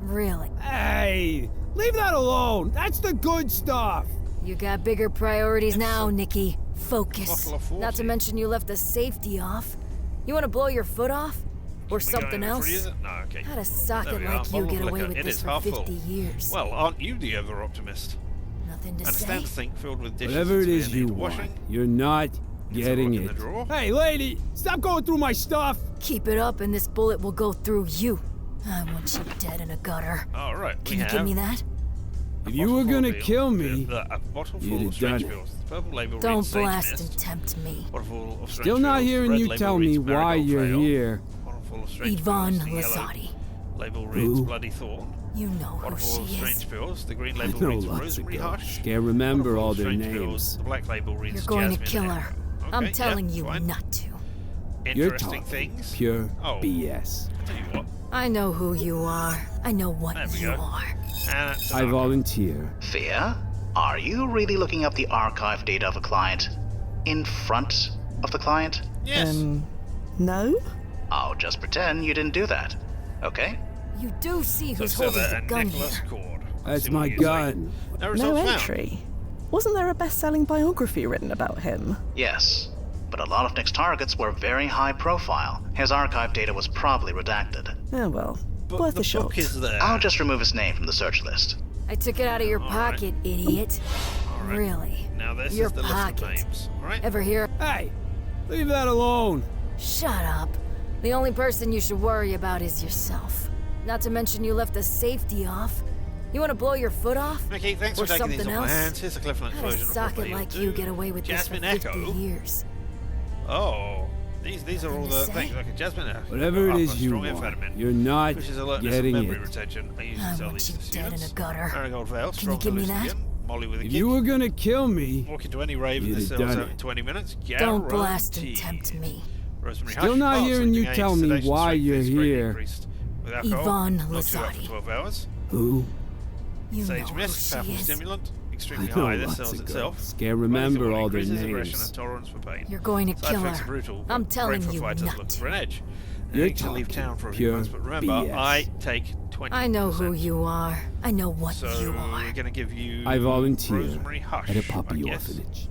Speaker 13: Really.
Speaker 14: Hey, leave that alone. That's the good stuff.
Speaker 13: You got bigger priorities now, Nikki. Focus.
Speaker 1: Bottle of 40.
Speaker 13: Not to mention you left the safety off. You want to blow your foot off? Or
Speaker 1: Can we go
Speaker 13: something
Speaker 1: in and
Speaker 13: else?
Speaker 1: freeze it? No, okay.
Speaker 13: How'd a
Speaker 1: There
Speaker 13: socket
Speaker 1: we are,
Speaker 13: like you
Speaker 1: bottle
Speaker 13: get
Speaker 1: of
Speaker 13: away
Speaker 1: liquor.
Speaker 13: with
Speaker 1: It
Speaker 13: this
Speaker 1: is
Speaker 13: for
Speaker 1: half
Speaker 13: 50
Speaker 1: full.
Speaker 13: years?
Speaker 1: Well, aren't you the over-optimist?
Speaker 13: Nothing to
Speaker 1: And a
Speaker 13: say?
Speaker 1: standard sink filled with dishes
Speaker 14: Whatever it
Speaker 1: that
Speaker 14: is
Speaker 1: need
Speaker 14: you
Speaker 1: washing.
Speaker 14: want, you're not
Speaker 1: Let's have a
Speaker 14: getting
Speaker 1: look in
Speaker 14: it.
Speaker 1: the drawer.
Speaker 14: Hey, lady, stop going through my stuff.
Speaker 13: Keep it up and this bullet will go through you. I want you dead in a gutter.
Speaker 1: All right.
Speaker 13: Can you give me that?
Speaker 14: If you were gonna kill me,
Speaker 1: a bottle
Speaker 14: you'd
Speaker 1: full
Speaker 14: have
Speaker 1: of strange
Speaker 14: done it.
Speaker 1: pills. The purple label
Speaker 13: Don't
Speaker 1: reads Sage
Speaker 13: blast
Speaker 1: Mist.
Speaker 13: and tempt me.
Speaker 1: Bottle full of strange
Speaker 14: still not
Speaker 1: pills.
Speaker 14: hearing
Speaker 1: Red
Speaker 14: you
Speaker 1: label
Speaker 14: tell me
Speaker 1: reads
Speaker 14: why
Speaker 1: Marigold
Speaker 14: you're
Speaker 1: Veil.
Speaker 14: here.
Speaker 1: Bottle full of strange
Speaker 13: Yvonne
Speaker 1: pills. The yellow
Speaker 13: Lazzotti.
Speaker 1: label reads
Speaker 14: Who?
Speaker 1: Bloody Thorn.
Speaker 13: You know who
Speaker 1: Bottle full of
Speaker 13: she
Speaker 1: strange
Speaker 13: is.
Speaker 1: pills. The green
Speaker 14: I
Speaker 1: label
Speaker 14: know
Speaker 1: reads
Speaker 14: lots of
Speaker 1: Rosemary
Speaker 14: girls.
Speaker 1: Hush.
Speaker 14: Can't remember
Speaker 1: Bottle full
Speaker 14: all
Speaker 1: of
Speaker 14: their
Speaker 1: strange
Speaker 14: names.
Speaker 1: pills. The black label reads
Speaker 13: You're going to
Speaker 1: Jasmine
Speaker 13: kill
Speaker 1: Echo.
Speaker 13: her.
Speaker 1: Okay,
Speaker 13: I'm
Speaker 1: yeah,
Speaker 13: telling you
Speaker 1: fine.
Speaker 13: not to.
Speaker 14: You're
Speaker 1: Interesting
Speaker 14: talking
Speaker 1: things.
Speaker 14: pure
Speaker 1: Oh.
Speaker 14: BS.
Speaker 1: Tell you what.
Speaker 13: I know who you are. I know what
Speaker 1: There we
Speaker 13: you
Speaker 1: go.
Speaker 13: are.
Speaker 1: And that's
Speaker 14: I volunteer.
Speaker 3: Fia, are you really looking up the archive data of a client in front of the client?
Speaker 1: Yes.
Speaker 2: No?
Speaker 3: I'll just pretend you didn't do that. Okay?
Speaker 13: You do see who's
Speaker 1: So
Speaker 13: holding the gun
Speaker 1: Nicholas
Speaker 13: here.
Speaker 1: Cord.
Speaker 14: That's
Speaker 1: See
Speaker 14: my
Speaker 1: what you say.
Speaker 14: gun.
Speaker 1: No
Speaker 2: No
Speaker 1: results found.
Speaker 2: entry. Wasn't there a best-selling biography written about him?
Speaker 3: Yes. But a lot of Nick's targets were very high profile. His archive data was probably redacted.
Speaker 2: Oh well,
Speaker 1: But
Speaker 2: worth
Speaker 1: the
Speaker 2: a shot.
Speaker 1: book is there.
Speaker 3: I'll just remove his name from the search list.
Speaker 13: I took it out of your
Speaker 1: All right.
Speaker 13: pocket, idiot.
Speaker 1: All right.
Speaker 13: Really?
Speaker 1: Now this
Speaker 13: Your
Speaker 1: is the
Speaker 13: pocket.
Speaker 1: list of names. All right.
Speaker 13: Ever hear?
Speaker 14: Hey, leave that alone.
Speaker 13: Shut up. The only person you should worry about is yourself. Not to mention you left the safety off. You want to blow your foot off?
Speaker 1: Mickey, thanks
Speaker 13: Or
Speaker 1: for taking these
Speaker 13: something
Speaker 1: off my
Speaker 13: else?
Speaker 1: hands. Here's a Cliff Notes
Speaker 13: How'd a
Speaker 1: version of what
Speaker 13: socket
Speaker 1: they
Speaker 13: like
Speaker 1: do.
Speaker 13: you get away with
Speaker 1: Jasmine
Speaker 13: this for 50
Speaker 1: Echo.
Speaker 13: years?
Speaker 1: Oh, these are all
Speaker 13: Nothing to
Speaker 1: the
Speaker 13: say?
Speaker 1: things like a Jasmine Echo.
Speaker 14: Whatever it
Speaker 1: Alpha,
Speaker 14: is you
Speaker 1: strong
Speaker 14: want,
Speaker 1: amphetamine,
Speaker 14: you're not
Speaker 1: which is alertness
Speaker 14: getting
Speaker 1: and memory
Speaker 14: it.
Speaker 1: retention. I usually
Speaker 13: I
Speaker 1: sell
Speaker 13: want
Speaker 1: these
Speaker 13: you
Speaker 1: to
Speaker 13: dead in a
Speaker 1: students.
Speaker 13: gutter.
Speaker 1: Marigold Veil,
Speaker 13: Can you
Speaker 1: strong
Speaker 13: give me that?
Speaker 1: hallucinogen, Molly with a
Speaker 14: If
Speaker 1: kick.
Speaker 14: you were gonna kill me,
Speaker 1: Walk into any rave and
Speaker 14: you'd
Speaker 1: this
Speaker 14: have
Speaker 1: sells
Speaker 14: done
Speaker 1: out in
Speaker 14: it.
Speaker 1: 20 minutes.
Speaker 13: Don't blast and
Speaker 1: Guaranteed.
Speaker 13: tempt me.
Speaker 1: Rosemary
Speaker 14: Still
Speaker 1: Hush.
Speaker 14: not
Speaker 1: Oh,
Speaker 14: hearing you
Speaker 1: sleeping aids,
Speaker 14: tell me
Speaker 1: sedation,
Speaker 14: why
Speaker 1: strength
Speaker 14: you're
Speaker 1: is greatly
Speaker 14: here.
Speaker 1: increased with alcohol.
Speaker 13: Yvonne
Speaker 1: Not too hot for
Speaker 13: Lazzotti.
Speaker 1: 12 hours.
Speaker 14: who?
Speaker 13: You know
Speaker 1: Sage
Speaker 13: who
Speaker 1: Mist,
Speaker 13: she
Speaker 1: powerful
Speaker 13: is.
Speaker 1: stimulant, extremely
Speaker 14: I know
Speaker 1: high. This
Speaker 14: lots
Speaker 1: sells
Speaker 14: of
Speaker 1: itself.
Speaker 14: girls. Can't remember all their
Speaker 1: Increases aggression
Speaker 14: names.
Speaker 1: and tolerance for pain.
Speaker 13: You're going to
Speaker 1: Side
Speaker 13: kill
Speaker 1: effects are
Speaker 13: her.
Speaker 1: brutal.
Speaker 13: I'm
Speaker 1: but
Speaker 13: telling
Speaker 1: great for
Speaker 13: you
Speaker 1: fighters
Speaker 13: not
Speaker 1: looking
Speaker 13: to.
Speaker 1: for an edge. You
Speaker 14: You're
Speaker 1: need to leave
Speaker 14: talking
Speaker 1: town for a few
Speaker 14: pure
Speaker 1: months, but remember,
Speaker 14: BS.
Speaker 1: I take 20%.
Speaker 13: I know who you are. I know what
Speaker 1: So
Speaker 13: you
Speaker 1: we're
Speaker 13: are.
Speaker 1: going to give you
Speaker 14: I volunteer
Speaker 1: Rosemary Hush,
Speaker 14: at a puppy
Speaker 1: I guess,
Speaker 14: orphanage.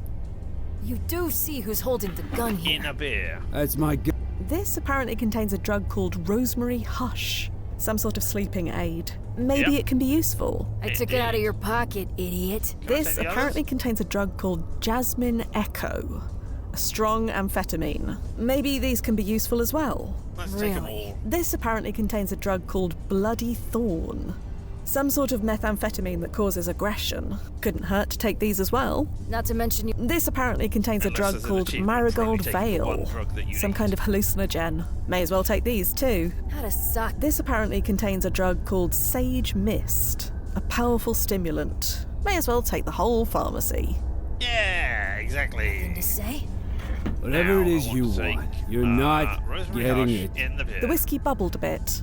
Speaker 13: You do see who's holding the gun here.
Speaker 1: in a beer.
Speaker 14: That's my gun.
Speaker 2: This apparently contains a drug called Rosemary Hush, some sort of sleeping aid. Maybe
Speaker 1: Yep.
Speaker 2: it can be useful.
Speaker 13: I took it out of your pocket, idiot.
Speaker 1: Can I
Speaker 2: This
Speaker 1: take the
Speaker 2: apparently
Speaker 1: others?
Speaker 2: contains a drug called Jasmine Echo, a strong amphetamine. Maybe these can be useful as well.
Speaker 1: Let's take them
Speaker 13: Really?
Speaker 1: all.
Speaker 2: This apparently contains a drug called Bloody Thorn, some sort of methamphetamine that causes aggression. Couldn't hurt to take these as well.
Speaker 13: Not to mention you.
Speaker 2: This apparently contains a
Speaker 1: Unless
Speaker 2: drug
Speaker 1: there's an
Speaker 2: called
Speaker 1: achievement for only
Speaker 2: Marigold
Speaker 1: taking the
Speaker 2: Veil,
Speaker 1: one drug that you
Speaker 2: some
Speaker 1: need.
Speaker 2: kind of hallucinogen. May as well take these too.
Speaker 13: How to suck.
Speaker 2: This apparently contains a drug called Sage Mist, a powerful stimulant. May as well take the whole pharmacy.
Speaker 1: Yeah, exactly.
Speaker 13: Thing to say?
Speaker 14: Whatever it
Speaker 1: Now,
Speaker 14: is
Speaker 1: I
Speaker 14: you
Speaker 1: want to take,
Speaker 14: want, you're not
Speaker 1: Rosemary
Speaker 14: getting
Speaker 1: Hush
Speaker 14: it.
Speaker 1: in the beer.
Speaker 2: The whiskey bubbled a bit.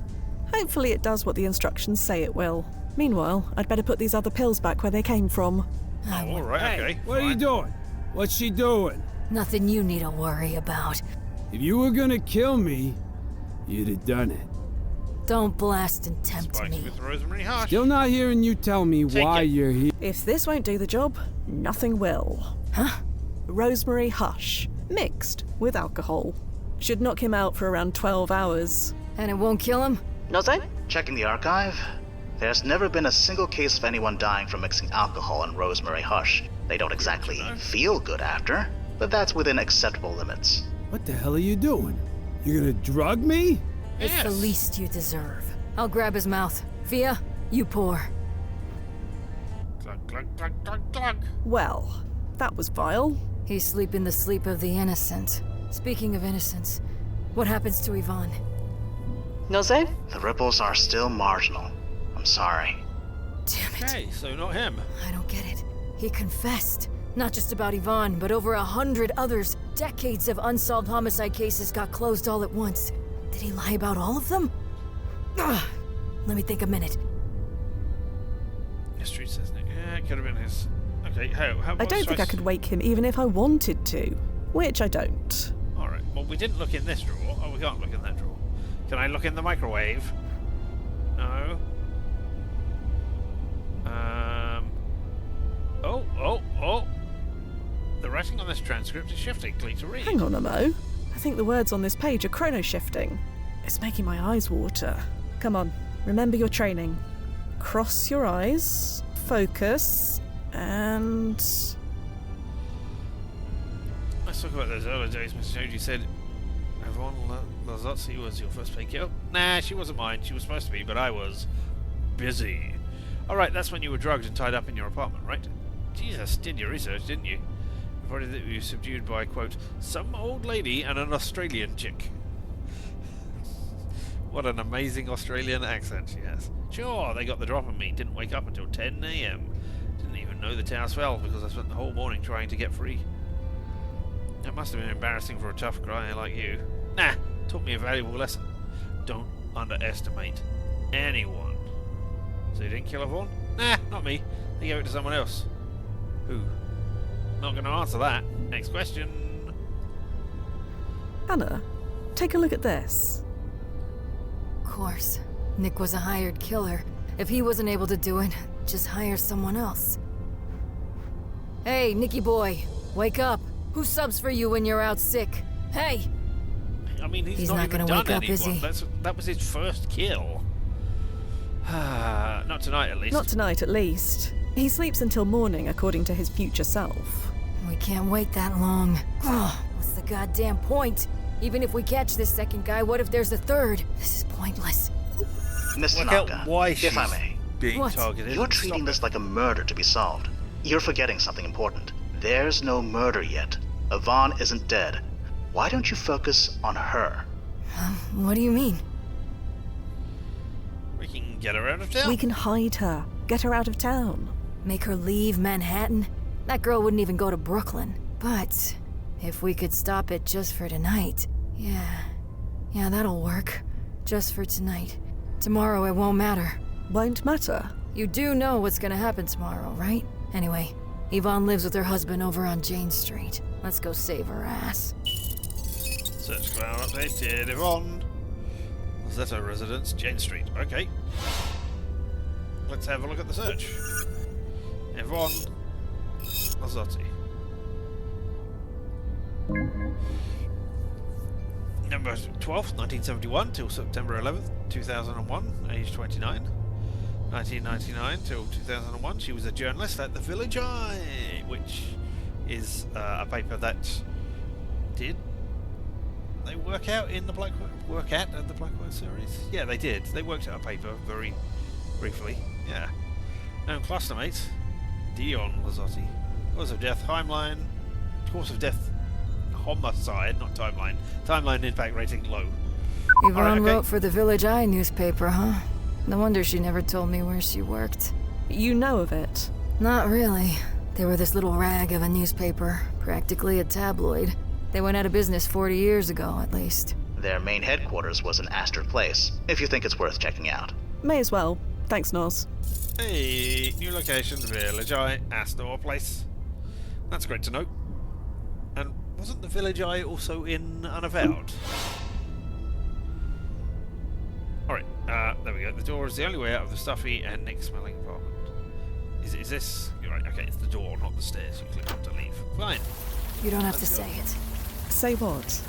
Speaker 2: Hopefully it does what the instructions say it will. Meanwhile, I'd better put these other pills back where they came from.
Speaker 1: Oh, all right,
Speaker 14: Hey,
Speaker 1: okay.
Speaker 14: what are you
Speaker 1: fine.
Speaker 14: doing? What's she doing?
Speaker 13: Nothing you need to worry about.
Speaker 14: If you were gonna kill me, you'd have done it.
Speaker 13: Don't blast and tempt
Speaker 1: Spikes
Speaker 13: me.
Speaker 1: with Rosemary Hush.
Speaker 14: Still not hearing you tell me
Speaker 1: Take
Speaker 14: why
Speaker 1: it.
Speaker 14: you're here.
Speaker 2: If this won't do the job, nothing will.
Speaker 13: Huh?
Speaker 2: Rosemary Hush, mixed with alcohol. Should knock him out for around 12 hours.
Speaker 13: And it won't kill him?
Speaker 8: ChronoZen,
Speaker 3: Checking the archive. There's never been a single case of anyone dying from mixing alcohol and rosemary hush. They don't exactly feel good after, but that's within acceptable limits.
Speaker 14: What the hell are you doing? You gonna drug me?
Speaker 13: It's the least you deserve. I'll grab his mouth. Fia, you pour.
Speaker 1: Glug, glug, glug, glug, glug.
Speaker 2: Well, that was vile.
Speaker 13: He's sleeping the sleep of the innocent. Speaking of innocence, what happens to Yvonne?
Speaker 8: Noze?
Speaker 3: The ripples are still marginal. I'm sorry.
Speaker 13: Damn it.
Speaker 1: Okay, so not him.
Speaker 13: I don't get it. He confessed. Not just about Yvonne, but over 100 others. Decades of unsolved homicide cases got closed all at once. Did he lie about all of them? Ugh. Let me think a minute.
Speaker 1: History says Nick. Yeah, it could have been his. Okay, how
Speaker 2: I don't think I could wake him even if I wanted to, which I don't.
Speaker 1: Alright, well, we didn't look in this drawer. Oh, we can't look in that drawer. Can I look in the microwave? No. Oh. The writing on this transcript is shifting. Click to read.
Speaker 2: Hang on a mo. I think the words on this page are chrono-shifting. It's making my eyes water. Come on, remember your training. Cross your eyes, focus, and...
Speaker 1: Let's talk about those early days. Mr. Joji said Yvonne Lazozzi was your first paid kill. Nah, she wasn't mine. She was supposed to be, but I was busy. Alright, that's when you were drugged and tied up in your apartment, right? Jesus, did your research, didn't you? Reported that you were subdued by, quote, some old lady and an Australian chick. What an amazing Australian accent she has. Sure, they got the drop on me. Didn't wake up until 10 AM. Didn't even know the towers fell because I spent the whole morning trying to get free. That must have been embarrassing for a tough guy like you. Nah, taught me a valuable lesson. Don't underestimate anyone. So you didn't kill Yvonne? Nah, not me. They gave it to someone else. Who? Not going to answer that. Next question.
Speaker 2: Anna, take a look at this.
Speaker 13: Of course. Nick was a hired killer. If he wasn't able to do it, just hire someone else. Hey, Nicky boy, wake up. Who subs for you when you're out sick? Hey!
Speaker 1: I mean, he's
Speaker 13: not
Speaker 1: even
Speaker 13: gonna
Speaker 1: done
Speaker 13: wake up,
Speaker 1: anyone.
Speaker 13: is he?
Speaker 1: That was his first kill. Not tonight, at least.
Speaker 2: Not tonight, at least. He sleeps until morning, according to his future self.
Speaker 13: We can't wait that long. Oh, what's the goddamn point? Even if we catch this second guy, what if there's a third? This is pointless.
Speaker 3: Mr.
Speaker 1: Work out
Speaker 3: Naka,
Speaker 1: why
Speaker 3: if I
Speaker 1: she's
Speaker 3: may,
Speaker 1: being
Speaker 13: What?
Speaker 1: targeted.
Speaker 3: you're treating this like a murder to be solved. You're forgetting something important. There's no murder yet. Yvonne isn't dead. Why don't you focus on her?
Speaker 13: What do you mean?
Speaker 1: We can get her out of town.
Speaker 2: We can hide her, get her out of town.
Speaker 13: Make her leave Manhattan? That girl wouldn't even go to Brooklyn. But if we could stop it just for tonight, yeah, that'll work. Just for tonight. Tomorrow it won't matter.
Speaker 2: Won't matter.
Speaker 13: You do know what's gonna happen tomorrow, right? Anyway, Yvonne lives with her husband over on Jane Street. Let's go save her ass.
Speaker 1: Search cloud updated. Yvonne. Zeta residence, Jane Street. Okay. Let's have a look at the search. Yvonne Lazzotti. November 12th, 1971 till September 11th, 2001, age 29. 1999 till 2001, she was a journalist at the Village Eye, which is a paper that did they work out in the Blackwood series? Yeah, they did. They worked out a paper very briefly. Yeah. Known classmate, Dion Lazzotti. Cause of death, timeline. Cause of death, homicide, not timeline. Timeline impact rating low.
Speaker 13: Yvonne
Speaker 1: Alright, okay.
Speaker 13: wrote for the Village Eye newspaper, huh? No wonder she never told me where she worked.
Speaker 2: You know of it?
Speaker 13: Not really. They were this little rag of a newspaper, practically a tabloid. They went out of business 40 years ago, at least.
Speaker 3: Their main headquarters was in Astor Place, if you think it's worth checking out.
Speaker 2: May as well. Thanks, Nos.
Speaker 1: Hey, new location, Village Eye, Astor Place. That's great to know. And wasn't the Village Eye also in Unavowed? Alright, there we go. The door is the only way out of the stuffy and Nick-smelling apartment. Is this... You're right, okay, it's the door, not the stairs. You click on to leave. Fine.
Speaker 13: You don't have to say it.
Speaker 2: Say what?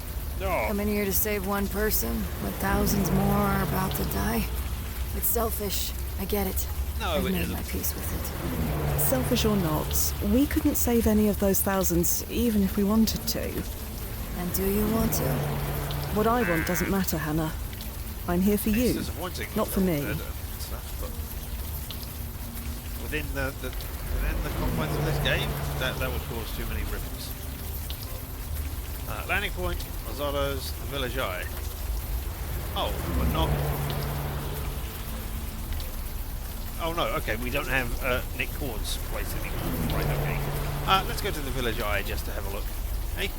Speaker 1: Oh.
Speaker 13: Come in here to save one person, when thousands more are about to die. It's selfish. I get it.
Speaker 1: No,
Speaker 13: I've
Speaker 1: it
Speaker 13: made
Speaker 1: isn't.
Speaker 13: my peace with it.
Speaker 2: Selfish or not, we couldn't save any of those thousands even if we wanted to.
Speaker 13: And do you want to?
Speaker 2: What I want doesn't matter, Hannah. I'm here for you,
Speaker 1: Disappointing.
Speaker 2: not for me.
Speaker 1: And stuff, but within the confines of this game, that would cause too many ripples. Landing point, Mazzado's, the Village Eye. Oh, but not. Oh no, okay, we don't have Nick Cord's place anymore. Right, okay. Let's go to the Village Eye just to have a look. Hey?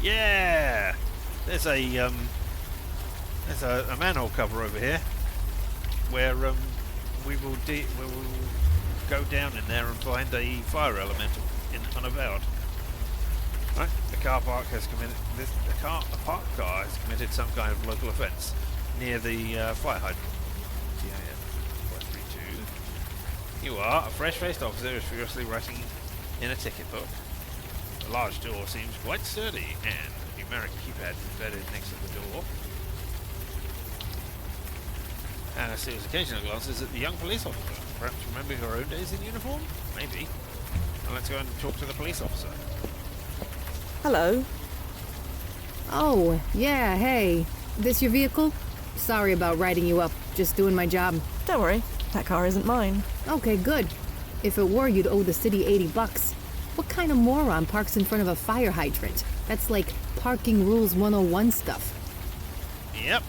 Speaker 1: Yeah! There's a manhole cover over here where we will go down in there and find a fire elemental in unavowed. Right? The car park has committed a parked car has committed some kind of local offence near the fire hydrant. Yeah, 432. You are a fresh-faced officer who is furiously writing in a ticket book. The large door seems quite sturdy, and a numeric keypad is embedded next to the door. Hannah steals occasional glances at the young police officer, perhaps remembering her own days in uniform? Maybe. Well, let's go and talk to the police officer.
Speaker 2: Hello.
Speaker 15: Oh, yeah, hey. This your vehicle? Sorry about writing you up. Just doing my job.
Speaker 2: Don't worry, that car isn't mine.
Speaker 15: Okay, good. If it were, you'd owe the city $80. What kind of moron parks in front of a fire hydrant? That's like parking rules 101 stuff.
Speaker 1: Yep.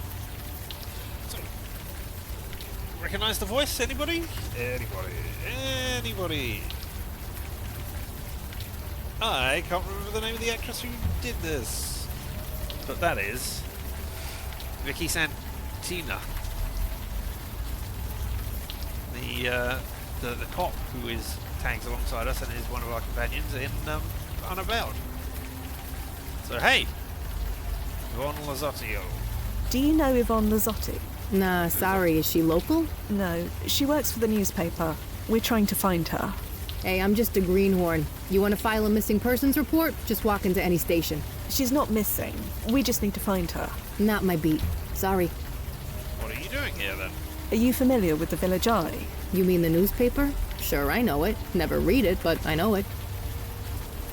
Speaker 1: So, recognize the voice? Anybody? Anybody? I can't remember the name of the actress who did this, but that is Vicky Santina, the cop who is tags alongside us and is one of our companions in Unavowed. So hey, Yvonne Lazzotio.
Speaker 2: Do you know Yvonne Lazzotti?
Speaker 15: Nah, sorry. Is she local?
Speaker 2: No, she works for the newspaper. We're trying to find her.
Speaker 15: Hey, I'm just a greenhorn. You want to file a missing persons report? Just walk into any station.
Speaker 2: She's not missing. We just need to find her.
Speaker 15: Not my beat. Sorry.
Speaker 1: What are you doing here then?
Speaker 2: Are you familiar with the Village Eye?
Speaker 15: You mean the newspaper? Sure, I know it. Never read it, but I know it.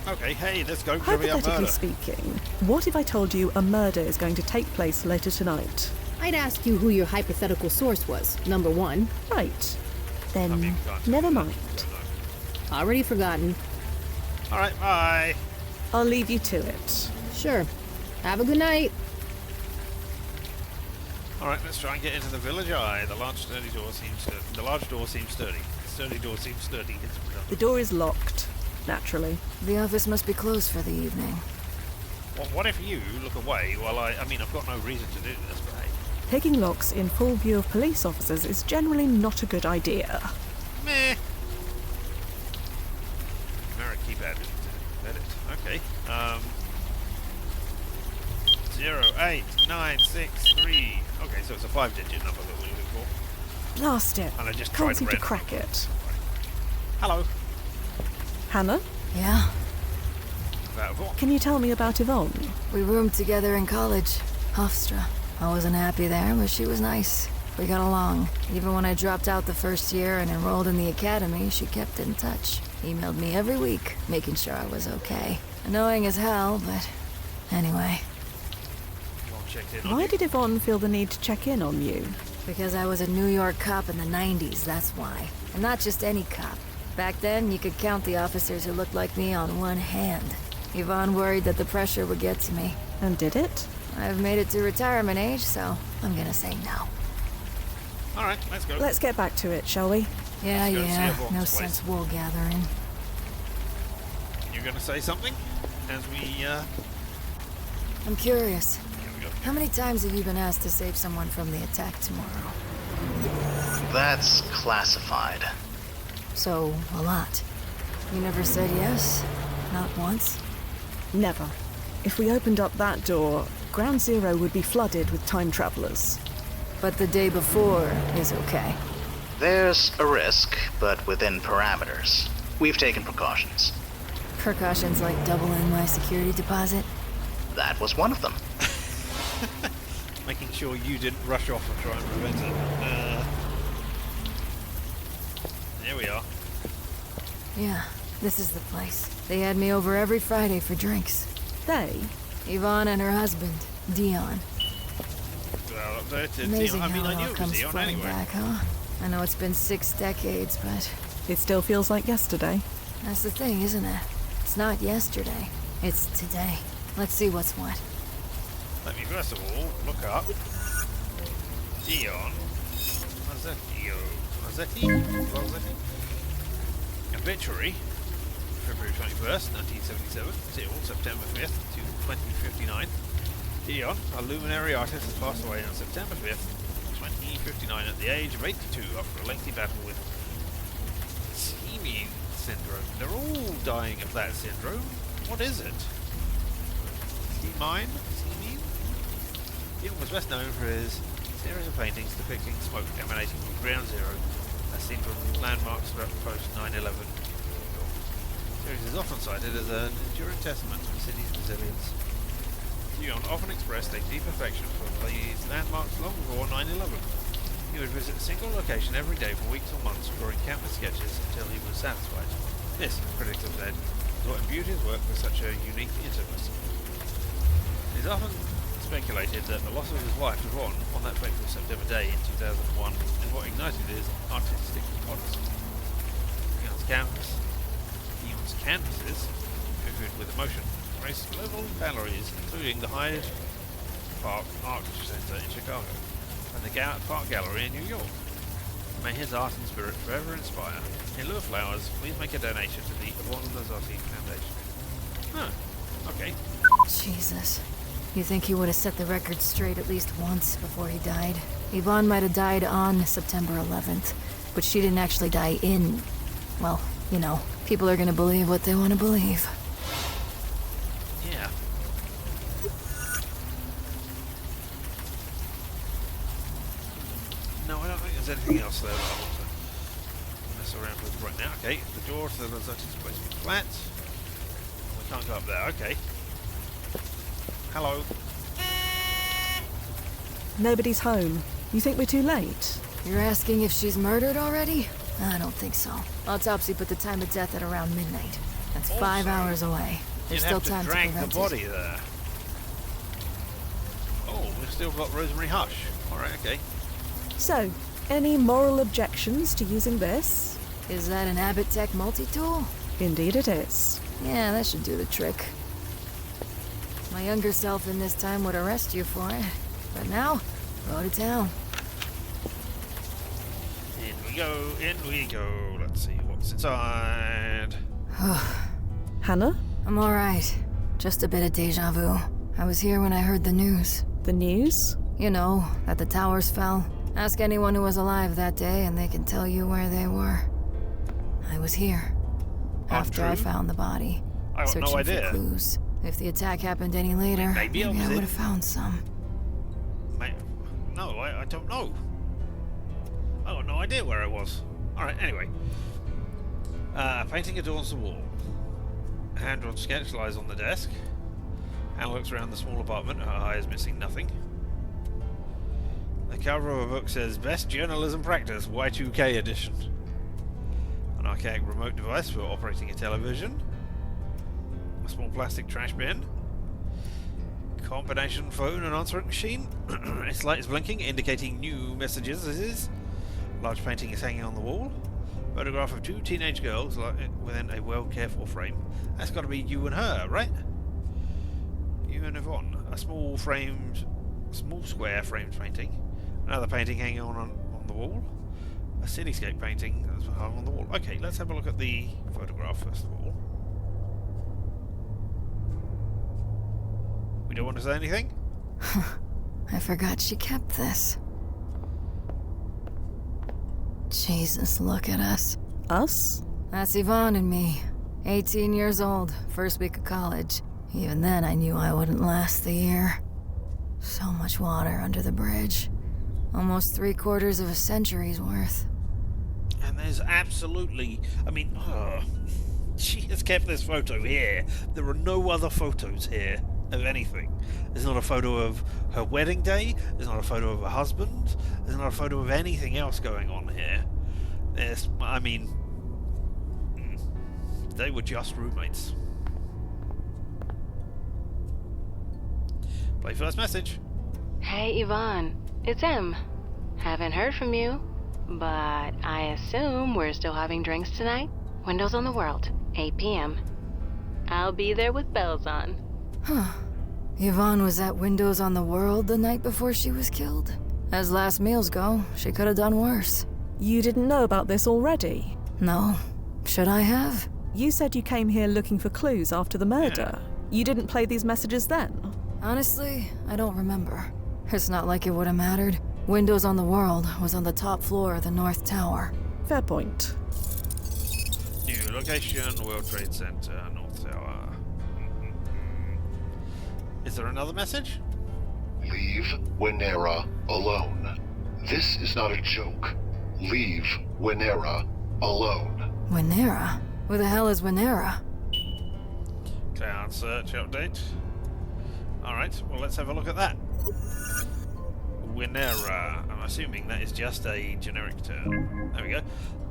Speaker 1: Okay, hey, let's go trivia
Speaker 2: Hypothetically
Speaker 1: murder.
Speaker 2: speaking, what if I told you a murder is going to take place later tonight?
Speaker 15: I'd ask you who your hypothetical source was, number one.
Speaker 2: Right. Then, never mind.
Speaker 15: Already forgotten.
Speaker 1: Alright, bye.
Speaker 2: I'll leave you to it.
Speaker 15: Sure. Have a good night.
Speaker 1: Alright, let's try and get into the Village Eye. The large door seems sturdy. The sturdy door seems sturdy. It's redundant.
Speaker 2: The door is locked, naturally.
Speaker 13: The office must be closed for the evening.
Speaker 1: Well, what if you look away while I mean, I've got no reason to do this, but hey.
Speaker 2: Picking locks in full view of police officers is generally not a good idea.
Speaker 1: Meh. Numeric keypad is embedded. Okay. 08963. Okay, so it's a 5-digit number that we're looking for.
Speaker 2: Blast it.
Speaker 1: And I just
Speaker 2: Can't
Speaker 1: tried
Speaker 2: seem to
Speaker 1: red.
Speaker 2: crack it.
Speaker 1: Hello.
Speaker 2: Hannah?
Speaker 13: Yeah?
Speaker 1: About what?
Speaker 2: Can you tell me about Yvonne?
Speaker 13: We roomed together in college. Hofstra. I wasn't happy there, but she was nice. We got along. Even when I dropped out the first year and enrolled in the academy, she kept in touch. Emailed me every week, making sure I was okay. Annoying as hell, but anyway.
Speaker 2: Why did Yvonne feel the need to check in on you?
Speaker 13: Because I was a New York cop in the 90s, that's why. And not just any cop. Back then, you could count the officers who looked like me on one hand. Yvonne worried that the pressure would get to me.
Speaker 2: And did it?
Speaker 13: I've made it to retirement age, so I'm gonna say no.
Speaker 1: Alright, let's go.
Speaker 2: Let's get back to it, shall we?
Speaker 13: Yeah,
Speaker 1: Let's go see
Speaker 13: yeah.
Speaker 1: Yvonne's
Speaker 13: No
Speaker 1: place.
Speaker 13: sense wool gathering.
Speaker 1: You're gonna say something? As we,
Speaker 13: I'm curious.
Speaker 1: Here we go.
Speaker 13: How many times have you been asked to save someone from the attack tomorrow?
Speaker 3: That's classified.
Speaker 13: So, a lot. You never said yes? Not once?
Speaker 2: Never. If we opened up that door, Ground Zero would be flooded with time travelers.
Speaker 13: But the day before is okay.
Speaker 3: There's a risk, but within parameters. We've taken precautions.
Speaker 13: Precautions like doubling my security deposit?
Speaker 3: That was one of them.
Speaker 1: making sure you didn't rush off and try and prevent it. There we are.
Speaker 13: Yeah, this is the place. They had me over every Friday for drinks.
Speaker 2: They?
Speaker 13: Yvonne and her husband, Dion.
Speaker 1: Well, that's
Speaker 13: Amazing
Speaker 1: Dion. I mean,
Speaker 13: how
Speaker 1: I
Speaker 13: it
Speaker 1: knew
Speaker 13: all
Speaker 1: it was
Speaker 13: comes
Speaker 1: Dion
Speaker 13: flooding
Speaker 1: anyway.
Speaker 13: back, huh? I know it's been 6 decades, but
Speaker 2: It still feels like yesterday.
Speaker 13: that's the thing, isn't it? It's not yesterday. It's today. Let's see what's what.
Speaker 1: Let me first of all look up Dion Rossetti obituary, February 21st, 1977 till September 5th, 2059. Dion, a luminary artist, has passed away on September 5th, 2059 at the age of 82 after a lengthy battle with Seamine syndrome. They're all dying of that syndrome. What is it? Seamine? Dion was best known for his series of paintings depicting smoke emanating from Ground Zero, as seen from landmarks throughout post 9/11. The series is often cited as an enduring testament to the city's resilience. Dion often expressed a deep affection for these landmarks long before 9/11. He would visit a single location every day for weeks or months, drawing countless sketches until he was satisfied. This, critics have said, is what imbued his work with such a unique intimacy. It is often speculated that the loss of his wife, Yvonne, on that fateful September day in 2001 is what ignited his artistic odyssey. Dion's canvases, vivid with emotion, graced global galleries, including the Hyde Park Art Center in Chicago and the Park Gallery in New York. May his art and spirit forever inspire. In lieu of flowers, please make a donation to the Yvonne Lazzotti Foundation. Huh. Okay.
Speaker 13: Jesus. You think he would have set the record straight at least once before he died? Yvonne might have died on September 11th, but she didn't actually die in... Well, you know, people are gonna believe what they want to believe.
Speaker 1: Yeah. No, I don't think there's anything else there that I want to mess around with right now. Okay, the door to the Lazzotti's place is flat. We can't go up there. Okay. Hello.
Speaker 2: Nobody's home. You think we're too late?
Speaker 13: You're asking if she's murdered already? I don't think so. Autopsy put the time of death at around midnight. That's 5 hours away. There's still time to
Speaker 1: drag
Speaker 13: prevent
Speaker 1: the body there. Oh, we've still got Rosemary Hush. Alright, okay.
Speaker 2: So, any moral objections to using this?
Speaker 13: Is that an Abbott Tech multi-tool?
Speaker 2: Indeed it is.
Speaker 13: Yeah, that should do the trick. My younger self in this time would arrest you for it. But now, go to town.
Speaker 1: In we go. Let's see what's inside.
Speaker 2: Hannah?
Speaker 13: I'm alright. Just a bit of deja vu. I was here when I heard the news.
Speaker 2: The news?
Speaker 13: You know, that the towers fell. Ask anyone who was alive that day and they can tell you where they were. I was here. After I found the body.
Speaker 1: I got
Speaker 13: searching
Speaker 1: no idea.
Speaker 13: for clues. If the attack happened any later,
Speaker 1: Maybe
Speaker 13: I would have found some.
Speaker 1: No, I don't know. I got no idea where I was. Alright, anyway. Painting adorns the wall. A hand-drawn sketch lies on the desk. Hannah looks around the small apartment. Her eye is missing nothing. The cover of a book says Best Journalism Practice, Y2K Edition. An archaic remote device for operating a television. A small plastic trash bin. Combination phone and answering machine. Its light is blinking, indicating new messages. Large painting is hanging on the wall. Photograph of 2 teenage girls within a well-cared-for frame. That's got to be you and her, right? You and Yvonne. A small square framed painting. Another painting hanging on the wall. A cityscape painting that's hung on the wall. Okay, let's have a look at the photograph first of all. We don't want to say anything?
Speaker 13: I forgot she kept this. Jesus, look at us.
Speaker 2: Us?
Speaker 13: That's Yvonne and me. 18 years old, first week of college. Even then I knew I wouldn't last the year. So much water under the bridge. Almost 3/4 of a century's worth.
Speaker 1: And there's absolutely... I mean, she has kept this photo here. There are no other photos here of anything. There's not a photo of her wedding day. There's not a photo of her husband. There's not a photo of anything else going on here. They were just roommates. Play first message.
Speaker 16: Hey Yvonne, it's Em. Haven't heard from you, but I assume we're still having drinks tonight? Windows on the World, 8 p.m. I'll be there with bells on.
Speaker 13: Huh. Yvonne was at Windows on the World the night before she was killed. As last meals go, she could have done worse.
Speaker 2: You didn't know about this already?
Speaker 13: No. Should I have?
Speaker 2: You said you came here looking for clues after the murder. You didn't play these messages then?
Speaker 13: Honestly, I don't remember. It's not like it would have mattered. Windows on the World was on the top floor of the North Tower.
Speaker 2: Fair point.
Speaker 1: New location, World Trade Center, North Tower. Is there another message?
Speaker 17: Leave Winera alone. This is not a joke. Leave Winera alone.
Speaker 13: Winera? Who the hell is Winera?
Speaker 1: Cloud search update. Alright, well let's have a look at that. Winera. I'm assuming that is just a generic term. There we go.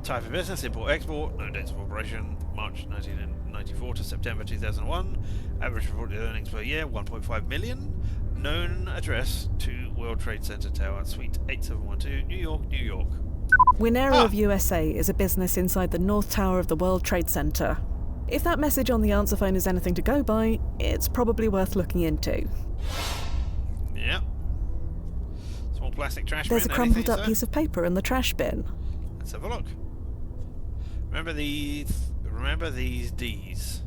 Speaker 1: Type of business, import-export, no dates of operation, March 1994 to September 2001. Average reported earnings per year, 1.5 million. Known address to World Trade Center Tower, Suite 8712, New York, New York.
Speaker 2: Winera of USA is a business inside the North Tower of the World Trade Center. If that message on the answer phone is anything to go by, it's probably worth looking into.
Speaker 1: Yep. Small plastic trash bin.
Speaker 2: There's a crumpled up piece of paper in the trash bin.
Speaker 1: Let's have a look. Remember these D's.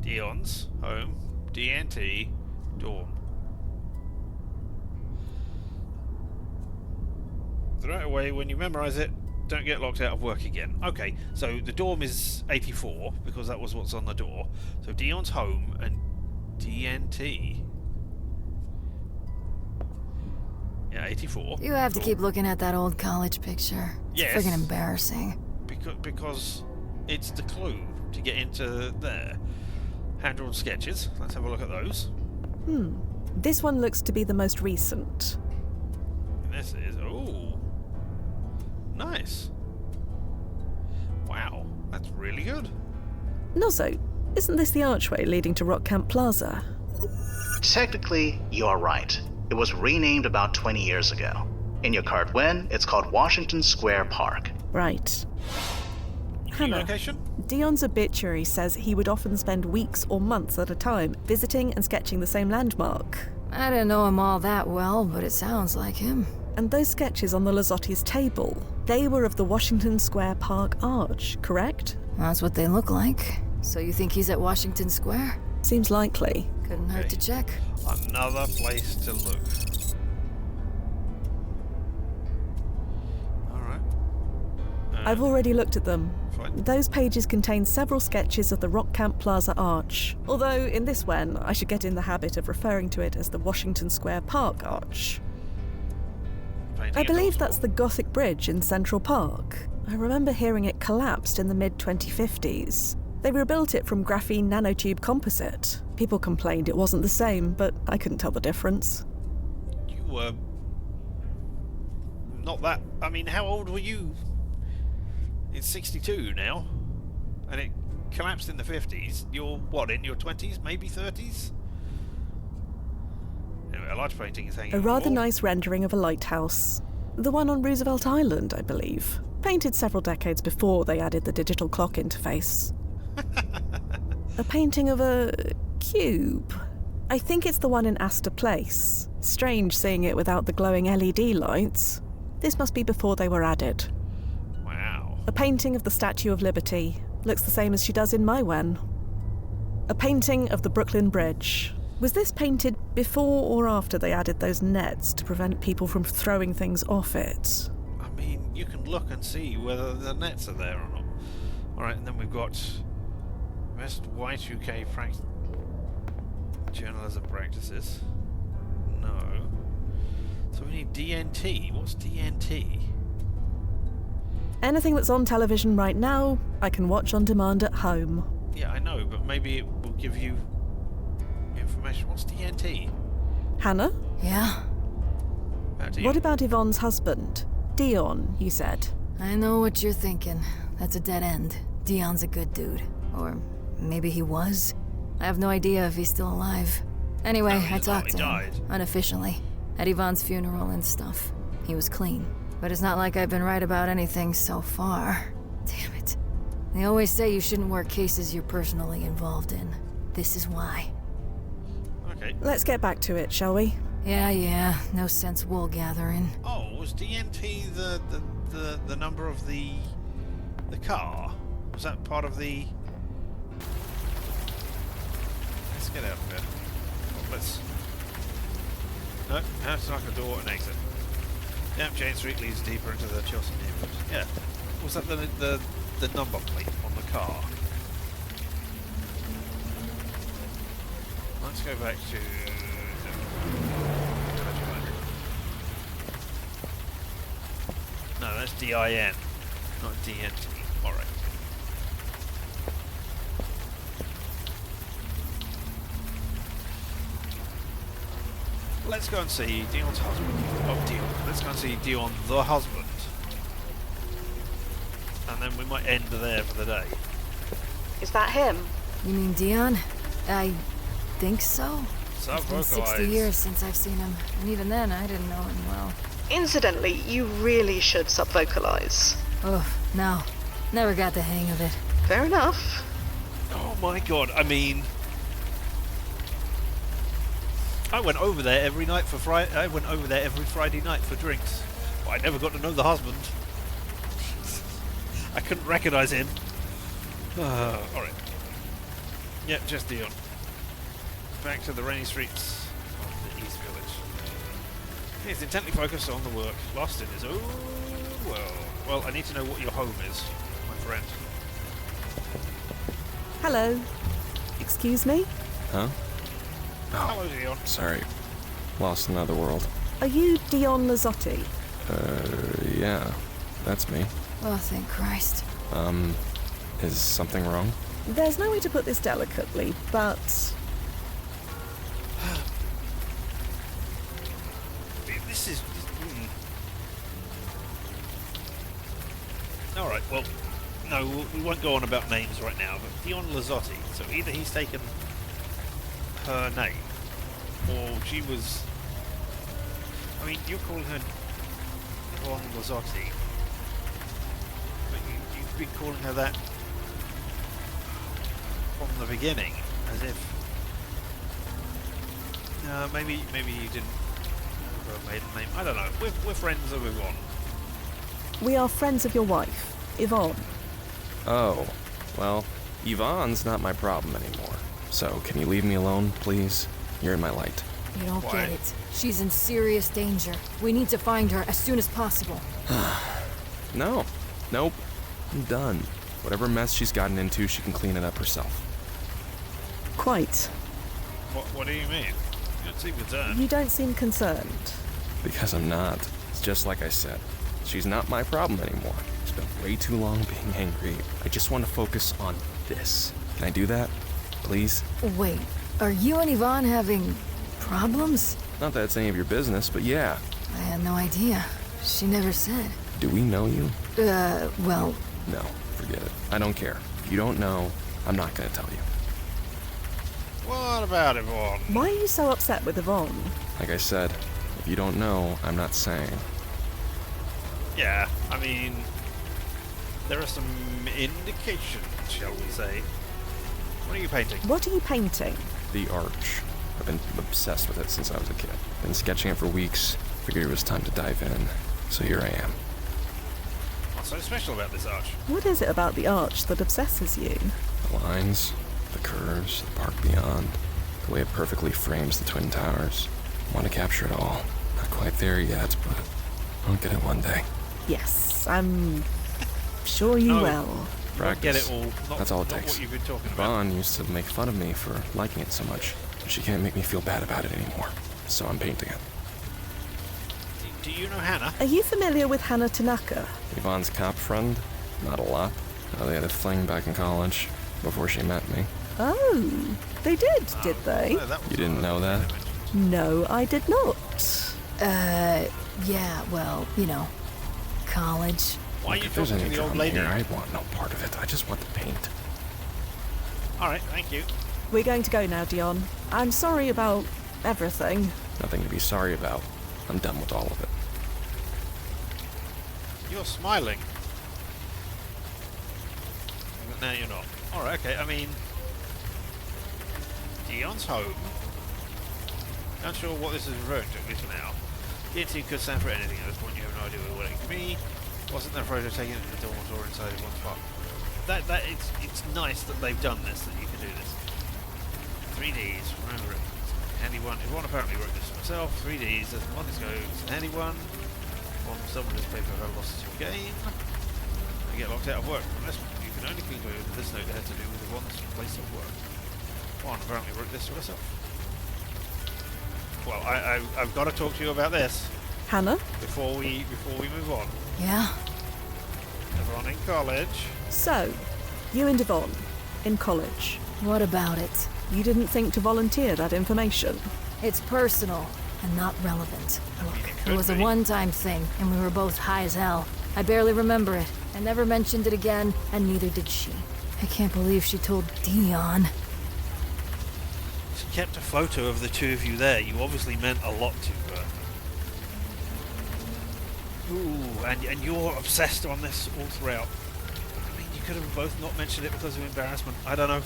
Speaker 1: Dion's, home, DNT, dorm. Right away, when you memorise it, don't get locked out of work again. Okay, so the dorm is 84, because that was what's on the door. So Dion's home and DNT. Yeah, 84.
Speaker 13: You have to keep looking at that old college picture. It's friggin' embarrassing.
Speaker 1: Because it's the clue to get into there. Hand-drawn sketches. Let's have a look at those.
Speaker 2: This one looks to be the most recent.
Speaker 1: This is... ooh. Nice. Wow, that's really good.
Speaker 2: Nozzo, isn't this the archway leading to Rock Camp Plaza?
Speaker 3: Technically, you're right. It was renamed about 20 years ago. In your card win, it's called Washington Square Park.
Speaker 2: Right. Hannah,
Speaker 1: location?
Speaker 2: Dion's obituary says he would often spend weeks or months at a time visiting and sketching the same landmark.
Speaker 13: I didn't know him all that well, but it sounds like him.
Speaker 2: And those sketches on the Lazotti's table, they were of the Washington Square Park Arch, correct?
Speaker 13: That's what they look like. So you think he's at Washington Square?
Speaker 2: Seems likely.
Speaker 13: Couldn't hurt to check.
Speaker 1: Another place to look. Alright.
Speaker 2: I've already looked at them.
Speaker 1: Fine.
Speaker 2: Those pages contain several sketches of the Rock Camp Plaza Arch. Although, in this one, I should get in the habit of referring to it as the Washington Square Park Arch. I believe that's the Gothic bridge in Central Park. I remember hearing it collapsed in the mid-2050s. They rebuilt it from graphene nanotube composite. People complained it wasn't the same, but I couldn't tell the difference.
Speaker 1: You were... not that... I mean, how old were you? It's 62 now. And it collapsed in the 50s. You're, what, in your 20s? Maybe 30s? Anyway, a large painting is hanging
Speaker 2: A
Speaker 1: on the
Speaker 2: rather
Speaker 1: wall.
Speaker 2: nice rendering of a lighthouse. The one on Roosevelt Island, I believe. Painted several decades before they added the digital clock interface. A painting of a cube. I think it's the one in Astor Place. Strange seeing it without the glowing LED lights. This must be before they were added.
Speaker 1: Wow.
Speaker 2: A painting of the Statue of Liberty. Looks the same as she does in my Wen. A painting of the Brooklyn Bridge. Was this painted before or after they added those nets to prevent people from throwing things off it?
Speaker 1: I mean, you can look and see whether the nets are there or not. Alright, and then we've got best Y2K journalism practices. No. So we need DNT. What's DNT?
Speaker 2: Anything that's on television right now, I can watch on demand at home.
Speaker 1: Yeah, I know, but maybe it will give you information. What's DNT?
Speaker 2: Hannah?
Speaker 13: Yeah?
Speaker 2: What about Yvonne's husband? Dion, you said.
Speaker 13: I know what you're thinking. That's a dead end. Dion's a good dude. Or maybe he was? I have no idea if he's still alive. Anyway, I talked to him, unofficially, at Yvonne's funeral and stuff. He was clean. But it's not like I've been right about anything so far. Damn it. They always say you shouldn't work cases you're personally involved in. This is why.
Speaker 1: Okay.
Speaker 2: Let's get back to it, shall we?
Speaker 13: Yeah. No sense wool gathering.
Speaker 1: Oh, was DNT the number of the car? Was that part of the... Let's get out of here. Oh, let's... No, have to knock a door and exit. Yep, Jane Street leads deeper into the Chelsea neighbourhood. Yeah. Was that the number plate on the car? Let's go back to... No, that's DIN, not DNT. Alright. Let's go and see Dion's husband. Oh, Dion. Let's go and see Dion the husband. And then we might end there for the day.
Speaker 8: Is that him?
Speaker 13: You mean Dion? I think so. It's been 60 years since I've seen him, and even then I didn't know him well.
Speaker 8: Incidentally, you really should sub-vocalize.
Speaker 13: Oh, no. Never got the hang of it.
Speaker 8: Fair enough.
Speaker 1: Oh my god, I mean... I went over there every night for I went over there every Friday night for drinks. But I never got to know the husband. I couldn't recognise him. Alright. Yep, just Dion. Back to the rainy streets of the East Village. He's intently focused on the work, lost in his own world. Well, I need to know what your home is, my friend.
Speaker 2: Hello. Excuse me?
Speaker 6: Huh? Oh,
Speaker 1: hello, Dion.
Speaker 6: Sorry. Lost in another world.
Speaker 2: Are you Dion Lazzotti?
Speaker 6: Yeah. That's me.
Speaker 13: Oh, thank Christ.
Speaker 6: Is something wrong?
Speaker 2: There's no way to put this delicately, but...
Speaker 1: This is... Alright, well, no, we won't go on about names right now, but Dion Lazzotti, so either he's taken her name, or she was... I mean, you're calling her Dion Lazzotti, but you've been calling her that from the beginning, as if... maybe you didn't have her maiden name. I don't know. We're friends of Yvonne.
Speaker 2: We are friends of your wife, Yvonne.
Speaker 6: Oh, well, Yvonne's not my problem anymore. So, can you leave me alone, please? You're in my light.
Speaker 13: You don't get it. She's in serious danger. We need to find her as soon as possible.
Speaker 6: No. Nope. I'm done. Whatever mess she's gotten into, she can clean it up herself.
Speaker 2: Quite.
Speaker 1: What do you mean? You don't seem concerned.
Speaker 2: You don't seem concerned.
Speaker 6: Because I'm not. It's just like I said. She's not my problem anymore. I spent way too long being angry. I just want to focus on this. Can I do that? Please?
Speaker 13: Wait, are you and Yvonne having problems?
Speaker 6: Not that it's any of your business, but yeah.
Speaker 13: I had no idea. She never said.
Speaker 6: Do we know you?
Speaker 13: Well...
Speaker 6: No, forget it. I don't care. If you don't know, I'm not gonna tell you.
Speaker 1: What about Yvonne?
Speaker 2: Why are you so upset with Yvonne?
Speaker 6: Like I said, if you don't know, I'm not saying.
Speaker 1: Yeah, I mean, there are some indications, shall we say. What are you painting?
Speaker 2: What are you painting?
Speaker 6: The arch. I've been obsessed with it since I was a kid. Been sketching it for weeks. Figured it was time to dive in. So here I am.
Speaker 1: What's so special about this arch?
Speaker 2: What is it about the arch that obsesses you?
Speaker 6: The lines, the curves, the park beyond, the way it perfectly frames the Twin Towers. I want to capture it all. Not quite there yet, but I'll get it one day.
Speaker 2: Yes, I'm sure you will.
Speaker 6: Practice.
Speaker 1: Get it all.
Speaker 6: That's all it
Speaker 1: not
Speaker 6: takes.
Speaker 1: What you've been talking about.
Speaker 6: Vaughn used to make fun of me for liking it so much. She can't make me feel bad about it anymore. So I'm painting it.
Speaker 1: Do you know Hannah?
Speaker 2: Are you familiar with Hannah Tanaka?
Speaker 6: Yvonne's cop friend? Not a lot. They had a fling back in college before she met me.
Speaker 2: Oh, they did they?
Speaker 6: You didn't know that?
Speaker 2: No, I did not.
Speaker 13: Yeah, well, college.
Speaker 1: Why are you
Speaker 6: If there's
Speaker 1: talking
Speaker 6: any
Speaker 1: to the old
Speaker 6: drama
Speaker 1: lady?
Speaker 6: here, I want no part of it. I just want the paint.
Speaker 1: Alright, thank you.
Speaker 2: We're going to go now, Dion. I'm sorry about everything.
Speaker 6: Nothing to be sorry about. I'm done with all of it.
Speaker 1: You're smiling. But now you're not. Alright, okay, I mean... Dion's home. Not sure what this is referring to, at least for now. DNT could stand for anything at this point, you have no idea what it could be. Wasn't there a photo taken in the dorms or inside of one spot? It's nice that they've done this, that you can do this. 3Ds, remember it. Handy one. If one apparently wrote this myself, 3Ds, there's one that goes, it's a handy one. One someone has paper for losses to a game. You get locked out of work from this one. You can only conclude that this note had to do with the one's place of work. One apparently wrote this to herself. Well, I've got to talk to you about this.
Speaker 2: Hannah?
Speaker 1: Before we move on.
Speaker 13: Yeah?
Speaker 1: Everyone in college.
Speaker 2: So, you and Yvonne, in college.
Speaker 13: What about it?
Speaker 2: You didn't think to volunteer that information?
Speaker 13: It's personal and not relevant. Look, it was a one-time thing, and we were both high as hell. I barely remember it. I never mentioned it again, and neither did she. I can't believe she told Dion.
Speaker 1: She kept a photo of the two of you there. You obviously meant a lot to her. Ooh, and you're obsessed on this all throughout. I mean, you could have both not mentioned it because of embarrassment. I don't know.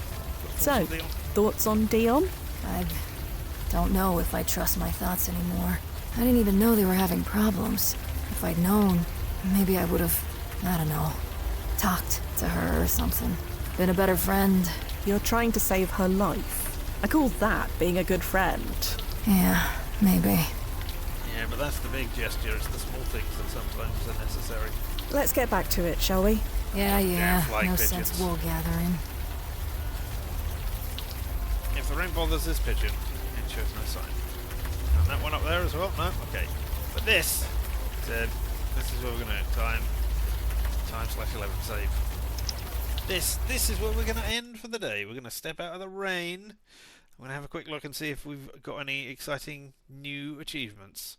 Speaker 2: So, thoughts on Dion?
Speaker 13: I don't know if I trust my thoughts anymore. I didn't even know they were having problems. If I'd known, maybe I would have, I don't know, talked to her or something. Been a better friend.
Speaker 2: You're trying to save her life. I call that being a good friend.
Speaker 13: Yeah, maybe.
Speaker 1: Yeah, but that's the big gesture. It's the small things that sometimes are necessary.
Speaker 2: Let's get back to it, shall we?
Speaker 13: Yeah.
Speaker 1: Fly
Speaker 13: No
Speaker 1: pigeons.
Speaker 13: sense wool gathering.
Speaker 1: If the rain bothers this pigeon, it shows no sign. And that one up there as well? No? Okay. But this said, this is where we're going to time/11 save. This is where we're going to end for the day. We're going to step out of the rain. I'm going to have a quick look and see if we've got any exciting new achievements.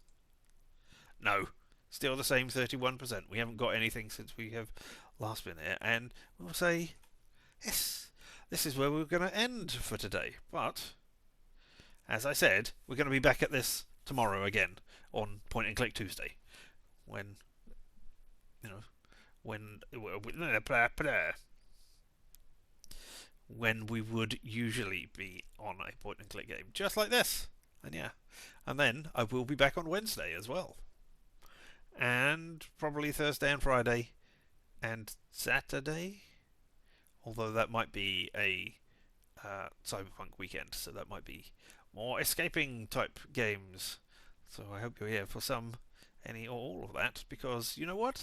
Speaker 1: No. Still the same 31%. We haven't got anything since we have last been here. And we'll say, yes, this is where we're going to end for today. But, as I said, we're going to be back at this tomorrow again on Point and Click Tuesday. When we would usually be on a point and click game, just like this. And then I will be back on Wednesday as well, and probably Thursday and Friday and Saturday, although that might be a Cyberpunk weekend, so that might be more escaping type games. So I hope you're here for some, any or all of that, because you know what?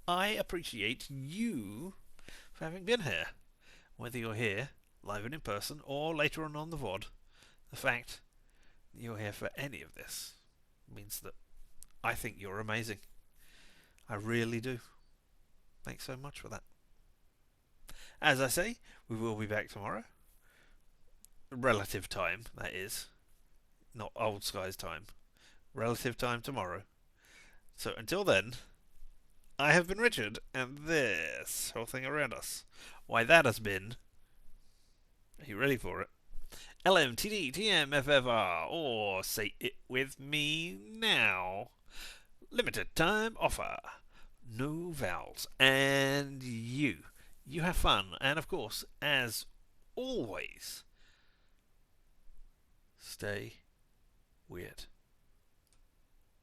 Speaker 1: I appreciate you for having been here. Whether you're here, live and in person, or later on the VOD, the fact that you're here for any of this means that I think you're amazing. I really do. Thanks so much for that. As I say, we will be back tomorrow. Relative time, that is. Not Old Sky's time. Relative time tomorrow. So until then, I have been Richard, and this whole thing around us, why that has been, are you ready for it? LMTDTMFFR, or say it with me now. Limited time offer. No vowels. And you have fun. And of course, as always, stay weird.